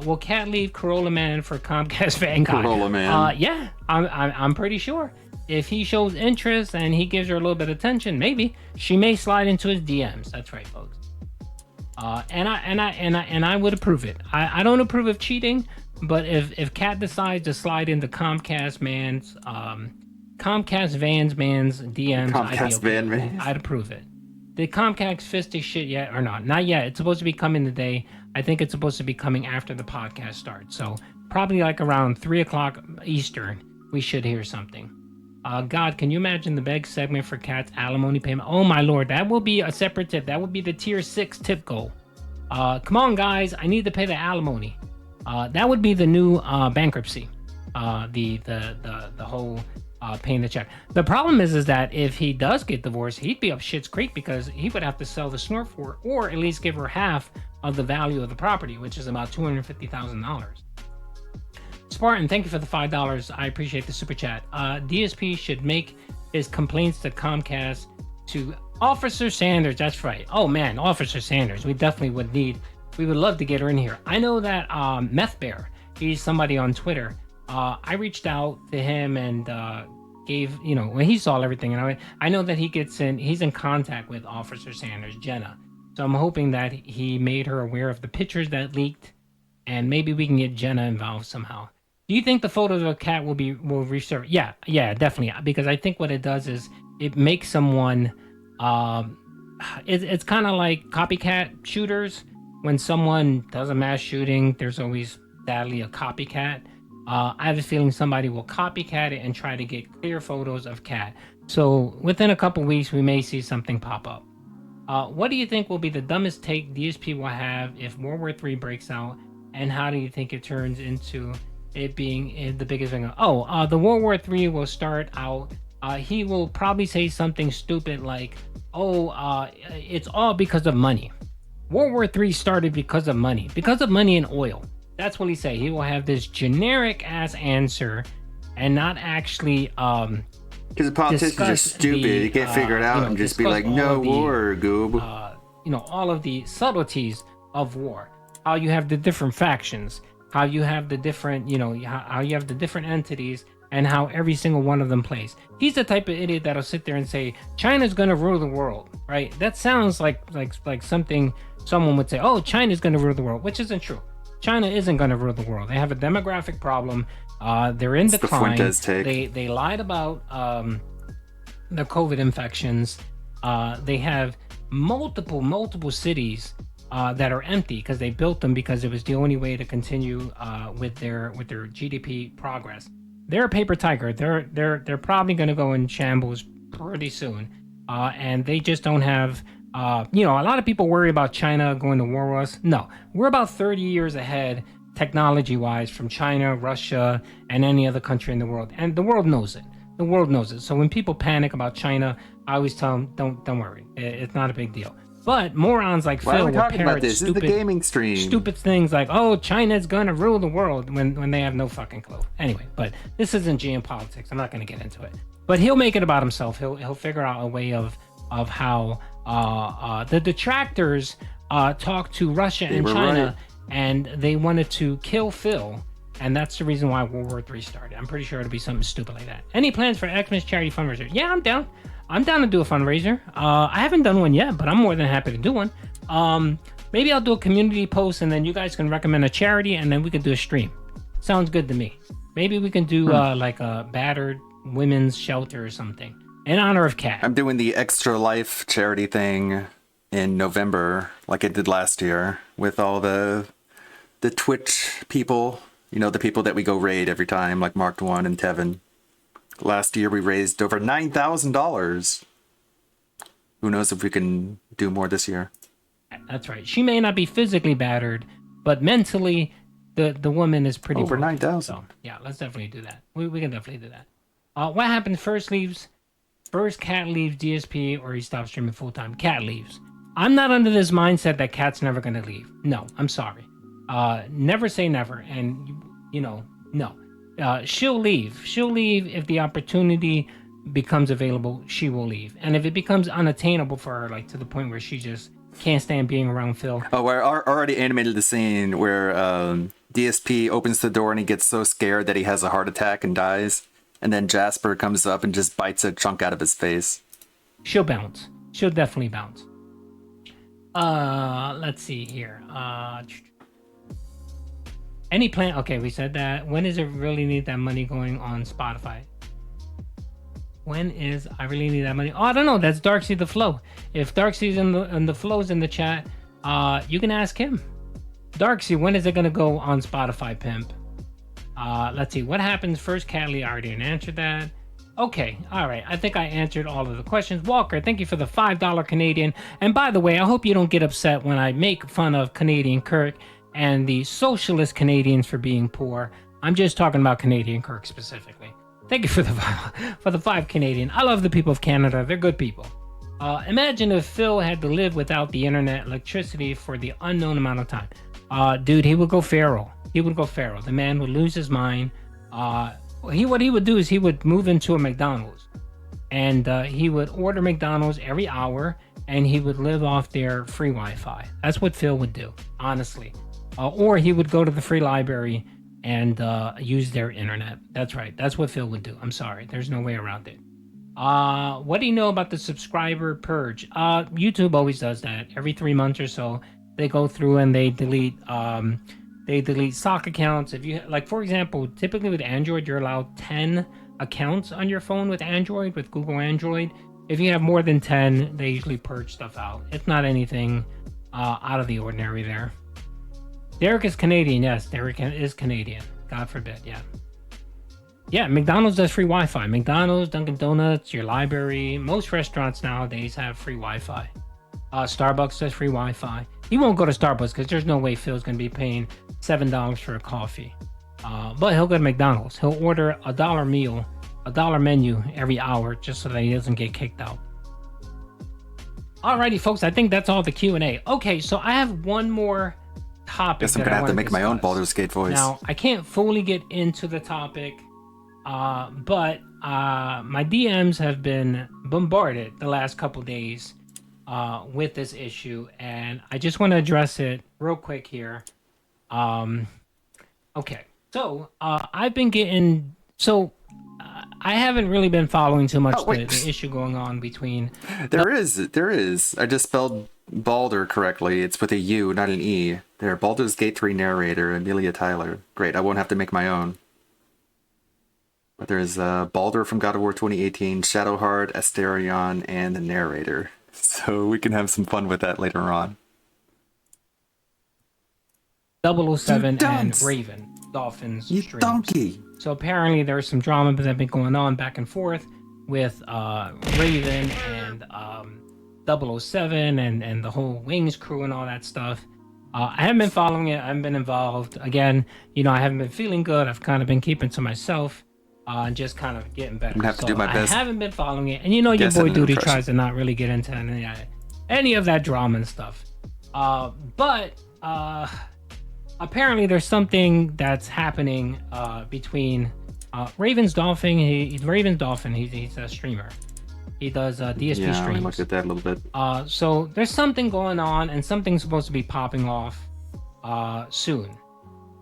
Will Cat leave Corolla Man for Comcast Vanguard? Corolla Man. Yeah, I'm pretty sure. If he shows interest and he gives her a little bit of attention, maybe she may slide into his DMs. That's right, folks. And I would approve it. I don't approve of cheating, but if Cat decides to slide into Comcast Van's DMs, Comcast Van Man. I'd approve it. Did Comcast fist this shit yet or not? Not yet. It's supposed to be coming today. I think it's supposed to be coming after the podcast starts. So probably like around 3 o'clock Eastern, we should hear something. God, can you imagine the beg segment for Cat's alimony payment? Oh my lord, that will be a separate tip. That would be the tier 6 tip goal. Come on, guys, I need to pay the alimony. That would be the new bankruptcy. The whole paying the check. The problem is that if he does get divorced, he'd be up shit's creek because he would have to sell the snort for her, or at least give her half of the value of the property, which is about $250,000. Spartan, thank you for the $5. I appreciate the super chat. DSP should make his complaints to Comcast to Officer Sanders. That's right. Oh man, Officer Sanders. We definitely we would love to get her in here. I know that Meth Bear, he's somebody on Twitter. I reached out to him and gave, when he saw everything, and I know that he's in contact with Officer Sanders, Jenna. So I'm hoping that he made her aware of the pictures that leaked, and maybe we can get Jenna involved somehow. Do you think the photos of a cat will resurface? Yeah, definitely. Because I think what it does is it makes someone. It's kind of like copycat shooters. When someone does a mass shooting, there's always sadly a copycat. I have a feeling somebody will copycat it and try to get clear photos of Cat. So within a couple weeks, we may see something pop up. What do you think will be the dumbest take DSP will have if World War III breaks out? And how do you think it turns into it being the biggest thing? The World War III will start out. He will probably say something stupid like, it's all because of money. World War III started because of money and oil. That's what he say. He will have this generic ass answer and not actually because the politicians are stupid. You can't figure it out and just be like, no war, goob. All of the subtleties of war. How you have the different factions. How you have the different, how you have the different entities and how every single one of them plays. He's the type of idiot that'll sit there and say, China's going to rule the world, right? That sounds like something someone would say, oh, China's going to rule the world, which isn't true. China isn't going to rule the world. They have a demographic problem. They're in decline. They lied about the COVID infections. They have multiple cities that are empty because they built them because it was the only way to continue with their GDP progress. They're a paper tiger. They're probably going to go in shambles pretty soon, and they just don't have. A lot of people worry about China going to war with us. No, we're about 30 years ahead technology-wise from China, Russia, and any other country in the world, and the world knows it. The world knows it. So when people panic about China, I always tell them, don't worry. It's not a big deal. But morons like Phil will parrot stupid things like, oh, China's gonna rule the world when they have no fucking clue. Anyway, but this isn't GM politics. I'm not gonna get into it. But he'll make it about himself. He'll figure out a way of how The detractors talked to Russia and were China, right. and they wanted to kill Phil, and that's the reason why World War III started. I'm pretty sure it'll be something stupid like that. Any plans for Xmas charity fundraiser? Yeah, I'm down. I'm down to do a fundraiser. I haven't done one yet, but I'm more than happy to do one. Maybe I'll do a community post, and then you guys can recommend a charity, and then we can do a stream. Sounds good to me. Maybe we can do like a battered women's shelter or something in honor of Cat. I'm doing the Extra Life charity thing in November, like I did last year, with all the Twitch people. You know, the people that we go raid every time, like Marked One and Tevin. Last year we raised over $9,000. Who knows if we can do more this year? That's right. She may not be physically battered, but mentally, the woman is pretty Over broken. 9,000. So yeah, let's definitely do that. We can definitely do that. What happened first leaves? First, Cat leaves DSP, or he stops streaming full time. Cat leaves. I'm not under this mindset that Cat's never gonna leave. No, I'm sorry. Never say never, and you know, no. She'll leave. She'll leave if the opportunity becomes available. She will leave, and if it becomes unattainable for her, like to the point where she just can't stand being around Phil. Oh, I already animated the scene where DSP opens the door and he gets so scared that he has a heart attack and dies, and then Jasper comes up and just bites a chunk out of his face. She'll bounce. She'll definitely bounce. Let's see here. Any plan? Okay, we said that. When is it really need that money going on Spotify? When is I really need that money? Oh, I don't know. That's Darksea the Flow. If Darksea's in the Flow's in the chat, you can ask him. Darksea, when is it gonna go on Spotify, pimp? Let's see. What happens first, Cadley? I already answered that. Okay, all right. I think I answered all of the questions. Walker, thank you for the $5 Canadian. And by the way, I hope you don't get upset when I make fun of Canadian Kirk and the socialist Canadians for being poor. I'm just talking about Canadian Kirk specifically. Thank you for the 5 Canadian. I love the people of Canada. They're good people. Imagine if Phil had to live without the internet, electricity for the unknown amount of time. Dude, he would go feral. He would go feral. The man would lose his mind. What he would do is he would move into a McDonald's, and he would order McDonald's every hour, and he would live off their free Wi-Fi. That's what Phil would do, honestly. Or he would go to the free library and use their internet. That's right. That's what Phil would do. I'm sorry. There's no way around it. What do you know about the subscriber purge? YouTube always does that. Every 3 months or so, they go through and they delete stock accounts. If you, like, for example, typically with Android, you're allowed 10 accounts on your phone with Android, with Google Android. If you have more than 10, they usually purge stuff out. It's not anything out of the ordinary there. Derek is Canadian. Yes, Derek is Canadian. God forbid. Yeah. Yeah, McDonald's does free Wi-Fi. McDonald's, Dunkin' Donuts, your library. Most restaurants nowadays have free Wi-Fi. Starbucks does free Wi-Fi. He won't go to Starbucks because there's no way Phil's going to be paying $7 for a coffee. But he'll go to McDonald's. He'll order a $1 meal, a $1 menu every hour just so that he doesn't get kicked out. Alrighty, folks. I think that's all the Q&A. Okay, so I have one more topic. Guess I'm going to have to make my own Baldur's Gate voice. Now, I can't fully get into the topic, but my DMs have been bombarded the last couple days with this issue, and I just want to address it real quick here. Okay, so I've been getting I haven't really been following too much the issue going on between. There is. I just spelled Baldur correctly. It's with a U, not an E. There, Baldur's Gate 3 narrator, Amelia Tyler. Great, I won't have to make my own. But there's Baldur from God of War 2018, Shadowheart, Asterion, and the narrator. So we can have some fun with that later on. 007 and Raven, Dolphins streams. Donkey! So apparently there's some drama that's been going on back and forth with Raven and 007 and the whole Wings crew and all that stuff. I haven't been following it. I haven't been involved. Again, I haven't been feeling good. I've kind of been keeping to myself and just kind of getting better. I'm gonna have to do my best. I haven't been following it. And your boy Duty tries to not really get into any of that drama and stuff. But apparently there's something that's happening between Raven's Dolphin. He's a streamer. He does DSP Yeah, I streams. looked at that a little bit. So there's something going on, and something's supposed to be popping off soon.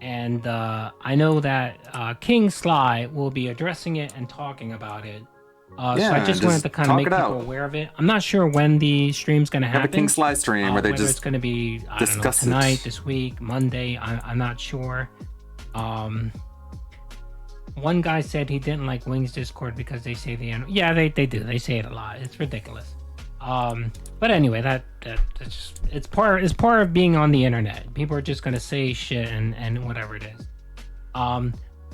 And I know that King Sly will be addressing it and talking about it. So I just wanted to kind of make people aware of it. I'm not sure when the stream's going to happen. Have a King Sly stream where they whether just it's going to be tonight, this week, Monday. I'm not sure. One guy said he didn't like Wings Discord because they say the N. Yeah, they do. They say it a lot. It's ridiculous. But anyway, that's just, it's part of being on the internet. People are just gonna say shit and whatever it is.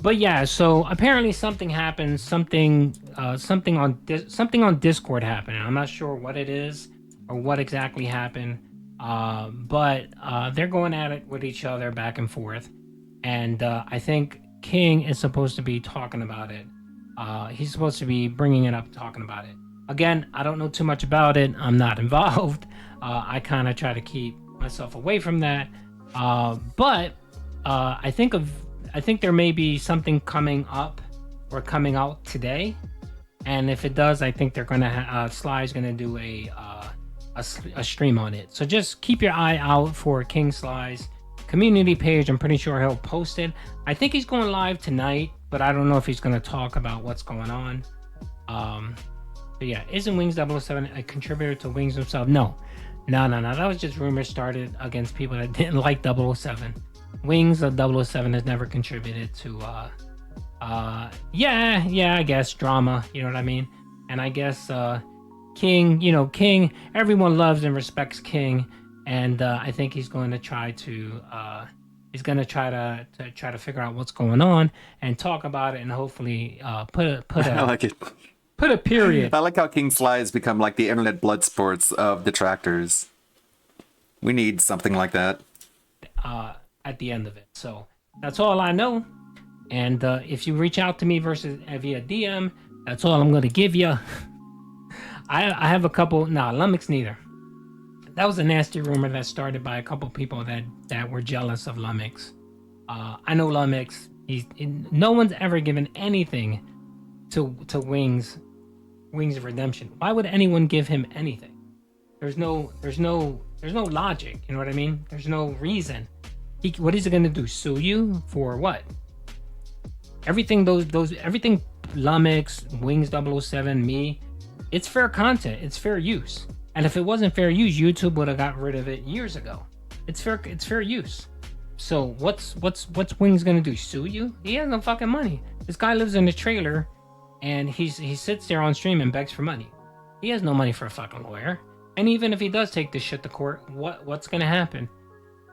But yeah, so apparently something happened. Something on Discord happened. I'm not sure what it is or what exactly happened. But they're going at it with each other back and forth, and I think King is supposed to be talking about it. He's supposed to be bringing it up, talking about it. Again, I don't know too much about it. I'm not involved. I kind of try to keep myself away from that. But I think there may be something coming up or coming out today. And if it does, I think they're gonna Sly's gonna do a stream on it. So just keep your eye out for King Sly's community page. I'm pretty sure he'll post it. I think he's going live tonight, but I don't know if he's going to talk about what's going on. But yeah, isn't Wings 007 a contributor to Wings himself? No. That was just rumors started against people that didn't like 007. Wings of 007 has never contributed to I guess drama, you know what I mean? And I guess King, everyone loves and respects King. And I think he's going to try to figure out what's going on and talk about it, and hopefully put a I like it. Put a period. I like how King Sly has become like the internet blood sports of detractors. We need something like that at the end of it. So that's all I know. And if you reach out to me via DM, that's all I'm going to give you. I have a couple. Lummox neither. That was a nasty rumor that started by a couple people that were jealous of Lummox. I know Lummox. No one's ever given anything to Wings of Redemption. Why would anyone give him anything? There's no logic. You know what I mean? There's no reason. What is he gonna do? Sue you for what? Everything everything Lummox, Wings 007, me. It's fair content. It's fair use. And if it wasn't fair use, YouTube would have got rid of it years ago. It's fair use. So what's Wings gonna do? Sue you? He has no fucking money. This guy lives in a trailer, and he sits there on stream and begs for money. He has no money for a fucking lawyer. And even if he does take this shit to court, what's gonna happen?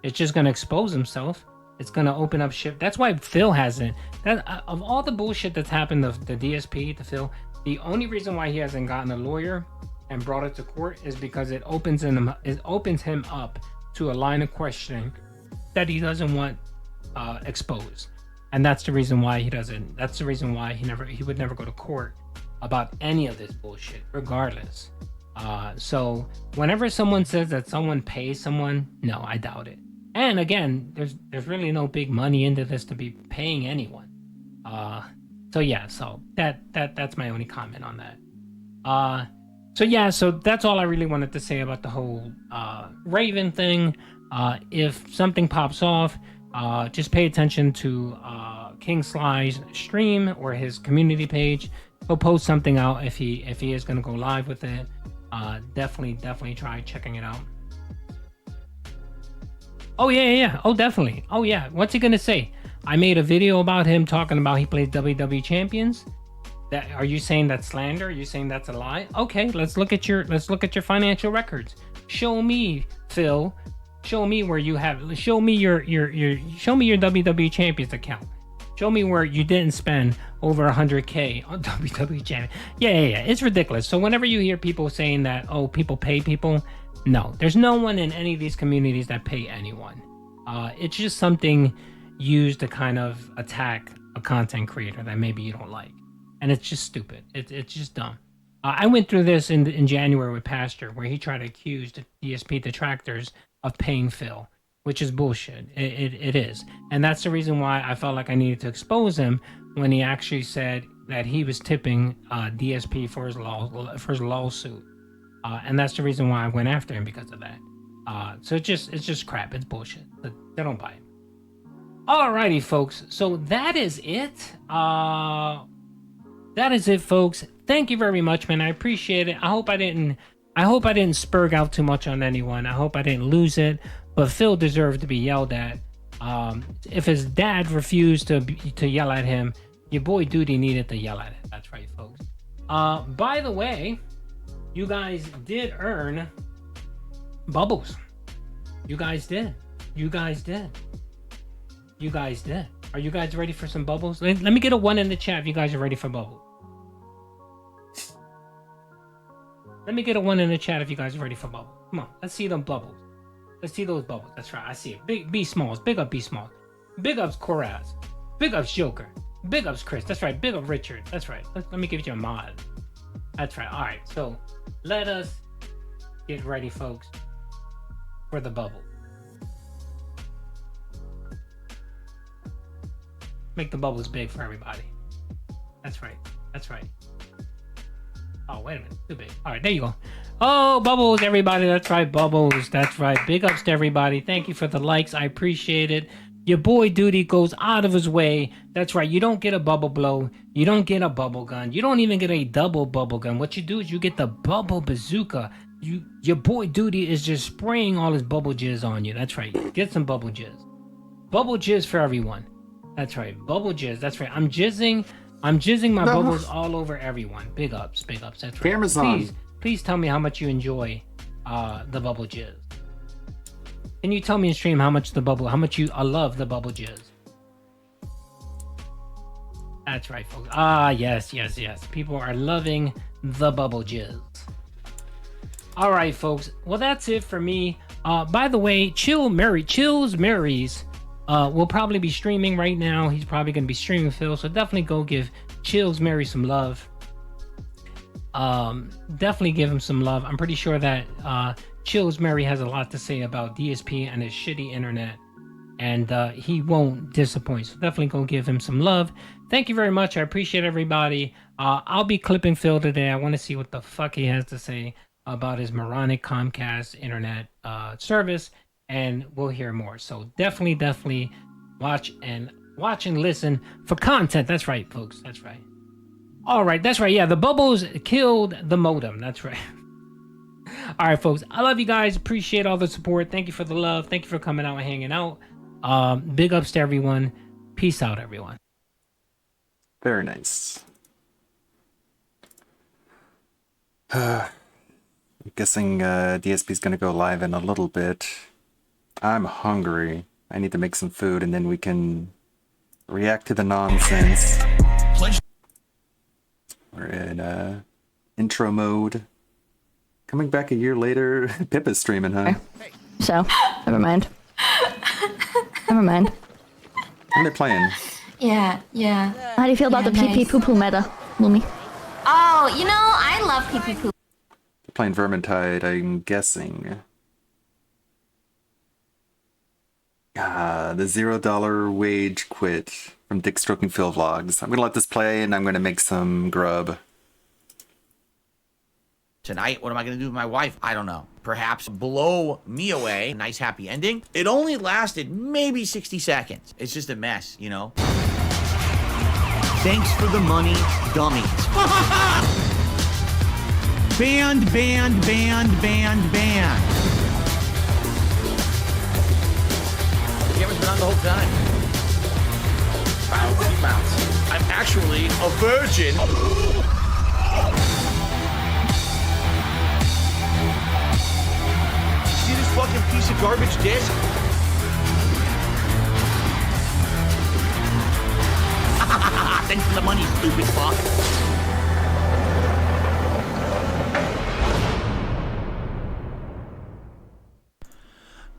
It's just gonna expose himself. It's gonna open up shit. That's why Phil hasn't. Of all the bullshit that's happened to the DSP, to Phil, the only reason why he hasn't gotten a lawyer and brought it to court is because it opens him up to a line of questioning that he doesn't want exposed, and that's the reason why he doesn't. That's the reason why he would never go to court about any of this bullshit, regardless. So whenever someone says that someone pays someone, no, I doubt it. And again, there's really no big money into this to be paying anyone. So yeah, so that's my only comment on that. So that's all I really wanted to say about the whole Raven thing. If something pops off, just pay attention to King Sly's stream or his community page. He'll post something out if he is going to go live with it. Definitely try checking it out. Oh yeah. Oh definitely. Oh yeah. What's he gonna say? I made a video about him talking about he plays WWE Champions. Are you saying that's slander? Are you saying that's a lie? Okay, let's look at your financial records. Show me, Phil. Show me where you have. Show me your WWE Champions account. Show me where you didn't spend over 100K on WWE Champions. Yeah. It's ridiculous. So whenever you hear people saying that, oh, people pay people, no, there's no one in any of these communities that pay anyone. It's just something used to kind of attack a content creator that maybe you don't like. And it's just stupid. It's just dumb. I went through this in January with Pastor, where he tried to accuse the DSP detractors of paying Phil, which is bullshit. It is. And that's the reason why I felt like I needed to expose him when he actually said that he was tipping DSP for his lawsuit, and that's the reason why I went after him because of that. So it's just crap. It's bullshit. They don't buy it. Alrighty, folks. So that is it. That is it, folks. Thank you very much, man. I appreciate it. I hope I didn't spurg out too much on anyone. I hope I didn't lose it. But Phil deserved to be yelled at. If his dad refused to yell at him, your boy Duty needed to yell at him. That's right, folks. By the way, you guys did earn bubbles. You guys did. You guys did. You guys did. Are you guys ready for some bubbles? Let me get a 1 in the chat if you guys are ready for bubbles. Let me get a 1 in the chat if you guys are ready for bubbles. Come on, let's see them bubbles. Let's see those bubbles. That's right, I see it. Big B Smalls. Big up B Smalls. Big ups Koraz. Big ups Joker. Big ups Chris. That's right. Big up Richard. That's right. Let me give you a mod. That's right. All right. So let us get ready, folks, for the bubble. Make the bubbles big for everybody. That's right. That's right. Oh, wait a minute. Too big. All right, there you go. Oh, bubbles, everybody. That's right, bubbles. That's right. Big ups to everybody. Thank you for the likes. I appreciate it. Your boy Duty goes out of his way. That's right. You don't get a bubble blow. You don't get a bubble gun. You don't even get a double bubble gun. What you do is you get the bubble bazooka. Your boy Duty is just spraying all his bubble jizz on you. That's right. Get some bubble jizz. Bubble jizz for everyone. That's right. Bubble jizz. That's right. I'm jizzing my bubbles all over everyone. Big ups. Big ups. That's right. Amazon. Please tell me how much you enjoy the bubble jizz. Can you tell me in stream how much you love the bubble jizz? That's right, folks. Yes. People are loving the bubble jizz. All right, folks. Well, that's it for me. By the way, Chills Marys will probably be streaming right now. He's probably going to be streaming, Phil. So definitely go give Chills Mary some love. Definitely give him some love. I'm pretty sure that Chills Mary has a lot to say about DSP and his shitty internet. And he won't disappoint. So definitely go give him some love. Thank you very much. I appreciate everybody. I'll be clipping Phil today. I want to see what the fuck he has to say about his moronic Comcast internet service. And we'll hear more. So definitely watch and listen for content. That's right, folks. That's right. All right. That's right. Yeah, the bubbles killed the modem. That's right. All right, folks. I love you guys. Appreciate all the support. Thank you for the love. Thank you for coming out and hanging out. Big ups to everyone. Peace out, everyone. Very nice. Guessing DSP is going to go live in a little bit. I'm hungry. I need to make some food and then we can react to the nonsense. We're in intro mode. Coming back a year later, Pip is streaming, huh? So, never mind. Never mind. What are they playing? Yeah. How do you feel about the pee pee poo poo meta, Lumi? Oh, you know, I love pee pee poo. They're playing Vermintide, I'm guessing. The $0 wage quit from Dick Stroking Phil Vlogs. I'm gonna let this play and I'm gonna make some grub. Tonight, what am I going to do with my wife? I don't know. Perhaps blow me away. Nice happy ending. It only lasted maybe 60 seconds. It's just a mess, you know? Thanks for the money, dummies. Band. The camera's been on the whole time. Bounce. I'm actually a virgin. See this fucking piece of garbage disc? Thanks for the money, stupid fuck.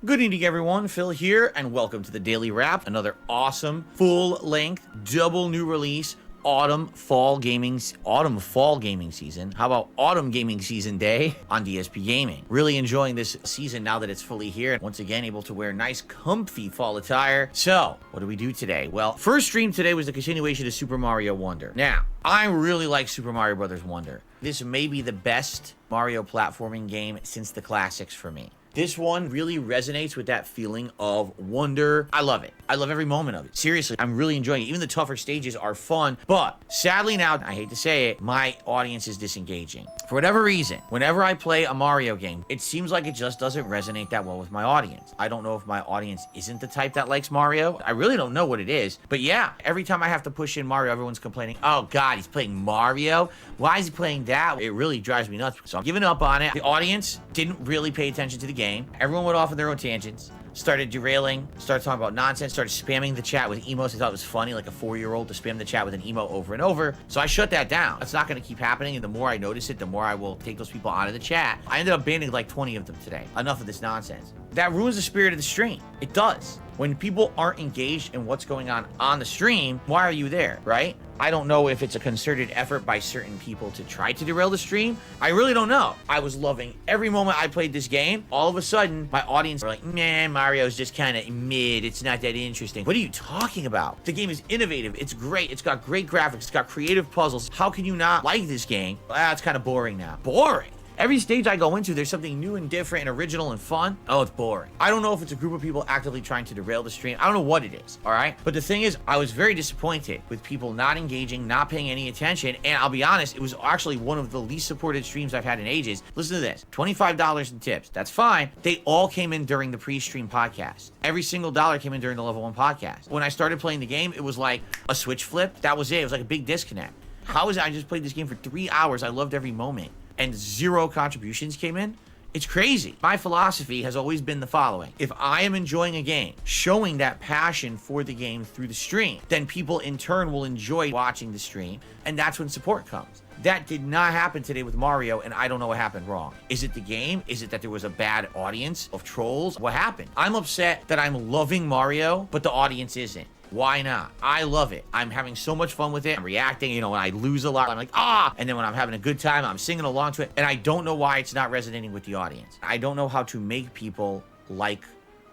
Good evening, everyone. Phil here, and welcome to the Daily Wrap. Another awesome, full-length, double new release autumn fall gaming season. How about autumn gaming season day on DSP Gaming? Really enjoying this season now that it's fully here. Once again, able to wear nice, comfy fall attire. So, what do we do today? Well, first stream today was the continuation of Super Mario Wonder. Now, I really like Super Mario Brothers Wonder. This may be the best Mario platforming game since the classics for me. This one really resonates with that feeling of wonder. I love it. I love every moment of it. Seriously, I'm really enjoying it. Even the tougher stages are fun, but sadly now, I hate to say it, my audience is disengaging. For whatever reason, whenever I play a Mario game, it seems like it just doesn't resonate that well with my audience. I don't know if my audience isn't the type that likes Mario. I really don't know what it is, but yeah, every time I have to push in Mario, everyone's complaining, oh God, he's playing Mario? Why is he playing that? It really drives me nuts. So I'm giving up on it. The audience didn't really pay attention to the game. Everyone went off on their own tangents, started derailing, started talking about nonsense, started spamming the chat with emotes. I thought it was funny, like a 4-year-old to spam the chat with an emote over and over. So I shut that down. That's not going to keep happening. And the more I notice it, the more I will take those people out of the chat. I ended up banning like 20 of them today. Enough of this nonsense. That ruins the spirit of the stream. It does. When people aren't engaged in what's going on the stream, why are you there, right? I don't know if it's a concerted effort by certain people to try to derail the stream. I really don't know. I was loving every moment I played this game. All of a sudden, my audience were like, man, Mario's just kind of mid. It's not that interesting. What are you talking about? The game is innovative. It's great. It's got great graphics. It's got creative puzzles. How can you not like this game? It's kind of boring now. Boring? Every stage I go into, there's something new and different and original and fun. Oh, it's boring. I don't know if it's a group of people actively trying to derail the stream. I don't know what it is, all right? But the thing is, I was very disappointed with people not engaging, not paying any attention. And I'll be honest, it was actually one of the least supported streams I've had in ages. Listen to this, $25 in tips. That's fine. They all came in during the pre-stream podcast. Every single dollar came in during the level 1 podcast. When I started playing the game, it was like a switch flip. That was it. It was like a big disconnect. How is it I just played this game for 3 hours? I loved every moment. And 0 contributions came in? It's crazy. My philosophy has always been the following. If I am enjoying a game, showing that passion for the game through the stream, then people in turn will enjoy watching the stream, and that's when support comes. That did not happen today with Mario, and I don't know what happened wrong. Is it the game? Is it that there was a bad audience of trolls? What happened? I'm upset that I'm loving Mario, but the audience isn't. Why not? I love it. I'm having so much fun with it. I'm reacting, you know, when I lose a lot, I'm like, ah! And then when I'm having a good time, I'm singing along to it. And I don't know why it's not resonating with the audience. I don't know how to make people like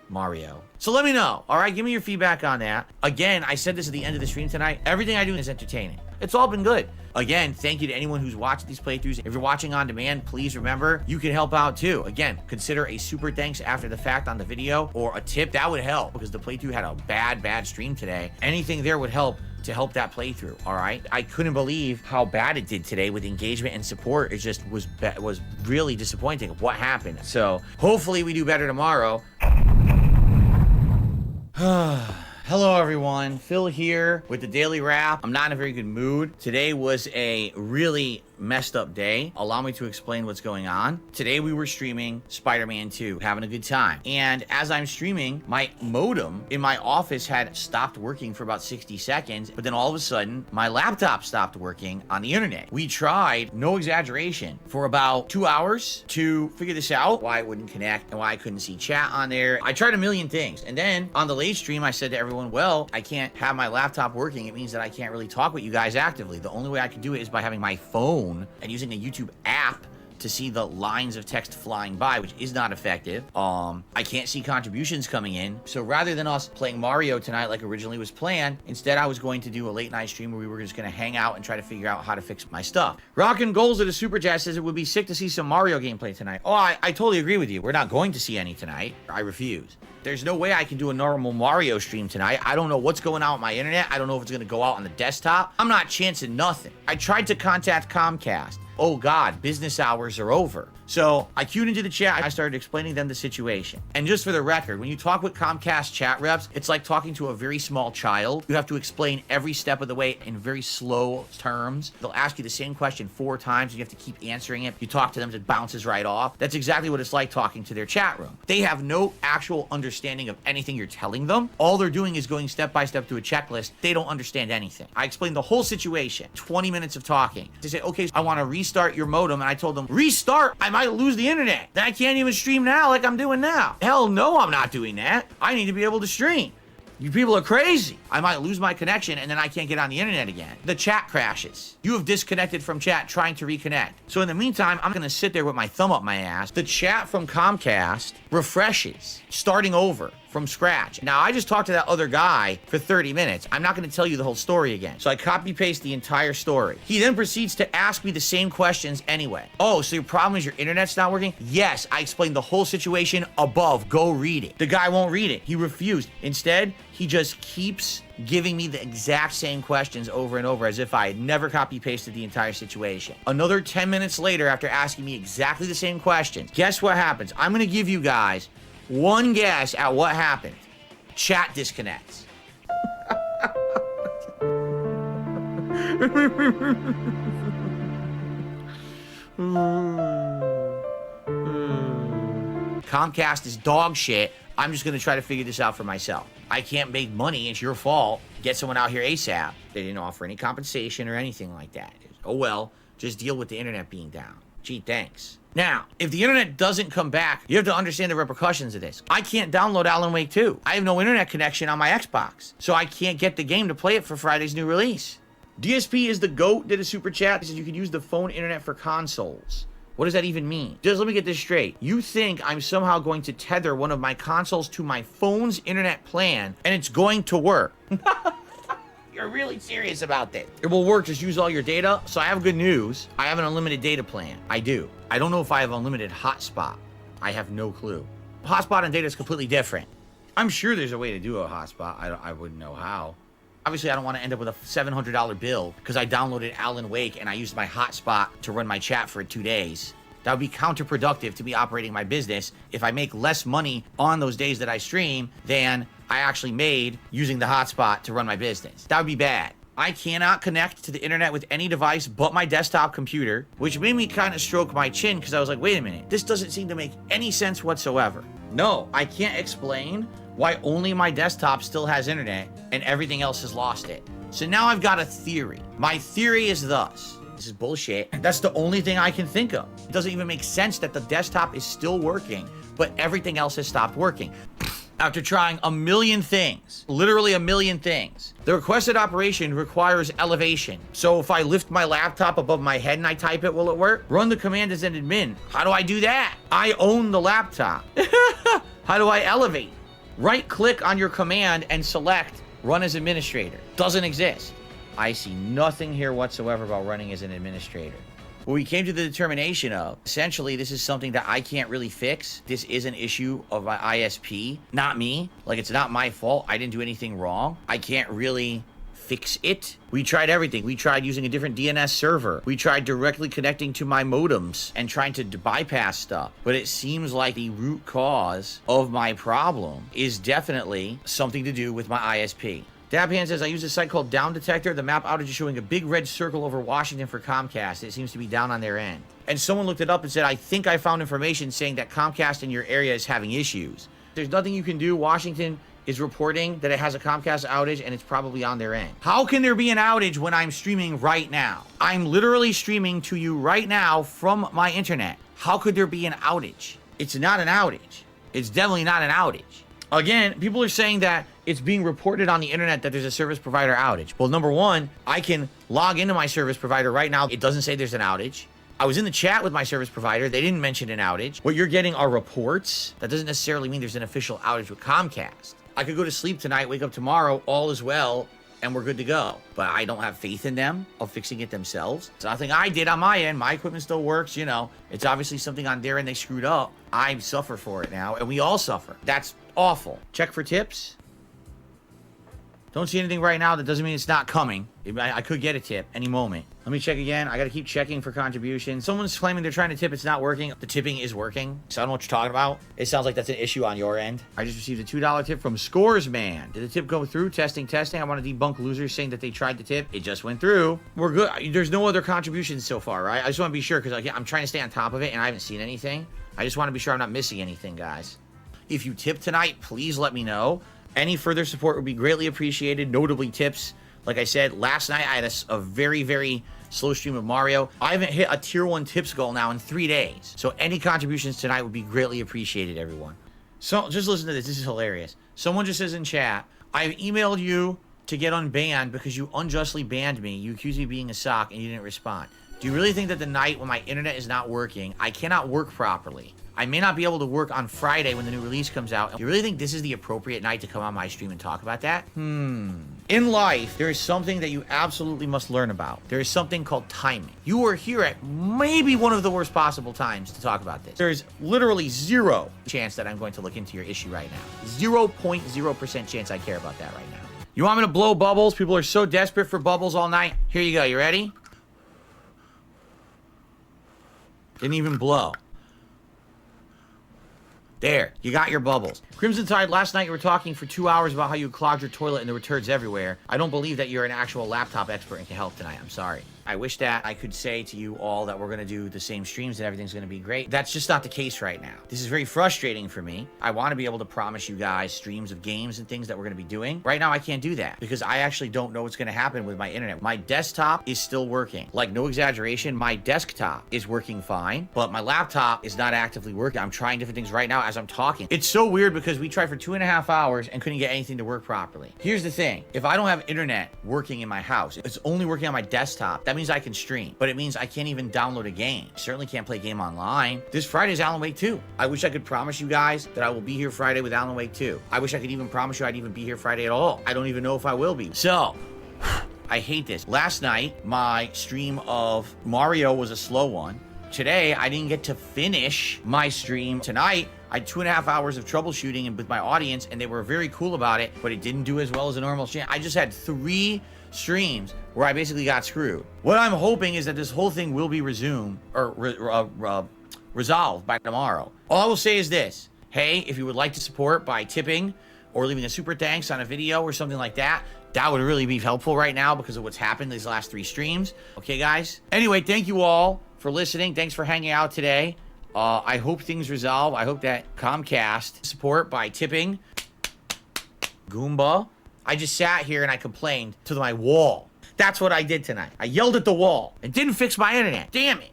Mario. So let me know, all right? Give me your feedback on that. Again, I said this at the end of the stream tonight. Everything I do is entertaining. It's all been good. Again, thank you to anyone who's watched these playthroughs. If you're watching on demand, please remember, you can help out too. Again, consider a super thanks after the fact on the video or a tip. That would help because the playthrough had a bad stream today. Anything there would help to help that playthrough, all right? I couldn't believe how bad it did today with engagement and support. It just was really disappointing of what happened. So hopefully we do better tomorrow. Hello everyone, Phil here with the Daily Wrap. I'm not in a very good mood. Today was a really messed up day. Allow me to explain what's going on. Today we were streaming Spider-Man 2, having a good time. And as I'm streaming, my modem in my office had stopped working for about 60 seconds, but then all of a sudden, my laptop stopped working on the internet. We tried, no exaggeration, for about 2 hours to figure this out, why it wouldn't connect and why I couldn't see chat on there. I tried a million things. And then on the late stream, I said to everyone, well, I can't have my laptop working. It means that I can't really talk with you guys actively. The only way I can do it is by having my phone and using a YouTube app to see the lines of text flying by, which is not effective. I can't see contributions coming in. So rather than us playing Mario tonight like originally was planned, instead I was going to do a late night stream where we were just gonna hang out and try to figure out how to fix my stuff. Rockin' Goals at a Super Chat says it would be sick to see some Mario gameplay tonight. Oh, I totally agree with you. We're not going to see any tonight. I refuse. There's no way I can do a normal Mario stream tonight. I don't know what's going on with my internet. I don't know if it's gonna go out on the desktop. I'm not chancing nothing. I tried to contact Comcast. Oh God, business hours are over. So I queued into the chat. I started explaining them the situation. And just for the record, when you talk with Comcast chat reps, it's like talking to a very small child. You have to explain every step of the way in very slow terms. They'll ask you the same question 4 times and you have to keep answering it. You talk to them, it bounces right off. That's exactly what it's like talking to their chat room. They have no actual understanding of anything you're telling them. All they're doing is going step by step to a checklist. They don't understand anything. I explained the whole situation, 20 minutes of talking. They say, okay, I want to restart your modem. And I told them, restart? I might lose the internet. Then I can't even stream now like I'm doing now. Hell no, I'm not doing that. I need to be able to stream. You people are crazy. I might lose my connection and then I can't get on the internet again. The chat crashes. You have disconnected from chat trying to reconnect. So in the meantime, I'm gonna sit there with my thumb up my ass. The chat from Comcast refreshes, starting over from scratch. Now, I just talked to that other guy for 30 minutes. I'm not gonna tell you the whole story again. So I copy paste the entire story. He then proceeds to ask me the same questions anyway. Oh, so your problem is your internet's not working? Yes, I explained the whole situation above. Go read it. The guy won't read it. He refused. Instead, he just keeps giving me the exact same questions over and over as if I had never copy pasted the entire situation. Another 10 minutes later, after asking me exactly the same questions, guess what happens? I'm gonna give you guys one guess at what happened. Chat disconnects. Comcast is dog shit. I'm just gonna try to figure this out for myself. I can't make money, it's your fault. Get someone out here ASAP. They didn't offer any compensation or anything like that. Oh well, just deal with the internet being down. Gee, thanks. Now, if the internet doesn't come back, you have to understand the repercussions of this. I can't download Alan Wake 2. I have no internet connection on my Xbox, so I can't get the game to play it for Friday's new release. DSP is the GOAT, did a super chat. He says you could use the phone internet for consoles. What does that even mean? Just let me get this straight. You think I'm somehow going to tether one of my consoles to my phone's internet plan and it's going to work? You're really serious about this. It will work, just use all your data. So I have good news. I have an unlimited data plan. I do. I don't know if I have unlimited hotspot. I have no clue. Hotspot and data is completely different. I'm sure there's a way to do a hotspot. I wouldn't know how. Obviously, I don't want to end up with a $700 bill because I downloaded Alan Wake and I used my hotspot to run my chat for 2 days. That would be counterproductive to me operating my business if I make less money on those days that I stream than I actually made using the hotspot to run my business. That would be bad. I cannot connect to the internet with any device but my desktop computer, which made me kind of stroke my chin because I was like, wait a minute, this doesn't seem to make any sense whatsoever. No, I can't explain why only my desktop still has internet and everything else has lost it. So now I've got a theory. My theory is thus. This is bullshit. That's the only thing I can think of. It doesn't even make sense that the desktop is still working, but everything else has stopped working. After trying a million things, literally a million things, the requested operation requires elevation. So if I lift my laptop above my head and I type it, will it work? Run the command as an admin. How do I do that? I own the laptop. How do I elevate? Right click on your command and select run as administrator. Doesn't exist. I see nothing here whatsoever about running as an administrator. What we came to the determination of, essentially, this is something that I can't really fix. This is an issue of my ISP, not me. Like, it's not my fault. I didn't do anything wrong. I can't really fix it. We tried everything. We tried using a different DNS server. We tried directly connecting to my modems and trying to bypass stuff. But it seems like the root cause of my problem is definitely something to do with my ISP. Dabhan says, I use a site called Down Detector. The map outage is showing a big red circle over Washington for Comcast. It seems to be down on their end. And someone looked it up and said, I think I found information saying that Comcast in your area is having issues. There's nothing you can do. Washington is reporting that it has a Comcast outage and it's probably on their end. How can there be an outage when I'm streaming right now? I'm literally streaming to you right now from my internet. How could there be an outage? It's not an outage. It's definitely not an outage. Again, people are saying that it's being reported on the internet that there's a service provider outage. Well, number one, I can log into my service provider right now. It doesn't say there's an outage. I was in the chat with my service provider. They didn't mention an outage. What you're getting are reports. That doesn't necessarily mean there's an official outage with Comcast. I could go to sleep tonight, wake up tomorrow, all is well, and we're good to go. But I don't have faith in them of fixing it themselves. It's nothing I did on my end. My equipment still works, you know. It's obviously something on their end they screwed up. I suffer for it now, and we all suffer. That's awful. Check for tips. Don't see anything right now. That doesn't mean it's not coming. I could get a tip any moment. Let me check again. I got to keep checking for contributions. Someone's claiming they're trying to tip. It's not working. The tipping is working. So I don't know what you're talking about. It sounds like that's an issue on your end. I just received a $2 tip from Scoresman. Did the tip go through? Testing. I want to debunk losers saying that they tried to tip. It just went through. We're good. There's no other contributions so far, right? I just want to be sure because I'm trying to stay on top of it and I haven't seen anything. I just want to be sure I'm not missing anything, guys. If you tip tonight, please let me know. Any further support would be greatly appreciated, notably tips. Like I said, last night I had a very, very slow stream of Mario. I haven't hit a tier 1 tips goal now in 3 days. So any contributions tonight would be greatly appreciated, everyone. So just listen to this. This is hilarious. Someone just says in chat, I've emailed you to get unbanned because you unjustly banned me. You accused me of being a sock and you didn't respond. Do you really think that the night when my internet is not working, I cannot work properly? I may not be able to work on Friday when the new release comes out. Do you really think this is the appropriate night to come on my stream and talk about that? In life, there is something that you absolutely must learn about. There is something called timing. You are here at maybe one of the worst possible times to talk about this. There's literally 0 chance that I'm going to look into your issue right now. 0.0% chance I care about that right now. You want me to blow bubbles? People are so desperate for bubbles all night. Here you go. You ready? Didn't even blow. There, you got your bubbles. Crimson Tide, last night you were talking for 2 hours about how you clogged your toilet and there were turds everywhere. I don't believe that you're an actual laptop expert and can help tonight. I'm sorry. I wish that I could say to you all that we're going to do the same streams and everything's going to be great. That's just not the case right now. This is very frustrating for me. I want to be able to promise you guys streams of games and things that we're going to be doing. Right now, I can't do that because I actually don't know what's going to happen with my internet. My desktop is still working. Like, no exaggeration, my desktop is working fine, but my laptop is not actively working. I'm trying different things right now as I'm talking. It's so weird because we tried for 2.5 hours and couldn't get anything to work properly. Here's the thing. If I don't have internet working in my house, it's only working on my desktop, that means I can stream, but it means I can't even download a game. I certainly can't play a game online. This Friday is Alan Wake 2. I wish I could promise you guys that I will be here Friday with Alan Wake 2. I wish I could even promise you I'd even be here Friday at all. I don't even know if I will be. So, I hate this. Last night, my stream of Mario was a slow one. Today, I didn't get to finish my stream. Tonight, I had 2.5 hours of troubleshooting and with my audience, and they were very cool about it, but it didn't do as well as a normal stream. I just had 3 streams where I basically got screwed. What I'm hoping is that this whole thing will be resumed or resolved by tomorrow. All I will say is this. Hey, if you would like to support by tipping or leaving a super thanks on a video or something like that, that would really be helpful right now because of what's happened these last 3 streams. Okay, guys? Anyway, thank you all for listening. Thanks for hanging out today. I hope things resolve. I hope that Comcast support by tipping. Goomba. I just sat here and I complained to my wall. That's what I did tonight. I yelled at the wall and didn't fix my internet. Damn it.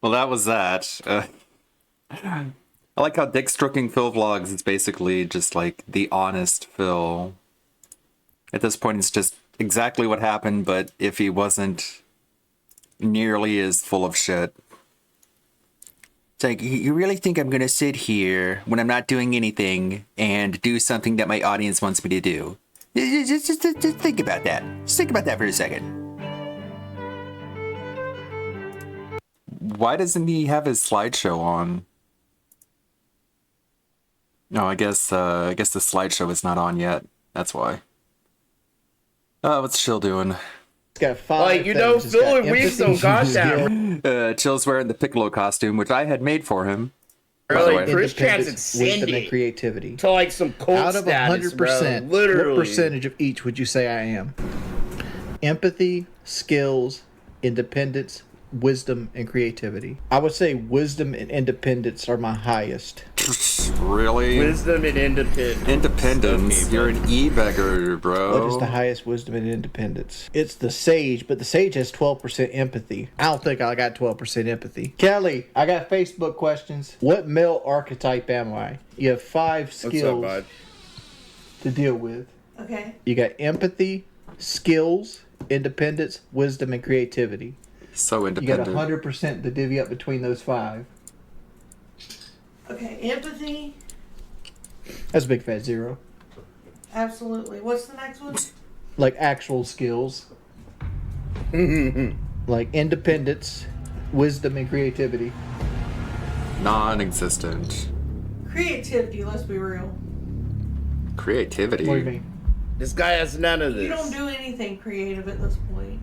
Well, that was that. I like how Dick Stroking Phil vlogs is basically just like the honest Phil. At this point, it's just exactly what happened, but if he wasn't nearly as full of shit. It's like, you really think I'm gonna sit here when I'm not doing anything and do something that my audience wants me to do? Just think about that. Just think about that for a second. Why doesn't he have his slideshow on? No, I guess the slideshow is not on yet. That's why. What's Chill doing? It's got 5 things. Phil and Weave so goddamn. Chill's wearing the Piccolo costume, which I had made for him. Really, Chris Chance and Wisdom Cindy and creativity. to like some cult Out of status, 100%, bro. Literally. what percentage of each would you say I am? Empathy, skills, independence, wisdom, and creativity. I would say wisdom and independence are my highest. Really? Wisdom and independence. Independence. You're an e-beggar, bro. What is the highest wisdom and independence? It's the Sage, but the Sage has 12% empathy. I don't think I got 12% empathy. Kelly, I got Facebook questions. What male archetype am I? You have 5 skills to deal with. Okay. You got empathy, skills, independence, wisdom, and creativity. So independent. You got 100% to divvy up between those 5. Okay, empathy. That's a big fat 0. Absolutely. What's the next one? Like actual skills. Like independence, wisdom, and creativity. Non-existent. Creativity, let's be real. Creativity? What do you mean? This guy has none of this. You don't do anything creative at this point.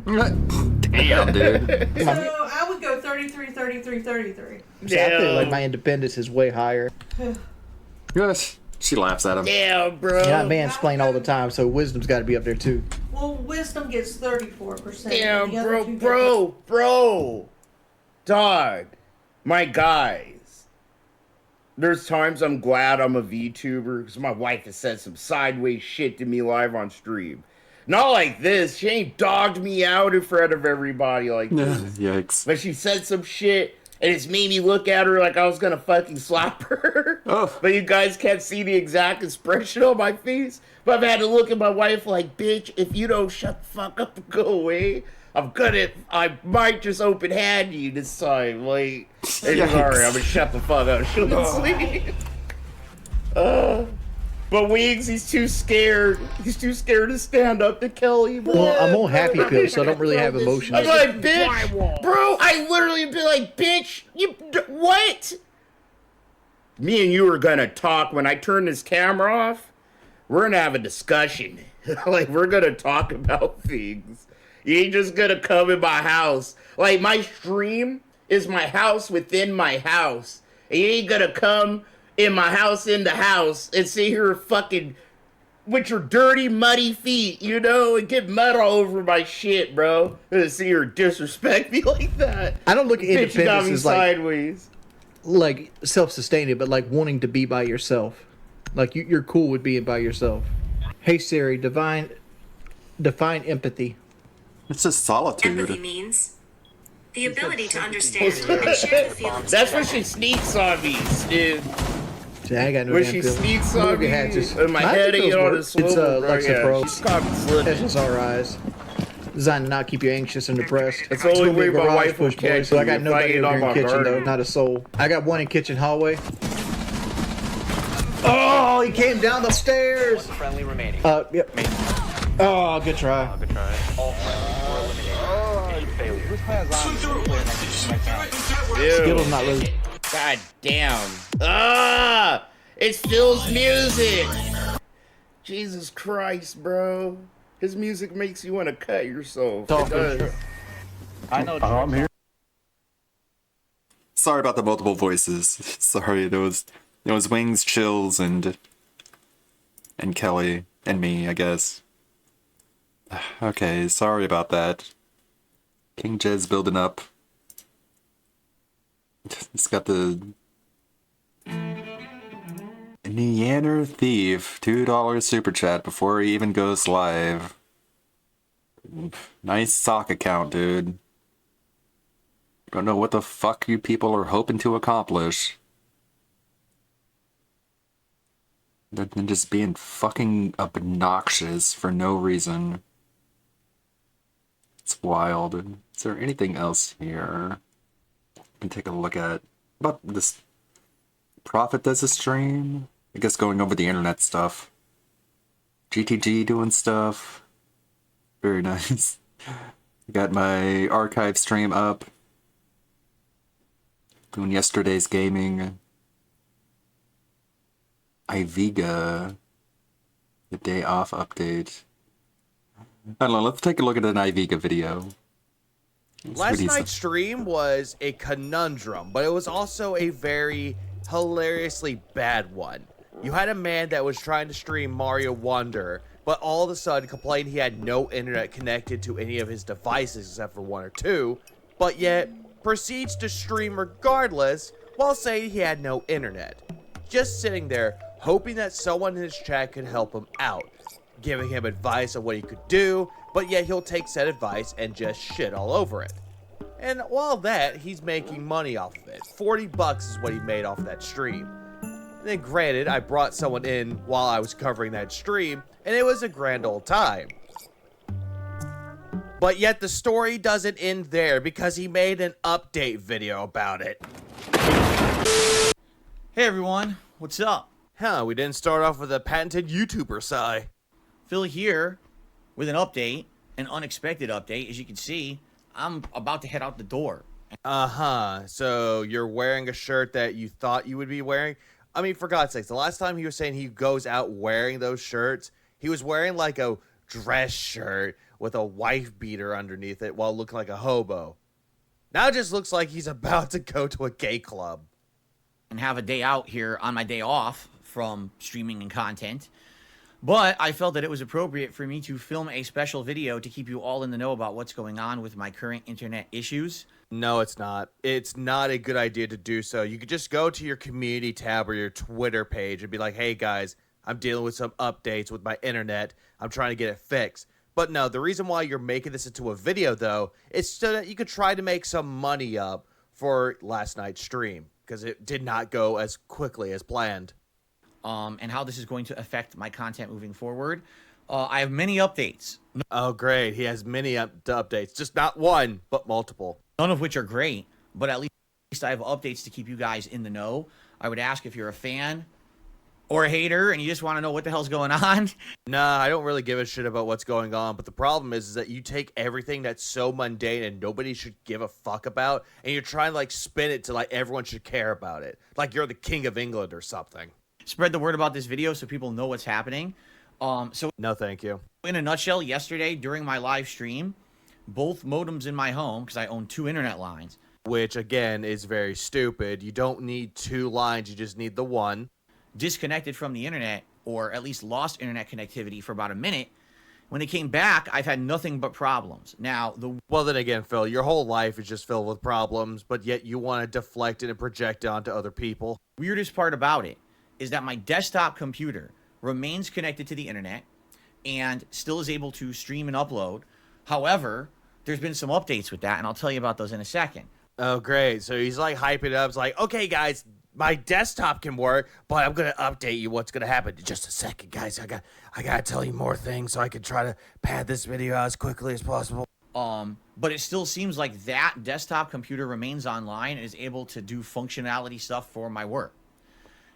Damn, dude. So I would go 33, 33, 33. See, I feel like my independence is way higher. Yes. She laughs at him. Yeah, bro. Yeah, I mansplain all the time, so wisdom's got to be up there too. Well, wisdom gets 34%. Yeah, and the other bro, 2 bro. Dog. My guys. There's times I'm glad I'm a VTuber because my wife has said some sideways shit to me live on stream. Not like this. She ain't dogged me out in front of everybody like this. Yikes. But she said some shit, and it's made me look at her like I was gonna fucking slap her. Oh. But you guys can't see the exact expression on my face. But I've had to look at my wife like, bitch, if you don't shut the fuck up and go away, I might just open hand you this time. Like, hey, sorry, I'm gonna shut the fuck up. She'll sleep. But Wings, he's too scared. He's too scared to stand up to Kelly. Bro. Well, I'm on happy pill, so I don't really have emotions. I'm like, bitch, bro. I literally be like, bitch, what? Me and you are gonna talk when I turn this camera off. We're gonna have a discussion. Like, we're gonna talk about things. You ain't just gonna come in my house. Like, my stream is my house within my house. And you ain't gonna come in my house in the house and sit here fucking with your dirty, muddy feet, you know, and get mud all over my shit, bro. And see her disrespect me like that. I don't look at Bitch, you got independence me as like sideways. like self-sustaining, but like wanting to be by yourself. Like you're cool with being by yourself. Hey Siri, define empathy. It's just solitude. Empathy means the ability to understand and share the feelings. That's when she sneaks on me, dude. See, I ain't got no When damn she feelings. sneaks Look on at me, hatches. and my head ain't on the swivel, It's bro. Lexa Yeah, Pro. she's caught me slipping. SSRIs. Designed to not keep you anxious and depressed. That's the only It's gonna be way a my garage wife will push, boys, catch so I me got if I nobody ain't over on here in my kitchen though, garden. not a soul. I got one in kitchen hallway. Oh, he came down the stairs. One friendly remaining. Yep. Oh, good try. Good try. All friendlies were eliminated. Whose plan is on? Skittles not really. God damn. Ah! It's Phil's music! Jesus Christ, bro. His music makes you want to cut yourself. It does. I know. I'm here. Sorry about the multiple voices. Sorry, it was Wings, Chills, and Kelly, and me, I guess. Okay, sorry about that. King Jed's building up. It's got the Neander Thief, $2 super chat before he even goes live. Nice sock account, dude. Don't know what the fuck you people are hoping to accomplish. Other than just being fucking obnoxious for no reason. It's wild. Is there anything else here I can take a look at? About this Prophet does a stream? I guess going over the internet stuff. GTG doing stuff. Very nice. Got my archive stream up. Doing yesterday's gaming. Iviga. The day off update. I don't know, let's take a look at an Iviga video. Last night's stream was a conundrum, but it was also a very hilariously bad one. You had a man that was trying to stream Mario Wonder, but all of a sudden complained he had no internet connected to any of his devices except for one or two, but yet proceeds to stream regardless while saying he had no internet. Just sitting there hoping that someone in his chat could help him out, giving him advice on what he could do, but yet he'll take said advice and just shit all over it. And while that, he's making money off of it. 40 bucks is what he made off of that stream. And then granted, I brought someone in while I was covering that stream, and it was a grand old time. But yet the story doesn't end there because he made an update video about it. Hey everyone, what's up? Huh, we didn't start off with a patented YouTuber sigh. Phil here with an update, an unexpected update. As you can see, I'm about to head out the door. Uh-huh, so you're wearing a shirt that you thought you would be wearing? I mean, for God's sakes, the last time he was saying he goes out wearing those shirts, he was wearing like a dress shirt with a wife beater underneath it while looking like a hobo. Now it just looks like he's about to go to a gay club. And have a day out here on my day off from streaming and content. But I felt that it was appropriate for me to film a special video to keep you all in the know about what's going on with my current internet issues. No, it's not. It's not a good idea to do so. You could just go to your community tab or your Twitter page and be like, hey guys, I'm dealing with some updates with my internet. I'm trying to get it fixed. But no, the reason why you're making this into a video though is so that you could try to make some money up for last night's stream because it did not go as quickly as planned. And how this is going to affect my content moving forward. I have many updates. Oh, great. He has many updates. Just not one, but multiple. None of which are great, but at least I have updates to keep you guys in the know. I would ask if you're a fan or a hater and you just want to know what the hell's going on. Nah, I don't really give a shit about what's going on, but the problem is that you take everything that's so mundane and nobody should give a fuck about, and you're trying to like spin it to like everyone should care about it. Like you're the king of England or something. Spread the word about this video so people know what's happening. No, thank you. In a nutshell, yesterday during my live stream, both modems in my home, because I own 2 internet lines. Which, again, is very stupid. You don't need 2 lines, you just need the one. Disconnected from the internet, or at least lost internet connectivity for about a minute. When they came back, I've had nothing but problems. Now, Well, then again, Phil, your whole life is just filled with problems, but yet you want to deflect it and project it onto other people. Weirdest part about it is that my desktop computer remains connected to the internet and still is able to stream and upload. However, there's been some updates with that, and I'll tell you about those in a second. Oh, great. So he's like hyping it up. It's like, okay, guys, my desktop can work, but I'm going to update you what's going to happen in just a second, guys. I got to tell you more things so I can try to pad this video out as quickly as possible. But it still seems like that desktop computer remains online and is able to do functionality stuff for my work.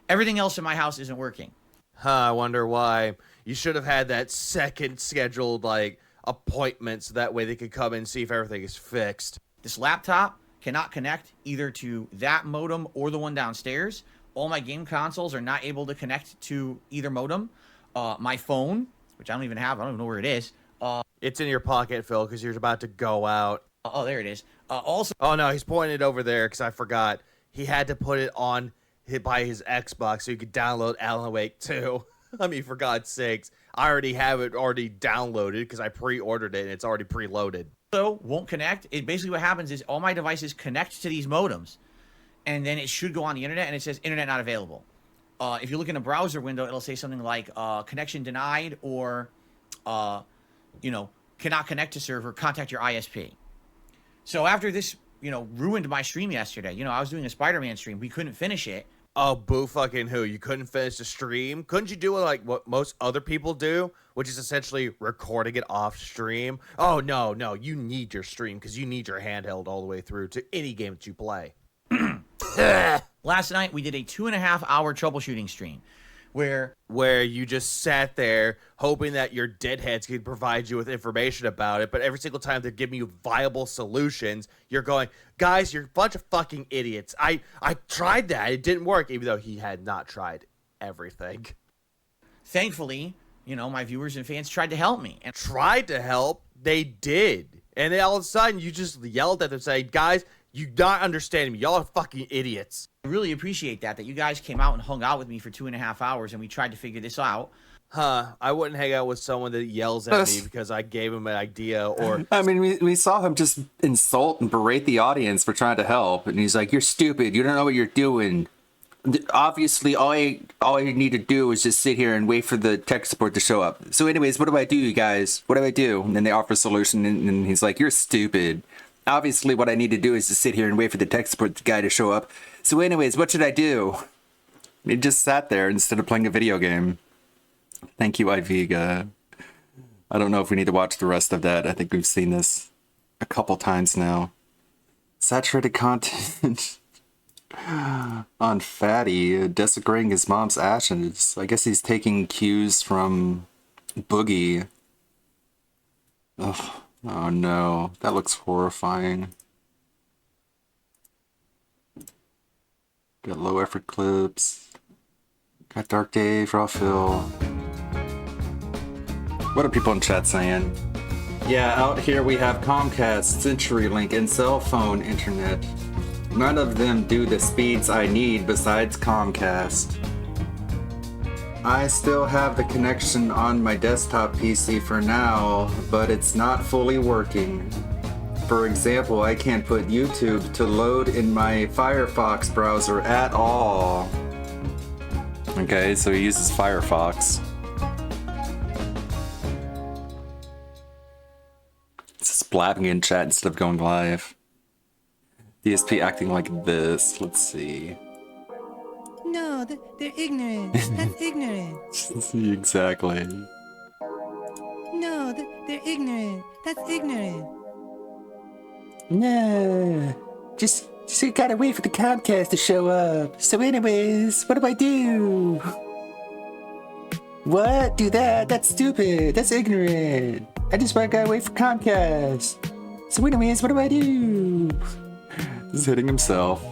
Everything else in my house isn't working. I wonder why. You should have had that second scheduled, like, appointment so that way they could come and see if everything is fixed. This laptop cannot connect either to that modem or the one downstairs. All my game consoles are not able to connect to either modem. My phone, which I don't even have, I don't even know where it is. It's in your pocket, Phil, because you're about to go out. Oh, there it is. Also, oh no, he's pointing it over there because I forgot. He had to put it on by his Xbox so you could download Alan Wake 2. I mean, for God's sakes, I already have it downloaded because I pre-ordered it and it's already preloaded. So won't connect. It basically what happens is all my devices connect to these modems, and then it should go on the internet and it says internet not available. If you look in a browser window, it'll say something like connection denied or cannot connect to server, contact your ISP. So after this, ruined my stream yesterday. I was doing a Spider-Man stream. We couldn't finish it. Oh, boo fucking who? You couldn't finish the stream? Couldn't you do like what most other people do, which is essentially recording it off stream? Oh, no, you need your stream because you need your handheld all the way through to any game that you play. Last night, we did a 2.5-hour troubleshooting stream where you just sat there hoping that your deadheads could provide you with information about it, but every single time they're giving you viable solutions, you're going, guys, you're a bunch of fucking idiots. I tried that. It didn't work, even though he had not tried everything. Thankfully, my viewers and fans tried to help me. And tried to help? They did. And then all of a sudden, you just yelled at them saying, guys, you not understanding me. Y'all are fucking idiots. I really appreciate that you guys came out and hung out with me for 2.5 hours and we tried to figure this out. I wouldn't hang out with someone that yells at me because I gave him an idea or... I mean, we saw him just insult and berate the audience for trying to help. And he's like, you're stupid. You don't know what you're doing. Obviously, all I need to do is just sit here and wait for the tech support to show up. So anyways, what do I do, you guys? What do I do? And then they offer a solution and he's like, you're stupid. Obviously, what I need to do is just sit here and wait for the tech support guy to show up. So anyways, what should I do? He just sat there instead of playing a video game. Thank you, Iviga. I don't know if we need to watch the rest of that. I think we've seen this a couple times now. Saturated content on Fatty desecrating his mom's ashes. I guess he's taking cues from Boogie. Ugh. Oh no, that looks horrifying. Got low effort clips. Got Dark Dave, Raw Phil. What are people in chat saying? Yeah, out here we have Comcast, CenturyLink, and cell phone internet. None of them do the speeds I need besides Comcast. I still have the connection on my desktop PC for now, but it's not fully working. For example, I can't put YouTube to load in my Firefox browser at all. Okay, so he uses Firefox. It's just blabbing in chat instead of going live. DSP acting like this. Let's see. No, they're ignorant. That's ignorant. Exactly. No, they're ignorant. That's ignorant. No. Just gotta wait for the Comcast to show up. So anyways, what do I do? What? Do that? That's stupid. That's ignorant. I just gotta wait for Comcast. So anyways, what do I do? He's hitting himself.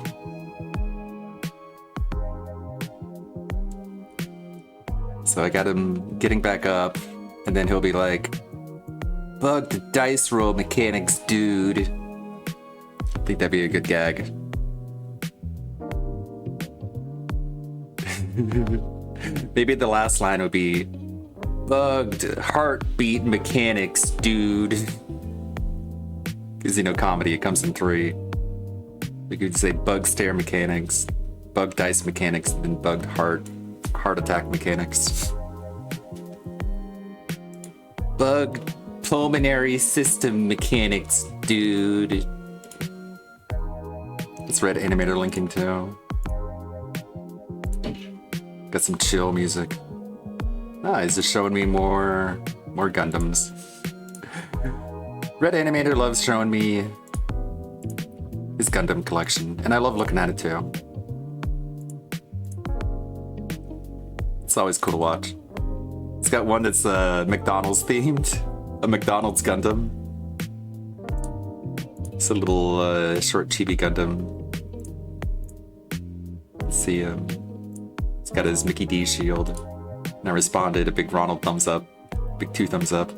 So I got him getting back up, and then he'll be like, "Bug the dice roll mechanics, dude." I think that'd be a good gag. Maybe the last line would be, "Bugged heartbeat mechanics, dude." Because, comedy, it comes in 3. We could say bug stare mechanics, bug dice mechanics, and then bugged heart attack mechanics. Bug pulmonary system mechanics, dude. It's Red Animator linking too. Got some chill music. Ah, he's just showing me more Gundams. Red Animator loves showing me his Gundam collection, and I love looking at it too. It's always cool to watch. It's got one that's McDonald's themed, a McDonald's Gundam. It's a little short chibi Gundam. Let's see, it's got his Mickey D shield. And I responded, a big Ronald thumbs up, big 2 thumbs up.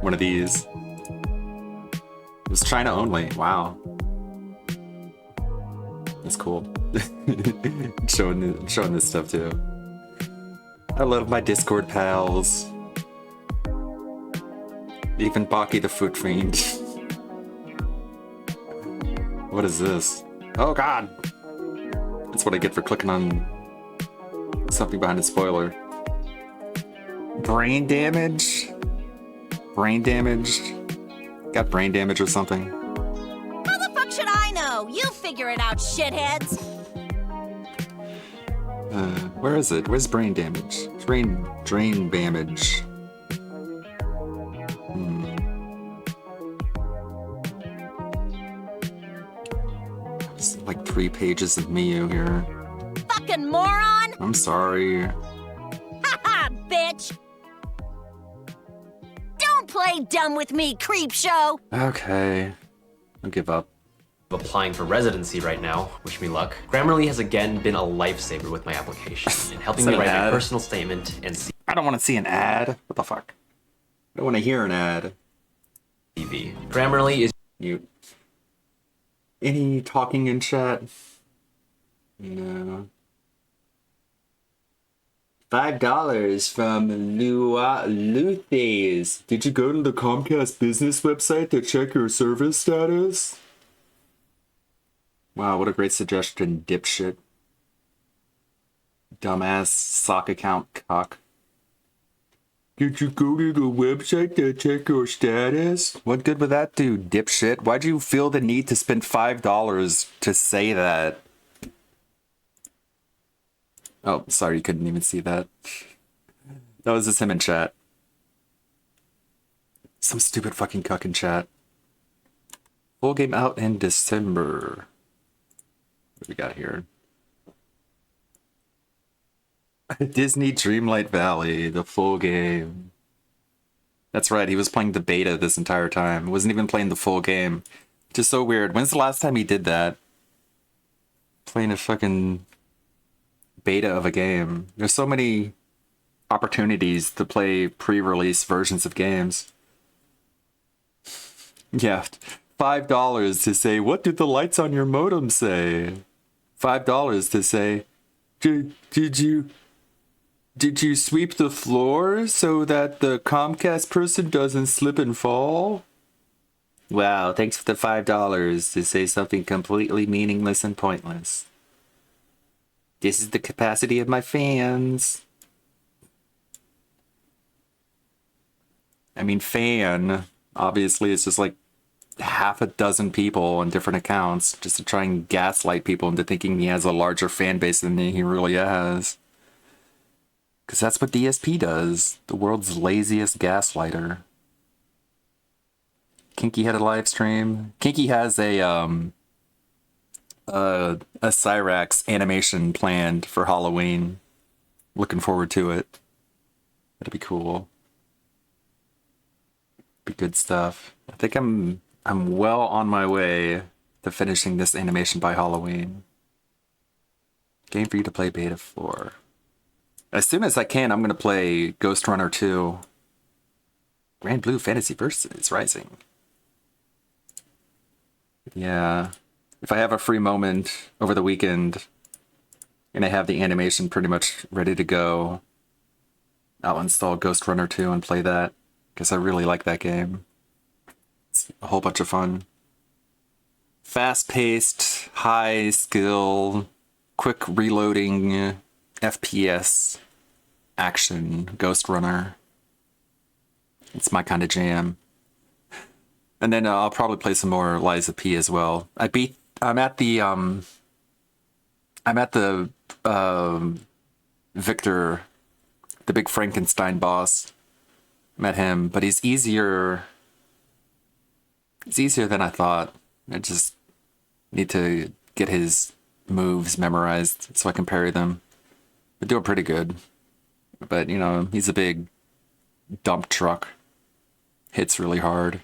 One of these. It was China only. Wow. That's cool. showing this stuff too. I love my Discord pals. Even Baki the Foot Fiend. What is this? Oh god! That's what I get for clicking on something behind a spoiler. Brain damage? Brain damage? Got brain damage or something? How the fuck should I know? You figure it out, shitheads! Where is it? Where's brain damage? Drain damage. It's like 3 pages of Miyu here. Fucking moron! I'm sorry. Haha, bitch! Don't play dumb with me, creep show! Okay. I'll give up. Applying for residency right now. Wish me luck. Grammarly has again been a lifesaver with my application and helping me write my personal statement and see. I don't want to see an ad. What the fuck? I don't want to hear an ad. TV. Grammarly is mute. Any talking in chat? No. $5 from Luthes. Did you go to the Comcast business website to check your service status? Wow, what a great suggestion, dipshit. Dumbass sock account cock. Did you go to the website to check your status? What good would that do, dipshit? Why'd you feel the need to spend $5 to say that? Oh, sorry, you couldn't even see that. That was just him in chat. Some stupid fucking cuck in chat. Full game out in December. What do we got here? Disney Dreamlight Valley, the full game. That's right, he was playing the beta this entire time. Wasn't even playing the full game. Just so weird. When's the last time he did that? Playing a fucking beta of a game. There's so many opportunities to play pre-release versions of games. Yeah, $5 to say, what did the lights on your modem say? $5 to say, did you sweep the floor so that the Comcast person doesn't slip and fall? Wow, thanks for the $5 to say something completely meaningless and pointless. This is the capacity of my fans. I mean, fan. Obviously, it's just like half a dozen people on different accounts just to try and gaslight people into thinking he has a larger fan base than he really has. Because that's what DSP does. The world's laziest gaslighter. Kinky had a live stream. Kinky has a Cyrax animation planned for Halloween. Looking forward to it. That'd be cool. Be good stuff. I think I'm well on my way to finishing this animation by Halloween. Game for you to play beta for. As soon as I can, I'm gonna play Ghost Runner 2. Grand Blue Fantasy Versus Rising. Yeah. If I have a free moment over the weekend and I have the animation pretty much ready to go, I'll install Ghost Runner 2 and play that, because I really like that game. It's a whole bunch of fun. Fast-paced, high-skill, quick reloading, FPS action Ghost Runner. It's my kind of jam. And then I'll probably play some more Lies of P as well. I'm at the Victor, the big Frankenstein boss. Met him, but he's easier. It's easier than I thought. I just need to get his moves memorized so I can parry them. They're doing pretty good. But, you know, he's a big dump truck. Hits really hard.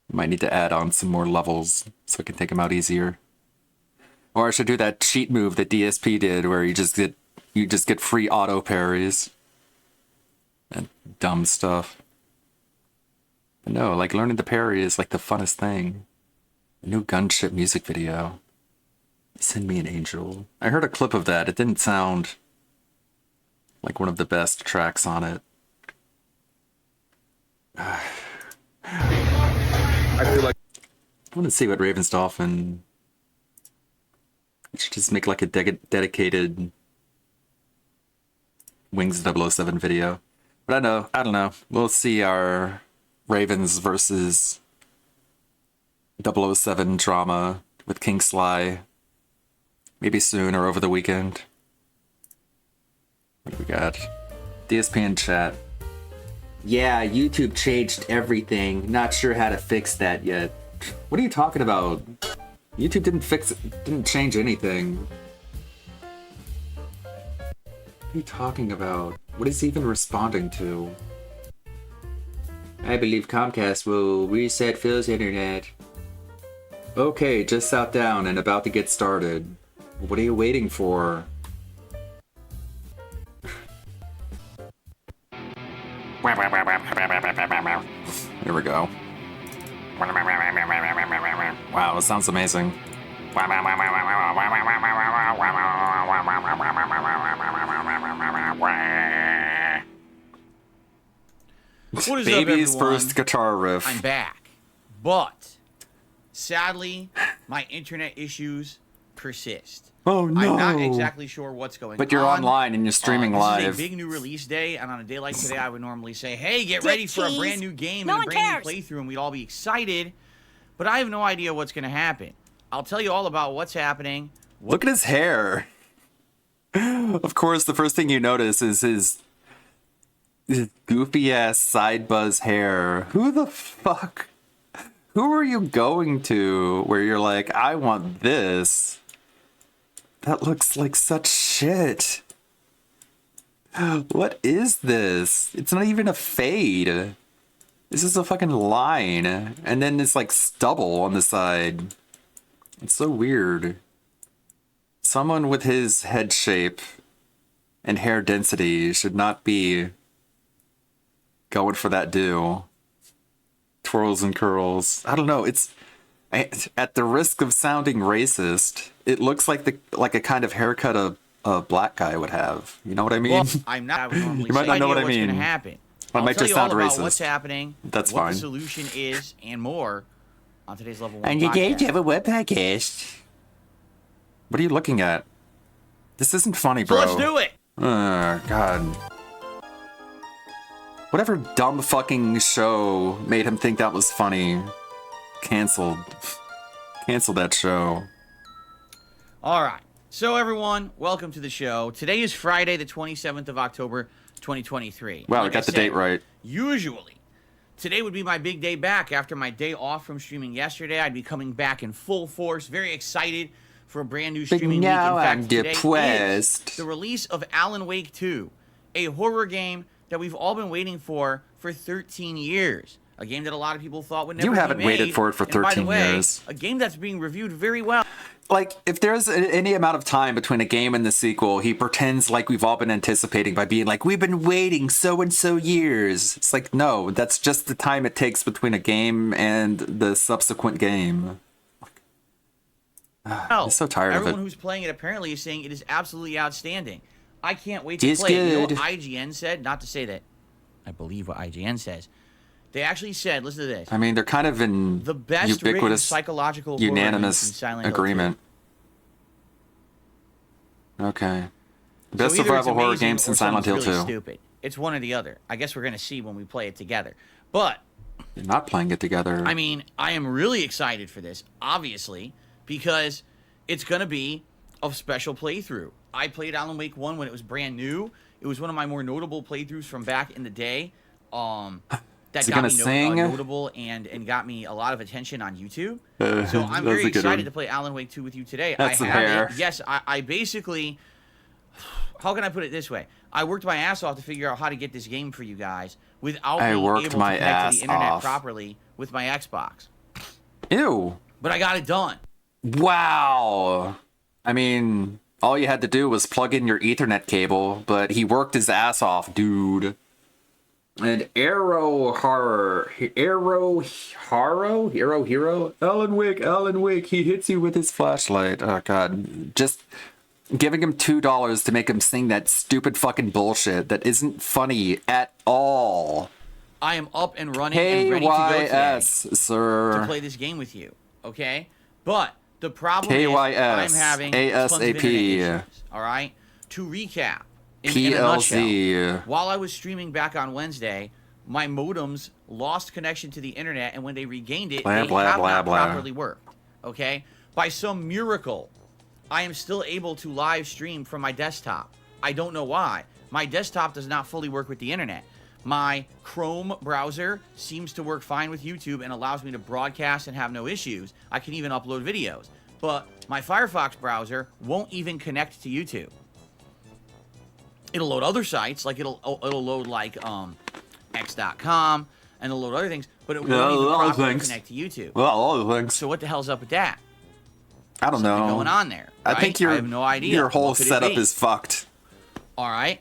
Might need to add on some more levels so I can take him out easier. Or I should do that cheat move that DSP did where you just get free auto parries. That dumb stuff. But no, like learning to parry is like the funnest thing. A new Gunship music video. Send me an angel. I heard a clip of that. It didn't sound like one of the best tracks on it. I feel like I want to see what Raven's Dolphin. I should just make like a dedicated Wings 007 video. But I don't know. We'll see our Ravens versus 007 drama with King Sly. Maybe soon or over the weekend. What do we got? DSP in chat. Yeah, YouTube changed everything. Not sure how to fix that yet. What are you talking about? YouTube didn't change anything. What are you talking about? What is he even responding to? I believe Comcast will reset Phil's internet. Okay, just sat down and about to get started. What are you waiting for? Here we go. Wow, it sounds amazing. What is Baby's up, everyone? first guitar riff. I'm back, but sadly, my internet issues persist. Oh no! I'm not exactly sure what's going on. But you're online and you're streaming live. This is a big new release day, and on a day like today, I would normally say, "Hey, get ready for a brand new game and a brand new playthrough," and we'd all be excited. But I have no idea what's going to happen. I'll tell you all about what's happening. Look at his hair. Of course, the first thing you notice is his goofy ass side buzz hair. Who the fuck? Who are you going to where you're like, I want this? That looks like such shit. What is this? It's not even a fade. This is a fucking line. And then it's like stubble on the side. It's so weird. Someone with his head shape and hair density should not be going for that do. Twirls and curls. I don't know. It's at the risk of sounding racist. It looks like a kind of haircut a black guy would have. You know what I mean? Well, I'm not. I would normally You might not know what I what's mean. going to happen. I I'll might tell just you sound all about racist. what's happening. That's what fine. the solution is, and more on today's Level 1 And you're going to podcast. have a web podcast. What are you looking at? This isn't funny, So bro. let's do it. Oh, God. Whatever dumb fucking show made him think that was funny. Canceled. Cancel that show. All right. So, everyone, welcome to the show. Today is Friday, the 27th of October, 2023. Wow, Like I got the date right. Usually, today would be my big day back after my day off from streaming yesterday. I'd be coming back in full force, very excited for a brand new streaming week. In now fact, I'm today depressed. is the release of Alan Wake 2, a horror game that we've all been waiting for 13 years. A game that a lot of people thought would never be made. You haven't waited for it for 13 and by the way, years. A game that's being reviewed very well. Like, if there's any amount of time between a game and the sequel, he pretends like we've all been anticipating by being like, we've been waiting so and so years. It's like, no, that's just the time it takes between a game and the subsequent game. I'm so tired of it. Everyone who's playing it apparently is saying it is absolutely outstanding. I can't wait to It's play it. You know what good. IGN said? Not to say that I believe what IGN says. They actually said, listen to this. I mean, they're kind of in The best written ubiquitous, psychological horror unanimous game since Silent Hill agreement. Okay. So Best either it's survival horror amazing game or since Silent Hill something's 2. really stupid. It's one or the other. I guess we're going to see when we play it together. But You're not playing it together. I mean, I am really excited for this, obviously, because it's going to be a special playthrough. I played Alan Wake 1 when it was brand new. It was one of my more notable playthroughs from back in the day. That Is he got gonna me sing? notable and got me a lot of attention on YouTube. So I'm very excited to play Alan Wake 2 with you today. That's I the have hair. it. Yes, I basically... How can I put it this way? I worked my ass off to figure out how to get this game for you guys without I being worked able my to connect ass to the internet off. properly with my Xbox. Ew. But I got it done. Wow. I mean, all you had to do was plug in your Ethernet cable, but he worked his ass off, dude. And Hero Alan Wake, he hits you with his flashlight. Oh god, just giving him $2 to make him sing that stupid fucking bullshit that isn't funny at all. I am up and running and ready to go today KYS, sir. to play this game with you. Okay, but the problem is I'm having tons of internet issues. All right. To recap, in a nutshell, while I was streaming back on Wednesday, my modems lost connection to the internet, and when they regained it, they have not properly worked. Okay, by some miracle, I am still able to live stream from my desktop. I don't know why. My desktop does not fully work with the internet. My Chrome browser seems to work fine with YouTube and allows me to broadcast and have no issues. I can even upload videos. But my Firefox browser won't even connect to YouTube. It'll load other sites, like it'll load like X.com, and it'll load other things, but it won't even properly connect to YouTube. Well, all the things. So what the hell's up with that? I don't know. Going on there. I think your I have no idea. your whole What could it setup be? is fucked. All right.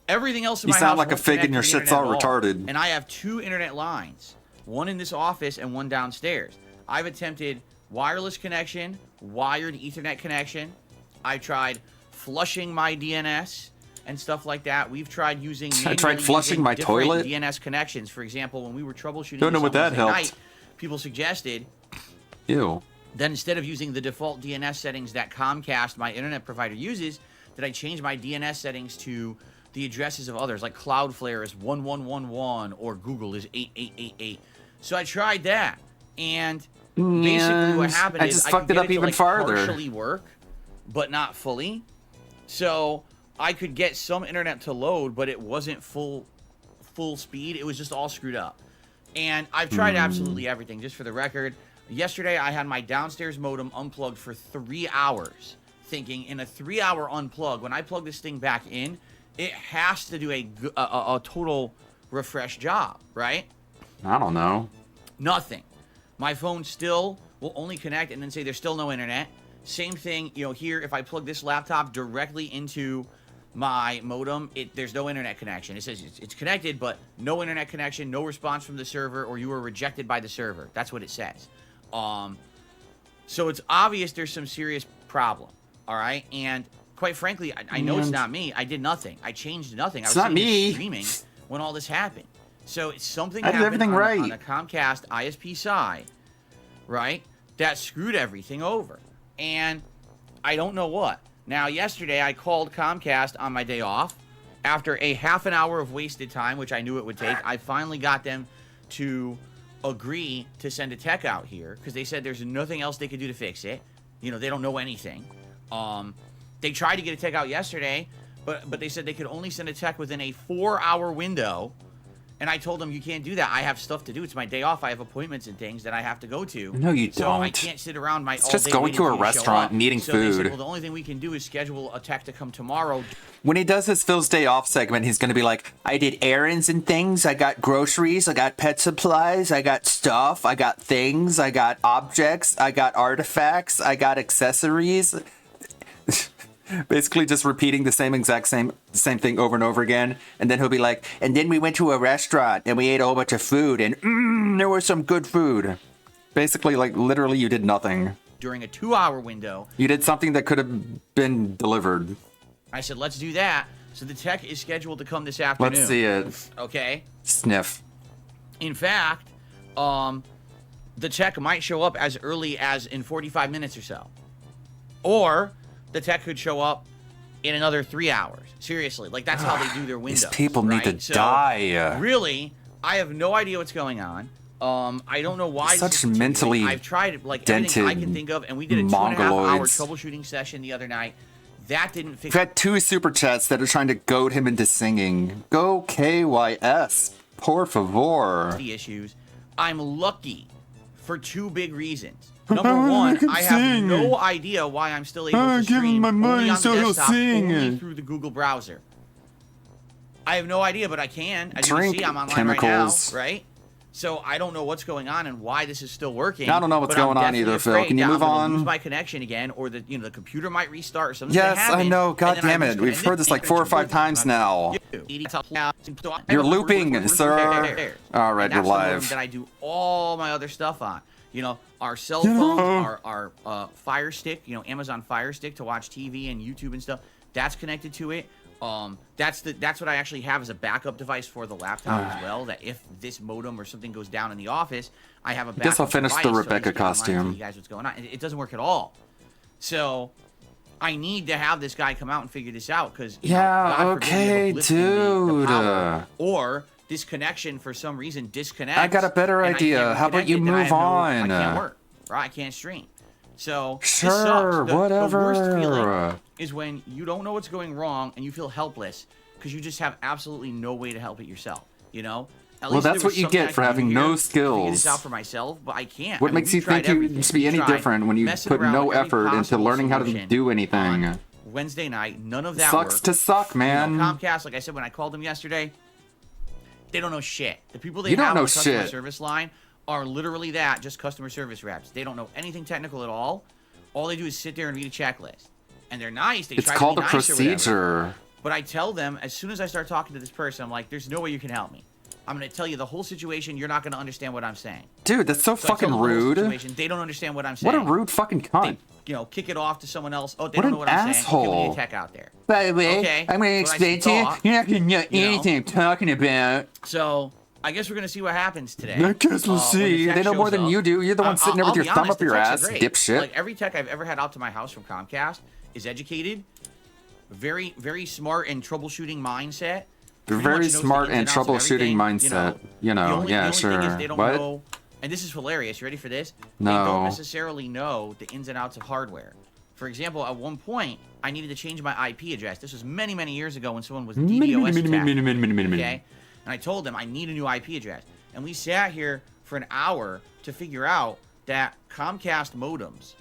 Everything else in You my sound house like a won't fig and connect your to the shit's internet all at retarded. And I have 2 internet lines, one in this office and one downstairs. I've attempted wireless connection, wired Ethernet connection. I tried flushing my DNS and stuff like that. We've tried using I tried flushing my different toilet. DNS connections. For example, when we were troubleshooting Don't know this what on that Wednesday helped. night, people suggested Ew. then instead of using the default DNS settings that Comcast, my internet provider, uses, that I change my DNS settings to the addresses of others, like Cloudflare is 1111 or Google is 8888. So I tried that, and basically what happened I is just I fucked could it get up to, even like, farther. partially work, but not fully. So I could get some internet to load, but it wasn't full speed. It was just all screwed up. And I've tried absolutely everything. Just for the record, yesterday I had my downstairs modem unplugged for 3 hours, thinking in a 3-hour unplug, when I plug this thing back in, it has to do a total refresh job, right? I don't know. Nothing. My phone still will only connect and then say there's still no internet. Same thing, here, if I plug this laptop directly into my modem, there's no internet connection. It says it's connected, but no internet connection, no response from the server, or you were rejected by the server. That's what it says. So it's obvious there's some serious problem, all right? And quite frankly, I know it's not me. I did nothing. I changed nothing. I was not me. streaming when all this happened. So it's something I did happened everything right. on the Comcast ISP side, right? That screwed everything over. And I don't know what. Now, yesterday I called Comcast on my day off, after a half an hour of wasted time, which I knew it would take, I finally got them to agree to send a tech out here because they said there's nothing else they could do to fix it. You know, they don't know anything. They tried to get a tech out yesterday, but they said they could only send a tech within a 4-hour window. And I told them, you can't do that. I have stuff to do. It's my day off. I have appointments and things that I have to go to. No, you so don't. I can't sit around It's just going to a restaurant and eating They food. said, well, the only thing we can do is schedule a tech to come tomorrow. When he does his Phil's Day Off segment, he's going to be like, I did errands and things. I got groceries. I got pet supplies. I got stuff. I got things. I got objects. I got artifacts. I got accessories. Basically just repeating the same thing over and over again. And then he'll be like, and then we went to a restaurant and we ate a whole bunch of food and there was some good food. Basically, like, literally you did nothing. During a 2-hour window. You did something that could have been delivered. I said, let's do that. So the tech is scheduled to come this afternoon. Let's see it. Okay. Sniff. In fact, the tech might show up as early as in 45 minutes or so. Or the tech could show up in another 3 hours. Seriously, like that's how they do their windows. These people need to so, die. Really, I have no idea what's going on. I don't know why. Such mentally I've tried like everything I can think of, and we did a 2.5-hour troubleshooting session the other night. That didn't fix. We've had 2 super chats that are trying to goad him into singing. Go KYS, por favor. The issues. I'm lucky for 2 big reasons. Number one, I have no idea why I'm still able to stream only on the desktop, only through the Google browser. I have no idea, but I can. As you can see, I'm online right now, right? So I don't know what's going on and why this is still working. I don't know what's going on either, Phil. Can you move on? I'm lose my connection again, or the the computer might restart or something. Yes, I know. God damn it. We've heard this like 4 or 5 times now. You're looping, sir. All right, you're live. That I do all my other stuff on. You know, our cell phones, our Fire Stick, Amazon Fire Stick to watch TV and YouTube and stuff. That's connected to it. That's what I actually have as a backup device for the laptop as well. That if this modem or something goes down in the office, I have a backup. I guess I'll finish the Rebecca costume. You guys, what's going on? It doesn't work at all. So I need to have this guy come out and figure this out because okay, dude. Or this connection for some reason disconnects. I got a better idea. How about you move on? I can't work. Right? I can't stream. So sure, this sucks. whatever. The worst feeling is when you don't know what's going wrong and you feel helpless because you just have absolutely no way to help it yourself. Well, that's what you get for having no skills. Figure this out for myself, but I can't. What makes you think you should be any different when you put no effort into learning how to do anything? Wednesday night, none of that sucks worked. To suck, man. Comcast, like I said when I called them yesterday, they don't know shit. The people they have on the customer service line are literally just customer service reps. They don't know anything technical at all. All they do is sit there and read a checklist. And they're nice. It's called a procedure. But I tell them, as soon as I start talking to this person, I'm like, there's no way you can help me. I'm going to tell you the whole situation. You're not going to understand what I'm saying. Dude, that's so fucking rude. They don't understand what I'm saying. What a rude fucking cunt. They, kick it off to someone else. Oh, they don't know what I'm saying. Give me a tech out there. By the way, okay, I'm going to explain to you. You're not going to know anything I'm talking about. So I guess we're going to see what happens today. I guess we'll see. They know more than you do. You're the one sitting there with your thumb up your ass, dipshit. Like every tech I've ever had out to my house from Comcast is educated, very, very smart and troubleshooting mindset. They're very smart and troubleshooting mindset. The only sure. thing is they don't know, and this is hilarious. You ready for this? No. They don't necessarily know the ins and outs of hardware. For example, at one point, I needed to change my IP address. This was many, many years ago when someone was DDoS attacked. Okay? And I told them I need a new IP address. And we sat here for an hour to figure out that Comcast modems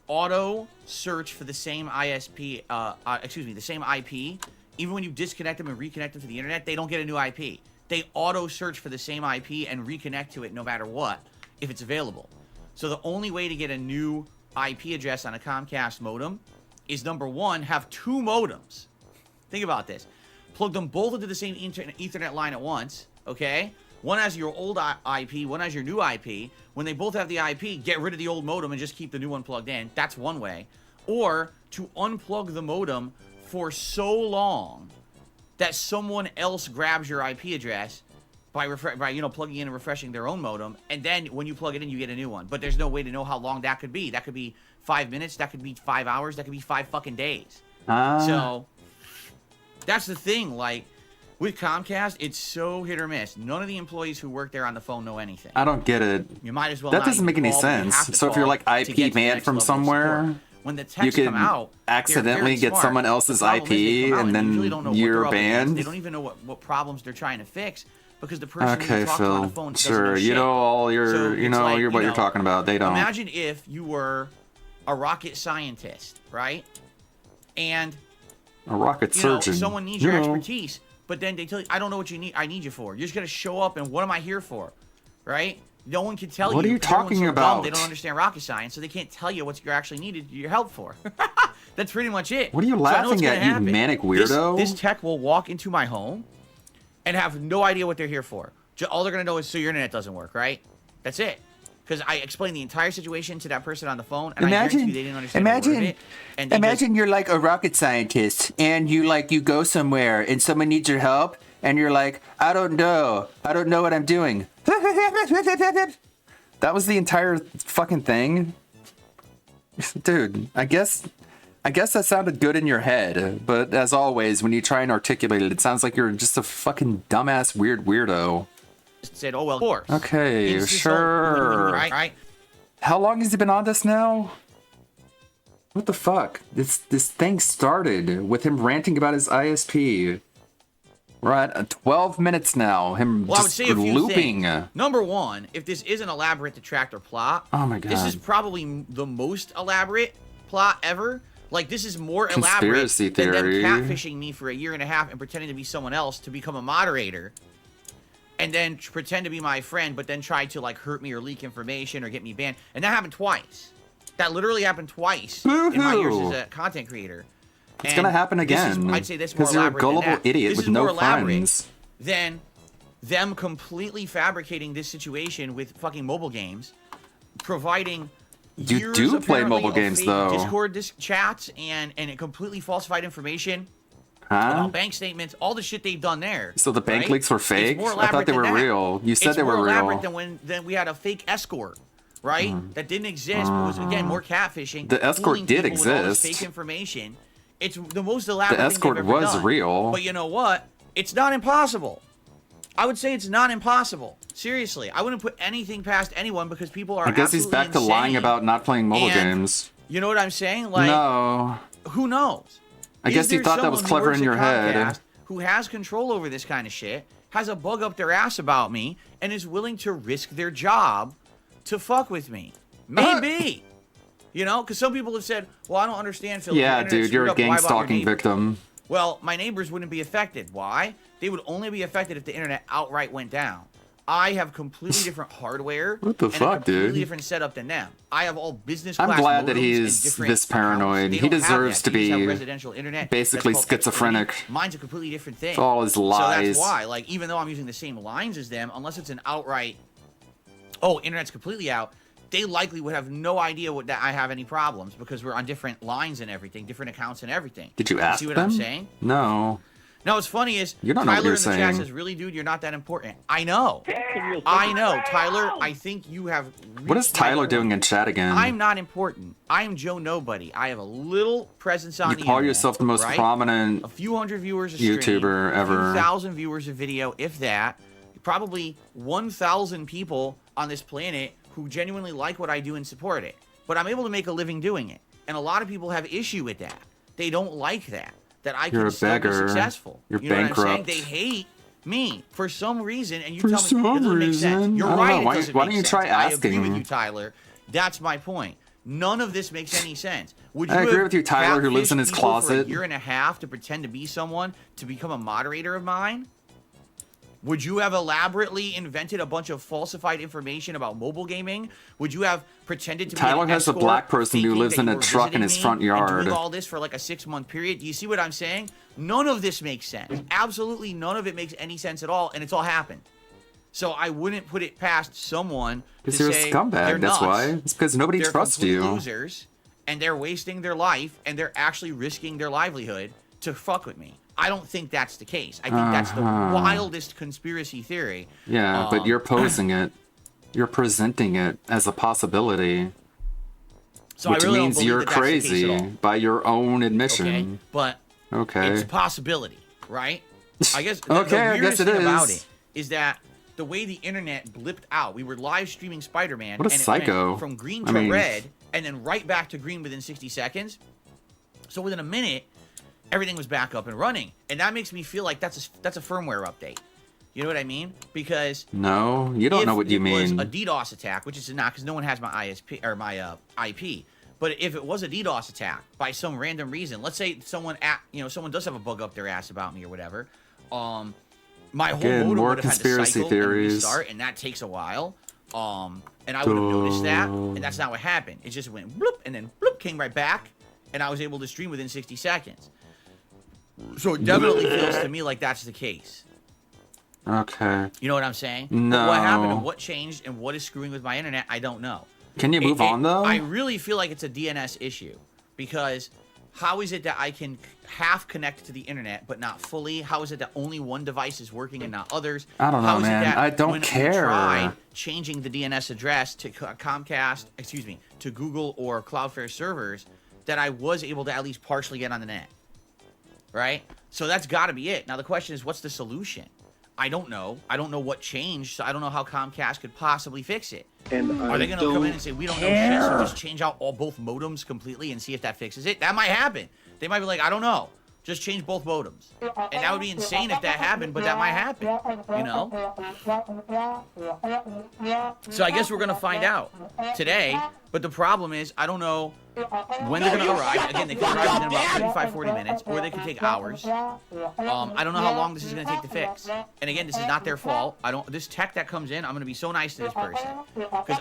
auto search for the same ISP, the same IP. Even when you disconnect them and reconnect them to the internet, they don't get a new IP. They auto search for the same IP and reconnect to it no matter what, if it's available. So the only way to get a new IP address on a Comcast modem is, number one, have 2 modems. Think about this. Plug them both into the same Ethernet line at once, okay? One has your old IP, one has your new IP. When they both have the IP, get rid of the old modem and just keep the new one plugged in. That's one way. Or to unplug the modem for so long that someone else grabs your IP address by plugging in and refreshing their own modem, and then when you plug it in, you get a new one. But there's no way to know how long that could be. That could be 5 minutes. That could be 5 hours. That could be 5 fucking days. So that's the thing. Like, with Comcast, it's so hit or miss. None of the employees who work there on the phone know anything. I don't get it. You might as well. That not doesn't even make any call, but you have sense. to So if you're call like to get to IP the man next from level of somewhere, support. When the you texts could come out, they're accidentally very get smart. someone else's The problem is they IP come out and they usually don't know then what you're they're up against. banned. They don't even know what problems they're trying to fix because the person Okay, you talk to on the Phil. phone doesn't Sure, know you shit. know all your, So you it's know, like, what you're talking about. They don't. Imagine if you were a rocket scientist, right? And A rocket you know, surgeon. someone needs your expertise, but then they tell you, I don't know what you need. I need you for. You're just gonna show up, and what am I here for, right? No one can tell you. What are you 'cause everyone's talking so dumb, about? They don't understand rocket science, so they can't tell you what you're actually needed your help for. That's pretty much it. What are you So I know laughing what's gonna at, you happen. manic weirdo? This tech will walk into my home and have no idea what they're here for. All they're gonna know is so your internet doesn't work, right? That's it. Because I explained the entire situation to that person on the phone, and I guarantee you they didn't understand a word of it. And they just- you're like a rocket scientist, and you go somewhere, and someone needs your help, and you're like, I don't know what I'm doing. That was the entire fucking thing, dude. I guess that sounded good in your head, but as always, when you try and articulate it, it sounds like you're just a fucking dumbass weird weirdo. said, oh, well, of course. Okay, It's just sure. right? How long has he been on this now? What the fuck? This thing started with him ranting about his ISP. We're at 12 minutes now. Him Well, I would just say a few looping. things. Number one, if this is an elaborate detractor plot, Oh my this is God. probably the most elaborate plot ever. Like, this is more Conspiracy elaborate than them theory. catfishing me for a year and a half and pretending to be someone else to become a moderator. And then pretend to be my friend, but then try to, like, hurt me or leak information or get me banned. And that happened twice. That literally happened twice in my years as a content creator. It's gonna happen again. I'd say this more because you're a elaborate than gullible that. idiot This with is more no elaborate friends. than them completely fabricating this situation with fucking mobile games, providing You years, do play apparently, mobile of games, fake though. Discord chats and completely falsified information Huh? about bank statements, all the shit they've done there. So the bank right? leaks were It's fake? more I thought elaborate they than were that. real. You said It's they were more elaborate real. than we had a fake escort, right? That didn't exist, but was again more catfishing. The escort fooling did people with all this exist. fake information. It's the most elaborate The thing escort they've ever was done. real. But you know what? It's not impossible. I would say it's not impossible. Seriously, I wouldn't put anything past anyone because people are. I guess he's back to absolutely lying insane. about not playing mobile And games. You know what I'm saying? Like, No. who knows? I guess you there thought that was someone who clever works in at your head. Comcast Who has control over this kind of shit, has a bug up their ass about me, and is willing to risk their job to fuck with me? Maybe. You know, because some people have said, well, I don't understand, Phil. Yeah, dude, you're a gang stalking victim. Well, my neighbors wouldn't be affected. Why? They would only be affected if the internet outright went down. I have completely different hardware What the and a fuck, completely dude? different setup than them. I have all business I'm class glad that modems and he's different this paranoid. They He don't have deserves that. to They just have be residential internet. basically That's called schizophrenic. Xfinity. Mine's a completely different thing. For all his So lies. that's why, like, even though I'm using the same lines as them, unless it's an outright, oh, internet's completely out, they likely would have no idea that I have any problems because we're on different lines and everything, different accounts and everything. Did you ask see what them? I'm saying? No. No, what's funny is You don't know what Tyler you're in the chat saying. says, really, dude, you're not that important. I know. I know. Tyler, I think you have... What is reached my Tyler point. doing in chat again? I'm not important. I'm Joe Nobody. I have a little presence on You the call internet, yourself the most right? prominent A few hundred viewers a stream, YouTuber ever. A few thousand viewers of video, if that. Probably 1,000 people on this planet who genuinely like what I do and support it. But I'm able to make a living doing it. And a lot of people have issue with that. They don't like that. That I You're can a still be beggar. successful. You're you know what I'm saying? bankrupt. They hate me for some reason, and you For tell me it some doesn't make sense. reason? You're I don't right. know. It Why- doesn't why make don't you sense. try I agree asking? with you, Tyler. That's my point. None of this makes any sense. Would you I agree have with you, Tyler, who lives in catfished his people for closet. a year and a half to pretend to be someone to become a moderator of mine? Would you have elaborately invented a bunch of falsified information about mobile gaming? Would you have pretended to be Tyler an has a escort, black person who faking lives that in you a were truck in visiting his me front and yard. doing all this for like a 6-month period? Do you see what I'm saying? None of this makes sense. Absolutely none of it makes any sense at all, and it's all happened. So I wouldn't put it past someone to Because you're a say scumbag, they're that's nuts. why. It's because nobody They're trusts complete you. losers, and they're wasting their life, and they're actually risking their livelihood to fuck with me. I don't think that's the case. I think that's the Uh-huh. wildest conspiracy theory. Yeah, but you're posing it. You're presenting it as a possibility. So I which really don't means believe you're that that's the case crazy at all. by your own admission. Okay, but Okay. it's a possibility, right? I guess Okay, the I weirdest guess it thing about is. it is that the way the internet blipped out, we were live streaming Spider-Man, What a and psycho. it went from green I to mean- red, and then right back to green within 60 seconds. So within a minute, everything was back up and running, and that makes me feel like that's a firmware update. You know what I mean? Because No, you don't know what you if it mean. was a DDoS attack, which is not, because no one has my ISP or my IP. But if it was a DDoS attack by some random reason, let's say someone does have a bug up their ass about me or whatever, my whole Again, modem more would have had to conspiracy cycle theories. and restart, and that takes a while. And I would have noticed that, and that's not what happened. It just went bloop, and then bloop, came right back, and I was able to stream within 60 seconds. So it definitely feels to me like that's the case. Okay. You know what I'm saying? No. But what happened and what changed and what is screwing with my internet, I don't know. Can you move on, though? I really feel like it's a DNS issue, because how is it that I can half connect to the internet but not fully? How is it that only one device is working and not others? I don't know, How is it man. that I don't when care. We tried changing the DNS address to to Google or Cloudflare servers, that I was able to at least partially get on the net, right? So that's got to be it. Now the question is, what's the solution? I don't know. I don't know what changed, so I don't know how Comcast could possibly fix it. And Are they going to come in and say, we don't know shit, so just change out both modems completely and see if that fixes it? That might happen. They might be like, I don't know. Just change both modems. And that would be insane if that happened, but that might happen, you know? So I guess we're going to find out today, but the problem is, I don't know when they're going to arrive. Again, they could arrive within about 35, 40 minutes, or they could take hours. I don't know how long this is going to take to fix. And again, this is not their fault. This tech that comes in, I'm going to be so nice to this person. Because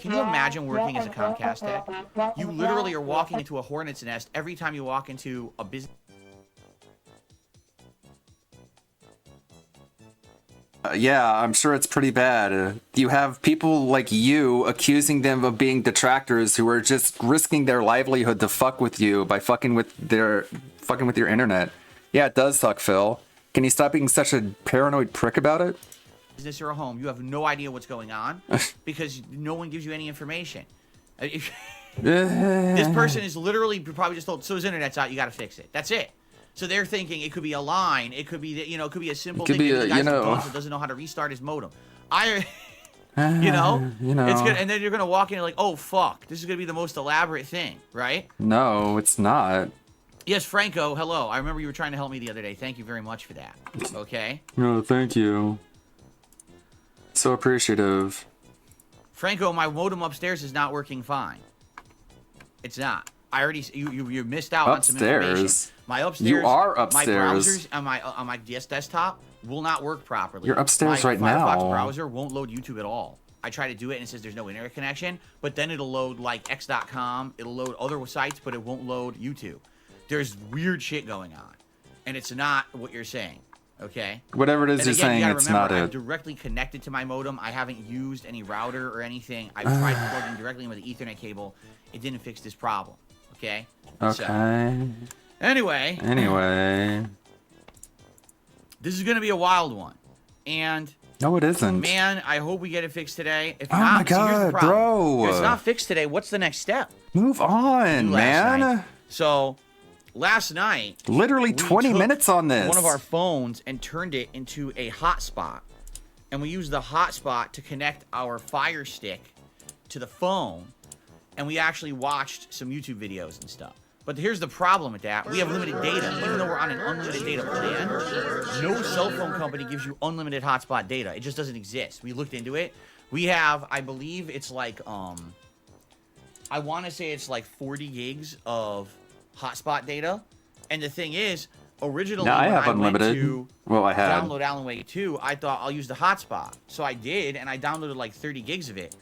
can you imagine working as a Comcast tech? You literally are walking into a hornet's nest every time you walk into a business. Yeah, I'm sure it's pretty bad. You have people like you accusing them of being detractors who are just risking their livelihood to fuck with you by fucking with your internet. Yeah, it does suck, Phil. Can you stop being such a paranoid prick about it? Business or a home, you have no idea what's going on because no one gives you any information. This person is literally probably just told, so his internet's out, you got to fix it. That's it. So they're thinking it could be a line. It could be, it could be a simple thing. The guy's that doesn't know how to restart his modem. It's good. And then you're gonna walk in and like, oh fuck, this is gonna be the most elaborate thing, right? No, it's not. Yes, Franco. Hello. I remember you were trying to help me the other day. Thank you very much for that. Okay. No, thank you. So appreciative. Franco, my modem upstairs is not working fine. It's not. I already you missed out on some information. My upstairs. You are upstairs. My browsers on my desktop will not work properly. You're upstairs right now. My now. Firefox browser won't load YouTube at all. I try to do it and it says there's no internet connection, but then it'll load like x.com, it'll load other sites, but it won't load YouTube. There's weird shit going on, and it's not what you're saying. Okay. Whatever it is you're saying, you it's remember, not I'm it. directly connected to my modem. I haven't used any router or anything. I've tried plugging directly in with the Ethernet cable. It didn't fix this problem. Okay. Okay. So, anyway. This is gonna be a wild one, and no, it isn't. Man, I hope we get it fixed today. If Oh not, my God, bro. If it's not fixed today, what's the next step? Move on, man. Night. So, last night, literally 20 minutes on this. One of our phones and turned it into a hotspot, and we used the hotspot to connect our Fire Stick to the phone, and we actually watched some YouTube videos and stuff. But here's the problem with that. We have limited data. Even though we're on an unlimited data plan, no cell phone company gives you unlimited hotspot data. It just doesn't exist. We looked into it. We have, I believe it's like, I want to say it's like 40 gigs of hotspot data. And the thing is, originally I have when unlimited. I went to download Alan Wake 2, I thought I'll use the hotspot. So I did, and I downloaded like 30 gigs of it.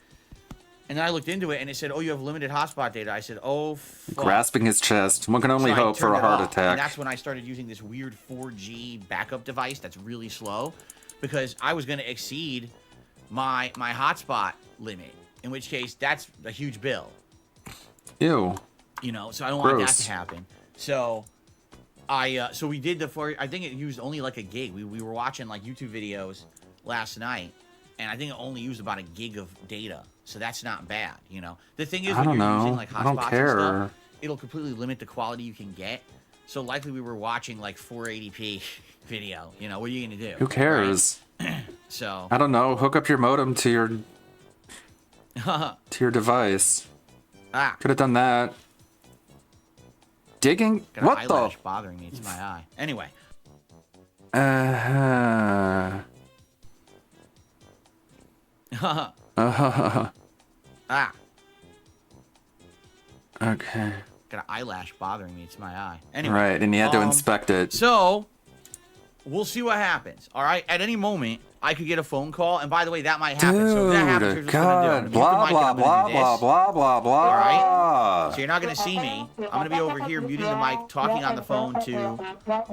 And then I looked into it, and it said, oh, you have limited hotspot data. I said, oh, fuck. Grasping his chest. One can only So I hope for turned a it heart off, attack. And that's when I started using this weird 4G backup device that's really slow, because I was going to exceed my hotspot limit, in which case that's a huge bill. Ew. You know, so I don't want that Gross. to happen. So so we did I think it used only like a gig. We were watching like YouTube videos last night, and I think it only used about a gig of data. So that's not bad, you know. The thing is, I when don't you're know. using like I don't hotspots and care. stuff, it'll completely limit the quality you can get. So likely we were watching like 480p video. You know, what are you gonna do? Who cares? Right? So I don't know. Hook up your modem to your device. Could have done that. Digging? Got an What eyelash bothering me. It's my eye. Anyway. Okay. Got an eyelash bothering me. It's my eye. Anyway. Right, and you had to inspect it. So, we'll see what happens. All right. At any moment, I could get a phone call, and by the way, that might happen. So if that happens, here's what we're gonna do. blah, blah, blah, blah, blah, blah, blah. All right. So you're not gonna see me. I'm gonna be over here muting the mic, talking on the phone to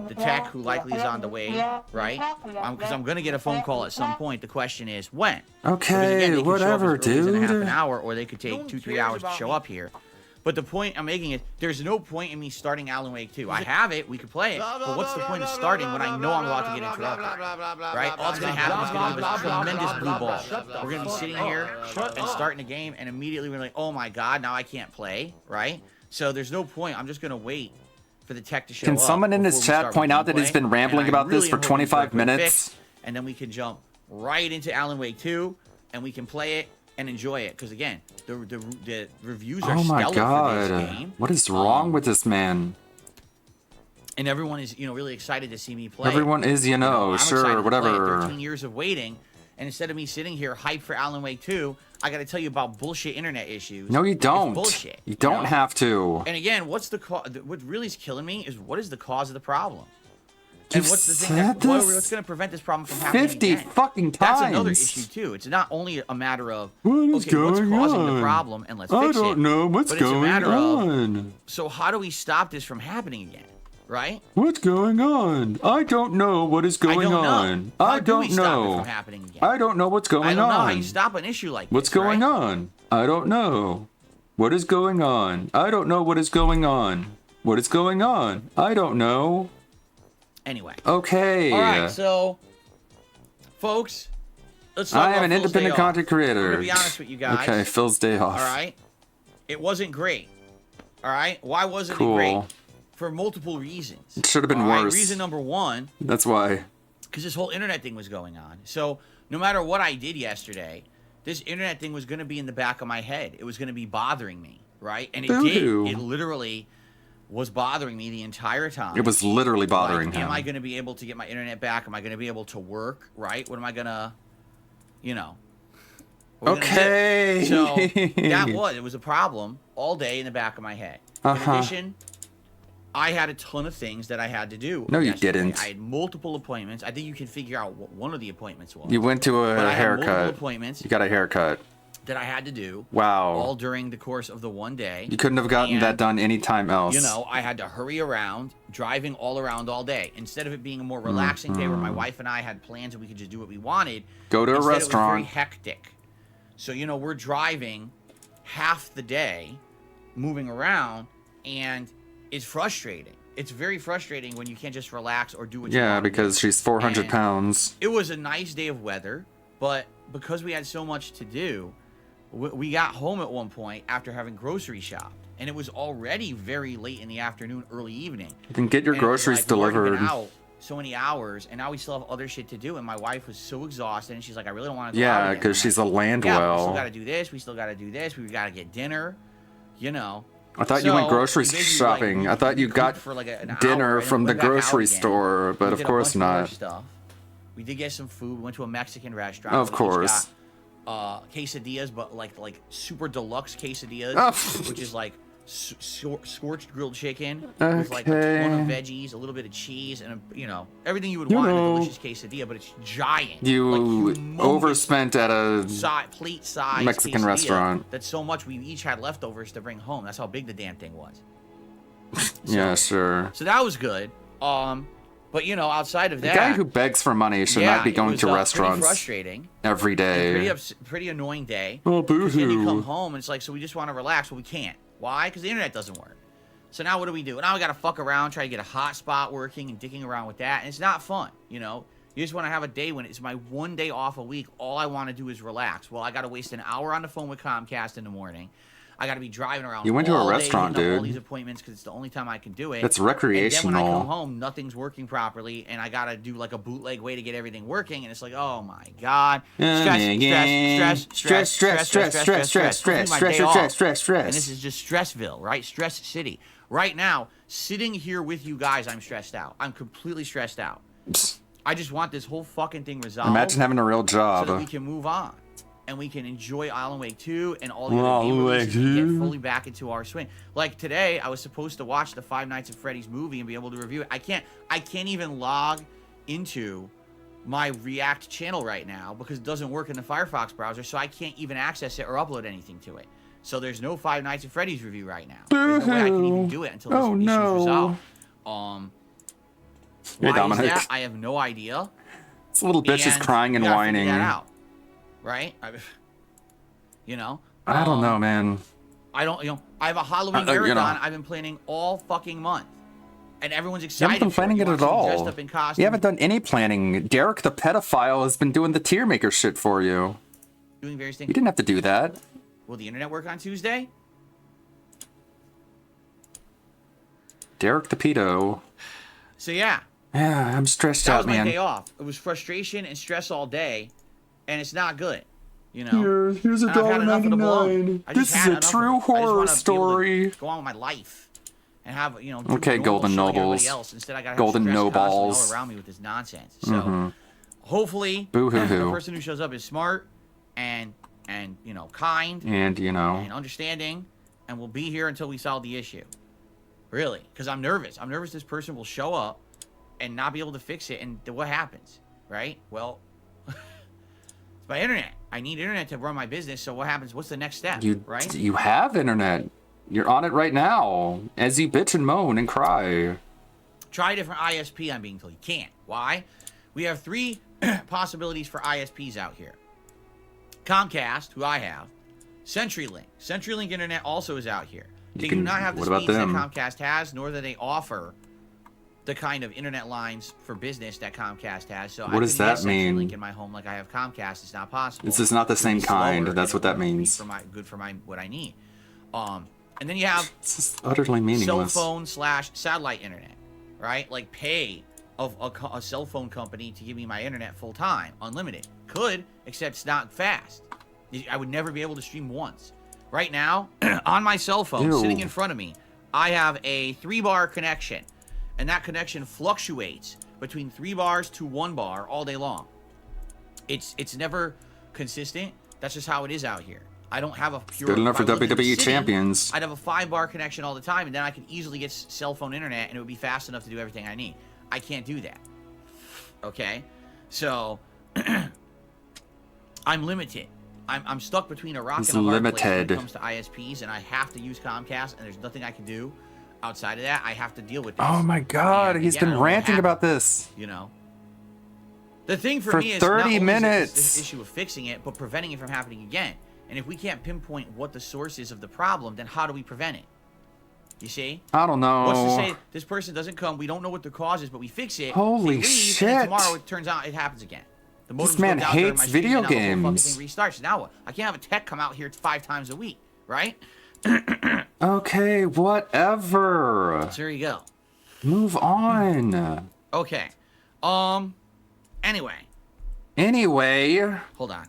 the tech, who likely is on the way. Right? Because I'm gonna get a phone call at some point. The question is when. Okay, Because, again, whatever, they could show up as early as in a half dude. an hour, or they could take 2-3 hours to show up here. But the point I'm making is, there's no point in me starting Alan Wake 2. I have it, we could play it, but what's the point of starting when I know I'm about to get interrupted? Right? All that's going to happen is going to be this tremendous blue ball. We're going to be sitting here and starting a game, and immediately we're like, oh my god, now I can't play, right? So there's no point. I'm just going to wait for the tech to show up. Can someone in this before we chat start point with out that he's gameplay, been rambling and I about this really for am hoping for a 25 quick minutes? fix, and then we can jump right into Alan Wake 2, and we can play it and enjoy it, because again, the reviews are Oh my stellar for this game. god. What is wrong with this man? And everyone is, really excited to see me play. Everyone is, I'm sure, excited to play it. whatever. 13 years of waiting, and instead of me sitting here hyped for Alan Wake 2, I got to tell you about bullshit internet issues. No, you It's don't. bullshit. You don't have to. And again, what really is killing me is, what is the cause of the problem? And You've what's the thing said what's this going to prevent this problem from happening 50 again? fucking That's another times. issue too. It's not only a matter of What is okay, what's going causing on? the problem and let's I fix it. don't know what's but it's going a matter on. Of, so how do we stop this from happening again? Right? What's going on? I don't know what is going don't know. on. How I do don't we stop it know. from happening again? I don't know what's going I don't know on. how you stop an issue like What's this, going right? on? I don't know. What is going on? I don't know what is going on. What is going on? I don't know. Anyway. Okay. All right, so, folks, let's talk I about am an Phil's independent day off. content creator. I'm gonna be honest with you guys. Okay, Phil's day off. All right. It wasn't great. All right. Why wasn't Cool. it great? For multiple reasons. It should have been All right, worse. Reason number one, That's why. because this whole internet thing was going on. So no matter what I did yesterday, this internet thing was going to be in the back of my head. It was going to be bothering me, right? And it Boo-hoo. did. It literally was bothering me the entire time. It was literally bothering Like, him. Am I going to be able to get my internet back? Am I going to be able to work, right? What am I going to, what are we gonna Okay. do? So it was a problem all day in the back of my head. Uh-huh. In addition, I had a ton of things that I had to do. No, you yesterday. didn't. I had multiple appointments. I think you can figure out what one of the appointments was. You went to But a I had multiple haircut. appointments You got a haircut. that I had to do. Wow. All during the course of the one day. You couldn't have gotten that And, done anytime else. I had to hurry around, driving all around all day. Instead of it being a more relaxing day where my wife and I had plans and we could just do what we wanted. Go to a instead restaurant. It was very hectic. So, we're driving half the day, moving around, and it's frustrating. It's very frustrating when you can't just relax or do what you Yeah, want. because she's 400 And pounds. It was a nice day of weather, but because we had so much to do, we got home at one point after having grocery shopped, and it was already very late in the afternoon, early evening. You can get your And it was groceries like, we've already delivered. been out so many hours, and now we still have other shit to do. And my wife was so exhausted, and she's like, "I really don't want to go out Yeah, again." because she's a Yeah, we still Landwell. got to do this. We still got to do this. We got to get dinner. I thought you went grocery we basically, shopping. I thought you cooked got for like an dinner hour, and from then the we went back out grocery again. store, but We of did a course bunch of other not. Stuff. We did get some food. We went to a Mexican restaurant. Of We each course. got, quesadillas, but like super deluxe quesadillas, Oh. which is like scorched grilled chicken with like a ton of Okay. veggies, a little bit of cheese, and everything you would You want in a know. delicious quesadilla. But it's giant. You overspent at a plate size Mexican restaurant. That's so much we each had leftovers to bring home. That's how big the damn thing was. Yeah, sure. So that was good. But outside of The that, guy who begs for money should yeah, not be it going was, to pretty restaurants frustrating. every day. Pretty annoying day. Oh, 'Cause then you boo-hoo. come home and it's like, so we just want to relax, but we can't. Why? Because the internet doesn't work. So now what do we do? Now we got to fuck around, try to get a hotspot working and dicking around with that, and it's not fun. You just want to have a day when it's my one day off a week. All I want to do is relax. Well, I got to waste an hour on the phone with Comcast in the morning. I got to be driving around. You went to a all day, restaurant, hitting up all dude. these appointments because it's the only time I can do it. That's And then when I recreational. come home, nothing's working properly, and I got to do like a bootleg way to get everything working, and it's like, oh my god, stress. And this is just Stressville, right? Stress City. Right now, sitting here with you guys, I'm stressed out. I'm completely stressed out. I just want this whole fucking thing resolved. Imagine having a real job. So that we can move on. And we can enjoy Alan Wake 2 and all the other game releases and get fully back into our swing. Like today, I was supposed to watch the Five Nights at Freddy's movie and be able to review it. I can't even log into my React channel right now because it doesn't work in the Firefox browser, so I can't even access it or upload anything to it. So there's no Five Nights at Freddy's review right now. There's no way I can even do it until this issue is resolved. Hey, why Dominic. is that? I have no idea. This little bitch is crying and we gotta whining. figure that out, right? You know. I don't know, man. I don't. You know. I have a Halloween marathon. I've been planning all fucking month, and everyone's You excited. haven't been planning it at all. Dressed up in costume. You haven't done any planning. Derek the pedophile has been doing the tier maker shit for you. Doing various things. You didn't have to do that. Will the internet work on Tuesday? Derek the pedo. So yeah. Yeah, I'm stressed That out, was my man. day off. It was frustration and stress all day, and it's not good. You know. Here's And I've had enough of the baloney. I just This is had a enough of true it. I just wanna horror be able to story. Go on with my life, and have do Okay, normal Golden shit like everybody Nobles. else. Instead, I gotta have Golden stress No constantly all Balls. around me with this nonsense. So Mhm. hopefully, Boo-hoo-hoo. the person who shows up is smart and kind And, and understanding, and will be here until we solve the issue. Really, because I'm nervous. I'm nervous this person will show up and not be able to fix it, and what happens, right? Well, it's my internet. I need internet to run my business. So what happens? What's the next step? Right? You have internet. You're on it right now. As you bitch and moan and cry. Try a different ISP, I'm being told. You can't. Why? We have 3 possibilities for ISPs out here. Comcast, who I have. CenturyLink. CenturyLink Internet also is out here. They do not have the what about speeds that them? Comcast has, nor do they offer the kind of internet lines for business that Comcast has. So What does that mean? CenturyLink in my home like I have Comcast. It's not possible. This is not the It'll same be slower, kind. and That's it what that won't be means. good for what I need. And then you have Utterly meaningless. cell phone / satellite internet, right? Like pay of a cell phone company to give me my internet full time, unlimited. Could, except it's not fast. I would never be able to stream once. Right now, on my cell phone, Ew. sitting in front of me, I have a 3-bar connection, and that connection fluctuates between 3 bars to 1 bar all day long. It's never consistent. That's just how it is out here. I don't have a pure. Good enough for if I lived in the WWE city, champions. I'd have a 5-bar connection all the time, and then I could easily get cell phone internet, and it would be fast enough to do everything I need. I can't do that. Okay, so I'm limited. I'm stuck between a rock It's and a hard place when limited. it comes to ISPs, and I have to use Comcast, and there's nothing I can do outside of that. I have to deal with this. Oh my god, And he's again, I been don't know what ranting happened, about this. You know. The thing for For me is 30 not only minutes. this issue of fixing it, but preventing it from happening again. And if we can't pinpoint what the source is of the problem, then how do we prevent it? You see? I don't know. What's to say this person doesn't come, we don't know what the cause is, but we fix it. Holy they leave, shit. And then tomorrow it turns out it happens again. The This modems man go down during hates my stream, video and now the whole fucking games. thing restarts. Now what? I can't have a tech come out here 5 times a week, right? Okay, whatever. So there you go. Move on. Okay. Anyway. Anyway. Hold on.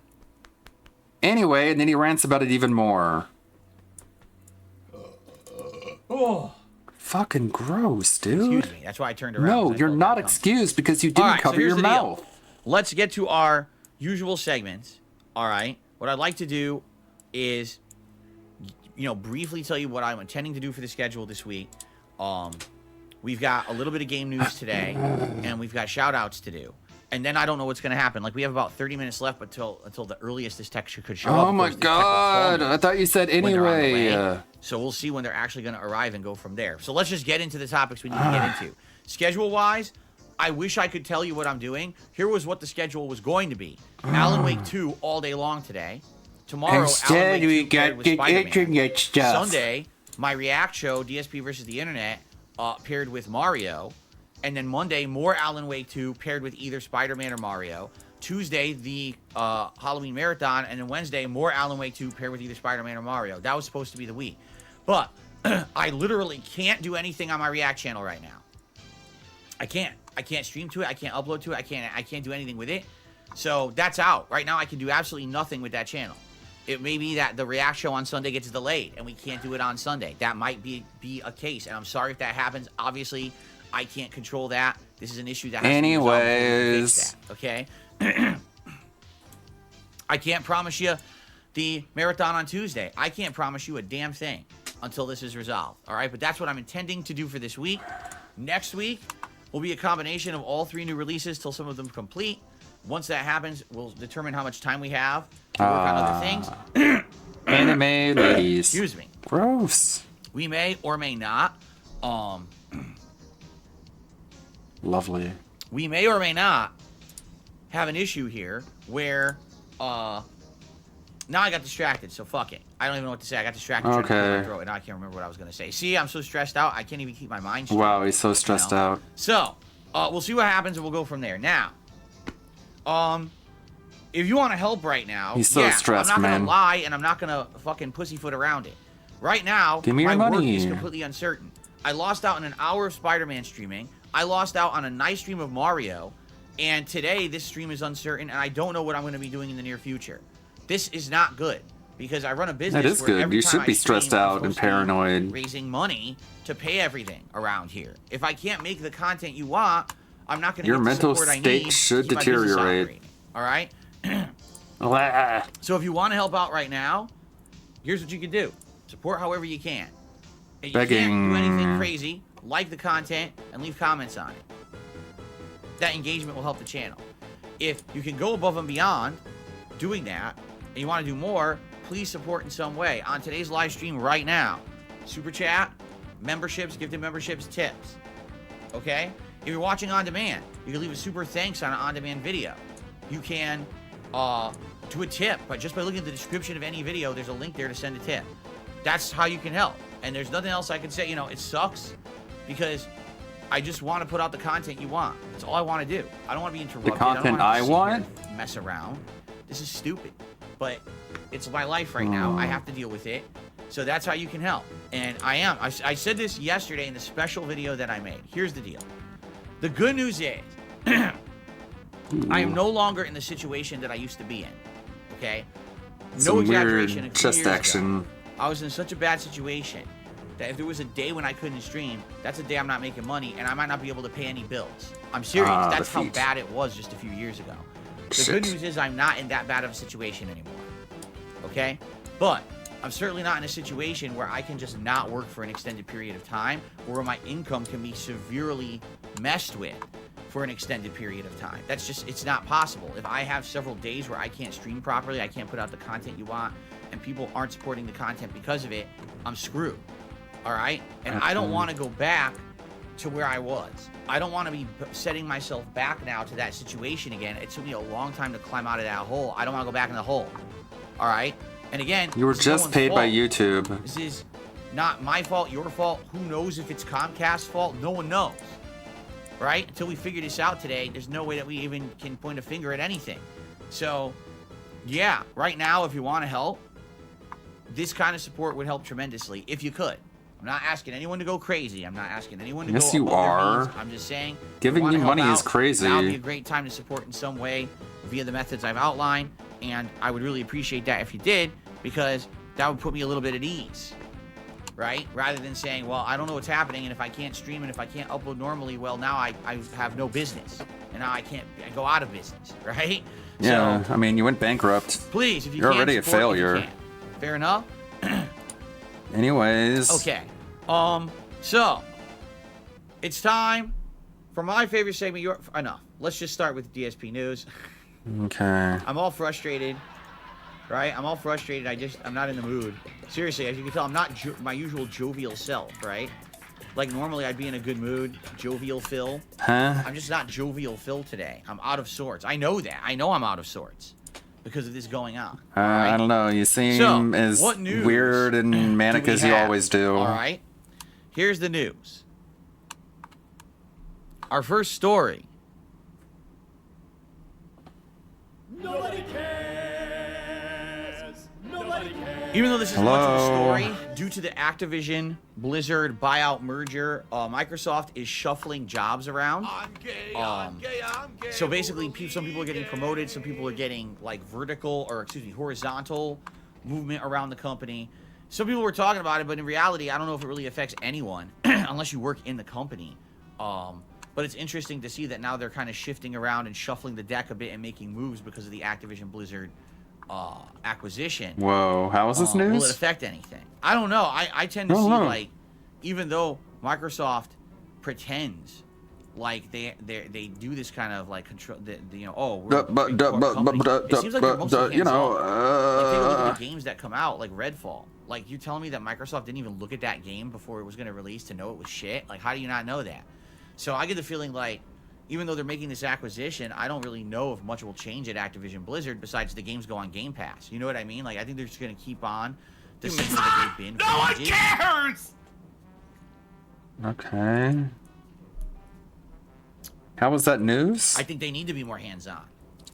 Anyway, and then he rants about it even more. Oh. Fucking gross, dude. Excuse me. That's why I turned around. No, you're not excused because you didn't All right, so cover here's your the mouth. deal. Let's get to our usual segments. All right. What I'd like to do is, briefly tell you what I'm intending to do for the schedule this week. We've got a little bit of game news today, and we've got shout outs to do. And then I don't know what's going to happen. Like, we have about 30 minutes left until the earliest this tech could show up. Oh my god, I thought you said when they're on the anyway. way. So we'll see when they're actually going to arrive and go from there. So let's just get into the topics we need to get into. Schedule-wise, I wish I could tell you what I'm doing. Here was what the schedule was going to be. Alan Wake 2 all day long today. Tomorrow, Instead, Alan we Wake 2 paired got with the Spider-Man. internet stuff. Sunday, my React show, DSP versus the Internet, paired with Mario. And then Monday, more Alan Wake 2 paired with either Spider-Man or Mario. Tuesday, the Halloween Marathon, and then Wednesday, more Alan Wake 2 paired with either Spider-Man or Mario. That was supposed to be the week. But I literally can't do anything on my React channel right now. I can't. I can't stream to it. I can't upload to it. I can't do anything with it. So that's out. Right now, I can do absolutely nothing with that channel. It may be that the React show on Sunday gets delayed, and we can't do it on Sunday. That might be a case, and I'm sorry if that happens. Obviously, I can't control that. This is an issue that has to be resolved before we fix that, okay? I can't promise you the marathon on Tuesday. I can't promise you a damn thing until this is resolved, all right? But that's what I'm intending to do for this week. Next week will be a combination of all 3 new releases till some of them complete. Once that happens, we'll determine how much time we have to work on other things. Anime ladies. Excuse me. Gross. We may or may not. Lovely. We may or may not have an issue here where now I got distracted, so fuck it. I don't even know what to say. I got distracted trying to clear my throat, and now I can't remember what I was going to say. See, I'm so stressed out, I can't even keep my mind straight. Wow, he's so stressed out. So, we'll see what happens, and we'll go from there. Now, if you want to help right now, he's so stressed, I'm not man. going to lie, and I'm not going to fucking pussyfoot around it. Right now, Give me your my work money. is completely uncertain. I lost out on an hour of Spider-Man streaming. I lost out on a nice stream of Mario. And today, this stream is uncertain, and I don't know what I'm going to be doing in the near future. This is not good, because I run a business That is where good. every You time should I be stream, stressed I'm out and supposed to be paranoid. raising money to pay everything around here. If I can't make the content you want, I'm not going to Your get the mental support I state need should to keep my business deteriorate. operating. All right? So if you want to help out right now, here's what you can do. Support however you can. And you can't do anything crazy. Like the content and leave comments on it. That engagement will help the channel. If you can go above and beyond doing that, and you want to do more, please support in some way. On today's live stream right now, super chat, memberships, gifted memberships, tips. Okay? If you're watching on demand, you can leave a super thanks on an on-demand video. You can do a tip, but just by looking at the description of any video, there's a link there to send a tip. That's how you can help. And there's nothing else I can say. You know, it sucks because I just want to put out the content you want. That's all I want to do. I don't want to be interrupted. The content I I don't want? sit here and mess around. This is stupid, but it's my life right now. I have to deal with it. So that's how you can help. And I said this yesterday in the special video that I made. Here's the deal. The good news is I am no longer in the situation that I used to be in. Okay? No Some exaggeration. weird a few chest years ago, action. I was in such a bad situation that if there was a day when I couldn't stream, that's a day I'm not making money, and I might not be able to pay any bills. I'm serious. That's how defeat. bad it was just a few years ago. The Shit. good news is I'm not in that bad of a situation anymore. Okay? But I'm certainly not in a situation where I can just not work for an extended period of time, or where my income can be severely messed with for an extended period of time. That's just, it's not possible. If I have several days where I can't stream properly, I can't put out the content you want, and people aren't supporting the content because of it, I'm screwed. All right? And I don't want to go back to where I was. I don't want to be setting myself back now to that situation again. It took me a long time to climb out of that hole. I don't want to go back in the hole. All right? And again, You were this is no just one's paid by fault. YouTube. This is not my fault, your fault. Who knows if it's Comcast's fault? No one knows. Right? Until we figure this out today, there's no way that we even can point a finger at anything. So, yeah, right now, if you want to help, this kind of support would help tremendously if you could. I'm not asking anyone to go crazy. I'm not asking anyone to Yes, go you above their are. means. I'm just saying, Giving if you wanna money help is out, crazy. Now would be a great time to support in some way via the methods I've outlined, and I would really appreciate that if you did, because that would put me a little bit at ease, right? Rather than saying, well, I don't know what's happening, and if I can't stream and if I can't upload normally, well, now I have no business, and now I go out of business, right? Yeah, So, I mean, you went bankrupt. please, if you You're can, already a support if you failure. can. Fair enough? Anyways. Okay. So it's time for my favorite segment. Enough. Let's just start with DSP news. Okay. I'm all frustrated, right? I'm all frustrated. I'm not in the mood. Seriously, as you can tell, I'm not my usual jovial self, right? Like normally I'd be in a good mood, jovial Phil. Huh? I'm just not jovial Phil today. I'm out of sorts. I know that. I know I'm out of sorts because of this going on. I don't know. You seem as what news weird and manic do we as you have? always do. All right. Here's the news. Our first story Nobody cares. Nobody cares. Even though this is much of a story, due to the Activision Blizzard buyout merger, Microsoft is shuffling jobs around. So basically, some people are getting promoted, some people are getting like horizontal movement around the company. Some people were talking about it, but in reality, I don't know if it really affects anyone unless you work in the company. But it's interesting to see that now they're kind of shifting around and shuffling the deck a bit and making moves because of the Activision Blizzard acquisition. Whoa, how is this news? Will it affect anything? I don't know. I tend to see like, even though Microsoft pretends like they do this kind of like control, it seems like they're mostly hands-on. Like, take a look at the games that come out, like Redfall. Like, you telling me that Microsoft didn't even look at that game before it was going to release to know it was shit? Like, how do you not know that? So I get the feeling like, even though they're making this acquisition, I don't really know if much will change at Activision Blizzard besides the games go on Game Pass. You know what I mean? Like, I think they're just going to keep on the same way that they've been. No one cares! Okay. How was that news? I think they need to be more hands-on.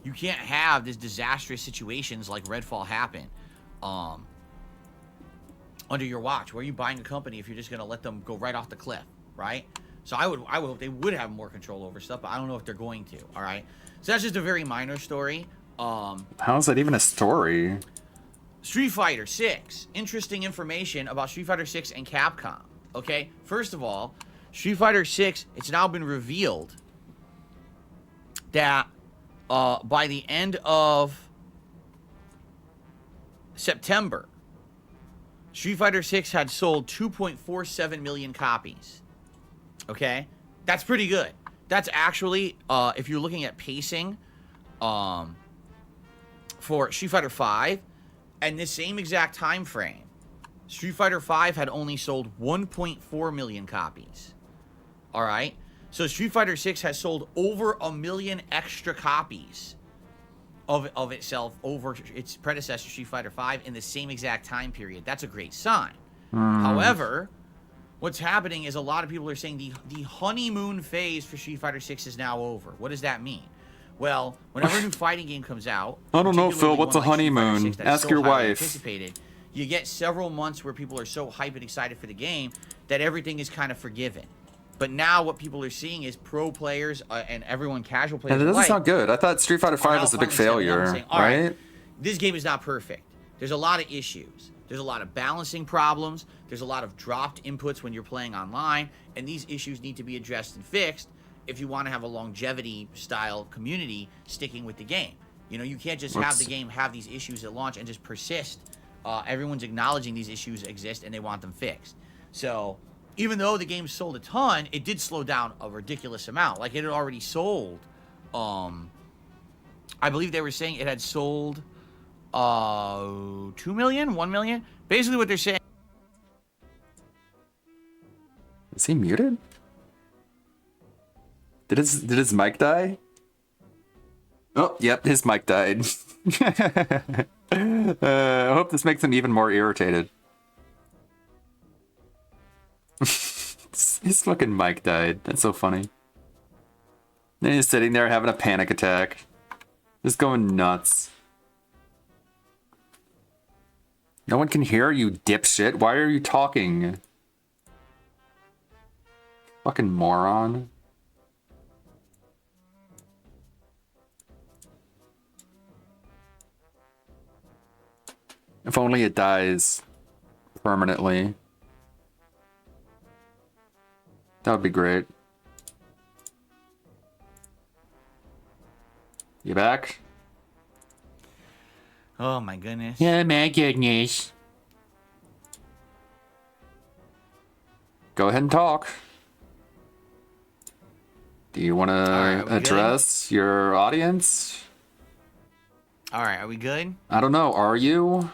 You can't have this disastrous situations like Redfall happen under your watch. Where are you buying a company if you're just going to let them go right off the cliff, right? So I would hope they would have more control over stuff, but I don't know if they're going to, all right? So that's just a very minor story. How is that even a story? Street Fighter 6. Interesting information about Street Fighter 6 and Capcom, okay? First of all, Street Fighter 6, it's now been revealed that by the end of September, Street Fighter 6 had sold 2.47 million copies. Okay? That's pretty good. That's actually, if you're looking at pacing for Street Fighter 5, and this same exact time frame, Street Fighter 5 had only sold 1.4 million copies. All right? So Street Fighter 6 has sold over 1 million extra copies of itself over its predecessor, Street Fighter 5, in the same exact time period. That's a great sign. However, what's happening is a lot of people are saying the honeymoon phase for Street Fighter 6 is now over. What does that mean? Well, whenever a new fighting game comes out, I don't know, Phil. What's a honeymoon? Ask your wife. You get several months where people are so hyped and excited for the game that everything is kind of forgiven. But now what people are seeing is pro players and everyone casual players. And it doesn't sound good. I thought Street Fighter 5 was a big failure, saying, right? This game is not perfect. There's a lot of issues. There's a lot of balancing problems. There's a lot of dropped inputs when you're playing online. And these issues need to be addressed and fixed if you want to have a longevity style community sticking with the game. You know, you can't just have the game have these issues at launch and just persist. Everyone's acknowledging these issues exist and they want them fixed. So even though the game sold a ton, it did slow down a ridiculous amount. Like, it had already sold, I believe they were saying it had sold 2 million, 1 million. Basically what they're saying. Is he muted? Did his mic die? Oh, yep, his mic died. I hope this makes him even more irritated. His fucking mic died. That's so funny. Then he's sitting there having a panic attack. Just going nuts. No one can hear you, dipshit. Why are you talking? Fucking moron. If only it dies permanently. That would be great. You back? Oh my goodness. Yeah, my goodness. Go ahead and talk. Do you want to address your audience? All right, are we good? I don't know. Are you?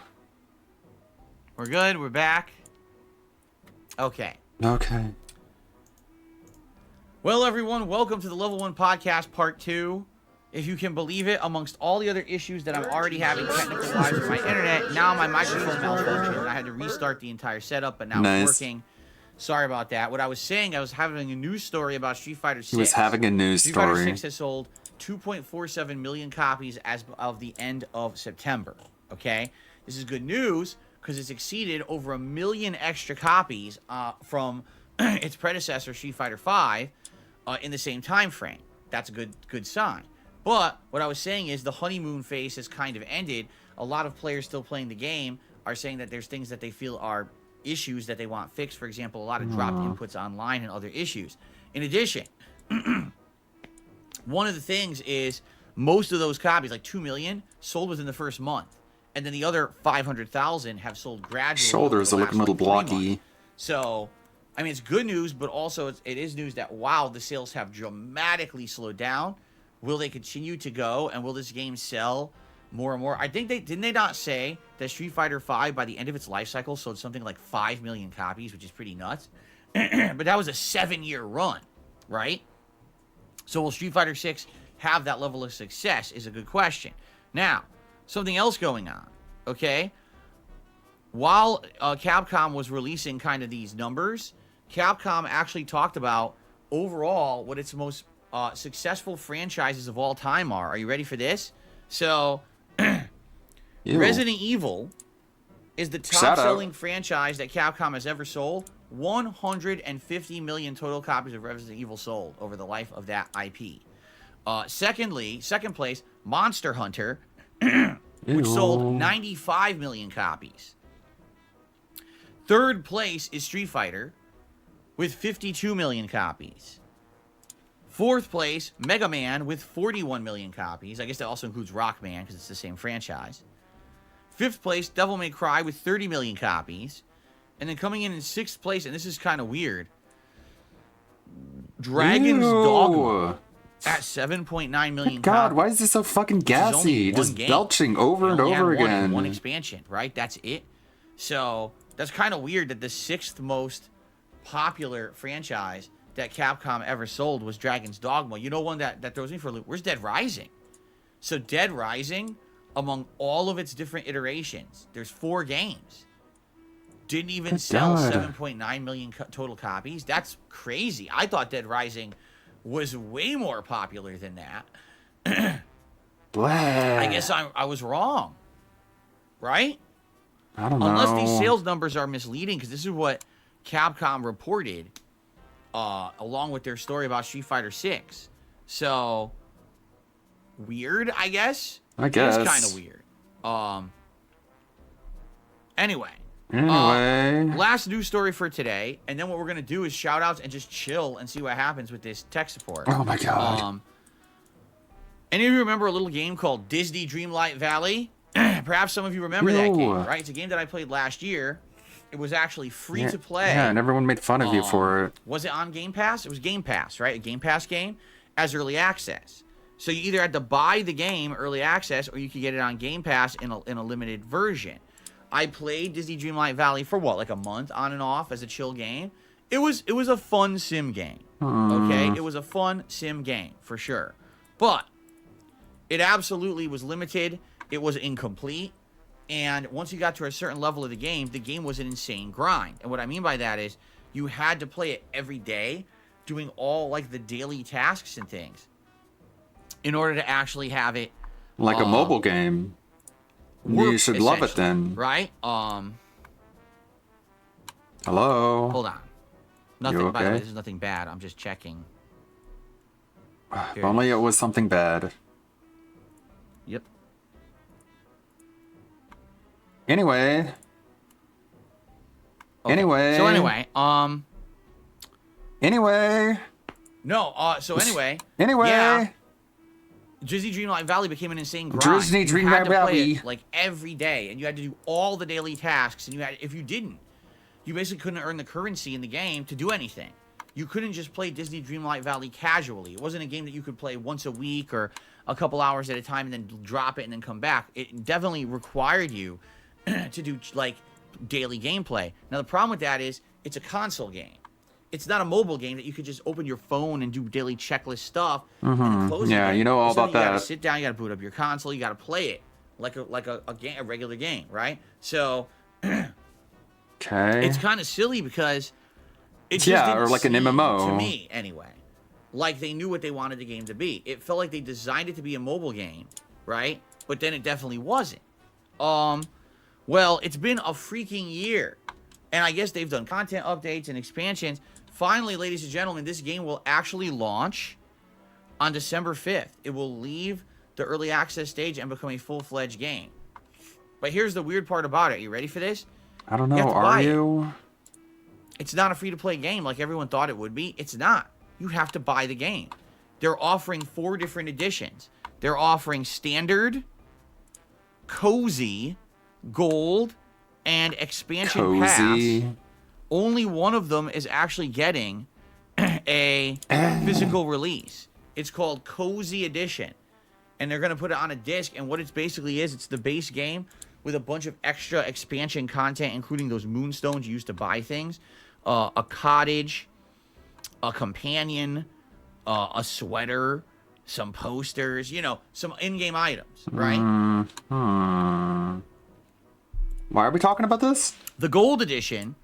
We're good. We're back. Okay. Okay. Well, everyone, welcome to the Level 1 Podcast Part 2. If you can believe it, amongst all the other issues that I'm already having technical-wise with my internet, now my microphone malfunctioned, and I had to restart the entire setup, but now it's working. Sorry about that. What I was saying, I was having a news story about Street Fighter 6. He was having a news story. Street Fighter 6 has sold 2.47 million copies as of the end of September. Okay, this is good news because it's exceeded over 1 million extra copies from its predecessor, Street Fighter V, in the same time frame. That's a good sign. But what I was saying is the honeymoon phase has kind of ended. A lot of players still playing the game are saying that there's things that they feel are issues that they want fixed. For example, a lot of dropped inputs online and other issues. In addition, one of the things is most of those copies, like 2 million, sold within the first month. And then the other 500,000 have sold gradually. Shoulders are looking a little blocky. So, I mean, it's good news, but also it is news that, wow, the sales have dramatically slowed down. Will they continue to go, and will this game sell more and more? I think didn't they not say that Street Fighter V, by the end of its life cycle, sold something like 5 million copies, which is pretty nuts. But that was a 7-year run, right? So will Street Fighter 6 have that level of success is a good question. Now, something else going on, okay? While Capcom was releasing kind of these numbers, Capcom actually talked about overall what its most successful franchises of all time are. Are you ready for this? So, Resident Evil is the top-selling franchise that Capcom has ever sold. 150 million total copies of Resident Evil sold over the life of that IP. Second place, Monster Hunter, which sold 95 million copies. Third place is Street Fighter, with 52 million copies. Fourth place, Mega Man, with 41 million copies. I guess that also includes Rockman, because it's the same franchise. Fifth place, Devil May Cry, with 30 million copies. And then coming in sixth place, and this is kind of weird, Dragon's Dogma at 7.9 million God, copies. why is this so fucking gassy? Just belching over and over again. One expansion, right? That's it. So that's kind of weird that the sixth most popular franchise that Capcom ever sold was Dragon's Dogma. You know, one that throws me for a loop. Where's Dead Rising? So Dead Rising, among all of its different iterations, there's 4 games. Didn't even sell 7.9 million total copies. That's crazy. I thought Dead Rising was way more popular than that. I guess I was wrong. Right? I don't know. Unless these sales numbers are misleading, because this is what Capcom reported along with their story about Street Fighter 6. So, weird, I guess? I guess. It's kind of weird. Anyway. Last news story for today, and then what we're going to do is shout outs and just chill and see what happens with this tech support. Oh my god. Any of you remember a little game called Disney Dreamlight Valley? Perhaps some of you remember that game, right? It's a game that I played last year. It was actually free to play. Yeah, and everyone made fun of you for it. Was it on Game Pass? It was Game Pass, right? A Game Pass game as early access. So you either had to buy the game early access, or you could get it on Game Pass in a limited version. I played Disney Dreamlight Valley for what, like a month on and off as a chill game. It was a fun sim game. Okay, it was a fun sim game for sure, but it absolutely was limited. It was incomplete. And once you got to a certain level of the game was an insane grind. And what I mean by that is you had to play it every day, doing all like the daily tasks and things in order to actually have it like a mobile game. You should love it then. Right? Hello? Hold on. Nothing, You okay? by the way, this is nothing bad. I'm just checking. If only it was something bad. Yep. Anyway. Okay. Anyway. So anyway, Anyway. No, so anyway. Anyway. Yeah, Disney Dreamlight Valley became an insane grind. Disney You had Dreamlight to play it, Valley. like every day, and you had to do all the daily tasks, and if you didn't, you basically couldn't earn the currency in the game to do anything. You couldn't just play Disney Dreamlight Valley casually. It wasn't a game that you could play once a week or a couple hours at a time and then drop it and then come back. It definitely required you to do like daily gameplay. Now the problem with that is it's a console game. It's not a mobile game that you could just open your phone and do daily checklist stuff. And then close Yeah, it. you know all Instead, about you gotta that. sit down, you gotta boot up your console, you gotta play it like a regular game, right? So Okay. it's kind of silly because it just Yeah, didn't or like an seem, MMO. to me anyway, like they knew what they wanted the game to be. It felt like they designed it to be a mobile game, right? But then it definitely wasn't. Well, it's been a freaking year. And I guess they've done content updates and expansions. Finally, ladies and gentlemen, this game will actually launch on December 5th. It will leave the early access stage and become a full-fledged game. But here's the weird part about it. You ready for this? I don't know. Are you? It's not a free-to-play game like everyone thought it would be. It's not. You have to buy the game. They're offering 4 different editions. They're offering Standard, Cozy, Gold, and Expansion Pass. Only one of them is actually getting a physical release. It's called Cozy Edition. And they're going to put it on a disc. And what it basically is, it's the base game with a bunch of extra expansion content, including those moonstones you used to buy things. A cottage, a companion, a sweater, some posters, you know, some in-game items, right? Why are we talking about this? The Gold Edition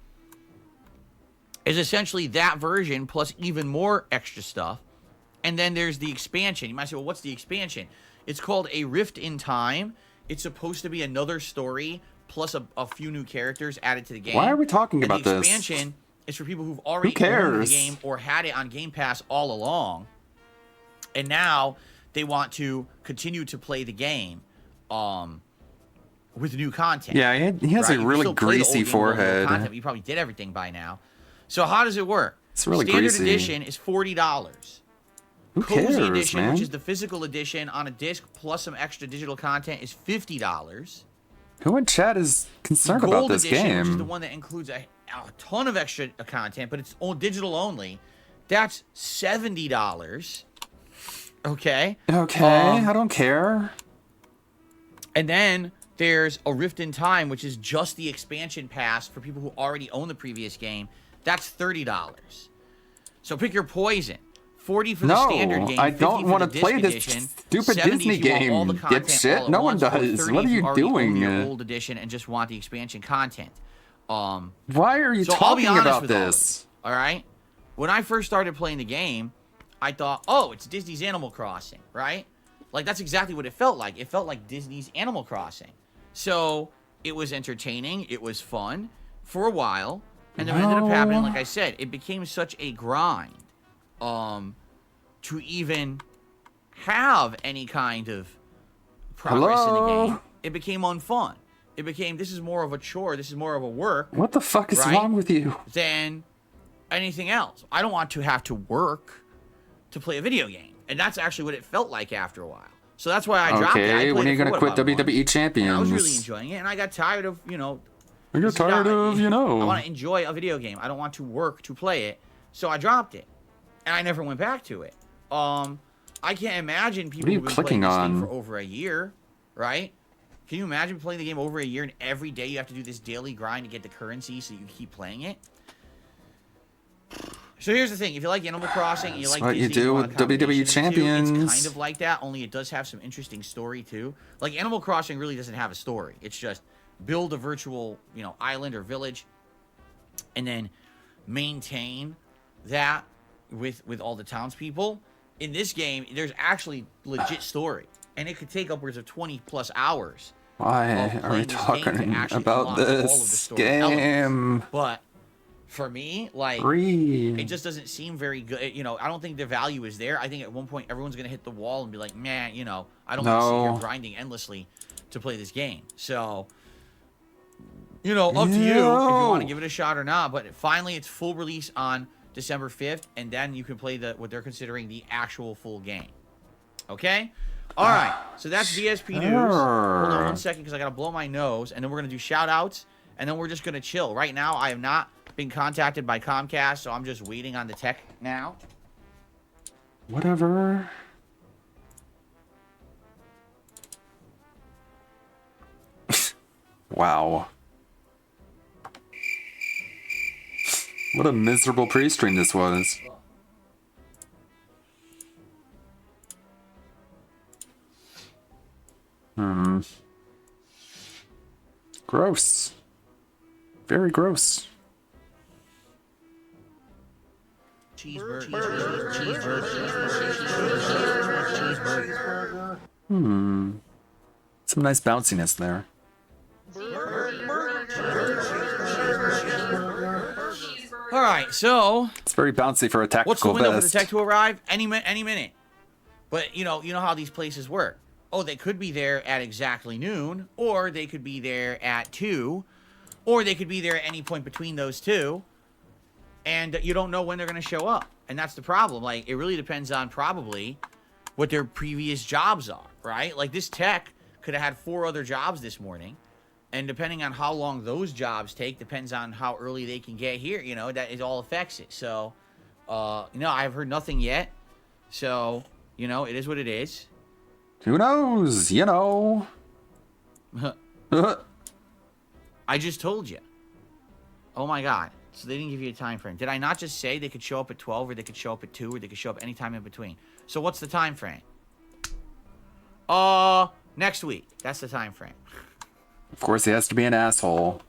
is essentially that version plus even more extra stuff. And then there's the expansion. You might say, well, what's the expansion? It's called A Rift in Time. It's supposed to be another story plus a few new characters added to the game. Why are we talking about the this? expansion is for people who've already Who cares? owned the game or had it on Game Pass all along. And now they want to continue to play the game with new content. Yeah, he has right? a You really still play the old greasy game with old forehead. content, but you probably did everything by now. So how does it work? It's really Standard greasy. edition is $40. Who Cozy cares, edition, man? which is the physical edition on a disc plus some extra digital content, is $50. Who in chat is concerned The about Gold this edition, which is the game? one that includes a ton of extra content, but it's all digital only. That's $70. Okay. Okay, I don't care. And then there's A Rift in Time, which is just the expansion pass for people who already own the previous game. That's $30. So pick your poison. 40 for the standard game. I 50 don't for want the to disc play this edition, stupid 70 Disney if you want all the game, content all dipshit. at No one once, or does. 30 What are if you already own doing? your old edition and just want the expansion content. Why are you So I'll be talking honest about with all of this? you, all right? When I first started playing the game, I thought, oh, it's Disney's Animal Crossing, right? Like, that's exactly what it felt like. It felt like Disney's Animal Crossing. So it was entertaining. It was fun for a while. And then what ended up happening, like I said, it became such a grind to even have any kind of progress in the game. It became unfun. It became, this is more of a chore. This is more of a work. What the fuck is right, wrong with you? than anything else. I don't want to have to work to play a video game. And that's actually what it felt like after a while. So that's why I dropped it. I Okay, played when are you it for, gonna quit about a month. WWE Champions? And I was really enjoying it, and I got tired of, You're this is tired not- of, I want to enjoy a video game. I don't want to work to play it. So I dropped it. And I never went back to it. I can't imagine people What are you who've been clicking playing this thing on? for over a year, right? Can you imagine playing the game over a year and every day you have to do this daily grind to get the currency so you can keep playing it? So here's the thing: if you like Animal Crossing and you That's like what you Disney, do want with a combination WWE of the two, Champions. it's kind of like that. Only it does have some interesting story too. Like Animal Crossing really doesn't have a story. It's just build a virtual, island or village, and then maintain that with all the townspeople. In this game, there's actually legit story, and it could take upwards of 20 plus hours. Why are we talking about this game? But for me, like, Read. it just doesn't seem very good. I don't think the value is there. I think at one point everyone's gonna hit the wall and be like, man, I don't want to sit here grinding endlessly to play this game. So, up to you if you want to give it a shot or not. But finally, it's full release on December 5th, and then you can play what they're considering the actual full game. Okay? All right. So that's DSP news. Hold on 1 second because I got to blow my nose, and then we're going to do shout-outs, and then we're just going to chill. Right now, I have not been contacted by Comcast, so I'm just waiting on the tech now. Whatever. Wow. What a miserable pre-stream this was. Gross. Very gross. Some nice bounciness there. All right, so It's very bouncy for a tactical what's the window for the vest. tech to arrive? Any minute. But you know how these places work. Oh, they could be there at exactly noon, or they could be there at 2, or they could be there at any point between those two, and you don't know when they're going to show up. And that's the problem. Like, it really depends on probably what their previous jobs are, right? Like, this tech could have had 4 other jobs this morning, and depending on how long those jobs take depends on how early they can get here. You know, that it all affects it. So, I've heard nothing yet. So, it is what it is. Who knows? I just told you. Oh my God. So they didn't give you a time frame. Did I not just say they could show up at 12, or they could show up at 2, or they could show up any time in between? So what's the time frame? Next week. That's the time frame. Of course, he has to be an asshole.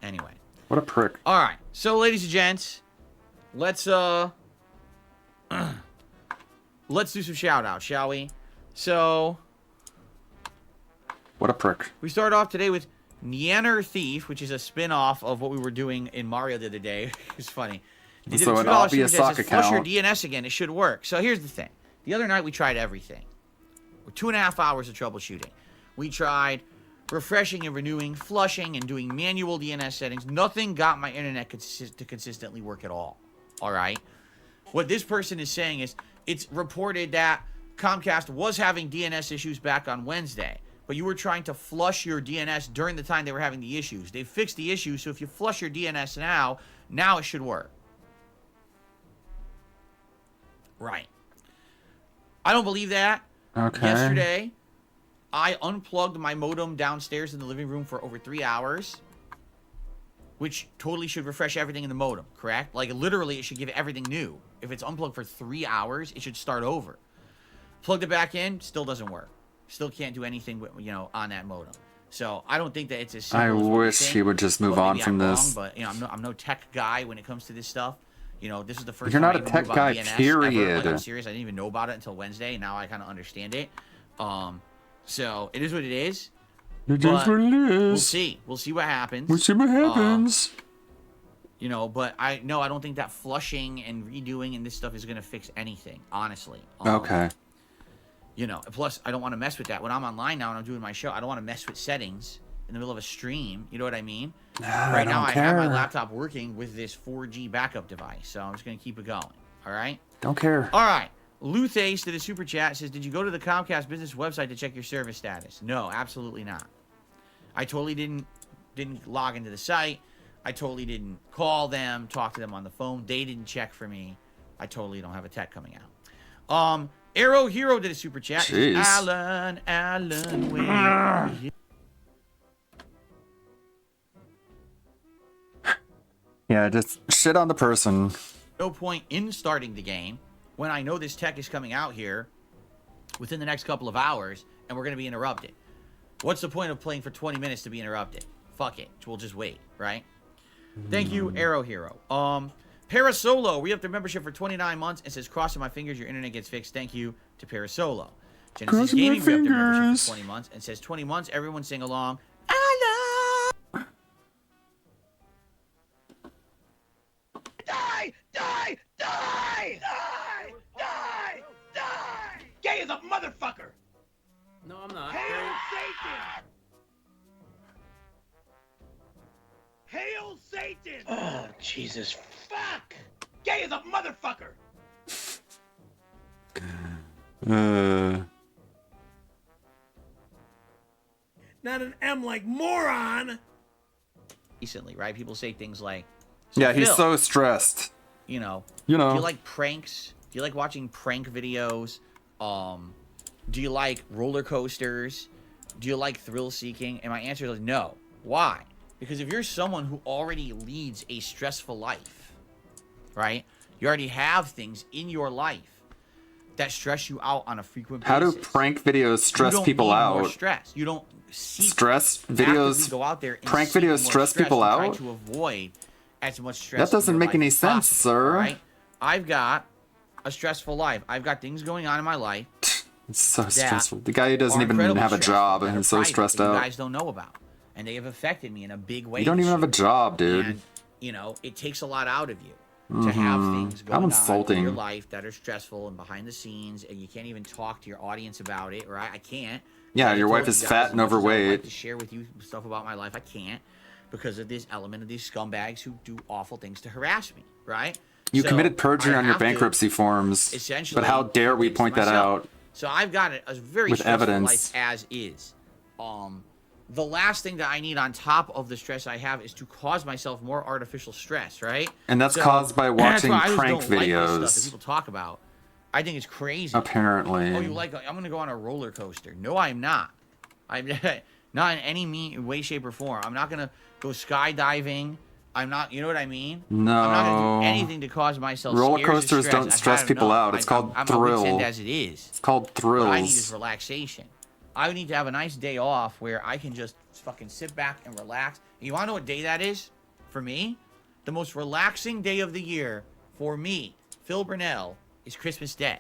Anyway. What a prick. All right. So, ladies and gents, let's let's do some shout-outs, shall we? So, what a prick. We start off today with Nyanner Thief, which is a spin-off of what we were doing in Mario the other day. It's funny. They did So a an $2 obvious super chat sock that says, flush your account. DNS again. It should work. So here's the thing. The other night we tried everything. 2.5 hours of troubleshooting. We tried refreshing and renewing, flushing, and doing manual DNS settings. Nothing got my internet to consistently work at all. All right? What this person is saying is it's reported that Comcast was having DNS issues back on Wednesday, but you were trying to flush your DNS during the time they were having the issues. They fixed the issue, so if you flush your DNS now it should work. Right. I don't believe that. Okay. Yesterday, I unplugged my modem downstairs in the living room for over 3 hours, which totally should refresh everything in the modem, correct? Like, literally, it should give everything new. If it's unplugged for 3 hours, it should start over. Plugged it back in, still doesn't work. Still can't do anything, on that modem. So, I don't think that it's as simple I as what we wish think. he would just move Well, on maybe from I'm this. wrong, but, I'm no tech guy when it comes to this stuff. This is the first You're time not I a even tech knew about guy, DNS period. Ever. Like, I'm serious. I didn't even know about it until Wednesday, and now I kind of understand it. So it is what it is. It is what it is. We'll see. We'll see what happens. We'll see what happens. But I don't think that flushing and redoing and this stuff is gonna fix anything, honestly. Okay. Plus I don't want to mess with that. When I'm online now and I'm doing my show, I don't want to mess with settings in the middle of a stream. You know what I mean? Right now I have my laptop working with this 4G backup device, so I'm just gonna keep it going. All right? Don't care. All right. Luthace did a super chat, says, did you go to the Comcast business website to check your service status? No, absolutely not. I totally didn't log into the site. I totally didn't call them, talk to them on the phone. They didn't check for me. I totally don't have a tech coming out. Arrow Hero did a super chat. Jeez. Alan, wait. Yeah, just shit on the person. No point in starting the game when I know this tech is coming out here within the next couple of hours and we're going to be interrupted. What's the point of playing for 20 minutes to be interrupted? Fuck it. We'll just wait, right? Thank you, Arrow Hero. Parasolo, re-upped their membership for 29 months and says, crossing my fingers, your internet gets fixed. Thank you to Parasolo. Genesis Crossing my Gaming re-upped their membership fingers. for 20 months and says, 20 months, everyone sing along. Die! Die! Die! Die! Die! Die! Gay as a motherfucker! No, I'm not. Hail Satan! Hail Satan! Oh, Jesus. Fuck! Gay as a motherfucker! Not an M like moron! Recently, right? People say things like, Yeah, he's Phil, so stressed. You know. You know. Do you like pranks? Do you like watching prank videos? Do you like roller coasters? Do you like thrill seeking? And my answer is no. Why? Because if you're someone who already leads a stressful life, right? You already have things in your life that stress you out on a frequent basis. How do prank videos stress You don't people need out? More stress. You don't seek Stress actively videos. go out there and Prank seek videos more stress people and try out. to avoid as much stress. That doesn't in your make life any as sense, possible, sir. Right? I've got a stressful life. I've got things going on in my life. It's so that stressful. The guy who doesn't are even incredibly have a stressful, job that and are he's so private, stressed that out. You guys don't know about, and they have affected me in a big way. You don't even have a job, dude. And, you know, it takes a lot out of you to have things How going on in insulting. your life that are stressful and behind the scenes, and you can't even talk to your audience about it, right? I can't. Yeah, I your told wife is you guys, fat as and much as I would like overweight. to share with you stuff about my life, I can't because of this element of these scumbags who do awful things to harass me, right? You So committed perjury I on your have to bankruptcy forms. essentially But how dare we fix point that myself. out? So I've got a very with stressful evidence. life as is. The last thing that I need on top of the stress I have is to cause myself more artificial stress, right? And that's So, caused by that's watching why I just prank don't like this videos. stuff that people talk about. I think it's crazy. Apparently. Oh, you like? I'm gonna go on a roller coaster. No, I'm not. I'm not in any way, shape, or form. I'm not gonna go skydiving. I'm not. You know what I mean? No. I'm not gonna do anything to cause myself. Roller scares or coasters stress. don't I've stress had people enough. out. It's I'm called at my wit's thrill. end as it is. It's called What I need thrills. is relaxation. I would need to have a nice day off where I can just fucking sit back and relax. And you want to know what day that is? For me, the most relaxing day of the year for me, Phil Burnell, is Christmas Day.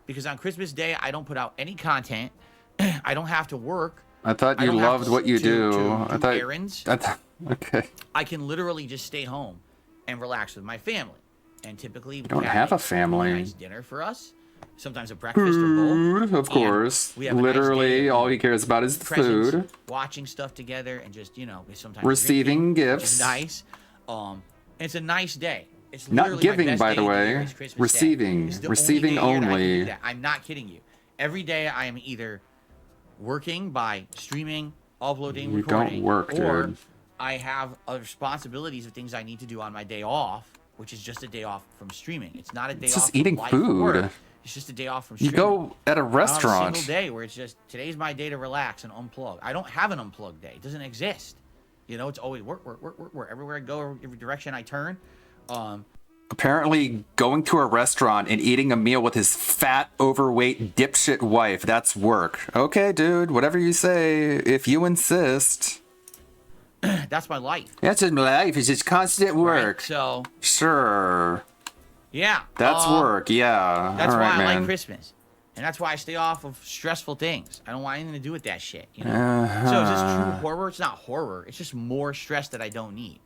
Because on Christmas Day, I don't put out any content. I don't have to work. I thought I you don't have loved to- what you to do. I thought errands. Okay. I can literally just stay home and relax with my family. And typically, we don't have a family. nice dinner for us. Sometimes a breakfast or both. Food, of course. we have a nice Literally, day of, all he cares about is the presents, food. watching stuff together, and just, you know, sometimes Receiving drinking, which gifts. is nice. It's a nice day. It's Not literally my giving, best by day the of way. year is Christmas Day. Receiving. It's the Receiving only day that I can do only. that. I'm not kidding you. Every day I am either working by streaming, uploading, You don't recording, work, or dude. I have responsibilities of things I need to do on my day off, which is just a day off from streaming. It's not a day It's off just from eating life or food. work. It's just a day off from You streaming. go at a Not a restaurant. single day where it's just today's my day to relax and unplug. I don't have an unplug day. It doesn't exist. You know, it's always work, work, work, work, work. Everywhere I go, every direction I turn. Apparently, going to a restaurant and eating a meal with his fat, overweight, dipshit wife, that's work. Okay, dude, whatever you say, if you insist. That's my life. That's just life, it's just constant work. Right? So, Sure. yeah. That's work, yeah. That's All why right, I man. like Christmas. And that's why I stay off of stressful things. I don't want anything to do with that shit. You know? Uh-huh. So is this true horror? It's not horror. It's just more stress that I don't need.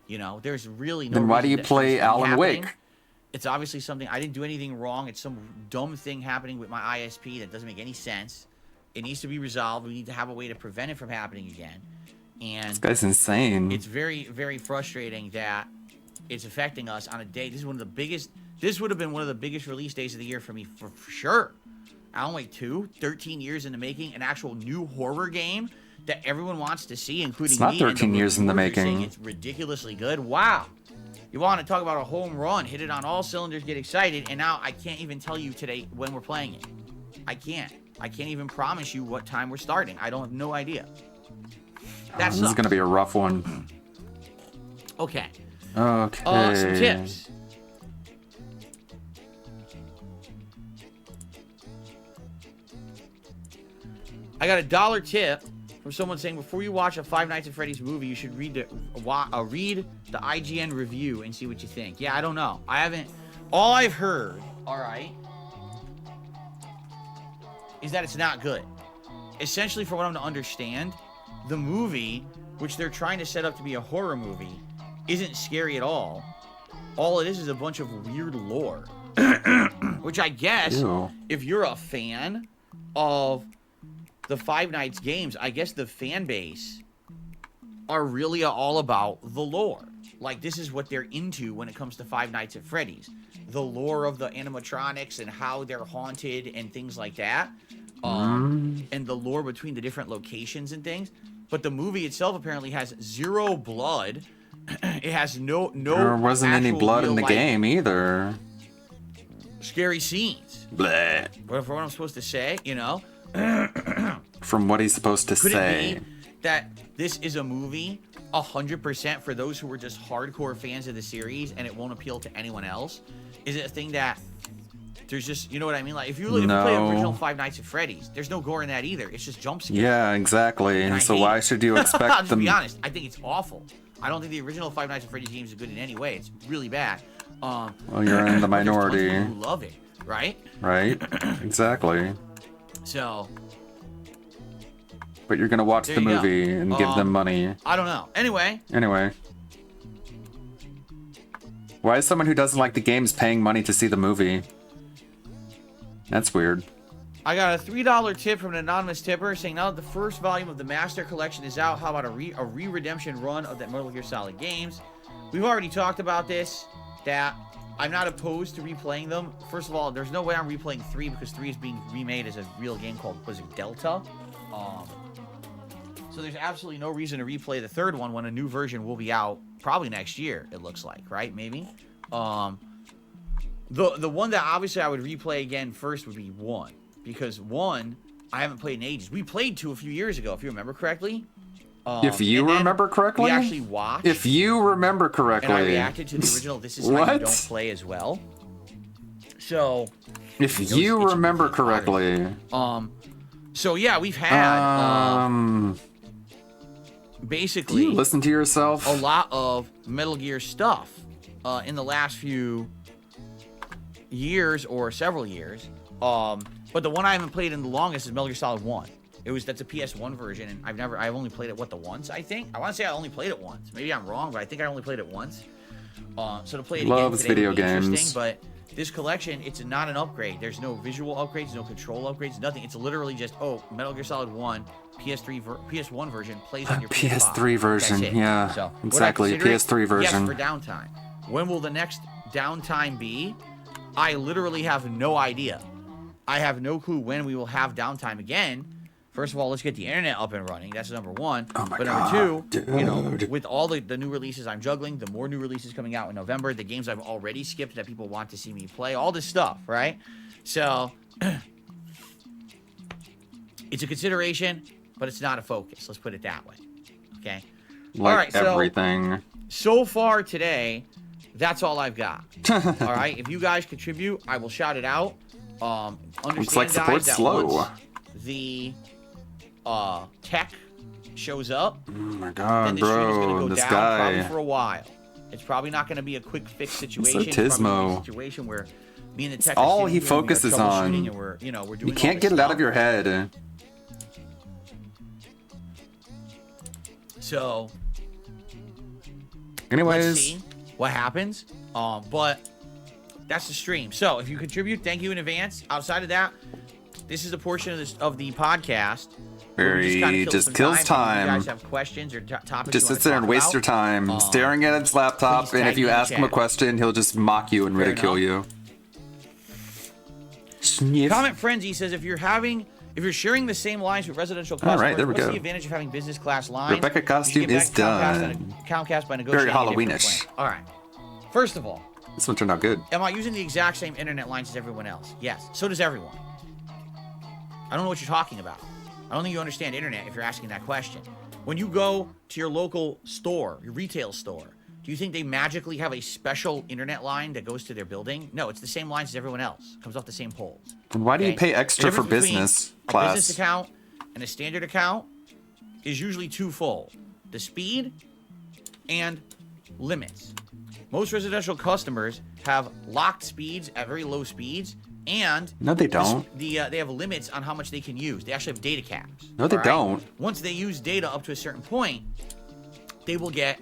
You know, there's really no Then why do reason you that play shit's gonna be Alan happening. Wake? It's obviously something, I didn't do anything wrong. It's some dumb thing happening with my ISP that doesn't make any sense. It needs to be resolved. We need to have a way to prevent it from happening again. And This guy's insane. it's very, very frustrating that it's affecting us on a day. This is one of the biggest, this would have been one of the biggest release days of the year for me, for sure. Alan Wake 2, 13 years in the making, an actual new horror game that everyone wants to see, including It's not me. and 13 years in the reviewers are saying making. It's ridiculously good. Wow. You want to talk about a home run, hit it on all cylinders, get excited, and now I can't even tell you today when we're playing it. I can't. I can't even promise you what time we're starting. I don't have no idea. That This is sucks. gonna be a rough one. Okay. Okay. Some tips. I got a $1 tip from someone saying before you watch a Five Nights at Freddy's movie, you should read the IGN review and see what you think. Yeah, I don't know. I haven't. All I've heard, all right, is that it's not good. Essentially, for what I'm to understand, the movie, which they're trying to set up to be a horror movie, isn't scary at all. All it is a bunch of weird lore. Which I guess, Ew. if you're a fan of the Five Nights games, I guess the fan base are really all about the lore. Like, this is what they're into when it comes to Five Nights at Freddy's. The lore of the animatronics and how they're haunted and things like that. And the lore between the different locations and things. But the movie itself apparently has zero blood. It has no There wasn't any actual blood in the real-life game either. scary scenes. Bleh. But for what I'm supposed to say, you know, From what he's supposed to could say. it be that this is a movie 100% for those who are just hardcore fans of the series and it won't appeal to anyone else? Is it a thing that there's just, you know what I mean? Like, if you play No. original Five Nights at Freddy's, there's no gore in that either. It's just jump scares. Yeah, exactly. And I So hate why it. should you I'll expect just them? be honest. I think it's awful. I don't think the original Five Nights at Freddy's game is good in any way. It's really bad. Well, you're in the minority. There's tons of people who love it, right? Right? Exactly. So. But you're gonna watch the movie and give them money. I don't know. Anyway. Why is someone who doesn't like the games paying money to see the movie? That's weird. I got a $3 tip from an anonymous tipper saying now that the first volume of the Master Collection is out, how about a re-redemption run of that Metal Gear Solid games? We've already talked about this, that I'm not opposed to replaying them. First of all, there's no way I'm replaying 3 because 3 is being remade as a real game called, was it Delta? So there's absolutely no reason to replay the third one when a new version will be out probably next year, it looks like, right? Maybe. The one that obviously I would replay again first would be 1. Because 1, I haven't played in ages. We played 2 a few years ago, if you remember correctly. If you remember correctly? We actually watched. If you remember correctly. And I reacted to the original This Is How You Don't Play as well. So. If you remember correctly. So yeah, we've had basically. Do you listen to yourself? A lot of Metal Gear stuff in the last few years or several years. But the one I haven't played in the longest is Metal Gear Solid 1. That's a PS1 version, and I've only played it once, I think. I want to say I only played it once. Maybe I'm wrong, but I think I only played it once. So to play it Loves again today video would be games. interesting, but this collection, it's not an upgrade. There's no visual upgrades, no control upgrades, nothing. It's literally just, Metal Gear Solid 1, PS1 version plays on your PS5. PS3 version, That's it. yeah. So, exactly, PS3 version. Yes, for downtime. When will the next downtime be? I literally have no idea. I have no clue when we will have downtime again. First of all, let's get the internet up and running. That's number 1. Oh my but God, number 2, dude. with all the new releases I'm juggling, the more new releases coming out in November, the games I've already skipped that people want to see me play, all this stuff, right? So, it's a consideration, but it's not a focus. Let's put it that way. Okay? Like all right, everything. So far today, that's all I've got. All right? If you guys contribute, I will shout it out. Understand, Looks like support's guys, that slow. once the tech shows up, Oh my then God, the stream is going bro, to go this down guy. probably for a while. It's probably not going to be a quick fix situation. So It's probably gonna be a Tismo. situation where me and the tech All are he sitting here and we are focuses on. troubleshooting and we're doing You can't all get this it out stuff. of your head. So, Anyways. let's see what happens. But that's the stream. So if you contribute, thank you in advance. Outside of that, this is a portion of the podcast. where we Very kinda just some kills If you time. guys have questions or topics, Just you wanna sits there and talk wastes about, your time staring at his laptop, please and tag if you me in ask him a chat. question, he'll just mock you and Fair ridicule you. Comment Frenzy says if you're sharing the same lines with residential All customers, right, there we what's go. the advantage of having business class lines? Rebecca You should costume get is back done. Comcast by Very negotiating a different Halloweenish. plan. All right. First of all, This one turned out good. am I using the exact same internet lines as everyone else? Yes. So does everyone. I don't know what you're talking about. I don't think you understand internet if you're asking that question. When you go to your local store, your retail store, do you think they magically have a special internet line that goes to their building? No, it's the same lines as everyone else. It comes off the same poles. Then why do you Okay? pay extra The for difference between business a class? business account and a standard account is usually twofold: the speed and limits. Most residential customers have locked speeds at very low speeds, and No, they don't. they have limits on how much they can use. They actually have data caps. No, they all right? don't. Once they use data up to a certain point, they will get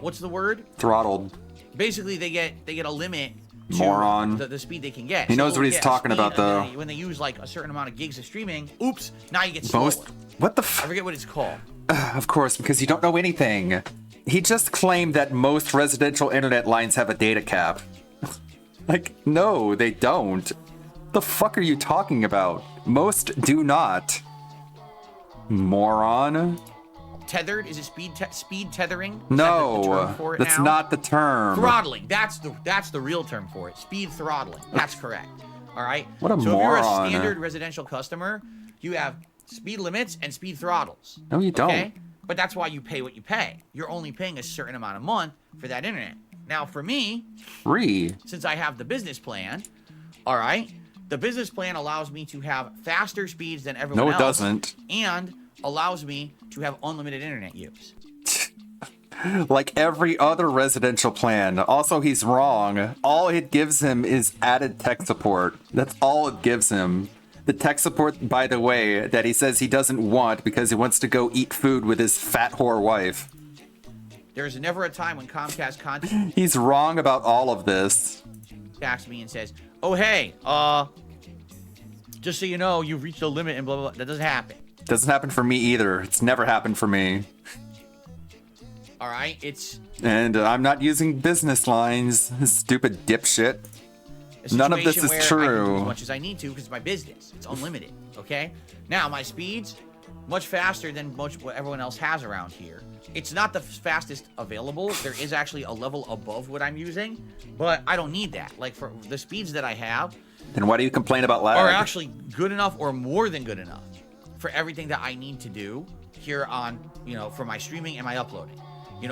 what's the word? Throttled. Basically, they get a limit to Moron. the speed they can get. He knows they'll what he's get a talking speed, about, and then though. when they use like a certain amount of gigs of streaming, oops, now you get slower. What the I forget what it's called. Of course, because you don't know anything. He just claimed that most residential internet lines have a data cap. Like, no, they don't. The fuck are you talking about? Most do not. Moron. Tethered is it speed tethering? Is that the No, term for it that's now? not the term. Throttling. That's the real term for it. Speed throttling. That's correct. All right. What a so if you're a moron. standard residential customer, you have speed limits and speed throttles. No, you don't. Okay? But that's why you pay what you pay. You're only paying a certain amount a month for that internet. Now, for me, Free. since I have the business plan, all right, the business plan allows me to have faster speeds than everyone No, else. it doesn't. And allows me to have unlimited internet use. Like every other residential plan. Also, he's wrong. All it gives him is added tech support. That's all it gives him. The tech support, by the way, that he says he doesn't want because he wants to go eat food with his fat whore wife. There's never a time when Comcast He's wrong about all of this. contacts me and says, "Oh hey, just so you know, you've reached the limit," and blah blah blah. That doesn't happen. Doesn't happen for me either. It's never happened for me. All right, it's And I'm not using business lines, stupid dipshit. None of this is where I can do true. as much as I need to because it's my business. It's unlimited. Okay. Now my speeds much faster than much what everyone else has around here. It's not the fastest available. There is actually a level above what I'm using, but I don't need that. Like for the speeds that I have Then why do you complain about lag? are actually good enough or more than good enough for everything that I need to do here on, for my streaming and my uploading.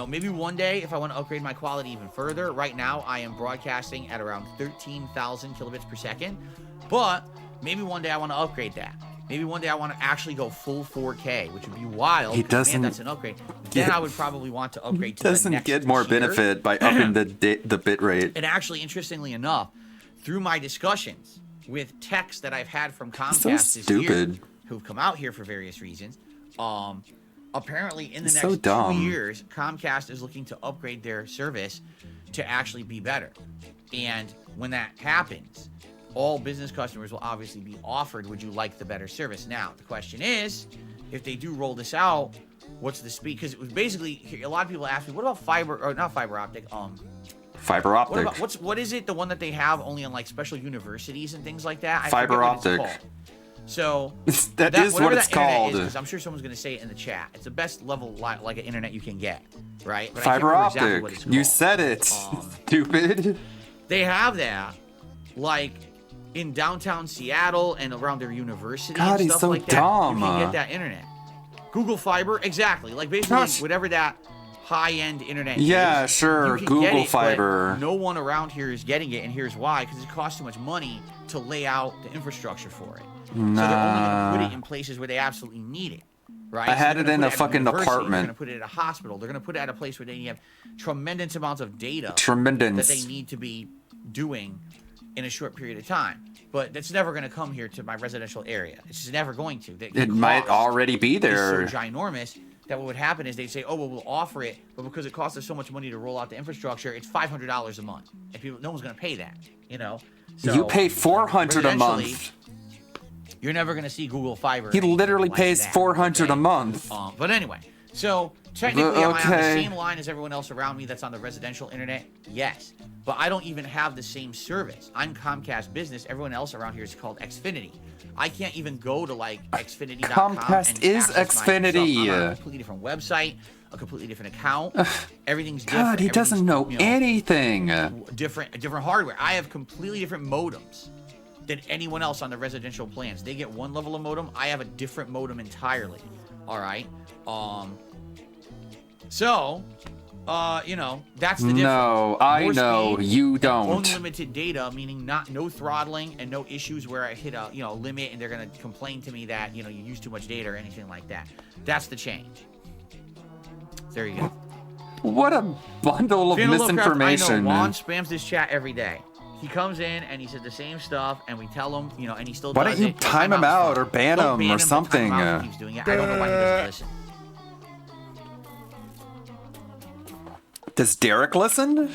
Maybe one day if I want to upgrade my quality even further. Right now I am broadcasting at around 13,000 kilobits per second, but maybe one day I want to upgrade that. Maybe one day I want to actually go full 4K, which would be wild. He doesn't Man, that's an upgrade. Then I would probably want to upgrade to the Doesn't next get more tier. benefit by upping the bit rate. And actually, interestingly enough, through my discussions with techs that I've had from Comcast So this year, stupid. who've come out here for various reasons, apparently in the It's next so 2 dumb. years, Comcast is looking to upgrade their service to actually be better. And when that happens, all business customers will obviously be offered, would you like the better service? Now, the question is, if they do roll this out, what's the speed? Because it was basically, a lot of people ask me, what about fiber, or not fiber optic, Fiber optic. what is it, the one that they have only on like special universities and things like that? I Fiber forget what it's optic. called. So That is what whatever it's that internet called. is, 'cause I'm sure someone's gonna say it in the chat. It's the best level like an internet you can get, right? But I can't Fiber remember optic. exactly what it's You called. said it. Stupid. They have that, like in downtown Seattle and around their university God, and he's stuff so like that. dumb. You can get that internet. Google Fiber, exactly. Like basically Gosh. whatever that high-end internet Yeah, is, sure, you can Google get it, but Fiber. no one around here is getting it, and here's why: because it costs too much money to lay out the infrastructure for it. So they're only going to put it in places where they absolutely need it, right? I had they're it gonna in put a at fucking university, They're apartment. going to put it at a hospital. They're going to put it at a place where they have tremendous amounts of data Tremendous. that they need to be doing in a short period of time. But that's never going to come here to my residential area. It's just never going to. It might already be there. It's so ginormous that what would happen is they'd say, "Oh, well, we'll offer it, but because it costs us so much money to roll out the infrastructure, it's $500 a month." And people, no one's going to pay that, So You pay $400 a month. residentially, You're never going to see Google Fiber. He literally like pays that, $400 a month. But anyway, so technically, am I on the Okay. same line as everyone else around me that's on the residential internet? Yes. But I don't even have the same service. I'm Comcast Business. Everyone else around here is called Xfinity. I can't even go to like Xfinity.com. Comcast and is access my Xfinity. stuff. I'm on a completely different website, a completely different account. Everything's different. God, he doesn't know anything. Different hardware. I have completely different modems than anyone else on the residential plans. They get one level of modem. I have a different modem entirely. All right. So, that's the difference. No, I More know. speed, You don't. Unlimited data, meaning no throttling and no issues where I hit a limit and they're gonna complain to me that you use too much data or anything like that. That's the change. There you go. What a bundle of Fan Lovecraft, misinformation. I know Juan spams this chat every day. He comes in and he says the same stuff, and we tell him, and he still Why does don't you it. time him out or ban Don't him or but time something? him out if he keeps doing it. I don't know why he doesn't listen. Does Derek listen?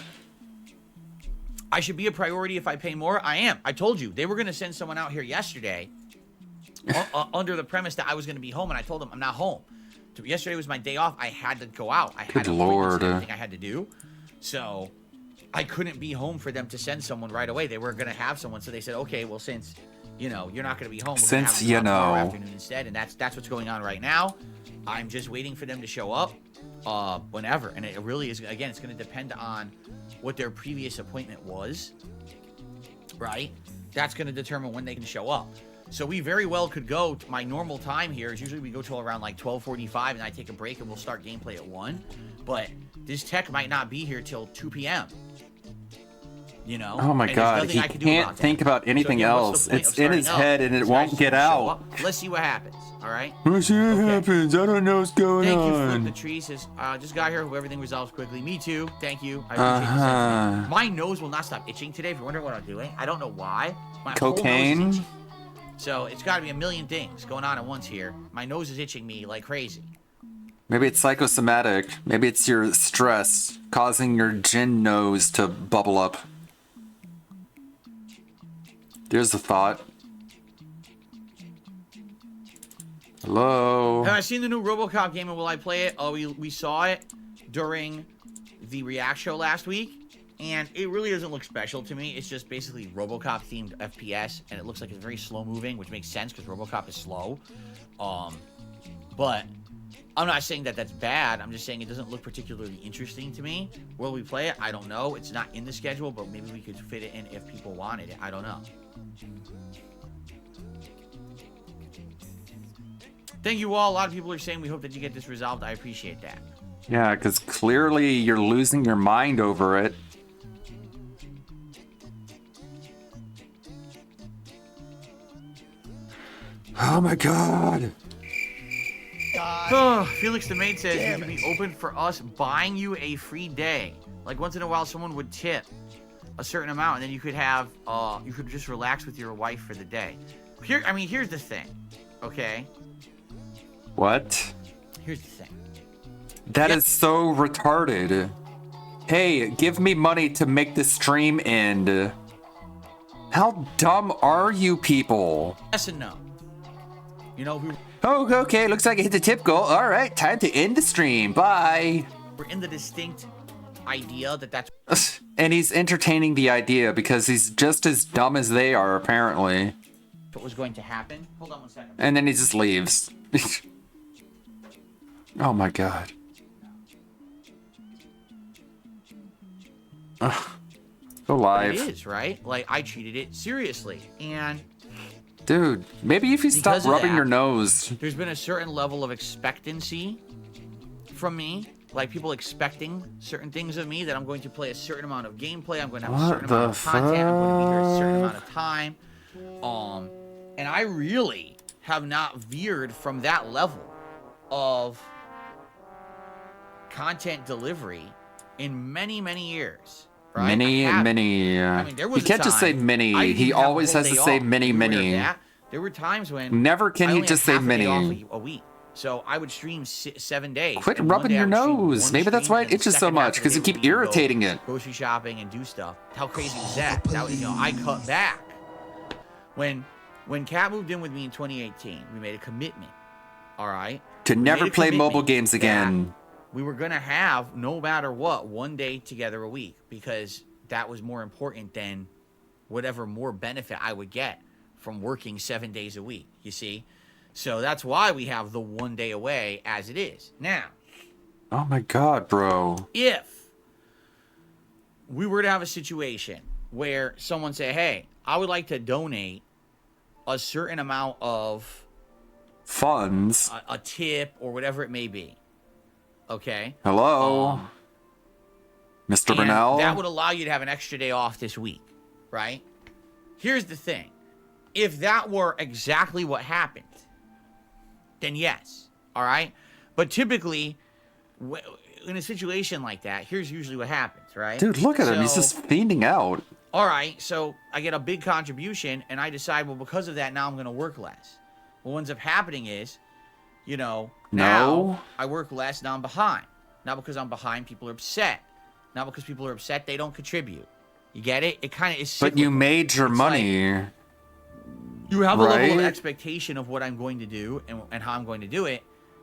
I should be a priority if I pay more. I am. I told you. They were going to send someone out here yesterday under the premise that I was going to be home, and I told them I'm not home. Yesterday was my day off. I had to go out. I had Good appointments Lord. and everything I had to do. So I couldn't be home for them to send someone right away. They were going to have someone, so they said, okay, well, since, you're not going to be home, we're gonna have Since them you on tomorrow know. afternoon instead, and that's what's going on right now. I'm just waiting for them to show up whenever, and it really is, again, it's going to depend on what their previous appointment was, right? That's going to determine when they can show up. So we very well could go to my normal time here is usually we go till around like 12:45 and I take a break and we'll start gameplay at 1. But this tech might not be here till 2 p.m. Oh my And there's God, nothing he I can do can't about that. think about anything So again, what's else. the point It's of in his starting head up? and it So I won't just get wanna show out. up. Let's see what happens. All right. We'll see what happens. I don't know what's going Thank you, Flip on. the Tree says, just got here. Hope everything resolves quickly. Me too. Thank you. I appreciate the sentiment. My nose will not stop itching today. If you're wondering what I'm doing, I don't know why. My whole nose is Cocaine? itchy. So it's got to be a million things going on at once here. My nose is itching me like crazy. Maybe it's psychosomatic. Maybe it's your stress causing your gin nose to bubble up. There's a thought. Hello? Have I seen the new RoboCop game and will I play it? Oh, we saw it during the React show last week. And it really doesn't look special to me. It's just basically RoboCop themed FPS, and it looks like it's very slow moving, which makes sense because RoboCop is slow. But I'm not saying that that's bad. I'm just saying it doesn't look particularly interesting to me. Will we play it? I don't know. It's not in the schedule, but maybe we could fit it in if people wanted it. I don't know. Thank you all. A lot of people are saying we hope that you get this resolved. I appreciate that. Yeah, because clearly you're losing your mind over it. Oh my god. Oh, Felix the Maid says you can be open for us buying you a free day. Like once in a while someone would tip a certain amount and then you could have you could just relax with your wife for the day. Here's the thing. Okay? What? Here's the thing. That is so retarded. Hey, give me money to make the stream end. How dumb are you people? Yes and no. You know who? Oh, okay. Looks like I hit the tip goal. All right, time to end the stream. Bye. We're in the distinct idea that that's And he's entertaining the idea because he's just as dumb as they are, apparently. what was going to happen. Hold on one second. And then he just leaves. Oh my god. Ugh. Go live. It is, right? Like, I treated it seriously. And dude, maybe if you stop because of rubbing that, your nose. There's been a certain level of expectancy from me. Like, people expecting certain things of me, that I'm going to play a certain amount of gameplay, I'm going to have a certain amount of content, I'm going to be here a certain amount of time. And I really have not veered from that level of content delivery in many, many years. Right? Many. I mean, there was You can't a just say time many. I didn't He even have a always whole has to day say off. many, You were many. that. There were times when Never can I you only just had say half a day many. off a week. So I would stream 7 days. Quit and one rubbing day I your would stream nose. one Maybe that's stream, why and it the itches so second half much, of the because you day keep would be to go irritating it. Grocery shopping and do stuff. How crazy was that? That was, I cut back. When Kat moved in with me in 2018, we made a commitment. All right. To We never made a play commitment mobile games that again. We were gonna have, no matter what, one day together a week, because that was more important than whatever more benefit I would get from working 7 days a week. You see. So that's why we have the one day away as it is. Now, Oh my god, bro. if we were to have a situation where someone say, hey, I would like to donate a certain amount of Funds. a tip or whatever it may be. Okay? Hello? Mr. And Burnell? that would allow you to have an extra day off this week, right? Here's the thing. If that were exactly what happened, then yes, all right? But typically, in a situation like that, here's usually what happens, right? Dude, look at him. He's So, just fiending out. all right, so I get a big contribution, and I decide, well, because of that, now I'm going to work less. What ends up happening is, now No. I work less, now I'm behind. Not because I'm behind, people are upset. Not because people are upset, they don't contribute. You get it? It kind of is But you cyclical. made your It's money. like, you have a level of right? expectation of what I'm going to do and how I'm going to do it.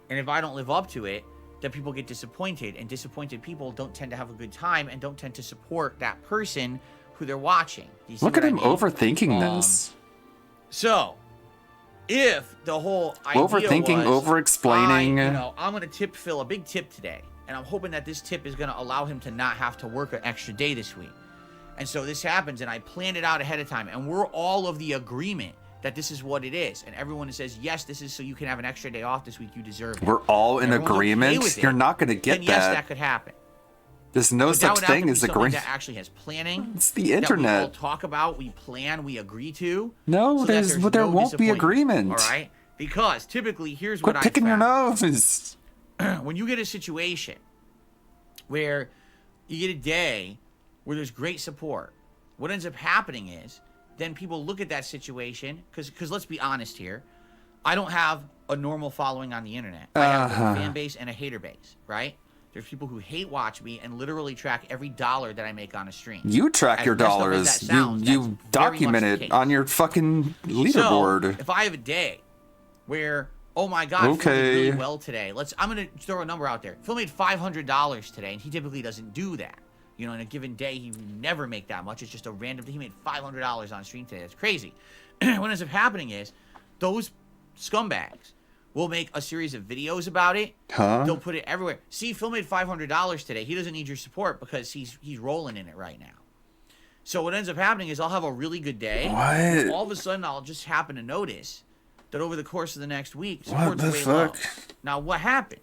And if I don't live up to it, then people get disappointed. And disappointed people don't tend to have a good time and don't tend to support that person who they're watching. Do you see Look at what I him mean? overthinking this. So, if the whole idea Overthinking, was, over-explaining. I'm going to tip Phil a big tip today. And I'm hoping that this tip is going to allow him to not have to work an extra day this week. And so this happens, and I planned it out ahead of time. And we're all of the agreement that this is what it is. And everyone says, yes, this is so you can have an extra day off this week. You deserve it. We're all in Everyone's okay agreement? with it, You're not going to get then yes, that. that could happen. There's no But that such would have to thing be as someone agreement. that actually has planning. It's the That we all internet. talk about, we plan, we agree to. No, so that there no won't be disappointment. agreement. All right. Because typically, here's what Quit picking your nose. When you get a situation where you get a day where there's great support, what ends up happening is then people look at that situation, because let's be honest here, I don't have a normal following on the internet. I have a fan base and a hater base, right? There's people who hate watch me and literally track every dollar that I make on a stream. You track As your messed up as dollars. that sounds, You that's document very much the it case. on your fucking leaderboard. So, if I have a day where, oh my God, Phil did really well today. I'm gonna throw a number out there. Phil made $500 today, and he typically doesn't do that. You know, in a given day, he would never make that much. It's just a random. He made $500 on stream today. That's crazy. What ends up happening is those scumbags will make a series of videos about it. They'll put it everywhere. See, Phil made $500 today. He doesn't need your support because he's rolling in it right now. So what ends up happening is I'll have a really good day. What? All of a sudden, I'll just happen to notice that over the course of the next week, What support's the way fuck? low. Now, what happened?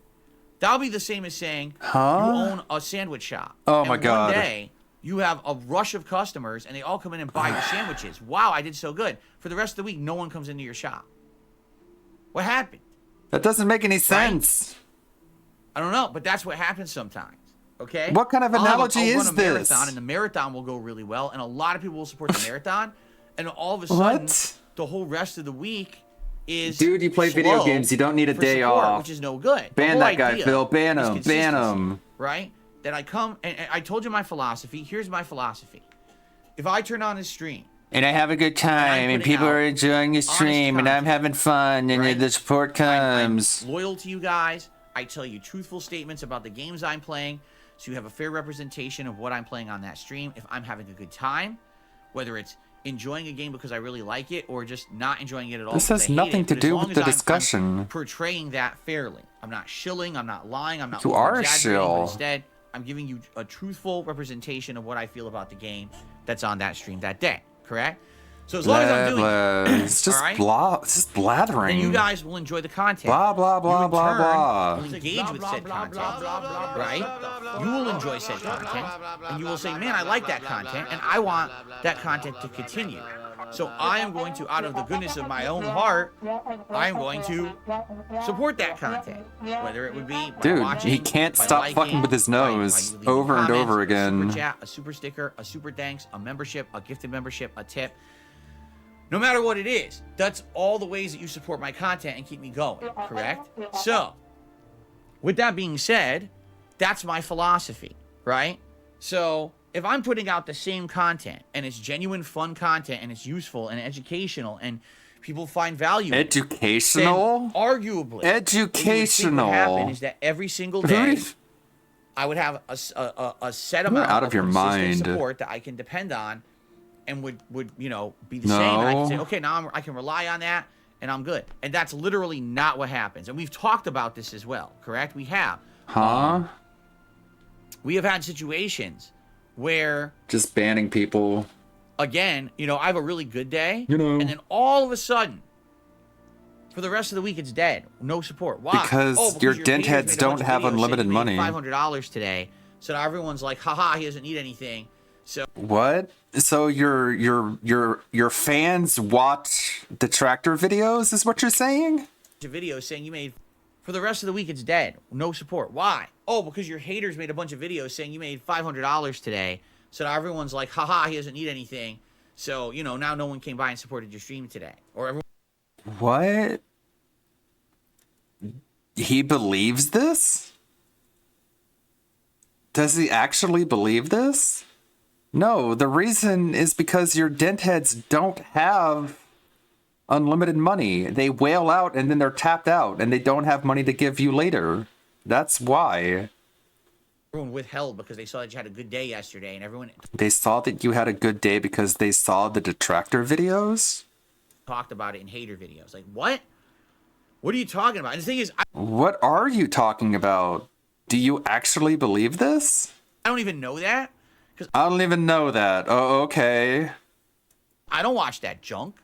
That'll be the same as saying you own a sandwich shop. Oh and my God. One day, you have a rush of customers, and they all come in and buy your sandwiches. Wow, I did so good. For the rest of the week, no one comes into your shop. What happened? That doesn't make any sense. I don't know, but that's what happens sometimes. Okay. What kind of analogy I'll is run a marathon, this? and the marathon will go really well, and a lot of people will support the marathon, and all of a sudden, the whole rest of the week is Dude, you play video slow games. You don't need a for day support, off. which is no good. The Ban whole that guy, idea Phil. Ban is him. Ban consistency, him. Right? That I come and I told you my philosophy. Here's my philosophy. If I turn on a stream. And I have a good time, and people are enjoying the stream, and I'm having fun, and the support comes. I'm loyal to you guys. I tell you truthful statements about the games I'm playing, so you have a fair representation of what I'm playing on that stream. If I'm having a good time, whether it's enjoying a game because I really like it, or just not enjoying it at all. This because has I hate nothing it. to But as do long with as the I'm discussion. portraying that fairly. I'm not shilling. I'm not lying. I'm not. You are a over-exaggerating, but shill. Instead, I'm giving you a truthful representation of what I feel about the game that's on that stream that day. Correct? So as long as I'm doing it, It's just all right? it's just blathering. then you guys will enjoy the content. Blah, blah, blah, You, in blah, turn, blah. will engage with said content, right? You will enjoy said content, and you will say, man, I like that content, and I want that content to continue. So I am going to, out of the goodness of my own heart, I am going to support that content. Whether it would be by Dude, watching, he can't by stop liking, fucking with his nose over and comments, over a again. super chat, a super sticker, a super thanks, a membership, a gifted membership, a tip. No matter what it is, that's all the ways that you support my content and keep me going, correct? So, with that being said, that's my philosophy, right? So, if I'm putting out the same content, and it's genuine fun content, and it's useful and educational, and people find value in it, Educational? then arguably, what you would think would happen is that every single day, I would have a set You're amount out of your consistent mind. support that I can depend on, and would be the same. And I can say, No. okay, now I can rely on that, and I'm good. And that's literally not what happens. And we've talked about this as well, correct? We have. We have had situations where, Just banning people. again, I have a really good day, And then all of a sudden, for the rest of the week, it's dead. No support. Why? Because your dent heads don't have unlimited money. $500 today, so now everyone's like, haha, he doesn't need anything. So What? So your fans watch the tractor videos, is what you're saying? a video saying you made, for the rest of the week, it's dead. No support. Why? Oh, because your haters made a bunch of videos saying you made $500 today, so now everyone's like, haha, he doesn't need anything. So, now no one came by and supported your stream today. Or everyone. What? He believes this? Does he actually believe this? No, the reason is because your dent heads don't have unlimited money. They wail out and then they're tapped out and they don't have money to give you later. That's why. Everyone withheld because they saw that you had a good day yesterday, and everyone They saw that you had a good day because they saw the detractor videos? talked about it in hater videos. Like, what? What are you talking about? And the thing is, What are you talking about? Do you actually believe this? I don't even know that. I don't even know that. Oh, okay. I don't watch that junk.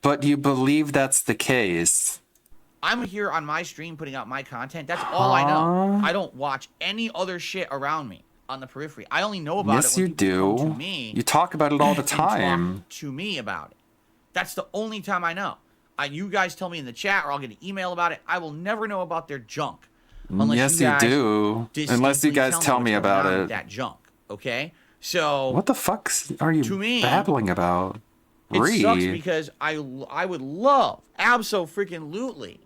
But you believe that's the case. I'm here on my stream putting out my content. That's all I know. I don't watch any other shit around me on the periphery. I only know about Yes, it when you people come do. to me You talk about it all the and talk time. to me about it. That's the only time I know. You guys tell me in the chat, or I'll get an email about it. I will never know about their junk. Yes, you do. Unless you guys tell me about it. That junk, okay? So what the fuck are you babbling about? It sucks because I would love, abso-freaking-lutely,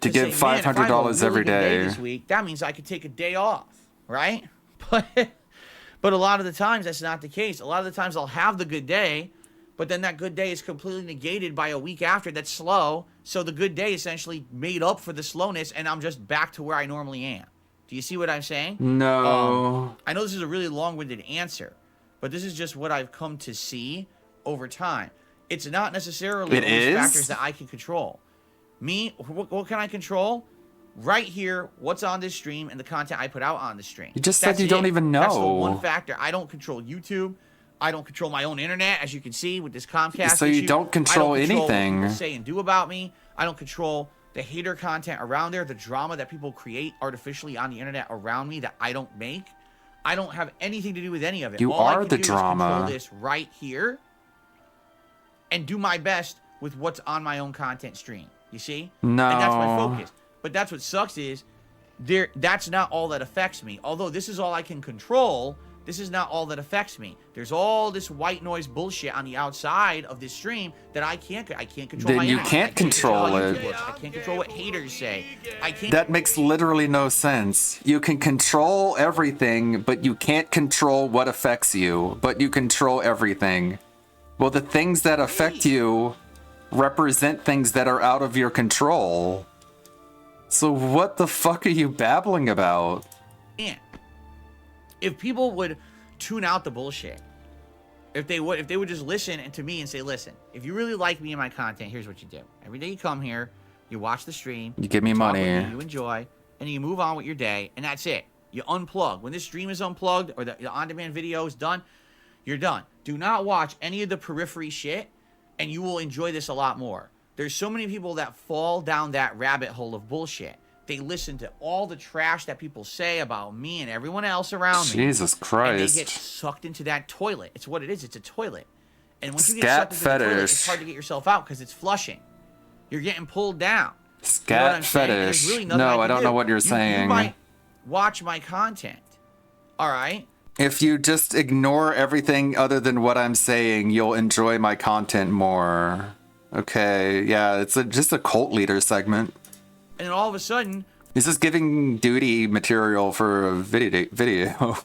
to get $500 every day this week. That means I could take a day off, right? But a lot of the times that's not the case. A lot of the times I'll have the good day, but then that good day is completely negated by a week after that's slow. So the good day essentially made up for the slowness, and I'm just back to where I normally am. Do you see what I'm saying? No. I know this is a really long-winded answer, but this is just what I've come to see over time. It's not necessarily those factors that I can control. Me, what can I control? Right here, what's on this stream and the content I put out on the stream. You just said you don't even know. That's the one factor. I don't control YouTube. I don't control my own internet, as you can see with this Comcast So you don't control anything. What people say and do about me. I don't control the hater content around there, the drama that people create artificially on the internet around me that I don't make. I don't have anything to do with any of it. You All I are can the do is drama. control this right here and do my best with what's on my own content stream. You see? No. And that's my focus. But that's what sucks is that's not all that affects me. Although this is all I can control, this is not all that affects me. There's all this white noise bullshit on the outside of this stream that I can't control. Then my you internet. can't control it. I can't control what haters say. I can't. That makes literally no sense. You can control everything, but you can't control what affects you, but you control everything. Well, the things that affect you represent things that are out of your control. So what the fuck are you babbling about? If people would tune out the bullshit, if they would just listen to me and say, listen, if you really like me and my content, here's what you do. Every day you come here, you watch the stream, you give me talk money, with me, you enjoy, and you move on with your day, and that's it. You unplug. When this stream is unplugged or the on-demand video is done, you're done. Do not watch any of the periphery shit, and you will enjoy this a lot more. There's so many people that fall down that rabbit hole of bullshit. They listen to all the trash that people say about me and everyone else around me. Jesus Christ. And they get sucked into that toilet. It's what it is. It's a toilet. And once you get Scat sucked into the toilet, fetish. it's hard to get yourself out because it's flushing. You're getting pulled down. Scat You know what I'm saying? There's fetish. really nothing No, I I can don't do. know what you're You saying. might watch my content. All right? If you just ignore everything other than what I'm saying, you'll enjoy my content more. Okay, yeah, it's just a cult leader segment. And then all of a sudden, He's just giving duty material for a video.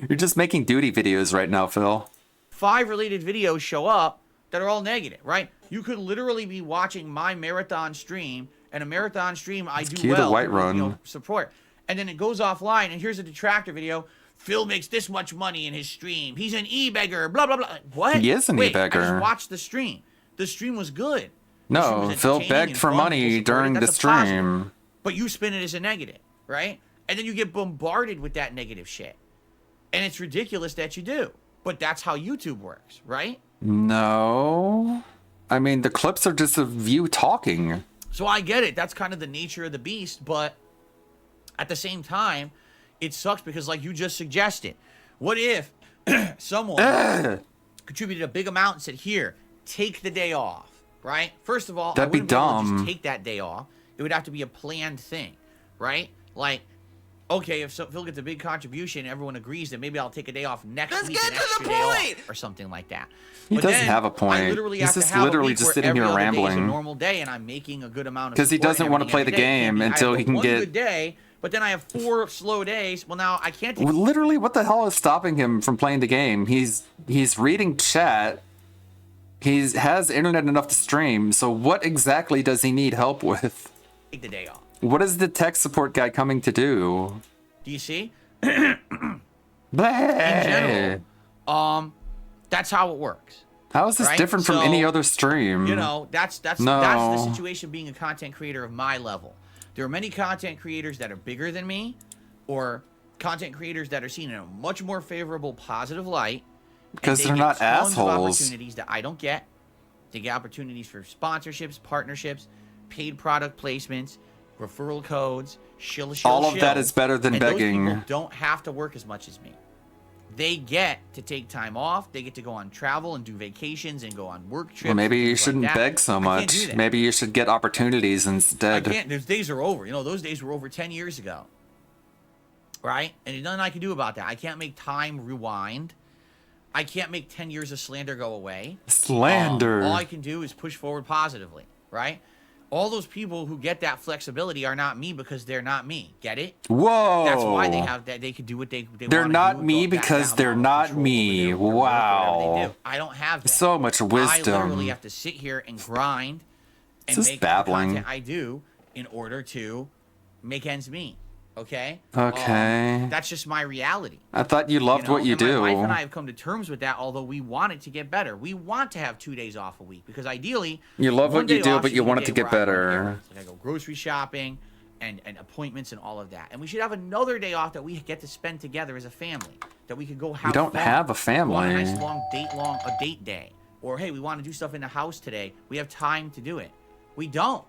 You're just making duty videos right now, Phil. 5 related videos show up that are all negative, right? You could literally be watching my marathon stream, and a marathon stream I do cue the well, White people, Run. support. And then it goes offline, and here's a detractor video. Phil makes this much money in his stream. He's an e-beggar, blah, blah, blah. What? He is an Wait, e-beggar. I just watched the stream. The stream was good. The stream No, was Phil entertaining begged and for fun. money People supported. during the That's a positive. stream. But you spin it as a negative, right? And then you get bombarded with that negative shit. And it's ridiculous that you do. But that's how YouTube works, right? No. I mean, the clips are just of you talking. So I get it. That's kind of the nature of the beast. But at the same time, it sucks because, like you just suggested, what if someone contributed a big amount and said, here, take the day off, right? First of all, That'd be I wouldn't be able to dumb. just take that day off. It would have to be a planned thing, right? Like, okay, if Phil gets a big contribution, everyone agrees that maybe I'll take a day off next week, an extra day off, or something like that. He But doesn't then have a point. I literally He's have to just have a literally week just where sitting every here other day is a rambling. normal day, and I'm making a good amount of 'Cause he support and doesn't wanna everything play every the day. game I have until the he can one get- good day, but then I have 4 slow days. Well, now I can't take. Well, literally, what the hell is stopping him from playing the game? He's reading chat. He has internet enough to stream. So what exactly does he need help with? Take the day off. What is the tech support guy coming to do? Do you see? Blah. In general, that's how it works. How is this right? different from So, any other stream? You know, that's No. the situation being a content creator of my level. There are many content creators that are bigger than me, or content creators that are seen in a much more favorable, positive light. and Because they they're get not tons of assholes. opportunities that I don't get. They get opportunities for sponsorships, partnerships, paid product placements, referral codes, shill. All of that is better than and begging. Those people don't have to work as much as me. They get to take time off. They get to go on travel and do vacations and go on work trips. Well, maybe you things like shouldn't that. beg so I can't do much. that. Maybe you should get opportunities I instead. can't. Those days are over. You know, those days were over 10 years ago. Right? And there's nothing I can do about that. I can't make time rewind. I can't make 10 years of slander go away. Slander. All I can do is push forward positively. Right? All those people who get that flexibility are not me because they're not me. Get it? Whoa. That's why they have that. They can do what they They're wanna not do, me that because amount they're of not control me. over their work, whatever they Wow. do. I don't have that. So much I literally wisdom. have to sit here and grind and This is make the babbling. content I do in order to make ends meet. Okay? Okay. That's just my reality. I thought you loved what you and do. My wife and I have come to terms with that, although we want it to get better. We want to have 2 days off a week because ideally, You love one what you day do, off but should you be want the it to day get where I run better. errands. Like I go grocery shopping and appointments and all of that. And we should have another day off that we get to spend together as a family. That we could go have You don't fun. have a Go on a family. nice long date day. Or hey, we want to do stuff in the house today. We have time to do it. We don't.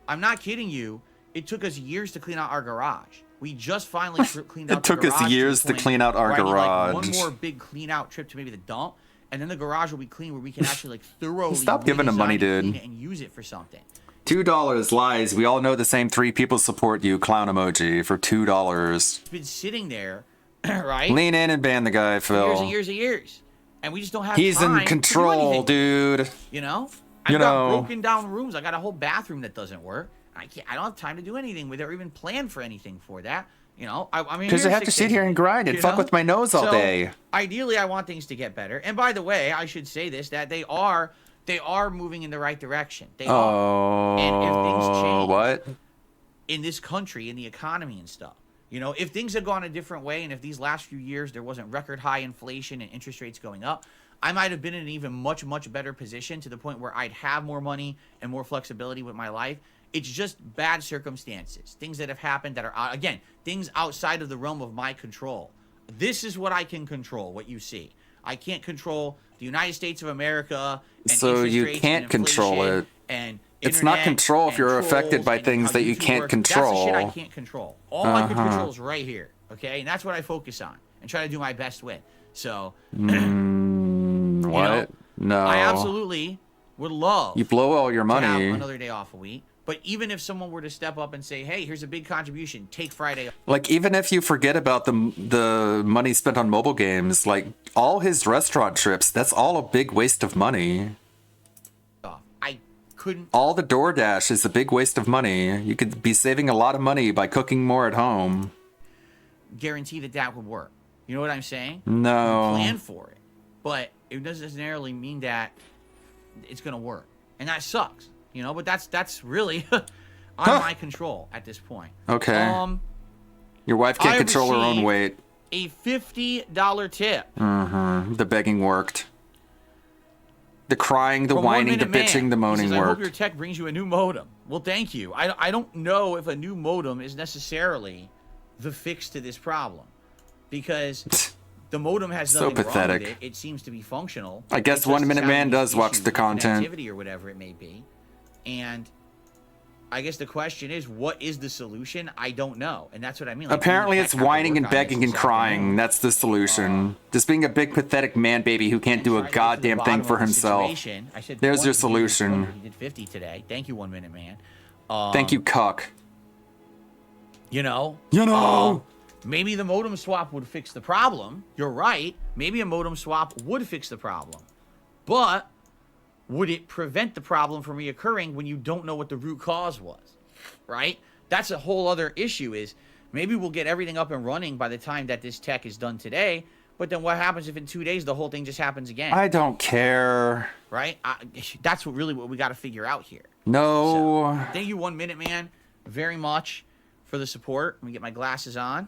I'm not kidding you. It took us years to clean out our garage. We just finally cleaned out It took the us garage years the to point clean out our where I need, like, one garage. more big clean out trip to maybe the dump, and then the garage will be clean where we can actually like thoroughly Stop giving him money, redesign it, clean dude. it, and use it for something. $2 lies. We all know the same 3 people support you. Clown emoji for $2. It's been sitting there, right? Lean in and ban the guy, for years Phil. and years and years, and we just don't have He's time in to do control, anything. dude. You know, You I've got know. broken down rooms. I got a whole bathroom that doesn't work. I don't have time to do anything with it or even plan for anything for that. You know, I mean, Because you have to sit here and grind and fuck with my nose all day. Ideally, I want things to get better. And by the way, I should say this: that they are moving in the right direction. They are. And if things change, what? In this country, in the economy and stuff, you know, if things had gone a different way, and if these last few years there wasn't record high inflation and interest rates going up, I might have been in an even much better position to the point where I'd have more money and more flexibility with my life. It's just bad circumstances, things that have happened that are, again, things outside of the realm of my control. This is what I can control, what you see. I can't control the United States of America and So interest you rates can't and control inflation it. And It's not internet control if and you're affected trolls by and things how that you YouTube can't works. control. That's the shit I can't control. All I can Uh-huh. control is right here, okay? And that's what I focus on and try to do my best with. So, What? No. I absolutely would love You blow all your to have money. another day off a week. But even if someone were to step up and say, hey, here's a big contribution, take Friday off. Like, even if you forget about the money spent on mobile games, like, all his restaurant trips, that's all a big waste of money. I couldn't. All the DoorDash is a big waste of money. You could be saving a lot of money by cooking more at home. Guarantee that would work. You know what I'm saying? No. You plan for it. But it doesn't necessarily mean that it's going to work. And that sucks. You know, but that's really on my control at this point. Okay. Your wife can't I control her own received weight. A $50 tip. Mm-hmm. The begging worked. The crying, the From whining, the 1 Minute bitching, Man. the He moaning says, I hope worked. your tech brings you a new modem. Well, thank you. I don't know if a new modem is necessarily the fix to this problem. Because the modem has So nothing wrong pathetic. with it. It seems to be functional. I guess It just 1 is Minute having Man these does watch issues the with content. connectivity or whatever it may be. And I guess the question is, what is the solution? I don't know. And that's what I mean. Like, Apparently we it's have to whining work and on this begging and this crying. afternoon. That's the solution. Just being a big pathetic man baby who can't do a goddamn thing Bottom for of the himself. situation. I said There's 20, your he did solution. 20, He did 50 today. Thank you, 1 Minute Man. Thank you, cuck. You know? Maybe the modem swap would fix the problem. You're right. Maybe a modem swap would fix the problem. But would it prevent the problem from reoccurring when you don't know what the root cause was? Right? That's a whole other issue is maybe we'll get everything up and running by the time that this tech is done today. But then what happens if in 2 days the whole thing just happens again? I don't care. Right? That's what we got to figure out here. No. So, thank you, 1 Minute Man, very much for the support. Let me get my glasses on.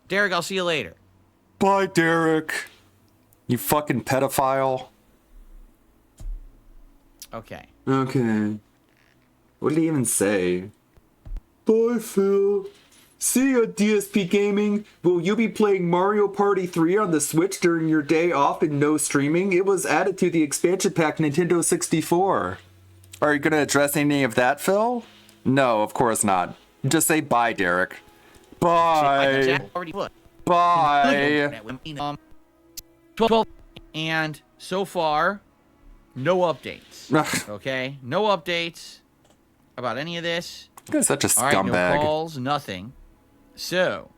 Derek, I'll see you later. Bye, Derek. You fucking pedophile. Okay. Okay. What did he even say? Bye, Phil. See ya, DSP Gaming. Will you be playing Mario Party 3 on the Switch during your day off and no streaming? It was added to the expansion pack Nintendo 64. Are you gonna address any of that, Phil? No, of course not. Just say bye, Derek. Bye. Already put. Bye. 12, and so far, no updates. Okay, no updates about any of this. You're such a All right, scumbag. no calls, nothing. So,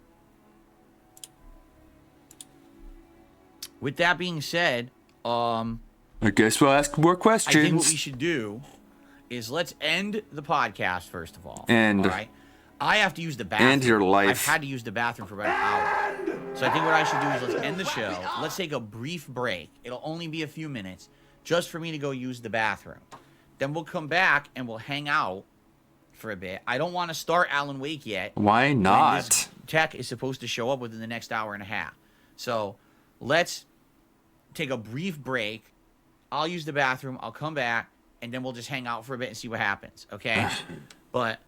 with that being said, I guess we'll ask more questions. I think what we should do is let's end the podcast first of all. End. All right. I have to use the bathroom. End your life. I've had to use the bathroom for about an hour. So I think what I should do is let's end the show. Let's take a brief break. It'll only be a few minutes just for me to go use the bathroom. Then we'll come back and we'll hang out for a bit. I don't want to start Alan Wake yet. Why not? This tech is supposed to show up within the next hour and a half. So let's take a brief break. I'll use the bathroom. I'll come back. And then we'll just hang out for a bit and see what happens. Okay? But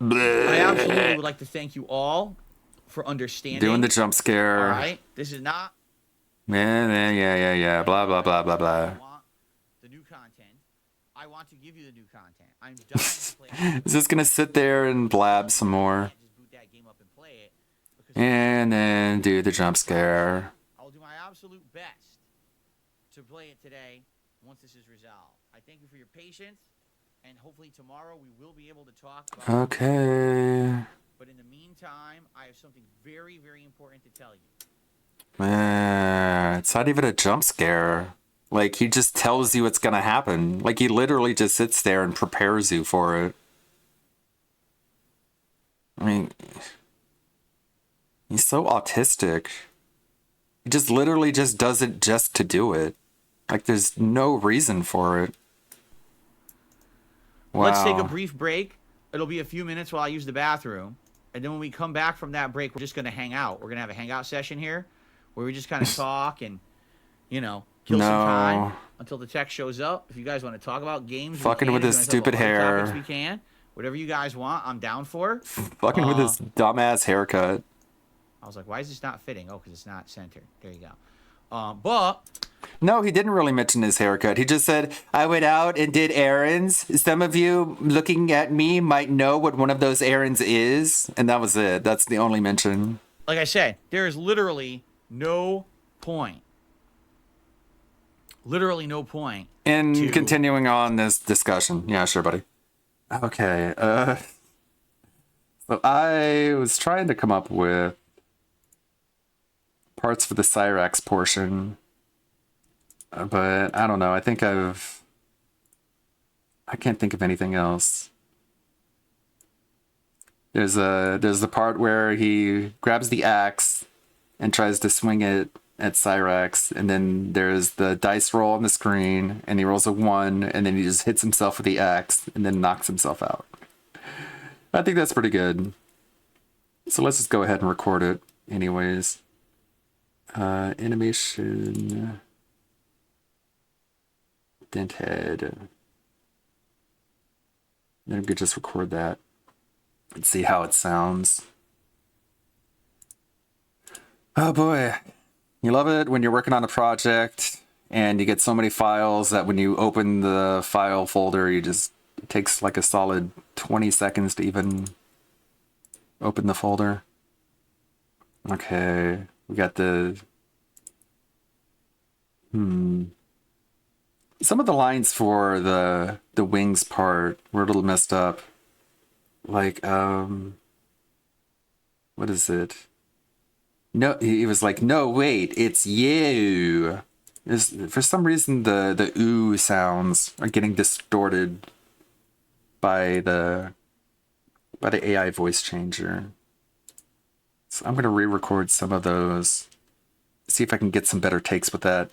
I absolutely would like to thank you all for understanding. Doing the jump scare. All right? This is not Yeah. Blah, blah, blah, blah, blah. the new content. I want to give you the new content. I'm dying to play it. Is this gonna sit there and blab some more? And then do the jump scare. I'll do my absolute best to play it today once this is resolved. I thank you for your patience, and hopefully tomorrow we will be able to talk about Okay. But in the meantime, I have something very, very important to tell you. It's not even a jump scare. Like, he just tells you what's gonna happen. Like, he literally just sits there and prepares you for it. I mean, he's so autistic. He just literally just does it just to do it. Like, there's no reason for it. Wow. Let's take a brief break. It'll be a few minutes while I use the bathroom. And then when we come back from that break, we're just going to hang out. We're going to have a hangout session here where we just kind of talk and, kill some time until the tech shows up. If you guys want to talk about games, Fucking with his stupid hair. We can. Whatever you guys want, I'm down for. Fucking with his dumbass haircut. I was like, why is this not fitting? Oh, because it's not centered. There you go. But no, he didn't really mention his haircut. He just said, I went out and did errands. Some of you looking at me might know what one of those errands is. And that was it. That's the only mention. Like I said, there is literally no point. Literally no point. In continuing on this discussion. Yeah, sure, buddy. Okay. So I was trying to come up with parts for the Cyrax portion. But I don't know. I think I can't think of anything else. There's the part where he grabs the axe and tries to swing it at Cyrax, and then there's the dice roll on the screen, and he rolls a 1, and then he just hits himself with the axe, and then knocks himself out. I think that's pretty good. So let's just go ahead and record it anyways. Animation... Dent head. Then we could just record that and see how it sounds. Oh boy. You love it when you're working on a project and you get so many files that when you open the file folder, it takes like a solid 20 seconds to even open the folder. Okay. We got the... Some of the lines for the wings part were a little messed up. Like, what is it? No, he was like, no, wait, it's you. For some reason, the ooh sounds are getting distorted by the AI voice changer. So I'm gonna re-record some of those. See if I can get some better takes with that.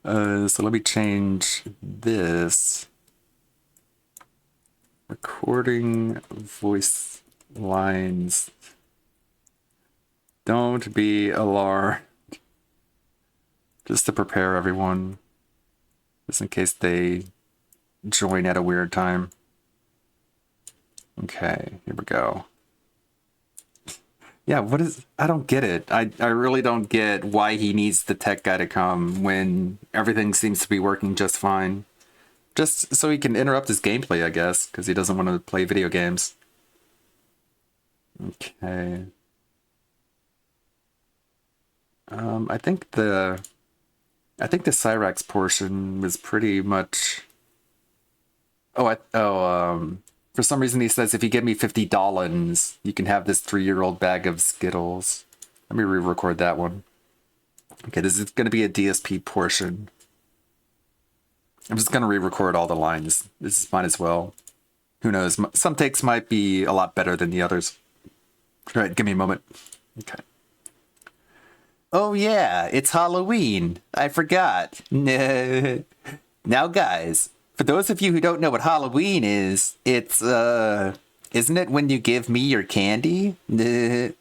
So let me change this. Recording voice lines. Don't be alarmed. Just to prepare everyone. Just in case they join at a weird time. Okay, here we go. Yeah, I don't get it. I really don't get why he needs the tech guy to come when everything seems to be working just fine. Just so he can interrupt his gameplay, I guess, because he doesn't want to play video games. Okay. I think the Cyrax portion was pretty much. For some reason he says if you give me $50, you can have this 3-year-old bag of Skittles. Let me re-record that one. Okay, this is going to be a DSP portion. I'm just going to re-record all the lines. This is fine as well. Who knows? Some takes might be a lot better than the others. All right, give me a moment. Okay. Oh yeah, it's Halloween. I forgot. Now guys, for those of you who don't know what Halloween is, it's, isn't it when you give me your candy? If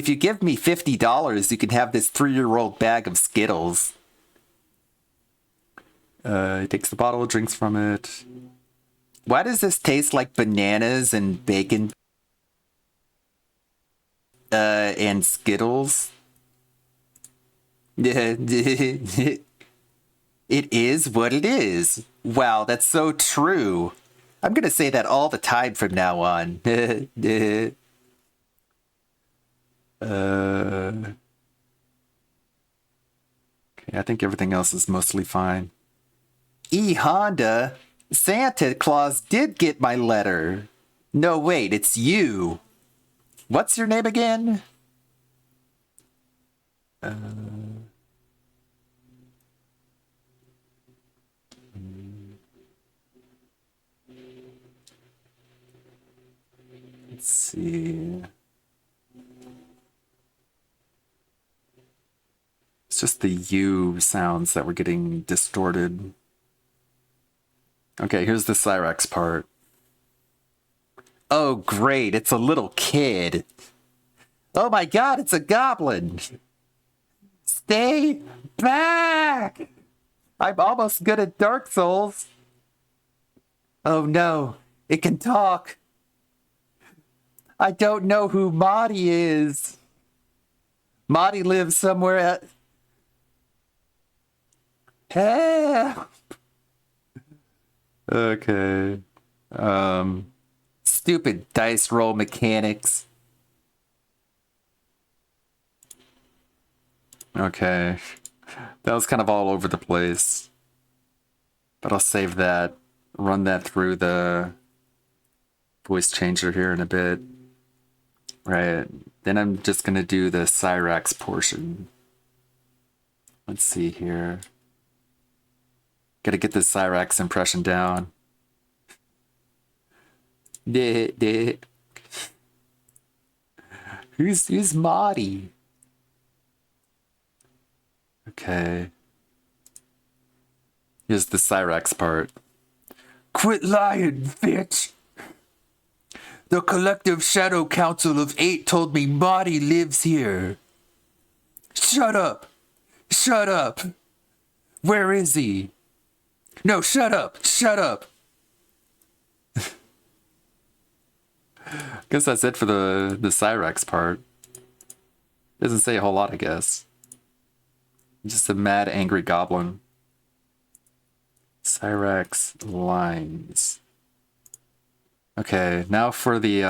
you give me $50, you can have this 3-year-old bag of Skittles. He takes the bottle, drinks from it. Why does this taste like bananas and bacon? And Skittles? It is what it is. Wow, that's so true. I'm gonna say that all the time from now on. Okay, I think everything else is mostly fine. Honda, Santa Claus did get my letter. No, wait, it's you. What's your name again? Let's see. It's just the U sounds that were getting distorted. Okay, here's the Cyrax part. Oh, great, it's a little kid. Oh my god, it's a goblin. Stay back! I'm almost good at Dark Souls. Oh no, it can talk. I don't know who Marty is. Marty lives somewhere at... Help! Okay. Stupid dice roll mechanics. Okay. That was kind of all over the place. But I'll save that. Run that through the voice changer here in a bit. Right. Then I'm just gonna do the Cyrax portion. Let's see here. Gotta get the Cyrax impression down. Who's Marty? Okay. Here's the Cyrax part. Quit lying, bitch! The Collective Shadow Council of 8 told me Marty lives here. Shut up! Shut up! Where is he? No, shut up! Shut up! Guess that's it for the Cyrax part. Doesn't say a whole lot, I guess. Just a mad, angry goblin. Cyrax lines. Okay, now for the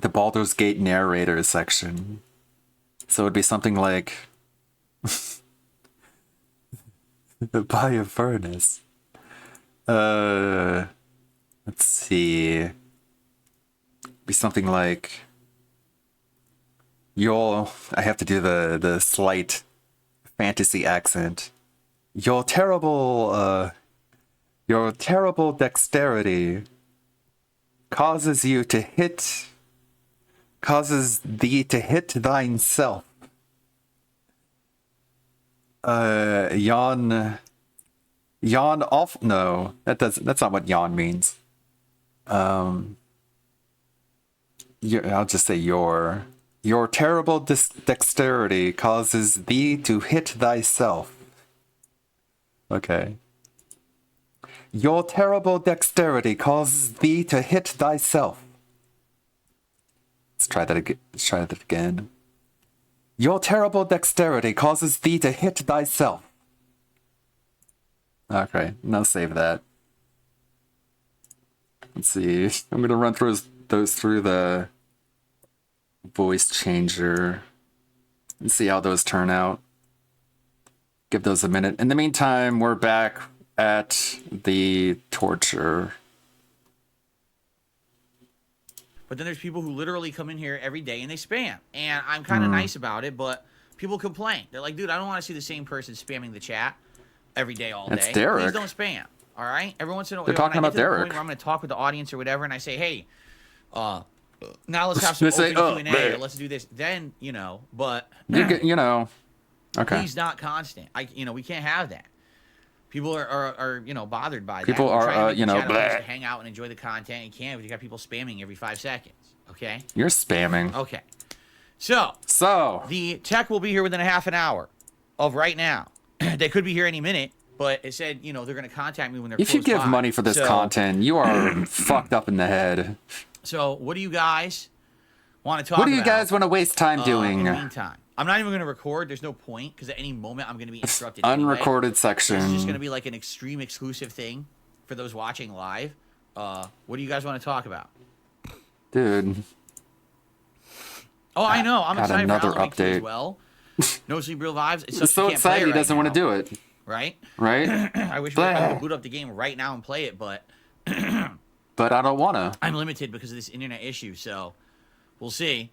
Baldur's Gate narrator section. So it'd be something like... By a furnace. Let's see. Be something like... I have to do the slight fantasy accent. Your terrible dexterity causes thee to hit thine self. Yawn off. No, that's not what yawn means. I'll just say your terrible dexterity causes thee to hit thyself. Okay. Your terrible dexterity causes thee to hit thyself. Let's try that again. Your terrible dexterity causes thee to hit thyself. Okay, now save that. Let's see. I'm gonna run through those through the voice changer and see how those turn out. Give those a minute. In the meantime, we're back at the torture. But then there's people who literally come in here every day and they spam. And I'm kind of nice about it, but people complain. They're like, dude, I don't want to see the same person spamming the chat every day, all day. It's Derek. Please don't spam. All right? Every once in a while, They're talking about Derek. I'm going to talk with the audience or whatever, and I say, hey, now let's have some open Q&A, or let's do this. Then, you know, but... You know, okay. Please not constant. We can't have that. People are you know, bothered by that. People are, you know, to hang out and enjoy the content. You can't if you got people spamming every 5 seconds. Okay? You're spamming. Okay. So the tech will be here within a half an hour of right now. They could be here any minute, but it said, you know, they're going to contact me when they're If you give money for this content, you are fucked up in the head. So what do you guys want to talk about? What do you guys want to waste time doing? In the meantime, I'm not even going to record. There's no point, because at any moment I'm going to be interrupted. Unrecorded section. This is just going to be like an extreme exclusive thing for those watching live. What do you guys want to talk about? Dude. Oh, I know. I'm excited for another Alan Wake 2 as update. well. No Sleep Real Vibes. It's so excited he doesn't want to do it. Right? Right? I wish we could boot up the game right now and play it, but... But I don't want to. I'm limited because of this internet issue, so we'll see.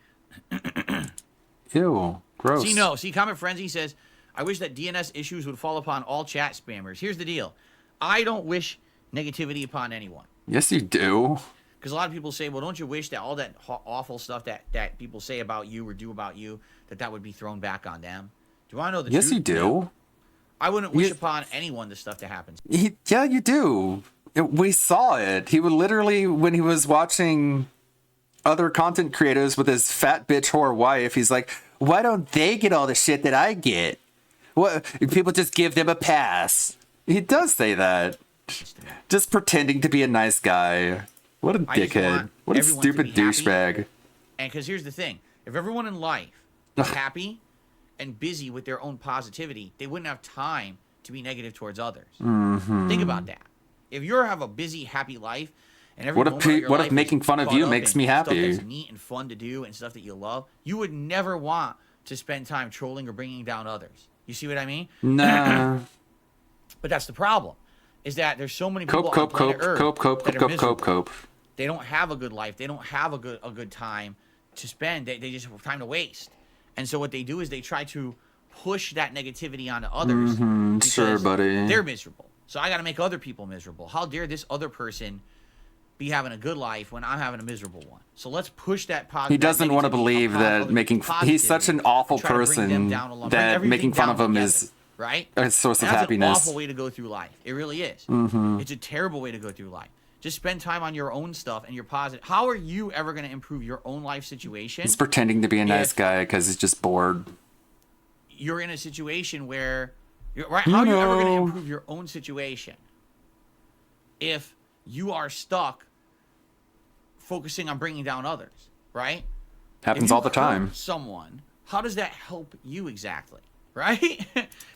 Ew. Gross. See, Comment Frenzy says, I wish that DNS issues would fall upon all chat spammers. Here's the deal. I don't wish negativity upon anyone. Yes, you do. Because a lot of people say, well, don't you wish that all that awful stuff that people say about you or do about you, that would be thrown back on them? Do you want to know the truth? Yes, you do. No. I wouldn't wish upon anyone the stuff that happens. Yeah, you do. We saw it. He would literally, when he was watching other content creators with his fat bitch whore wife, he's like, why don't they get all the shit that I get? What? People just give them a pass. He does say that. Just pretending to be a nice guy. What a dickhead. What a stupid douchebag. And because here's the thing. If everyone in life was happy and busy with their own positivity, they wouldn't have time to be negative towards others. Mm-hmm. Think about that. If you have a busy, happy life, and every moment of your what life if making fun of you makes me happy? Stuff that's neat and fun to do and stuff that you love, you would never want to spend time trolling or bringing down others. You see what I mean? Nah. But that's the problem, is that there's so many people on planet Earth that are miserable. They don't have a good life. They don't have a good time to spend. They just have time to waste. And so what they do is they try to push that negativity onto others because sure, buddy. They're miserable. So I got to make other people miserable. How dare this other person be having a good life when I'm having a miserable one? So let's push that positive. He doesn't want to believe that he's such an awful person that making fun of him is right? a source of that's happiness. It's an awful way to go through life. It really is. Mm-hmm. It's a terrible way to go through life. Just spend time on your own stuff and your positive. How are you ever going to improve your own life situation? He's pretending to be a nice guy because he's just bored. You're in a situation where, right? How are you ever going to improve your own situation if you are stuck focusing on bringing down others, right? Happens all the time. Someone, how does that help you exactly, right?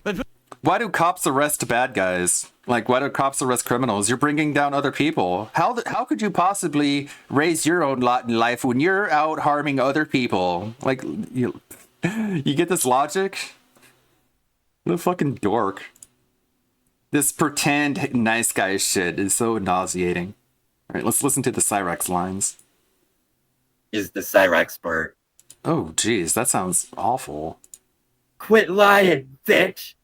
But why do cops arrest bad guys? Like, why do cops arrest criminals? You're bringing down other people. How could you possibly raise your own lot in life when you're out harming other people? Like, you get this logic? What a fucking dork. This pretend nice guy shit is so nauseating. All right, let's listen to the Cyrax lines. Is the Cyrax part. Oh, geez, that sounds awful. Quit lying, bitch.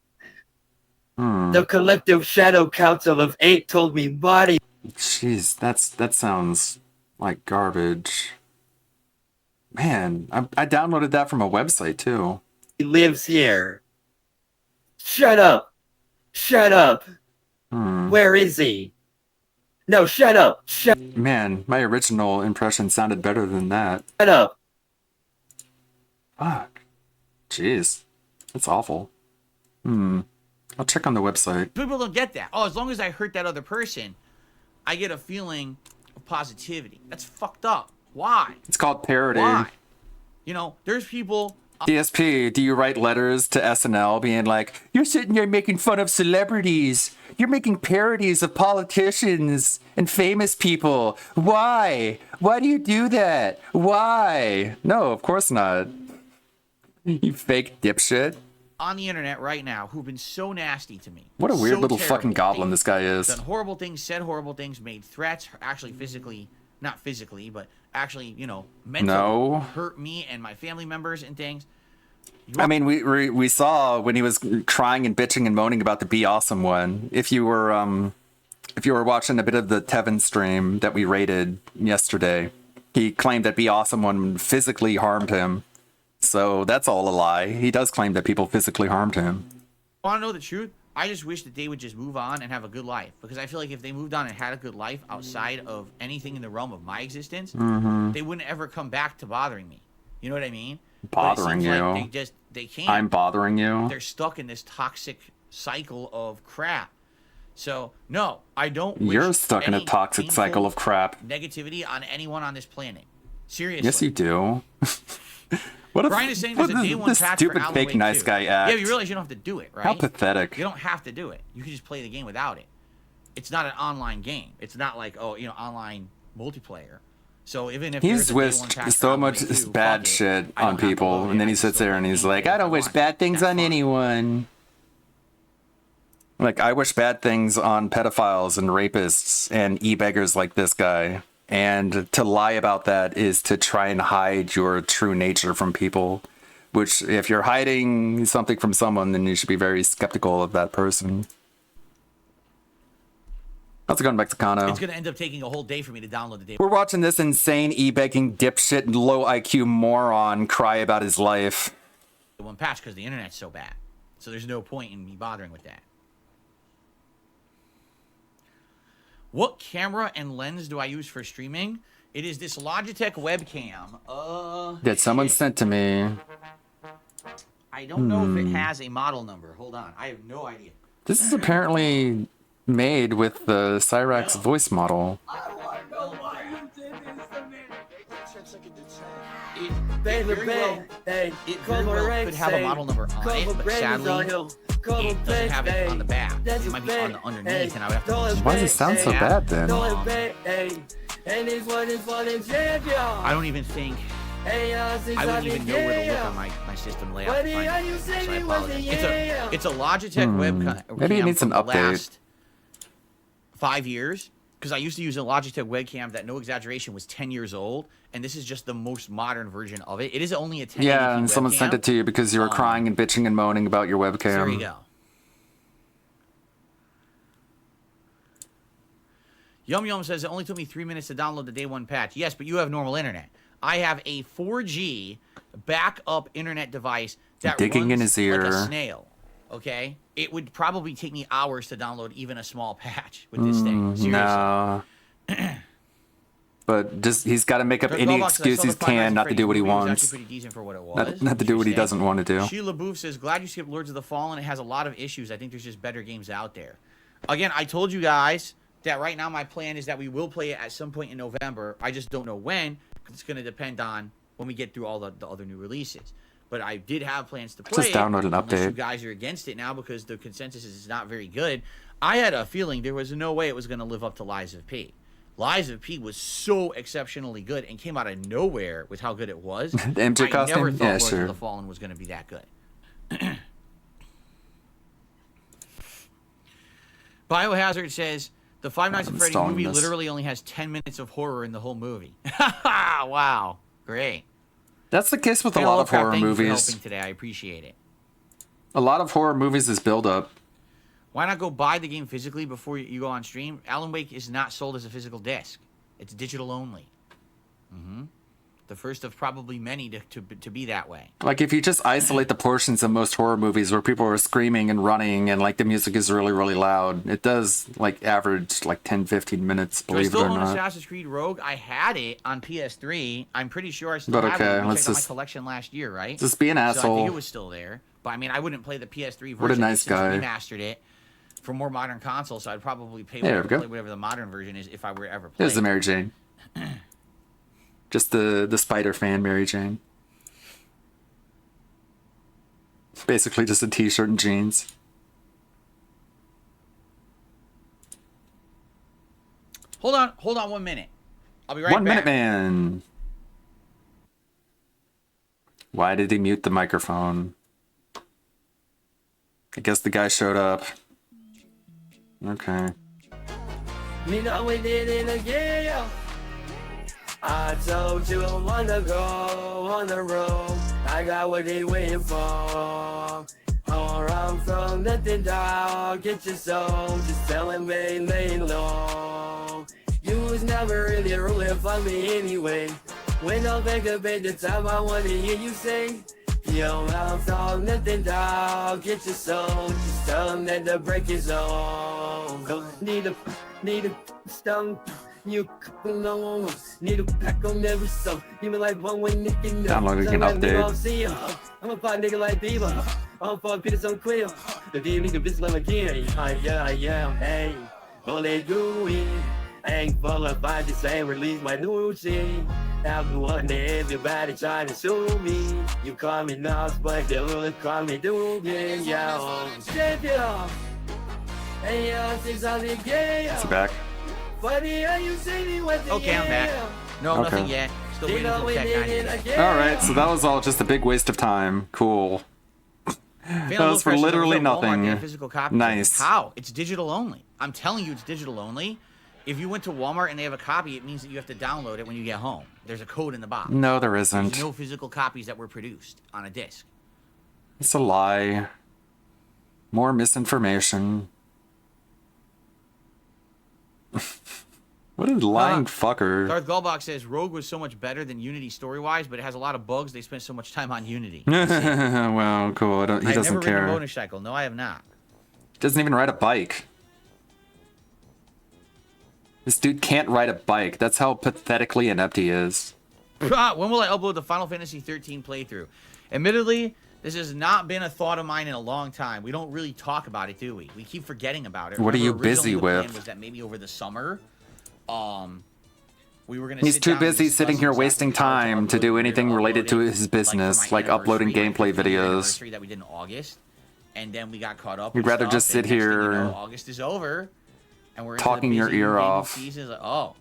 The Collective Shadow Council of 8 told me body. Jeez, that sounds like garbage. Man, I downloaded that from a website too. He lives here. Shut up. Shut up. Where is he? No, shut up. Man, my original impression sounded better than that. Shut up. Fuck. Jeez. That's awful. I'll check on the website. People don't get that. Oh, as long as I hurt that other person, I get a feeling of positivity. That's fucked up. Why? It's called parody. Why? You know, there's people DSP, do you write letters to SNL being like, you're sitting there making fun of celebrities. You're making parodies of politicians and famous people. Why? Why do you do that? Why? No, of course not. You fake dipshit. On the internet right now who've been so nasty to me. What a weird So little terrible. fucking goblin this guy is. Done horrible things, said horrible things, made threats, actually physically, not physically, but actually, you know, mentally hurt me and my family members and things. I mean, we saw when he was crying and bitching and moaning about the Be Awesome one. If you were watching a bit of the Tevin stream that we rated yesterday, he claimed that Be Awesome one physically harmed him. So that's all a lie. He does claim that people physically harmed him. Want to know the truth? I just wish that they would just move on and have a good life, because I feel like if they moved on and had a good life outside of anything in the realm of my existence, they wouldn't ever come back to bothering me. You know what I mean? Bothering you? Like they can't. I'm bothering you? They're stuck in this toxic cycle of crap. So no, I don't. You're stuck in a toxic cycle of crap. Negativity on anyone on this planet. Seriously. Yes, you do. Brian is saying there's a day one this patch stupid for Alan fake Wake nice 2. guy act. Yeah, you realize you don't have to do it, right? How pathetic. You don't have to do it. You can just play the game without it. It's not an online game. It's not like, online multiplayer. So even if He's there's a day one wished patch for so Alan much Wake 2, bad fuck it. shit I don't on have to people, load and then it. he sits there and he's like, I don't wish bad things on anyone. Like, I wish bad things on pedophiles and rapists and e-beggars like this guy. And to lie about that is to try and hide your true nature from people. Which, if you're hiding something from someone, then you should be very skeptical of that person. How's it going, Mexicano? It's going to end up taking a whole day for me to download the day. We're watching this insane e-begging dipshit and low IQ moron cry about his life. One patch because the internet's so bad. So there's no point in me bothering with that. What camera and lens do I use for streaming? It is this Logitech webcam. That someone sent to me. I don't know if it has a model number. Hold on. I have no idea. This is apparently made with the Cyrax voice model. It very well could have a model number on it, but sadly, it doesn't have it on the back. It might be on the underneath, and I would have to... Why does it sound so bad then? I don't even think... I wouldn't even know where to look on my system layout to find it, so I apologize. It's a Logitech webcam. Maybe it needs an update. Last 5 years, because I used to use a Logitech webcam that, no exaggeration, was 10 years old, and this is just the most modern version of it. It is only a 1080p Yeah, and someone webcam. sent it to you because you were crying and bitching and moaning about your webcam. So there you go. Yum Yum says it only took me 3 minutes to download the day one patch. Yes, but you have normal internet. I have a 4G backup internet device that Digging runs in his ear. like a snail. Okay? It would probably take me hours to download even a small patch with this thing. Seriously. No. But just he's got to make up Dirk any Goldbox says, excuse I he saw the Five Nights can at not to Freddy's do what he movie. It was wants. actually pretty decent for what it was. Not to do what he doesn't want to do. Sheila Booth says, glad you skipped Lords of the Fallen. It has a lot of issues. I think there's just better games out there. Again, I told you guys that right now my plan is that we will play it at some point in November. I just don't know when. It's going to depend on when we get through all the other new releases. But I did have plans to play Just download an unless you update. guys are against it now because the consensus is it's not very good. I had a feeling there was no way it was going to live up to Lies of P. Lies of P was so exceptionally good and came out of nowhere with how good it was. The MJ I costume? never thought Yeah, Lords sure. of the Fallen was going to be that good. Biohazard says, the Five Nights at Freddy's installing movie this. literally only has 10 minutes of horror in the whole movie. Wow. Great. That's the case with a Hey, lot of Lovecraft, horror thank you for movies. helping today. I appreciate it. A lot of horror movies is build up. Why not go buy the game physically before you go on stream? Alan Wake is not sold as a physical disc. It's digital only. The first of probably many to be that way. Like if you just isolate the portions of most horror movies where people are screaming and running and like the music is really, really loud, it does like average like 10, 15 minutes, Do I believe it still or own not. Assassin's Creed Rogue? I had it on PS3. I'm pretty sure I still But have okay, it. We let's checked out my just- collection last year, right? just be an So I asshole. think it was still there. But I mean, I wouldn't play the PS3 version. What a nice since guy. we remastered it for more modern consoles, so I'd probably pay There we whatever, go. play whatever the modern version is if I were to ever play. There's the Mary Jane. Just the spider fan, Mary Jane. Basically just a t-shirt and jeans. Hold on 1 minute. I'll be right back. 1 minute, man. Why did he mute the microphone? I guess the guy showed up. Okay. Me know we did it again. I told you I wanna go on the road. I got what they waiting for. All around from nothing, dog. Get your soul. Just tell him they lay low. You was never really rooting for me anyway. When I think about the time I wanna hear you say, yo, I'm from nothing, dog. Get your soul. Just tell him that the break is on. Need a stump. You know, need a pack on every song. Even like one way nigga. Downloading an update. I'm a fine nigga like Diva. I'm for Peter so clear. The deal nigga bitch like again. Yeah, hey. Bullet gooey. Ain't full of I just ain't release my new shit. After one day, everybody trying to sue me. You call me Nas, but they will call me Doogie. Yeah, shake it off. Hey, yeah, since I'm gay. Is he back? Okay, I'm back. No, Okay. nothing yet. Still waiting until Tech 9. Alright, so that was all just a big waste of time. Cool. That was for literally nothing. Nice. How? It's digital only. I'm telling you, it's digital only. If you went to Walmart and they have a copy, it means that you have to download it when you get home. There's a code in the box. No, there isn't. There's no physical copies that were produced on a disc. It's a lie. More misinformation. What a lying fucker. Darth Gullbox says Rogue was so much better than Unity story-wise, but it has a lot of bugs. They spent so much time on Unity. Well, cool. He I've doesn't never ridden care. a motorcycle. No, I have not. He doesn't even ride a bike. This dude can't ride a bike. That's how pathetically inept he is. When will I upload the Final Fantasy 13 playthrough? Admittedly, this has not been a thought of mine in a long time. We don't really talk about it, do we? We keep forgetting about it. What are you Remember, originally busy the plan with? Was that maybe over the summer, we were gonna. He's sit too down and busy discuss sitting here exactly wasting how to time to upload do it. anything related to his business, like uploading gameplay videos. Anniversary that we did in August, and then we got caught up. You'd with rather stuff, just and sit next thing you here know, August is over, and we're into the talking your busy ear gaming off. season. It's like, oh,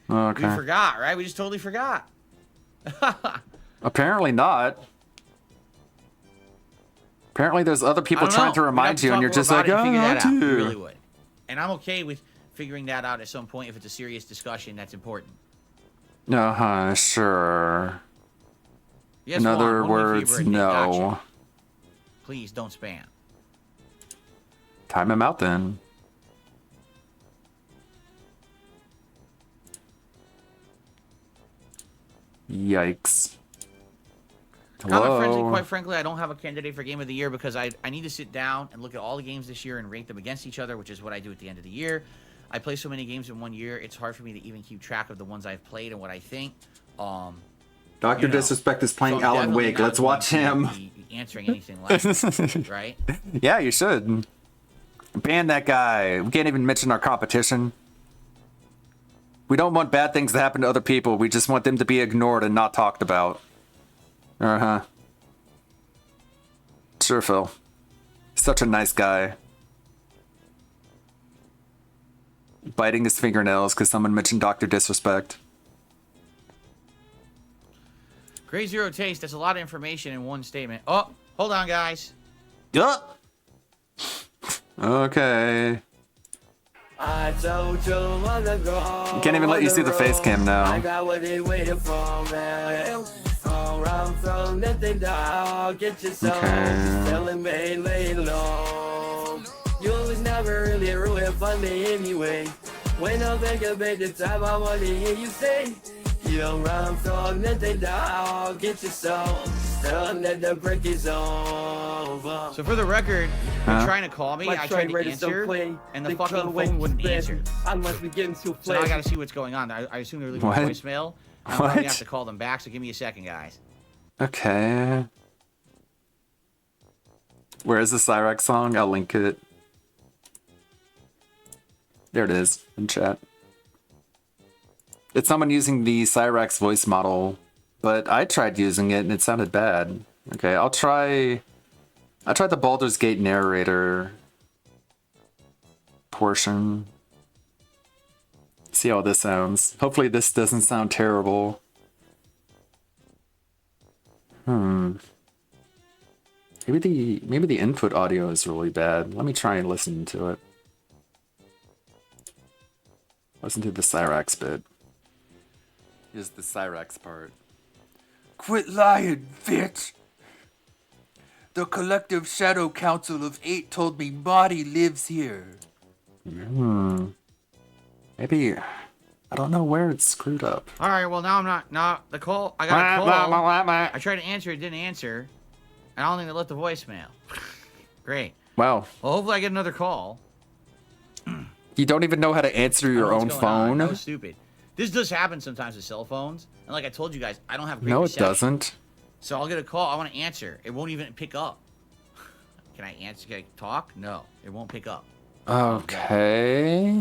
Okay. we forgot, right? We just totally forgot. Apparently not. Apparently there's other people I don't trying know. to We'd have remind you, talk and you're more just about like, it and figure oh, that out. We too. really would. And I'm okay with figuring that out at some point if it's a serious discussion that's important. Sure. Yes, In Juan, other one of my words, favorite. no. Gotcha. Please don't spam. Time him out then. Yikes. Comment friendly, Hello? quite frankly, I don't have a candidate for Game of the Year because I need to sit down and look at all the games this year and rank them against each other, which is what I do at the end of the year. I play so many games in one year, it's hard for me to even keep track of the ones I've played and what I think. Dr. Disrespect is playing So I'm Alan definitely Wake. not Let's going watch to him. be answering anything like that, right? Yeah, you should. Ban that guy. We can't even mention our competition. We don't want bad things to happen to other people. We just want them to be ignored and not talked about. Uh-huh. Sure, Phil. Such a nice guy. Biting his fingernails because someone mentioned Dr. Disrespect. Gray Zero Taste, that's a lot of information in one statement. Oh, hold on, guys. Yup. Okay. I told you long ago. You can't even let you see the face cam I now. got what they waited for, man. All around from nothing, dog. Get your soul. Just telling me lay low. You was never really rooting for me anyway. When I think about the time I want to hear you say, you don't run from nothing, dog. Get your soul. Just tell them that the break is over. So for the record, you're Huh? trying to call me. My I tried to train so answer, clean, and the they fucking couldn't wait phone to wouldn't spin. answer. I must be getting too So now I flashy. gotta see what's going on. I assume they're leaving What? a voicemail. I'm probably gonna What? have to call them back, so give me a second, guys. Okay. Where is the Cyrax song? I'll link it. There it is in chat. It's someone using the Cyrax voice model, but I tried using it and it sounded bad. Okay, I'll try I tried the Baldur's Gate narrator portion. See how this sounds. Hopefully this doesn't sound terrible. Maybe the input audio is really bad. Let me try and listen to it. Listen to the Cyrax bit. Here's the Cyrax part. Quit lying, bitch! The Collective Shadow Council of 8 told me Marty lives here. Maybe... I don't know where it's screwed up. All right, well, now I'm not... No, the call... I got a call. I tried to answer, it didn't answer. And I don't think they left the voicemail. Great. Wow. Well, hopefully I get another call. You don't even know how to answer your own phone? That was stupid. This does happen sometimes with cell phones. And like I told you guys, I don't have great No, it reception. doesn't. So I'll get a call. I want to answer. It won't even pick up. Can I answer? Can I talk? No, it won't pick up. Okay.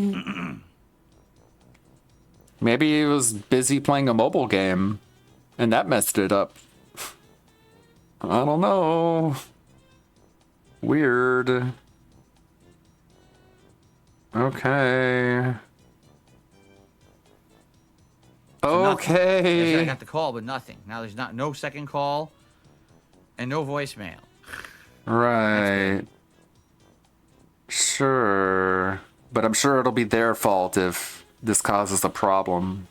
Maybe he was busy playing a mobile game, and that messed it up. I don't know. Weird. Okay. Okay. I got the call, but nothing. Now there's no second call, and no voicemail. Right. Sure. But I'm sure it'll be their fault if this causes a problem.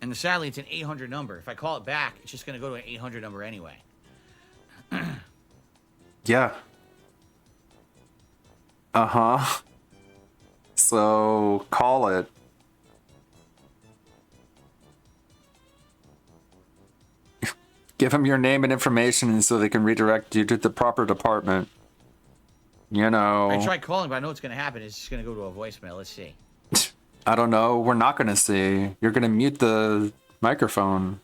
And sadly, it's an 800 number. If I call it back, it's just going to go to an 800 number anyway. Yeah. Uh-huh. So, call it. Give them your name and information so they can redirect you to the proper department. You know. I tried calling, but I know what's going to happen. It's just going to go to a voicemail. Let's see. I don't know. We're not going to see. You're going to mute the microphone.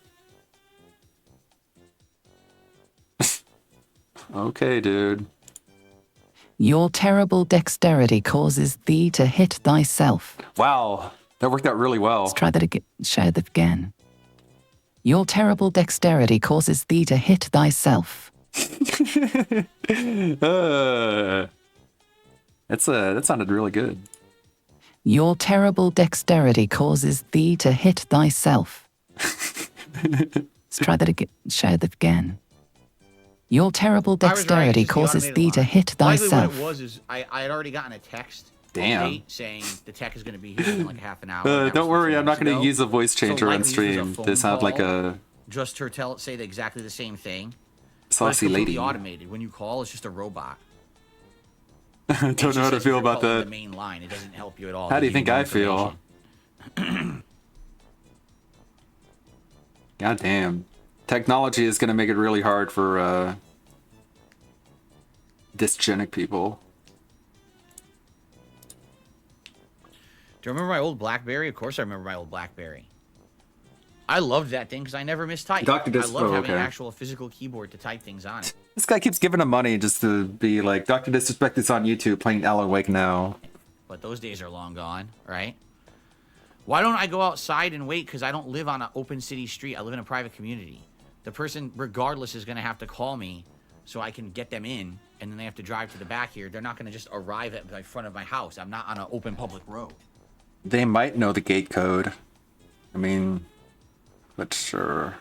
Okay, dude. Your terrible dexterity causes thee to hit thyself. Wow. That worked out really well. Let's try that again. Share that again. Your terrible dexterity causes thee to hit thyself. That sounded really good. Your terrible dexterity causes thee to hit thyself. Let's try that again. Share that again. Your terrible dexterity causes thee to hit Likely thyself. what it was is I had already gotten a text. Damn. Late saying the tech is going to be here in like half an hour. Don't worry, I'm not going to use a voice So changer on likely this was a stream. phone This sounds like call. a Just her say exactly the same thing. Saucy but it's completely lady. automated. When you call, it's just a robot. Don't know how to feel about The that. main line. It doesn't help you at all. How do you Doesn't think give I information. feel? God damn. Technology is going to make it really hard for dysgenic people. Do you remember my old BlackBerry? Of course I remember my old BlackBerry. I loved that thing because I never mistyped. Dr. I loved having an okay. actual physical keyboard to type things on it. This guy keeps giving him money just to be like, Dr. Disrespect is on YouTube playing Alan Wake now. But those days are long gone, right? Why don't I go outside and wait? Because I don't live on an open city street. I live in a private community. The person, regardless, is going to have to call me so I can get them in, and then they have to drive to the back here. They're not going to just arrive at the front of my house. I'm not on an open public road. They might know the gate code. I mean, but sure.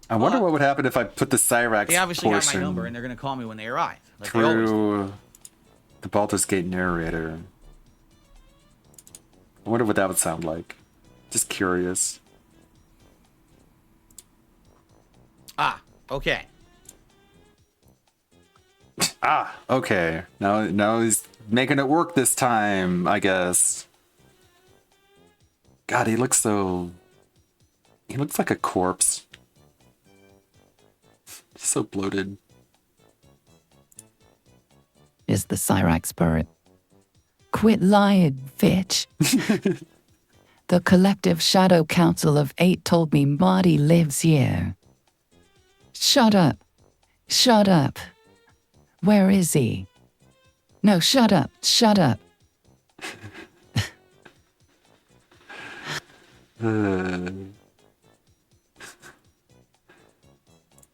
I wonder what would happen if I put the Cyrax They obviously got my portion number, and they're going to call me when they arrive. Like they always do. through the Baldur's Gate narrator. I wonder what that would sound like. Just curious. Ah, okay. Ah, okay. Now he's making it work this time, I guess. God, he looks like a corpse. So bloated. Is the Cyrax spirit. Quit lying, bitch. The Collective Shadow Council of 8 told me Marty lives here. Shut up. Shut up. Where is he? No, shut up. Shut up.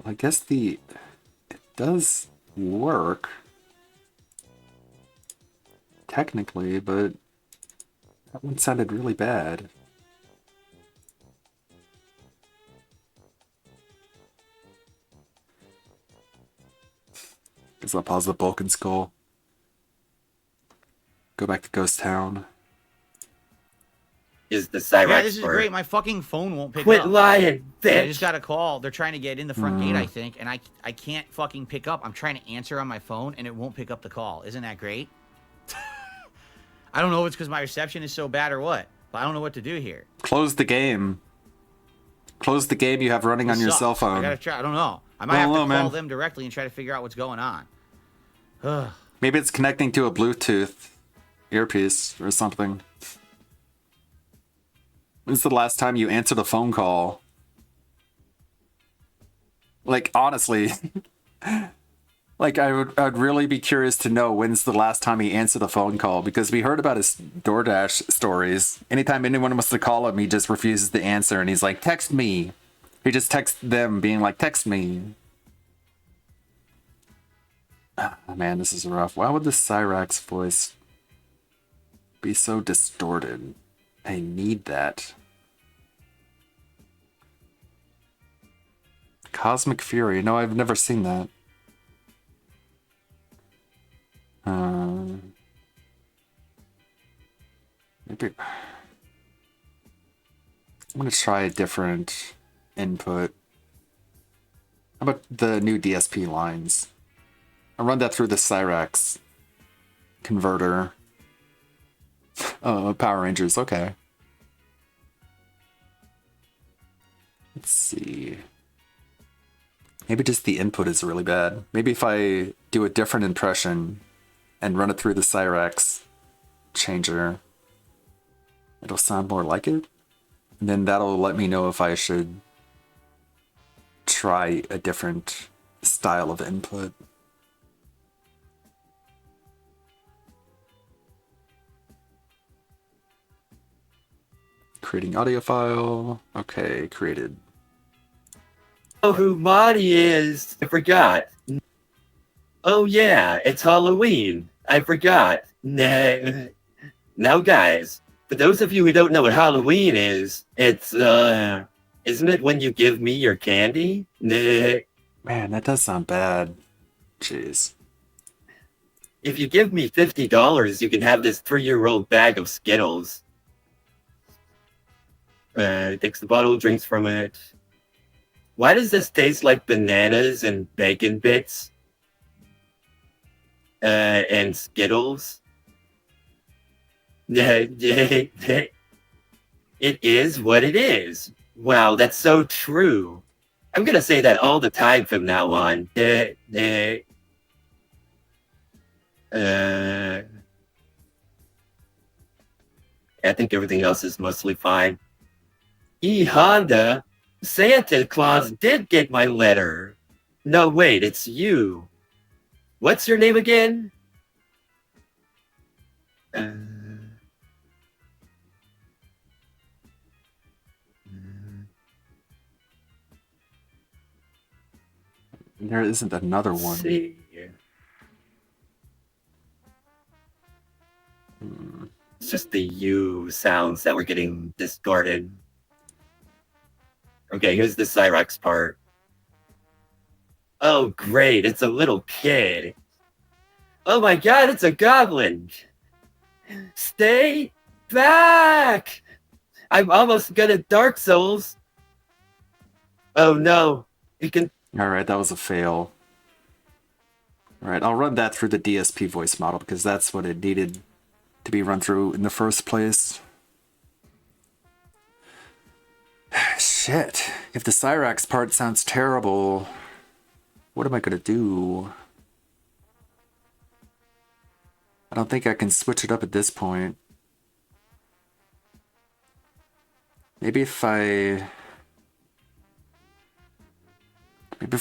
I guess it does work. Technically, but that one sounded really bad. Guess I'll pause the Vulcan Skull. Go back to Ghost Town. Is the Cyrax Yeah, this is bird. great. My fucking phone won't pick Quit up. lying, bitch. I just got a call. They're trying to get in the front gate, I think, and I can't fucking pick up. I'm trying to answer on my phone, and it won't pick up the call. Isn't that great? I don't know if it's because my reception is so bad or what, but I don't know what to do here. Close the game. Close the game you have running on This your sucks. cell phone. I gotta try. I don't know. I might have to call man. them directly and try to figure out what's going on. Ugh. Maybe it's connecting to a Bluetooth earpiece or something. When's the last time you answered a phone call? Like, honestly, like I'd really be curious to know when's the last time he answered a phone call, because we heard about his DoorDash stories. Anytime anyone wants to call him, he just refuses to answer, and he's like, text me. He just texts them being like, text me. Ah, man, this is rough. Why would the Cyrax voice be so distorted? I need that. Cosmic Fury. No, I've never seen that. Maybe I'm gonna try a different input. How about the new DSP lines? I'll run that through the Cyrax converter. Power Rangers, okay. Let's see. Maybe just the input is really bad. Maybe if I do a different impression and run it through the Cyrax changer, it'll sound more like it. And then that'll let me know if I should try a different style of input. Creating audio file. Okay, created. Oh, who Marty is? I forgot. Oh yeah, it's Halloween. I forgot. Nah. Now guys, for those of you who don't know what Halloween is, it's isn't it when you give me your candy? Nah. Man, that does sound bad. Jeez. If you give me $50, you can have this 3-year-old bag of Skittles. Takes the bottle, drinks from it. Why does this taste like bananas and bacon bits? And Skittles? It is what it is. Wow, that's so true. I'm gonna say that all the time from now on. I think everything else is mostly fine. Honda, Santa Claus did get my letter. No, wait, it's you. What's your name again? There isn't another one. See. It's just the U sounds that were getting distorted. Okay, here's the Cyrax part. Oh, great, it's a little kid. Oh my god, it's a goblin! Stay back! I'm almost good at Dark Souls. Oh no, you can... Alright, that was a fail. Alright, I'll run that through the DSP voice model because that's what it needed to be run through in the first place. Shit. If the Cyrax part sounds terrible, what am I gonna do? I don't think I can switch it up at this point. Maybe if I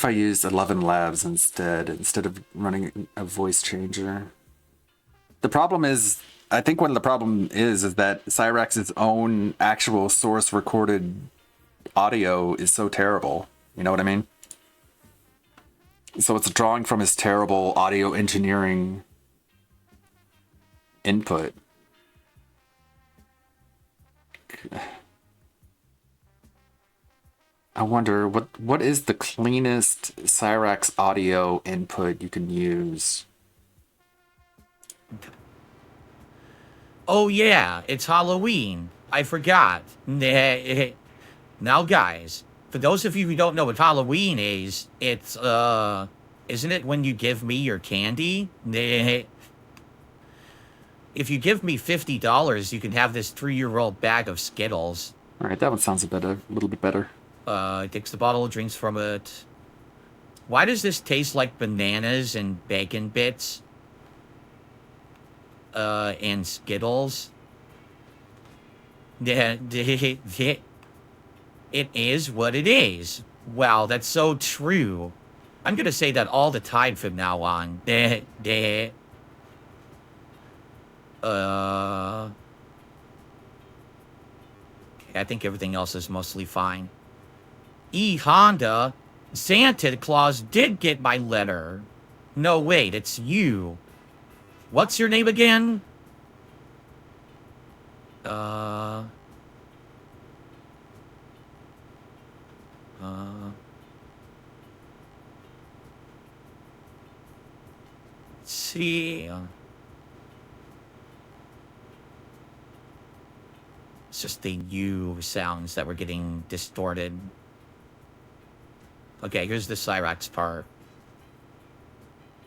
use 11 Labs instead of running a voice changer. The problem is, I think one of the problem is that Cyrax's own actual source recorded audio is so terrible. You know what I mean? So it's drawing from his terrible audio engineering input. I wonder what is the cleanest Cyrax audio input you can use? Oh yeah, it's Halloween. I forgot. Now guys, for those of you who don't know what Halloween is, it's isn't it when you give me your candy? If you give me $50, you can have this 3-year-old bag of Skittles. All right, that one sounds a little bit better. Takes the bottle of drinks from it. Why does this taste like bananas and bacon bits? And Skittles? It is what it is. Wow, that's so true. I'm gonna say that all the time from now on. I think everything else is mostly fine. Honda, Santa Claus did get my letter. No, wait, it's you. What's your name again? Let's see. It's just the U sounds that were getting distorted. Okay, here's the Cyrax part.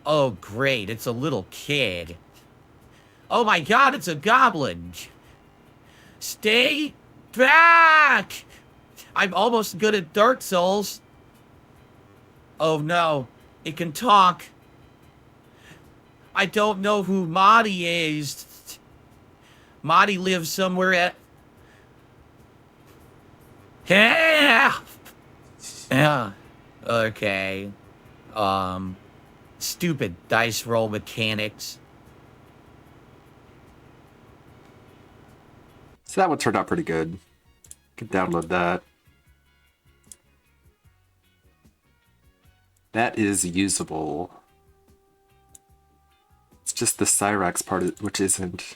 Oh, great, it's a little kid. Oh my god, it's a goblin. Stay back! I'm almost good at Dark Souls. Oh no, it can talk. I don't know who Marty is. Marty lives somewhere at... Yeah! Okay. Stupid dice roll mechanics. So that one turned out pretty good. Can download that. That is usable. It's just the Cyrax part which isn't.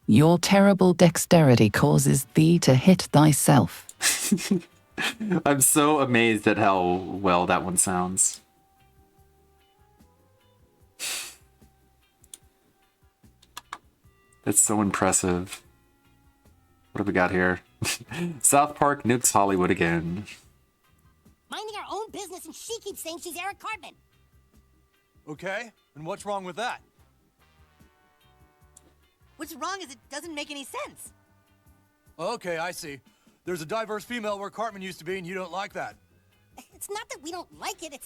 Your terrible dexterity causes thee to hit thyself. I'm so amazed at how well that one sounds. That's so impressive. What have we got here? South Park nukes Hollywood again. Minding our own business, and she keeps saying she's Eric Cartman. Okay, and what's wrong with that? What's wrong is it doesn't make any sense. Okay, I see. There's a diverse female where Cartman used to be, and you don't like that. It's not that we don't like it,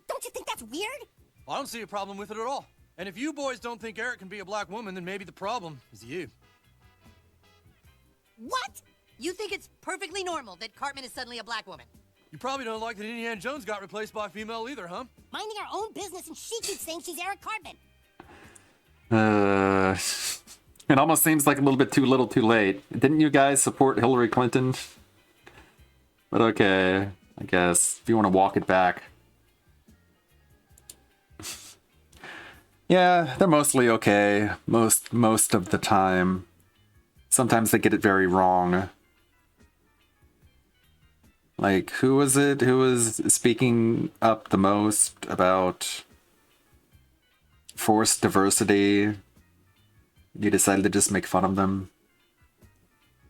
don't you think that's weird? I don't see a problem with it at all. And if you boys don't think Eric can be a black woman, then maybe the problem is you. What? You think it's perfectly normal that Cartman is suddenly a black woman? You probably don't like that Indiana Jones got replaced by a female either, huh? Minding our own business, and she keeps saying she's Eric Cartman. It almost seems like a little bit too little too late. Didn't you guys support Hillary Clinton? But okay, I guess, if you want to walk it back. Yeah, they're mostly okay. Most of the time. Sometimes they get it very wrong. Like, who was it who was speaking up the most about forced diversity? You decided to just make fun of them.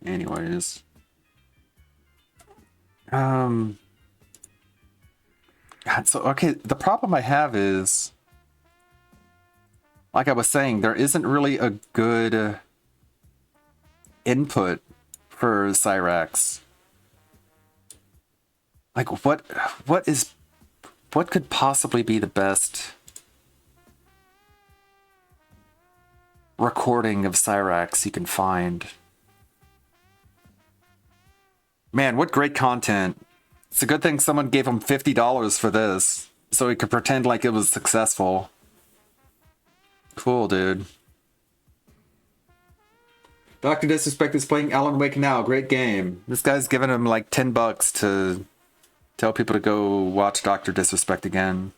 Anyways. God, so, okay, the problem I have is, like I was saying, there isn't really a good input for Cyrax. Like, what could possibly be the best recording of Cyrax you can find? Man, what great content. It's a good thing someone gave him $50 for this, so he could pretend like it was successful. Cool, dude. Dr. Disrespect is playing Alan Wake now. Great game. This guy's giving him like $10 to tell people to go watch Dr. Disrespect again.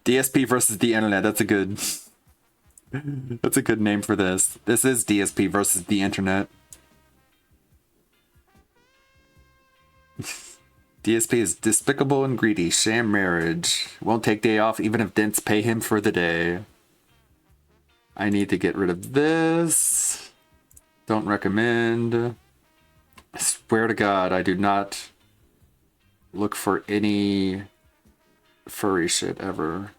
DSP versus the internet. That's a good. That's a good name for this. This is DSP versus the internet. DSP is despicable and greedy. Sham marriage. Won't take day off even if dents pay him for the day. I need to get rid of this. Don't recommend. I swear to God, I do not look for any furry shit ever.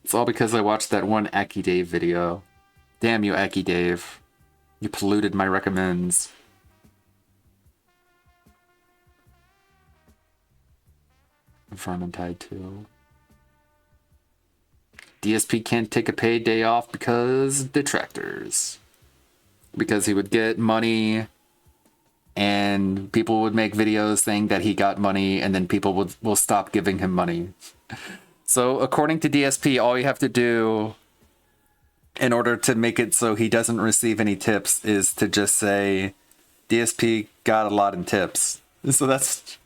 It's all because I watched that one Aki Dave video. Damn you, Aki Dave. You polluted my recommends. Vermintide 2. DSP can't take a paid day off because detractors. Because he would get money and people would make videos saying that he got money and then people will stop giving him money. So according to DSP, all you have to do in order to make it so he doesn't receive any tips is to just say DSP got a lot in tips. So that's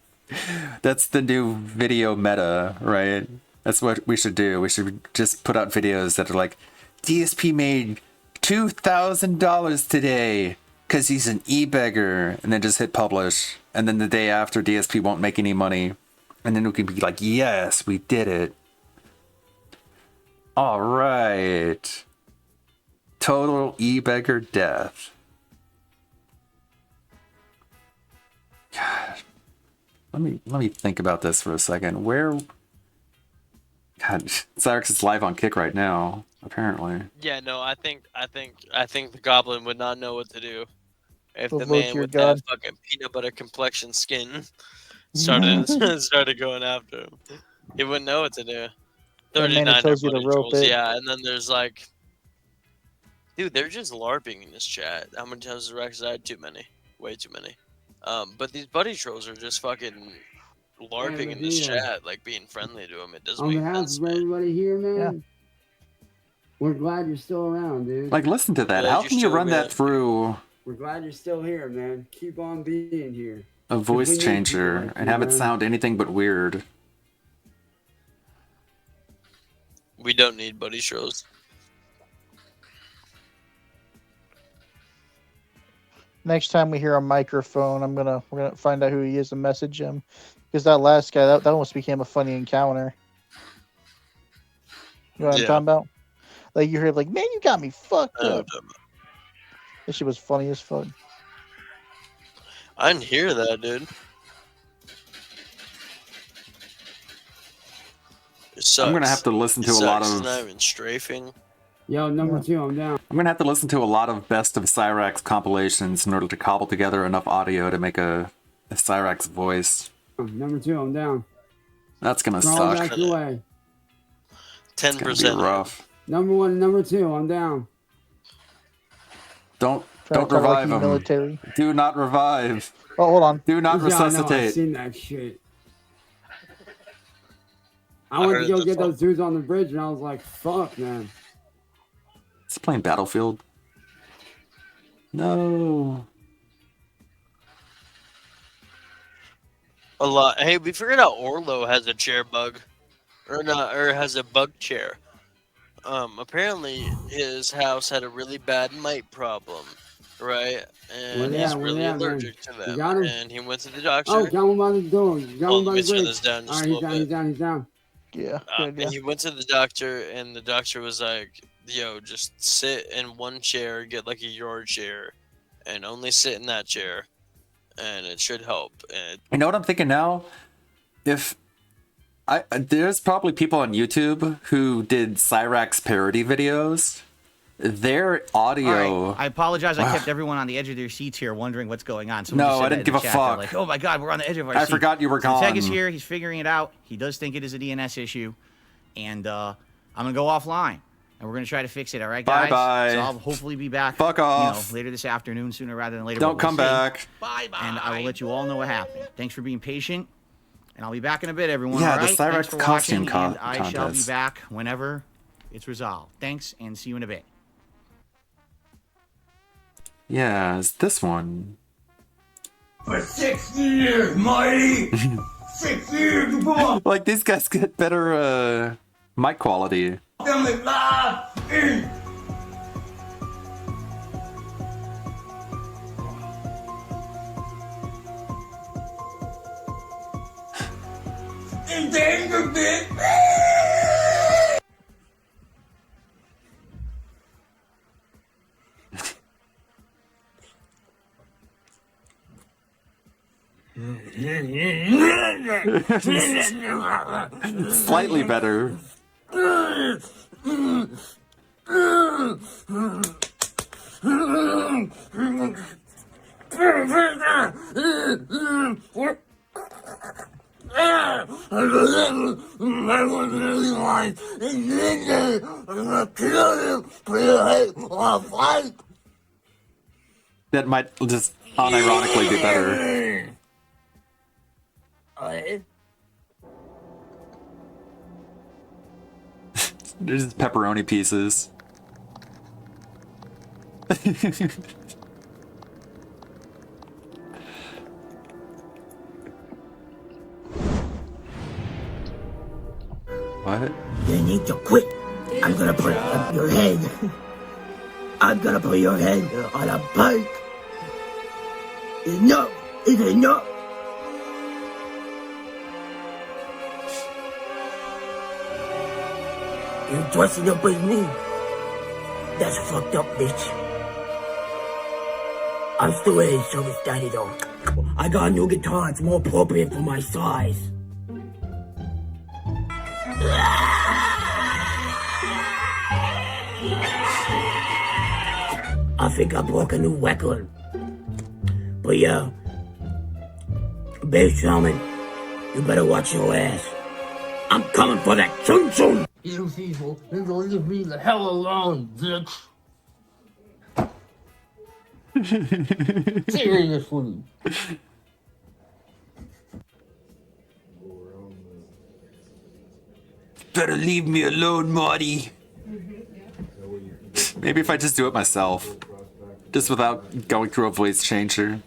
the new video meta, right? That's what we should do. We should just put out videos that are like, DSP made $2,000 today because he's an e-beggar, and then just hit publish. And then the day after, DSP won't make any money. And then we can be like, yes, we did it. All right. Total e-beggar death. God. Let me think about this for a second. Where... God, Cyrex is live on Kick right now, apparently. Yeah, no, I think the goblin would not know what to do if Oh, the look, man your with God. that fucking peanut butter complexion skin started going after him. He wouldn't know what to do. That man that 39 tells you to buddy rope trolls, it. yeah, and then there's like, dude, they're just LARPing in this chat. How many times has Rex died? Too many, way too many. But these buddy trolls are just fucking LARPing in this chat, like being friendly to him. It doesn't On make behalf sense. of everybody here, man, we're glad you're still around, dude. Like, listen to that. How can you run that through We're glad you're still here, man. Keep on being here. a voice changer and have it sound anything but weird? We don't need buddy trolls. Next time we hear a microphone, we're gonna find out who he is and message him. Because that last guy, that almost became a funny encounter. You know what I'm talking about? Like you heard, like, man, you got me fucked up. That shit was funny as fuck. I didn't hear that, dude. It sucks. I'm gonna have to listen to It a lot sucks. of. It's not even strafing. Yo, number 2, I'm down. I'm gonna have to listen to a lot of best of Cyrax compilations in order to cobble together enough audio to make a Cyrax voice. Number 2, I'm down. That's gonna Crawl suck. back your way. 10%. Rough. Number 1 and number 2, I'm down. Don't Trying to talk like revive he's him. military. Do not revive. Oh, hold on. Do not Yeah, I know, I've resuscitate. seen that shit. I went to heard go the get fuck- those dudes on the bridge, and I was like, fuck, man. It's playing Battlefield. No. A lot. Hey, we figured out Orlo has a chair bug, or not, or has a bug chair. Apparently his house had a really bad mite problem, right? And Where they he's at? Where really they at, man? allergic to You them. got him? And he went to the doctor. Oh, got one by the door. Got Hold one on, by let the me turn bridge. this down just All a right, he's little down, bit. he's down, he's down. Yeah. And he went to the doctor, and the doctor was like, "Yo, just sit in one chair, get like a yard chair, and only sit in that chair, and it should help." And You know what I'm thinking now? If there's probably people on YouTube who did Cyrax parody videos. Their audio. All right, I apologize. I kept everyone on the edge of their seats here, wondering what's going on. Someone No, just said I that didn't in the give a chat. They're fuck. Like, oh my God, we're on the edge of our I seat. forgot you were So Teg is gone. here. He's figuring it out. He does think it is a DNS issue, and I'm gonna go offline, and we're gonna try to fix it. All right, guys. Bye-bye. So I'll hopefully be back. Fuck off. Later this afternoon, sooner rather than later. Don't but we'll come see. back. Bye-bye. And I will let you all know what happened. Thanks for being patient, and I'll be back in a bit, everyone. Yeah, all the right? Cyrax Thanks for costume watching, and I shall be contest. back whenever it's resolved. Thanks, and see you in a bit. Yeah, it's this one. For 6 years, Marty. 6 years, you belong. Like, these guys get better mic quality. Family live in. Endangerment. Slightly better. That might just unironically be better. There's just pepperoni pieces. What? You need to quit. I'm gonna put your head. I'm gonna put your head on a bike. Enough is enough. You're dressing up as me. That's fucked up, bitch. I'm still a service daddy though. I got a new guitar. It's more appropriate for my size. I think I broke a new record. But yeah, Bass Shaman, you better watch your ass. I'm coming for that chun chun. You people, you gonna leave me the hell alone, bitch. Seriously. Better leave me alone, Marty. Maybe if I just do it myself. Just without going through a voice changer.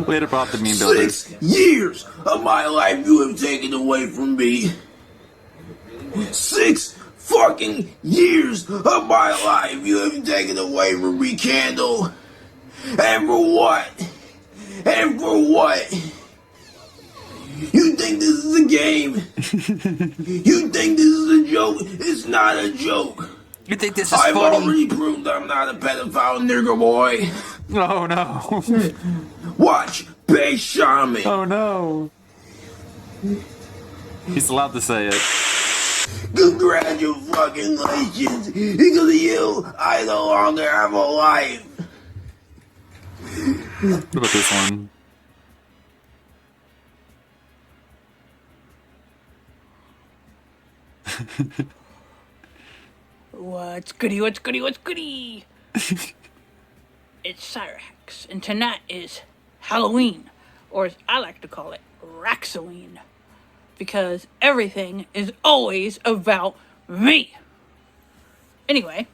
Later, Bob the Meme Builder. 6 years of my life you have taken away from me. 6 fucking years of my life you have taken away from me, Candle. And for what? And for what? You think this is a game? You think this is a joke? It's not a joke. You think this is I've funny? already proved I'm not a pedophile, nigger boy. Oh no. Watch Bass Shaman. Oh no. He's allowed to say it. Congratulations. Because of you, I no longer have a life. What about this one? What's goody, what's goody, what's goody? It's Cyrax, and tonight is Halloween, or as I like to call it, Raxoween. Because everything is always about me. Anyway,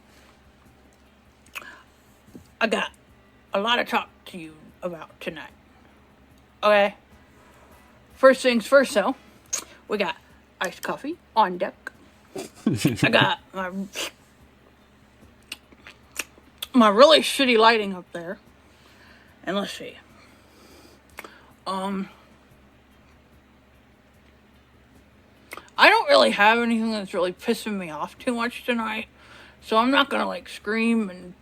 I got a lot to talk to you about tonight. Okay? First things first, though, we got iced coffee on deck. I got my really shitty lighting up there. And let's see. I don't really have anything that's really pissing me off too much tonight. So I'm not gonna like scream and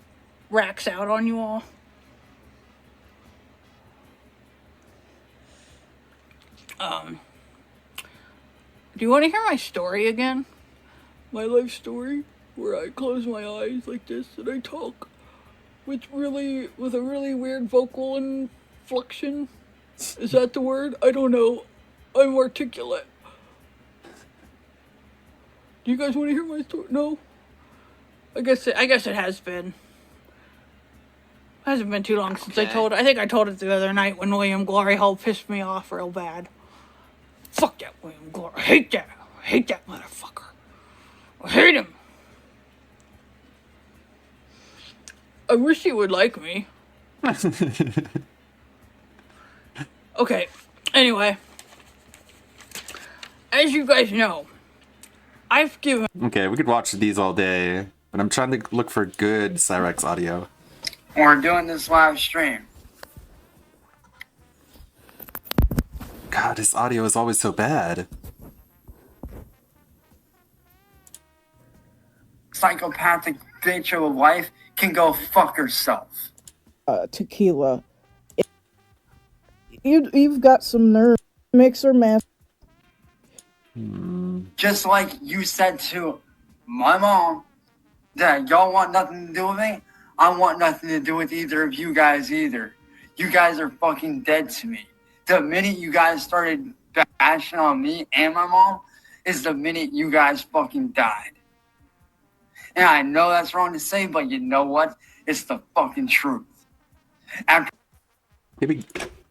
rax out on you all. Do you want to hear my story again? My life story, where I close my eyes like this and I talk with a really weird vocal inflection. Is that the word? I don't know. I'm articulate. Do you guys want to hear my story? No? I guess it has been. It hasn't been too long since I think I told it the other night when William Glory Hall pissed me off real bad. Fuck that William Glory. I hate that. I hate that motherfucker. I hate him. I wish he would like me. Okay, anyway. As you guys know, I've given... Okay, we could watch these all day, but I'm trying to look for good Cyrax audio. We're doing this live stream. God, his audio is always so bad. Psychopathic bitch of a wife can go fuck herself. Tequila. You've got some nerve. Mixer master. Just like you said to my mom that y'all want nothing to do with me, I want nothing to do with either of you guys either. You guys are fucking dead to me. The minute you guys started bashing on me and my mom is the minute you guys fucking died. And I know that's wrong to say, but you know what? It's the fucking truth. After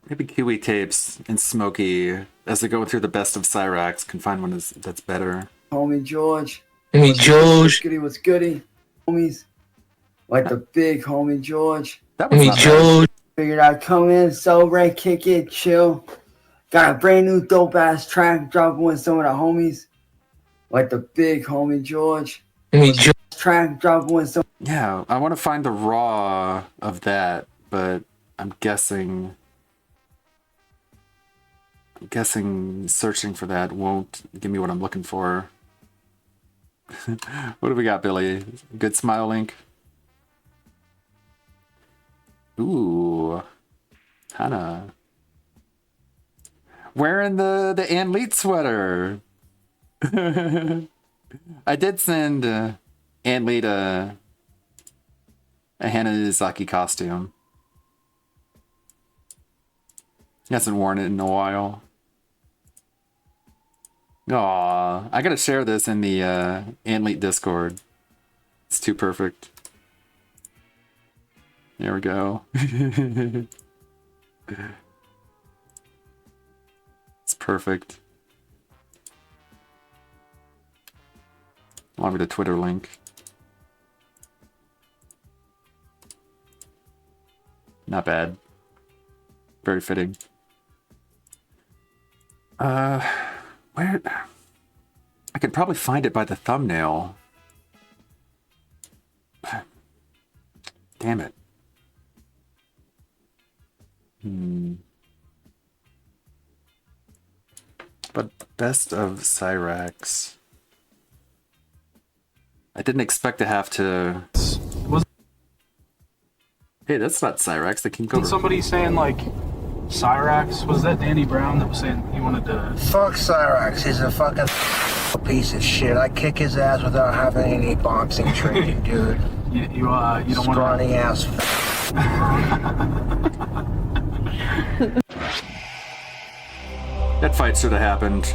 Maybe Kiwi Tapes and Smokey, as they're going through the best of Cyrax, can find one that's better. Homie George. Homie George. What's goody, what's goody? Homies. Like the big homie George. That was not bad. Figured I'd come in, celebrate, kick it, chill. Got a brand new dope ass track dropping with some of the homies. Like the big homie George. Track dropping with some. Yeah, I want to find the raw of that, but I'm guessing searching for that won't give me what I'm looking for. What do we got, Billy? Good smile link? Ooh. Hannah. Wearing the Ann Leet sweater. I did send Ann Leet a Hannah Izaki costume. He hasn't worn it in a while. Aw, I gotta share this in the Ann Leet Discord. It's too perfect. There we go. It's perfect. Allow me the Twitter link. Not bad. Very fitting. Where? I could probably find it by the thumbnail. Damn it. But best of Cyrax. I didn't expect to have to. Hey, that's not Cyrax. The King Cobra. Somebody saying like Cyrax, was that Danny Brown that was saying he wanted to? Fuck Cyrax. He's a fucking piece of shit. I kick his ass without having any boxing training, dude. You don't want to. Scrawny ass. That fight should have happened.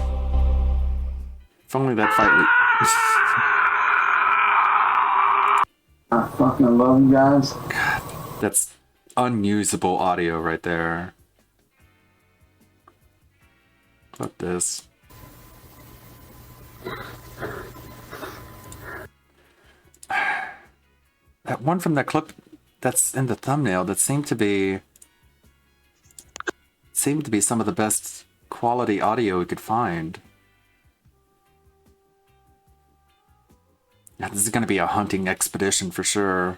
If only that fight. I fucking love you guys. God, that's unusable audio right there. Fuck this. That one from that clip that's in the thumbnail, that seemed to be some of the best quality audio we could find. Yeah, this is gonna be a hunting expedition for sure.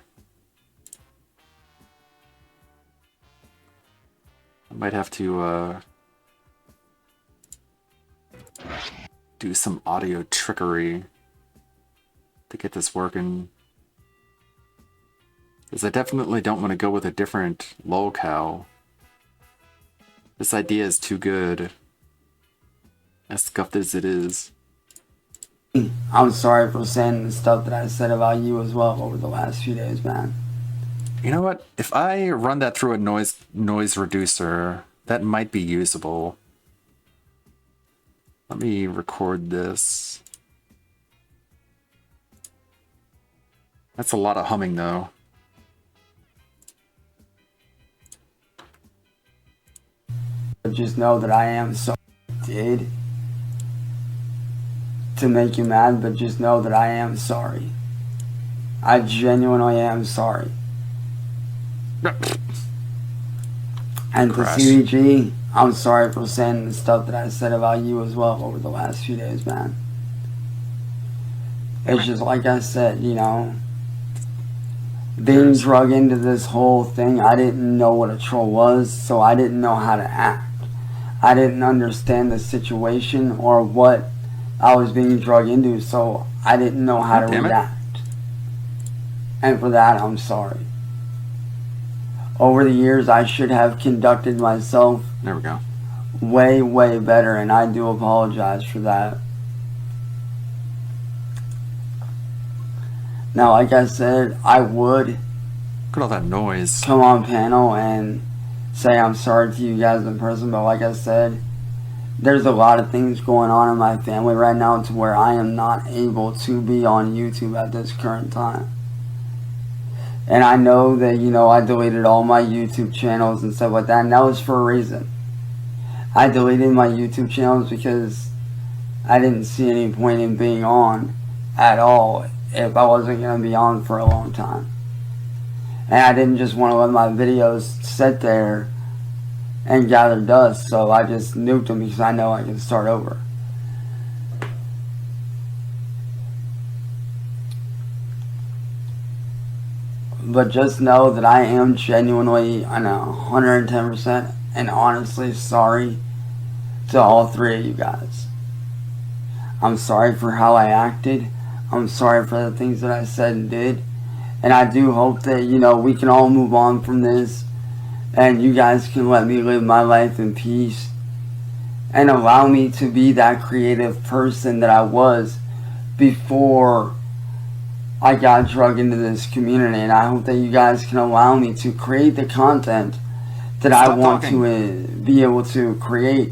I might have to do some audio trickery to get this working. Because I definitely don't want to go with a different locale. This idea is too good. As scuffed as it is. I'm sorry for saying the stuff that I said about you as well over the last few days, man. You know what? If I run that through a noise reducer, that might be usable. Let me record this. That's a lot of humming, though. But just know that I am sorry I did to make you mad, but just know that I am sorry. I genuinely am sorry. And to CVG, I'm sorry for saying the stuff that I said about you as well over the last few days, man. It's just like I said, you know, being drug into this whole thing, I didn't know what a troll was, so I didn't know how to act. I didn't understand the situation or what I was being drug into, so I didn't know how to react. And for that, I'm sorry. Over the years, I should have conducted myself way, way better, and I do apologize for that. Now, like I said, I would Look at all that noise. come on panel and say I'm sorry to you guys in person, but like I said, there's a lot of things going on in my family right now to where I am not able to be on YouTube at this current time. And I know that, you know, I deleted all my YouTube channels and stuff like that, and that was for a reason. I deleted my YouTube channels because I didn't see any point in being on at all if I wasn't going to be on for a long time. And I didn't just want to let my videos sit there and gather dust, so I just nuked them because I know I can start over. But just know that I am genuinely, I know, 110% and honestly sorry to all three of you guys. I'm sorry for how I acted. I'm sorry for the things that I said and did. And I do hope that, you know, we can all move on from this. And you guys can let me live my life in peace. And allow me to be that creative person that I was before I got drugged into this community. And I hope that you guys can allow me to create the content that I want to be able to create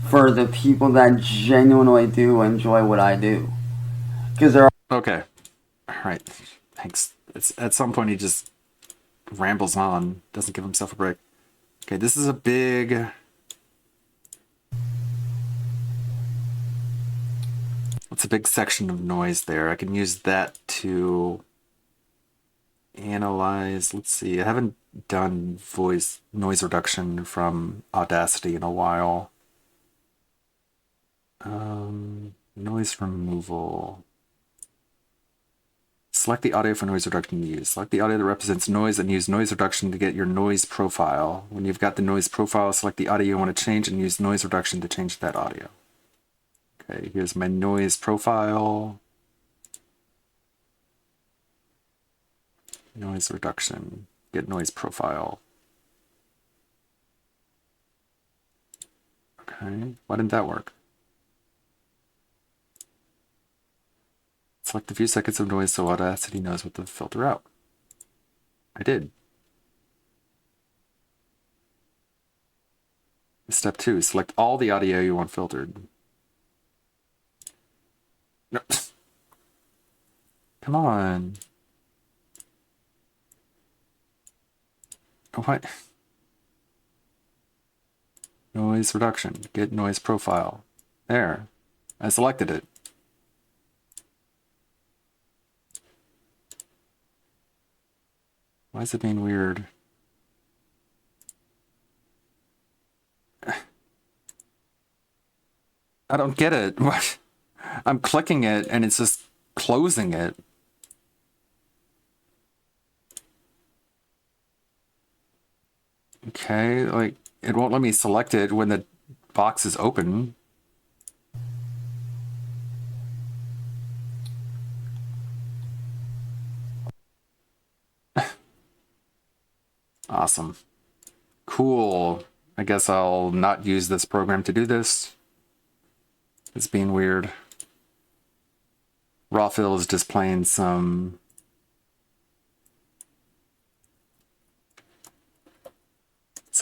for the people that genuinely do enjoy what I do. Because there are... Okay. Alright. Thanks. At some point he just rambles on. Doesn't give himself a break. Okay, this is a big... What's a big section of noise there? I can use that to analyze. Let's see. I haven't done voice noise reduction from Audacity in a while. Noise removal. Select the audio for noise reduction to use. Select the audio that represents noise and use noise reduction to get your noise profile. When you've got the noise profile, select the audio you want to change and use noise reduction to change that audio. Okay, here's my noise profile. Noise reduction. Get noise profile. Okay, why didn't that work? Select a few seconds of noise so Audacity knows what to filter out. I did. Step 2, select all the audio you want filtered. No. Come on. What? Noise reduction. Get noise profile. There. I selected it. Why is it being weird? I don't get it. What? I'm clicking it and it's just closing it. Okay, like, it won't let me select it when the box is open. Awesome. Cool. I guess I'll not use this program to do this. It's being weird. Rawfill is just playing some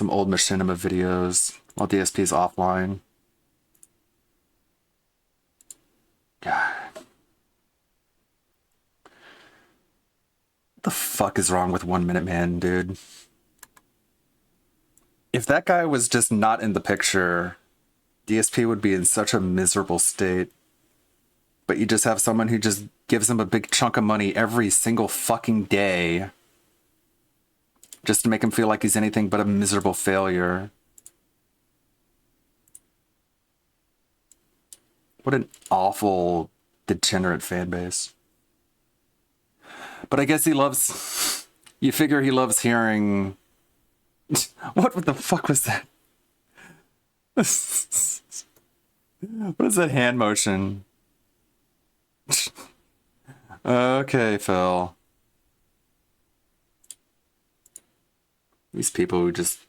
old Machinima videos while DSP is offline. God. What the fuck is wrong with 1 Minute Man, dude? If that guy was just not in the picture, DSP would be in such a miserable state. But you just have someone who just gives him a big chunk of money every single fucking day just to make him feel like he's anything but a miserable failure. What an awful, degenerate fan base. But I guess he loves... You figure he loves hearing... What the fuck was that? What is that hand motion? Okay, Phil. These people who just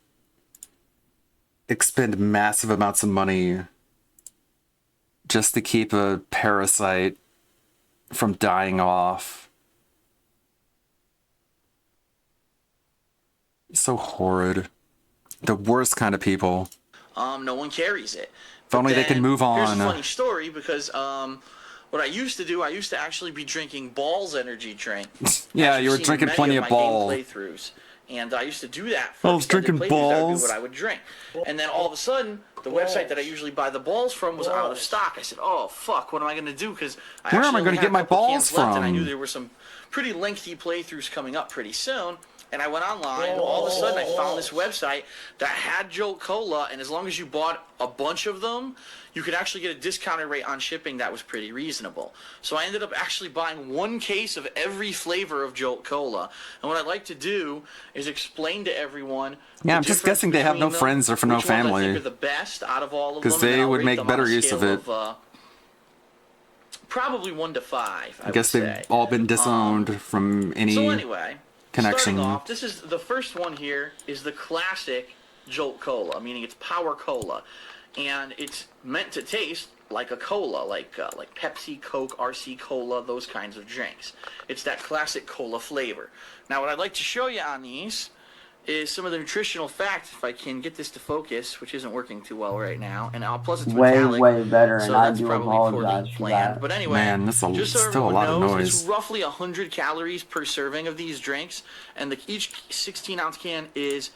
expend massive amounts of money just to keep a parasite from dying off. So horrid. The worst kind of people. No one carries it. If only they could move Here's on. a funny story because what I used to do, I used to actually be drinking Balls energy drink. Yeah, As you were you've seen drinking in plenty many of my Ball. game playthroughs. And I used to do that for I was extended drinking playthroughs. That would Balls. be what I would drink. And then all of a sudden, the website that I usually buy the balls from was out of stock. I said, oh, fuck, what am I going to do? Because Where am I going to get my balls left, and I from? knew there were some pretty lengthy playthroughs coming up pretty soon. And I went online, and all of a sudden I found this website that had Jolt Cola, and as long as you bought a bunch of them, you could actually get a discounted rate on shipping that was pretty reasonable. So I ended up actually buying one case of every flavor of Jolt Cola. And what I'd like to do is explain to everyone. Yeah, I'm just guessing they have no friends or for no which ones I think family. are the best out of all of them. Because and then they I'll would rate make them on a better use of scale it. Probably 1 to 5. I guess they've all been disowned from any So anyway, connection. starting off, this is the first one here is the classic Jolt Cola, meaning it's Power Cola, and it's meant to taste like a cola, like Pepsi, Coke, RC Cola, those kinds of drinks. It's that classic cola flavor. Now, what I'd like to show you on these is some of the nutritional facts, if I can get this to focus, which isn't working too well right now. And plus it's metallic, way better, so and I that's do probably apologize poorly for planned. that. But anyway, Man, that's just so still a everyone lot of knows, noise. it's roughly 100 calories per serving of these drinks, and each 16-ounce can is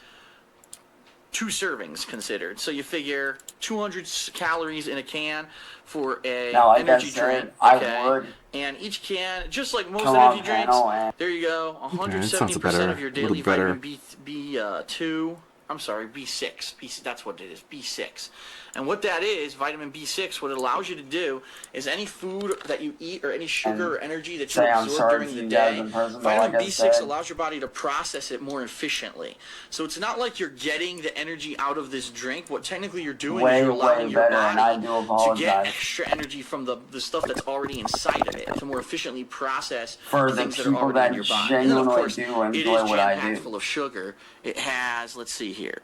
2 servings considered. So you figure 200 calories in a can for a Now, like I energy said, drink. I Okay? would. And each can, just like most Come on, energy man, drinks, oh, man. there you go, Okay, that sounds 170% better. of your A little daily better. vitamin B2. I'm sorry, B6. That's what it is, B6. And what that is, vitamin B6, what it allows you to do is any food that you eat or any sugar or energy that you Say I'm absorb sorry during for the you guys day, in person, but vitamin like I B6 said- allows your body to process it more efficiently. So it's not like you're getting the energy out of this drink. What technically you're doing Way, is you're allowing way your better, and I body do to apologize. get extra energy from the stuff that's already inside of it to more efficiently process For the the things that are people already in that your body. And then, of genuinely course, do it enjoy is what I jam-packed do. full of sugar. It has, let's see here,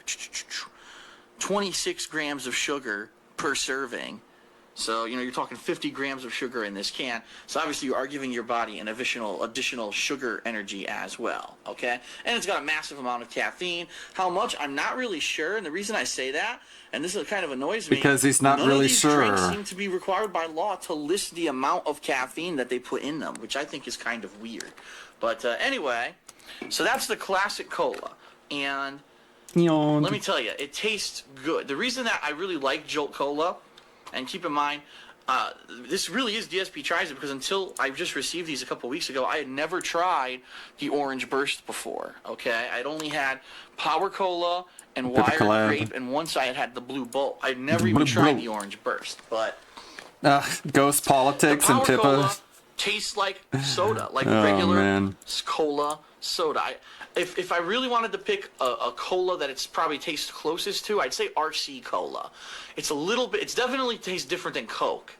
26 grams of sugar per serving. So, you're talking 50 grams of sugar in this can. So obviously you are giving your body an additional sugar energy as well, okay? And it's got a massive amount of caffeine. How much? I'm not really sure. And the reason I say that, and this kind of annoys me, Because he's not none really of these drinks sure. seem to be required by law to list the amount of caffeine that they put in them, which I think is kind of weird. But anyway, so that's the classic cola. And let me tell you, it tastes good. The reason that I really like Jolt Cola, and keep in mind, this really is DSP Tries It, because until I just received these a couple weeks ago, I had never tried the Orange Burst before, okay? I'd only had Power Cola and Pepper Wired Collab. Grape, and once I had had the Blue Bolt. I'd never even Blue tried Bolt. the Orange Burst, but Ghost Politics the and Power Cola Pippa. tastes like soda, like Oh, regular man. cola soda. If I really wanted to pick a cola that it's probably tastes closest to, I'd say RC Cola. It's a little bit, it's definitely tastes different than Coke,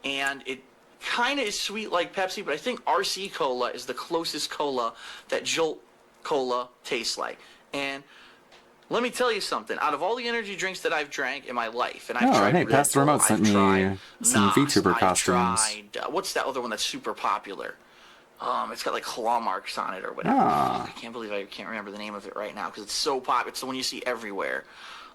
and it kind of is sweet like Pepsi, but I think RC Cola is the closest cola that Jolt Cola tastes like. And let me tell you something. Out of all the energy drinks that I've drank in my life, and I've Oh, tried hey, Red Pastor Bull, Remote sent I've me tried some Nos, VTuber I've costumes. tried, what's that other one that's super popular? It's got like claw marks on it or whatever. Ah. I can't believe I can't remember the name of it right now because it's so popular. It's the one you see everywhere.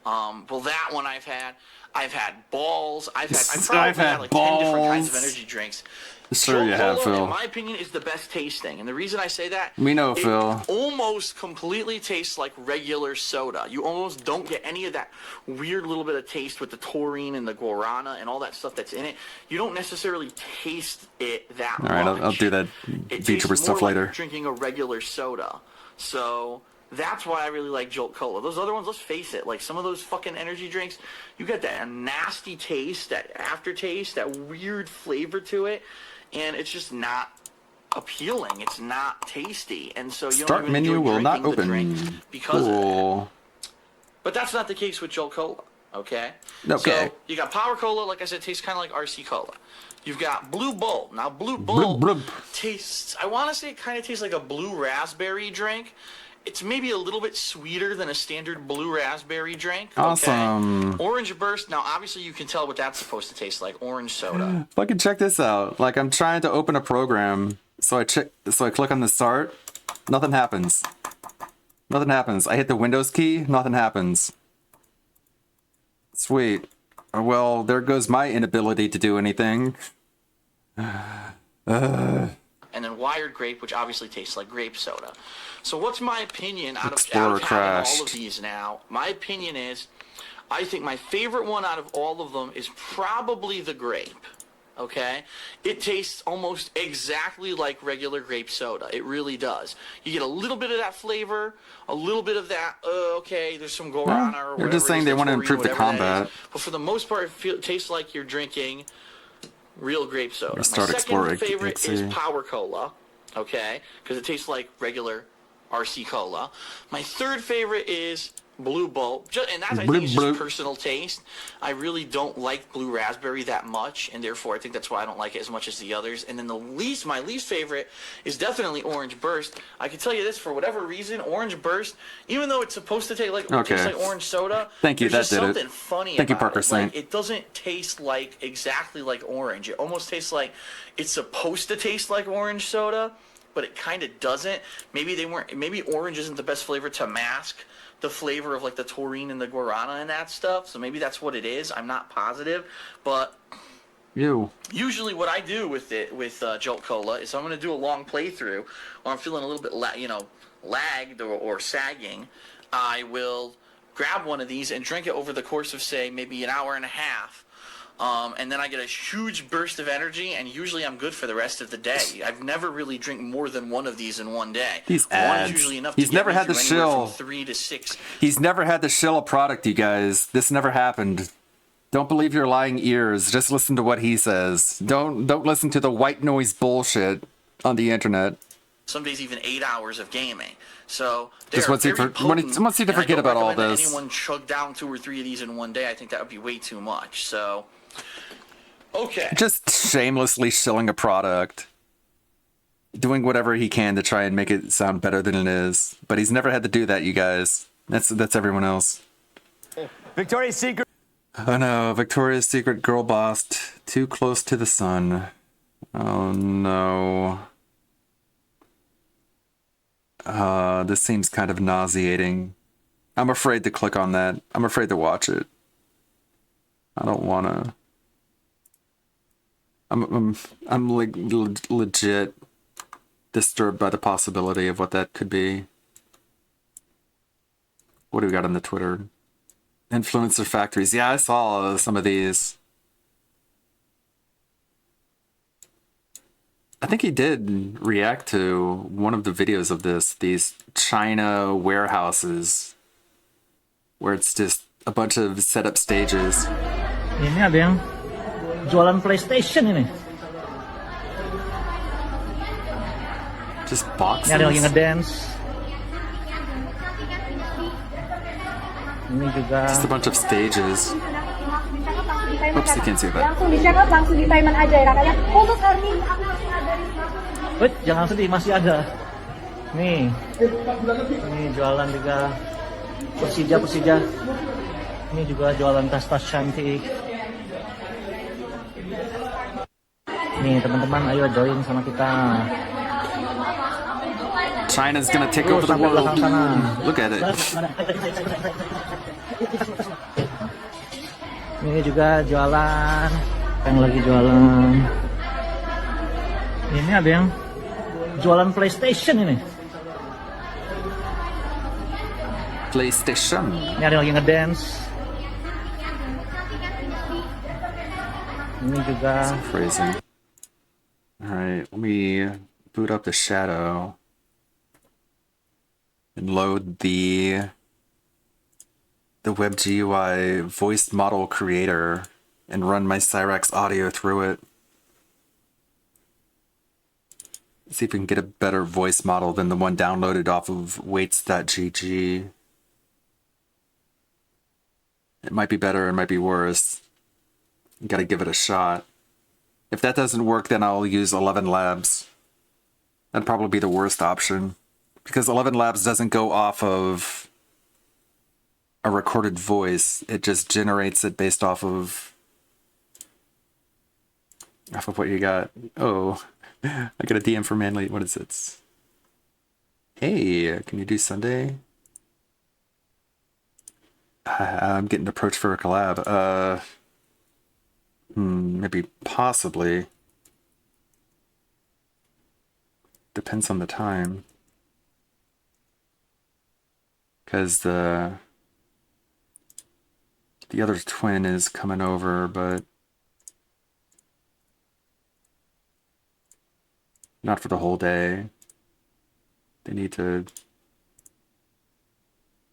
Well, that one I've had. I've had Balls. I've probably had like 10 different kinds of Balls. energy drinks. Sure you Jolt have, Cola, Phil. in my opinion, is the best tasting. And the reason I say that, We know, it Phil. almost completely tastes like regular soda. You almost don't get any of that weird little bit of taste with the taurine and the guarana and all that stuff that's in it. You don't necessarily taste it that All right, much. I'll do that It VTuber tastes stuff more like later. drinking a regular soda. So That's why I really like Jolt Cola. Those other ones, let's face it, like some of those fucking energy drinks, you got that nasty taste, that aftertaste, that weird flavor to it, and it's just not appealing. It's not tasty, and so you Start don't even menu enjoy will not drinking the open. drink because of Cool. that. But that's not the case with Jolt Cola, okay? Okay. So you got Power Cola, like I said, tastes kind of like RC Cola. You've got Blue Bull. Now, Blue Bull tastes, I want to say it kind of tastes like a blue raspberry drink. It's maybe a little bit sweeter than a standard blue raspberry drink. Okay? Awesome. Orange Burst. Now, obviously, you can tell what that's supposed to taste like. Orange soda. Fucking check this out. Like, I'm trying to open a program, so I click on the start. Nothing happens. Nothing happens. I hit the Windows key. Nothing happens. Sweet. Well, there goes my inability to do anything. And then Wired Grape, which obviously tastes like grape soda. So what's my opinion out of Explorer having all of these now? My opinion is, I think my favorite one out of all of them is probably the grape. Okay? It tastes almost exactly like regular grape soda. It really does. You get a little bit of that flavor, a little bit of that, okay, there's some guarana or whatever. They're just saying they want to improve the combat. But for the most part, it tastes like you're drinking real grape soda. My Start second Explorer, favorite let's is see. Power Cola, okay, because it tastes like regular RC Cola. My third favorite is Blue Bull, and that I think is just personal taste. I really don't like blue raspberry that much, and therefore I think that's why I don't like it as much as the others. And then my least favorite is definitely Orange Burst. I can tell you this, for whatever reason, Orange Burst, even though it's supposed to taste like orange soda, Thank you, there's that just did it. something funny Thank you, about Parker it. Saint. Like, it doesn't taste like exactly like orange. It almost tastes like it's supposed to taste like orange soda, but it kind of doesn't. Maybe orange isn't the best flavor to mask the flavor of like the taurine and the guarana and that stuff. So maybe that's what it is. I'm not positive, but usually what I do with Jolt Cola is I'm going to do a long playthrough, or I'm feeling a little bit lagged or sagging. I will grab one of these and drink it over the course of, say, maybe an hour and a half. And then I get a huge burst of energy, and usually I'm good for the rest of the day. I've never really drank more than one of these in one day. These One ads. is usually enough He's to get never me had the through anywhere shill. from 3 to 6. He's never had to shill a product, you guys. This never happened. Don't believe your lying ears. Just listen to what he says. Don't listen to the white noise bullshit on the internet. Some days even 8 hours of gaming. So Just wants you to forget about all this. Anyone chug down 2 or 3 of these in one day, I think that would be way too much. So, okay. Just shamelessly shilling a product. Doing whatever he can to try and make it sound better than it is. But he's never had to do that, you guys. That's everyone else. Victoria's Secret. Oh no, Victoria's Secret girl boss too close to the sun. Oh no. This seems kind of nauseating. I'm afraid to click on that. I'm afraid to watch it. I don't wanna. I'm like legit disturbed by the possibility of what that could be. What do we got on the Twitter? Influencer factories. Yeah, I saw some of these. I think he did react to one of the videos of these China warehouses where it's just a bunch of setup stages. Ini ada yang jualan PlayStation ini. Just boxes. Ini ada yang lagi ngedance. Ini juga. Just a bunch of stages. Oops, you can't see that. Langsung di check out, langsung di payment aja ya kakaknya. Untuk earning aku masih ada di Wait, jangan sedih, masih ada. Nih. Ini jualan juga Persija. Ini juga jualan tas-tas cantik. Nih teman-teman, ayo join sama kita. China's gonna take over the world. Look at it. Ini juga jualan. Yang lagi jualan. Ini ada yang jualan PlayStation ini. PlayStation. Ini ada yang lagi ngedance. Ini juga. That's crazy. Alright, let me boot up the shadow. and load the WebGUI voice model creator and run my Cyrax audio through it. See if we can get a better voice model than the one downloaded off of weights.gg. It might be better, it might be worse. You gotta give it a shot. If that doesn't work, then I'll use 11 Labs. That'd probably be the worst option. Because 11 Labs doesn't go off of a recorded voice. It just generates it based off of what you got. Oh, I got a DM from Manly. What is it? Hey, can you do Sunday? I'm getting approached for a collab. Maybe possibly. Depends on the time. Because the other twin is coming over, but not for the whole day. They need to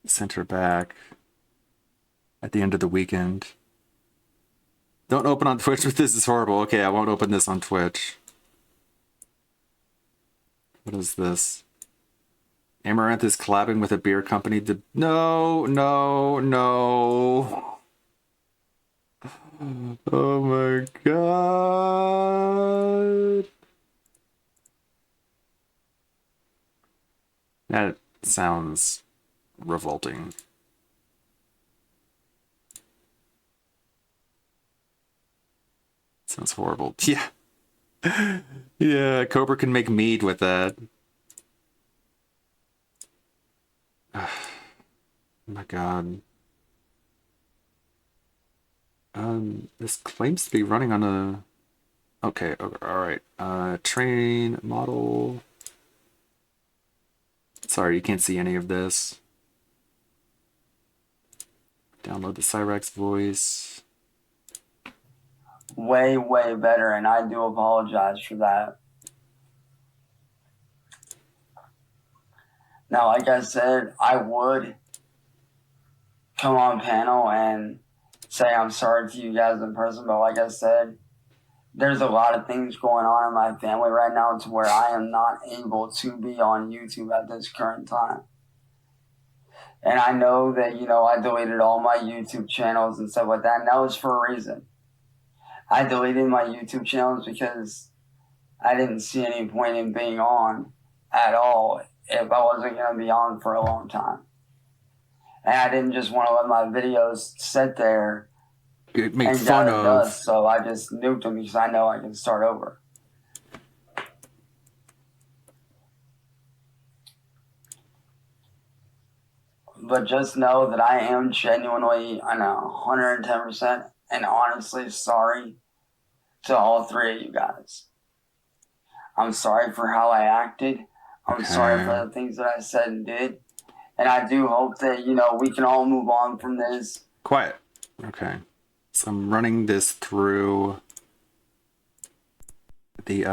send her back at the end of the weekend. Don't open on Twitch, but this is horrible. Okay, I won't open this on Twitch. What is this? Amaranth is collabing with a beer company. No. Oh my god. That sounds revolting. Sounds horrible. Yeah. Yeah, Cobra can make mead with that. Oh my god. This claims to be running on a... Okay, alright. Train, model... Sorry, you can't see any of this. Download the Cyrax voice. Way better, and I do apologize for that. Now, like I said, I would come on panel and say I'm sorry to you guys in person, but like I said, there's a lot of things going on in my family right now to where I am not able to be on YouTube at this current time. And I know that, you know, I deleted all my YouTube channels and stuff like that, and that was for a reason. I deleted my YouTube channels because I didn't see any point in being on at all if I wasn't going to be on for a long time. And I didn't just want to let my videos sit there make fun of. Dust, so I just nuked them because I know I can start over. But just know that I am genuinely, I know, 110% and honestly sorry to all three of you guys. I'm sorry for how I acted. I'm sorry for the things that I said and did. And I do hope that, you know, we can all move on from this. Quiet. Okay. So I'm running this through the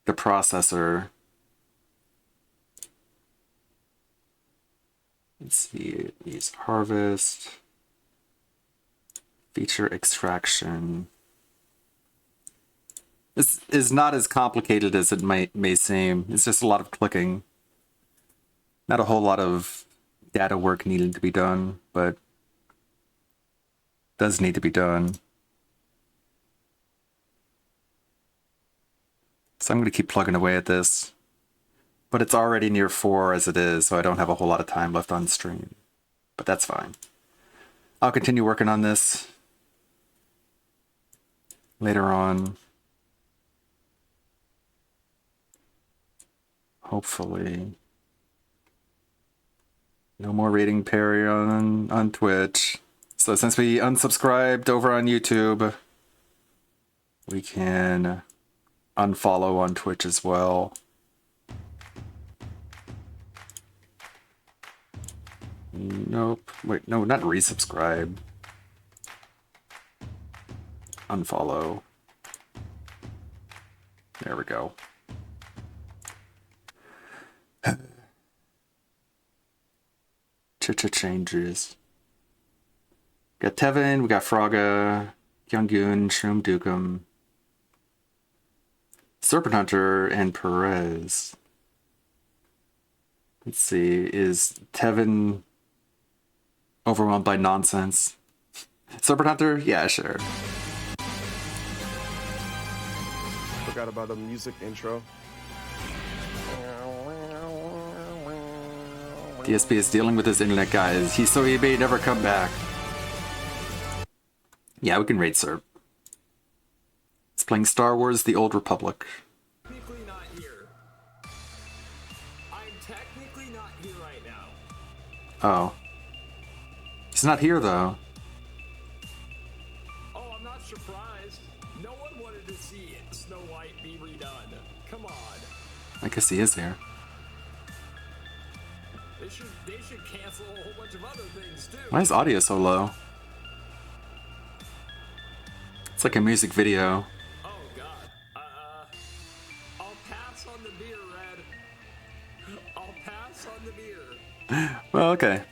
processor. Let's see, use harvest, feature extraction. This is not as complicated as it may seem. It's just a lot of clicking. Not a whole lot of data work needing to be done, but does need to be done. So I'm going to keep plugging away at this. But it's already near 4 as it is, so I don't have a whole lot of time left on stream. But that's fine. I'll continue working on this later on. Hopefully. No more rating Perry on Twitch. So since we unsubscribed over on YouTube, we can unfollow on Twitch as well. Nope. Wait, no, not resubscribe. Unfollow. There we go. changes. Got Tevin, we got Fraga, Younggoon, Shroom Dukem, Serpent Hunter, and Perez. Let's see, is Tevin overwhelmed by nonsense? Serpent Hunter? Yeah, sure. Forgot about the music intro. DSP is dealing with his internet, guys. He may never come back. Yeah, we can raid Serp. It's playing Star Wars: The Old Republic. Technically not here. I'm technically not here right now. Oh. He's not here, though. Oh, I'm not surprised. No one wanted to see Snow White be redone. Come on. I guess he is here. They should cancel a whole bunch of other things too. Why is audio so low? It's like a music video. Oh God. I'll pass on the beer, Red. I'll pass on the beer. Well, okay.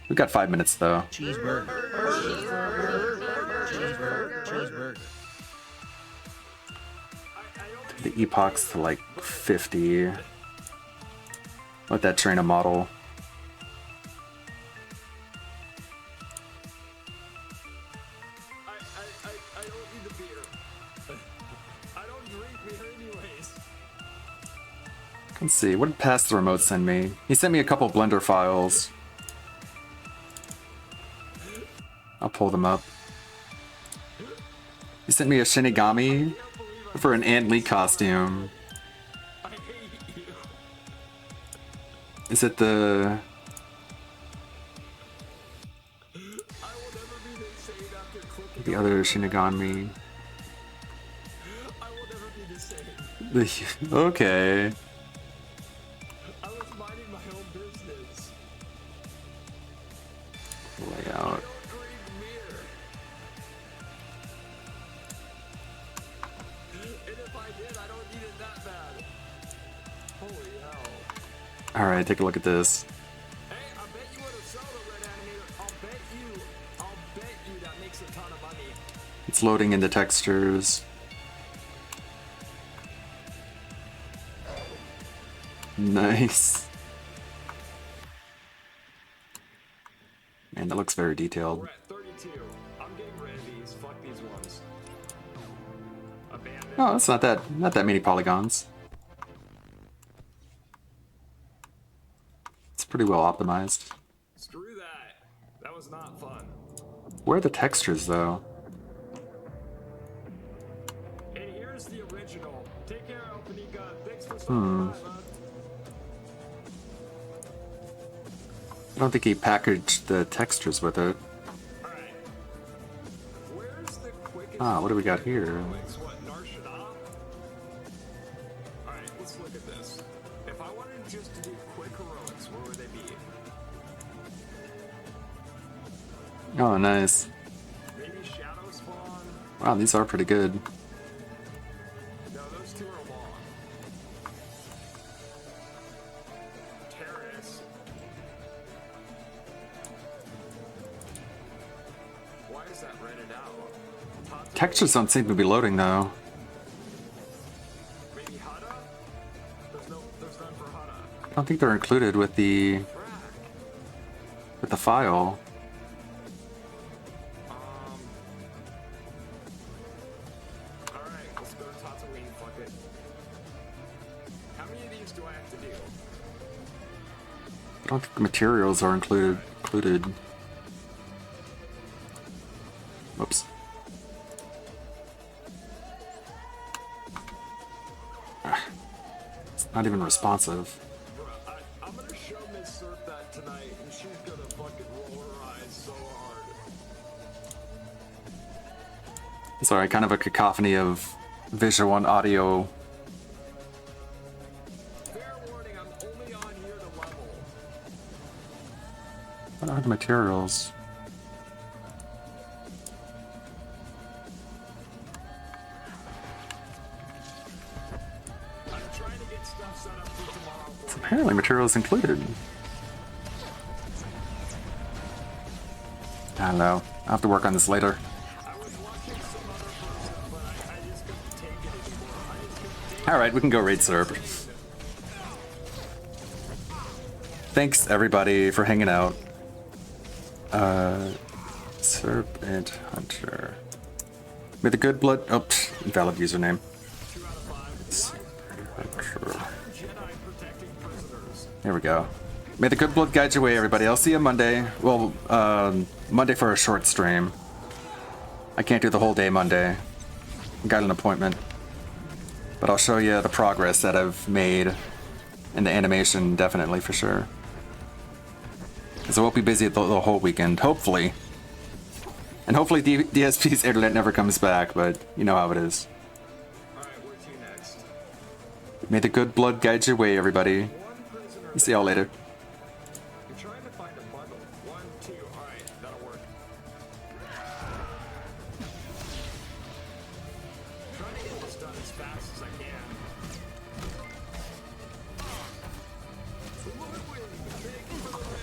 We've got 5 minutes, though. Cheeseburger. Cheeseburger. Cheeseburger. Cheeseburger. The epochs to like 50. Let that train a model. I don't need the beer. I don't drink beer anyways. Let's see, what did Pass the Remote send me? He sent me a couple Blender files. I'll pull them up. He sent me a Shinigami for an Ant Lee costume. Is it the... the other Shinigami? Okay. I was minding my own business. Layout. And if I did, I don't need it that bad. Holy hell. Alright, take a look at this. Hey, I bet you would have sold a Red Animator. I'll bet you that makes a ton of money. It's loading into textures. Nice. Man, that looks very detailed. We're at 32. I'm getting rid of these. Fuck these ones. Abandoned. Oh, that's not that many polygons. It's pretty well optimized. Screw that. That was not fun. Where are the textures, though? And here's the original. Take care, Alpanica. Thanks for Hmm. stopping by, bud. I don't think he packaged the textures with it. Where's the quickest? Ah, what do we got here? What, Narshada? Alright, let's look at this. If I wanted just to do quick heroics, where would they be? Oh, nice. Maybe Shadow Spawn? Wow, these are pretty good. No, those two are long. Terrace. Why is that rented out? Textures don't seem to be loading, though. Maybe Hada? There's none for Hada. I don't think they're included with the file. Alright, let's go to Tatooine, fuck it. How many of these do I have to do? I don't think the materials are included. Whoops. It's not even responsive. I'm gonna show Miss Surf that tonight, and she's gonna fucking roll her eyes so hard. Sorry, kind of a cacophony of visual and audio. Fair warning, I'm only on here to level. What are the materials? I'm trying to get stuff set up for tomorrow. It's apparently materials included. don't know. I'll have to work on this later. Alright, we can go raid Serp. Thanks everybody for hanging out. Serpent Hunter. May the good blood. Oh, invalid username. There we go. May the good blood guide your way, everybody. I'll see you Monday. Well, Monday for a short stream. I can't do the whole day Monday. Got an appointment. But I'll show you the progress that I've made in the animation, definitely, for sure. Because I won't be busy the whole weekend, hopefully. And hopefully DSP's internet never comes back, but you know how it is. May the good blood guide your way, everybody. See y'all later.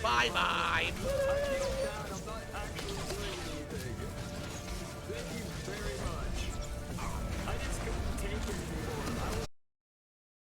Bye-bye.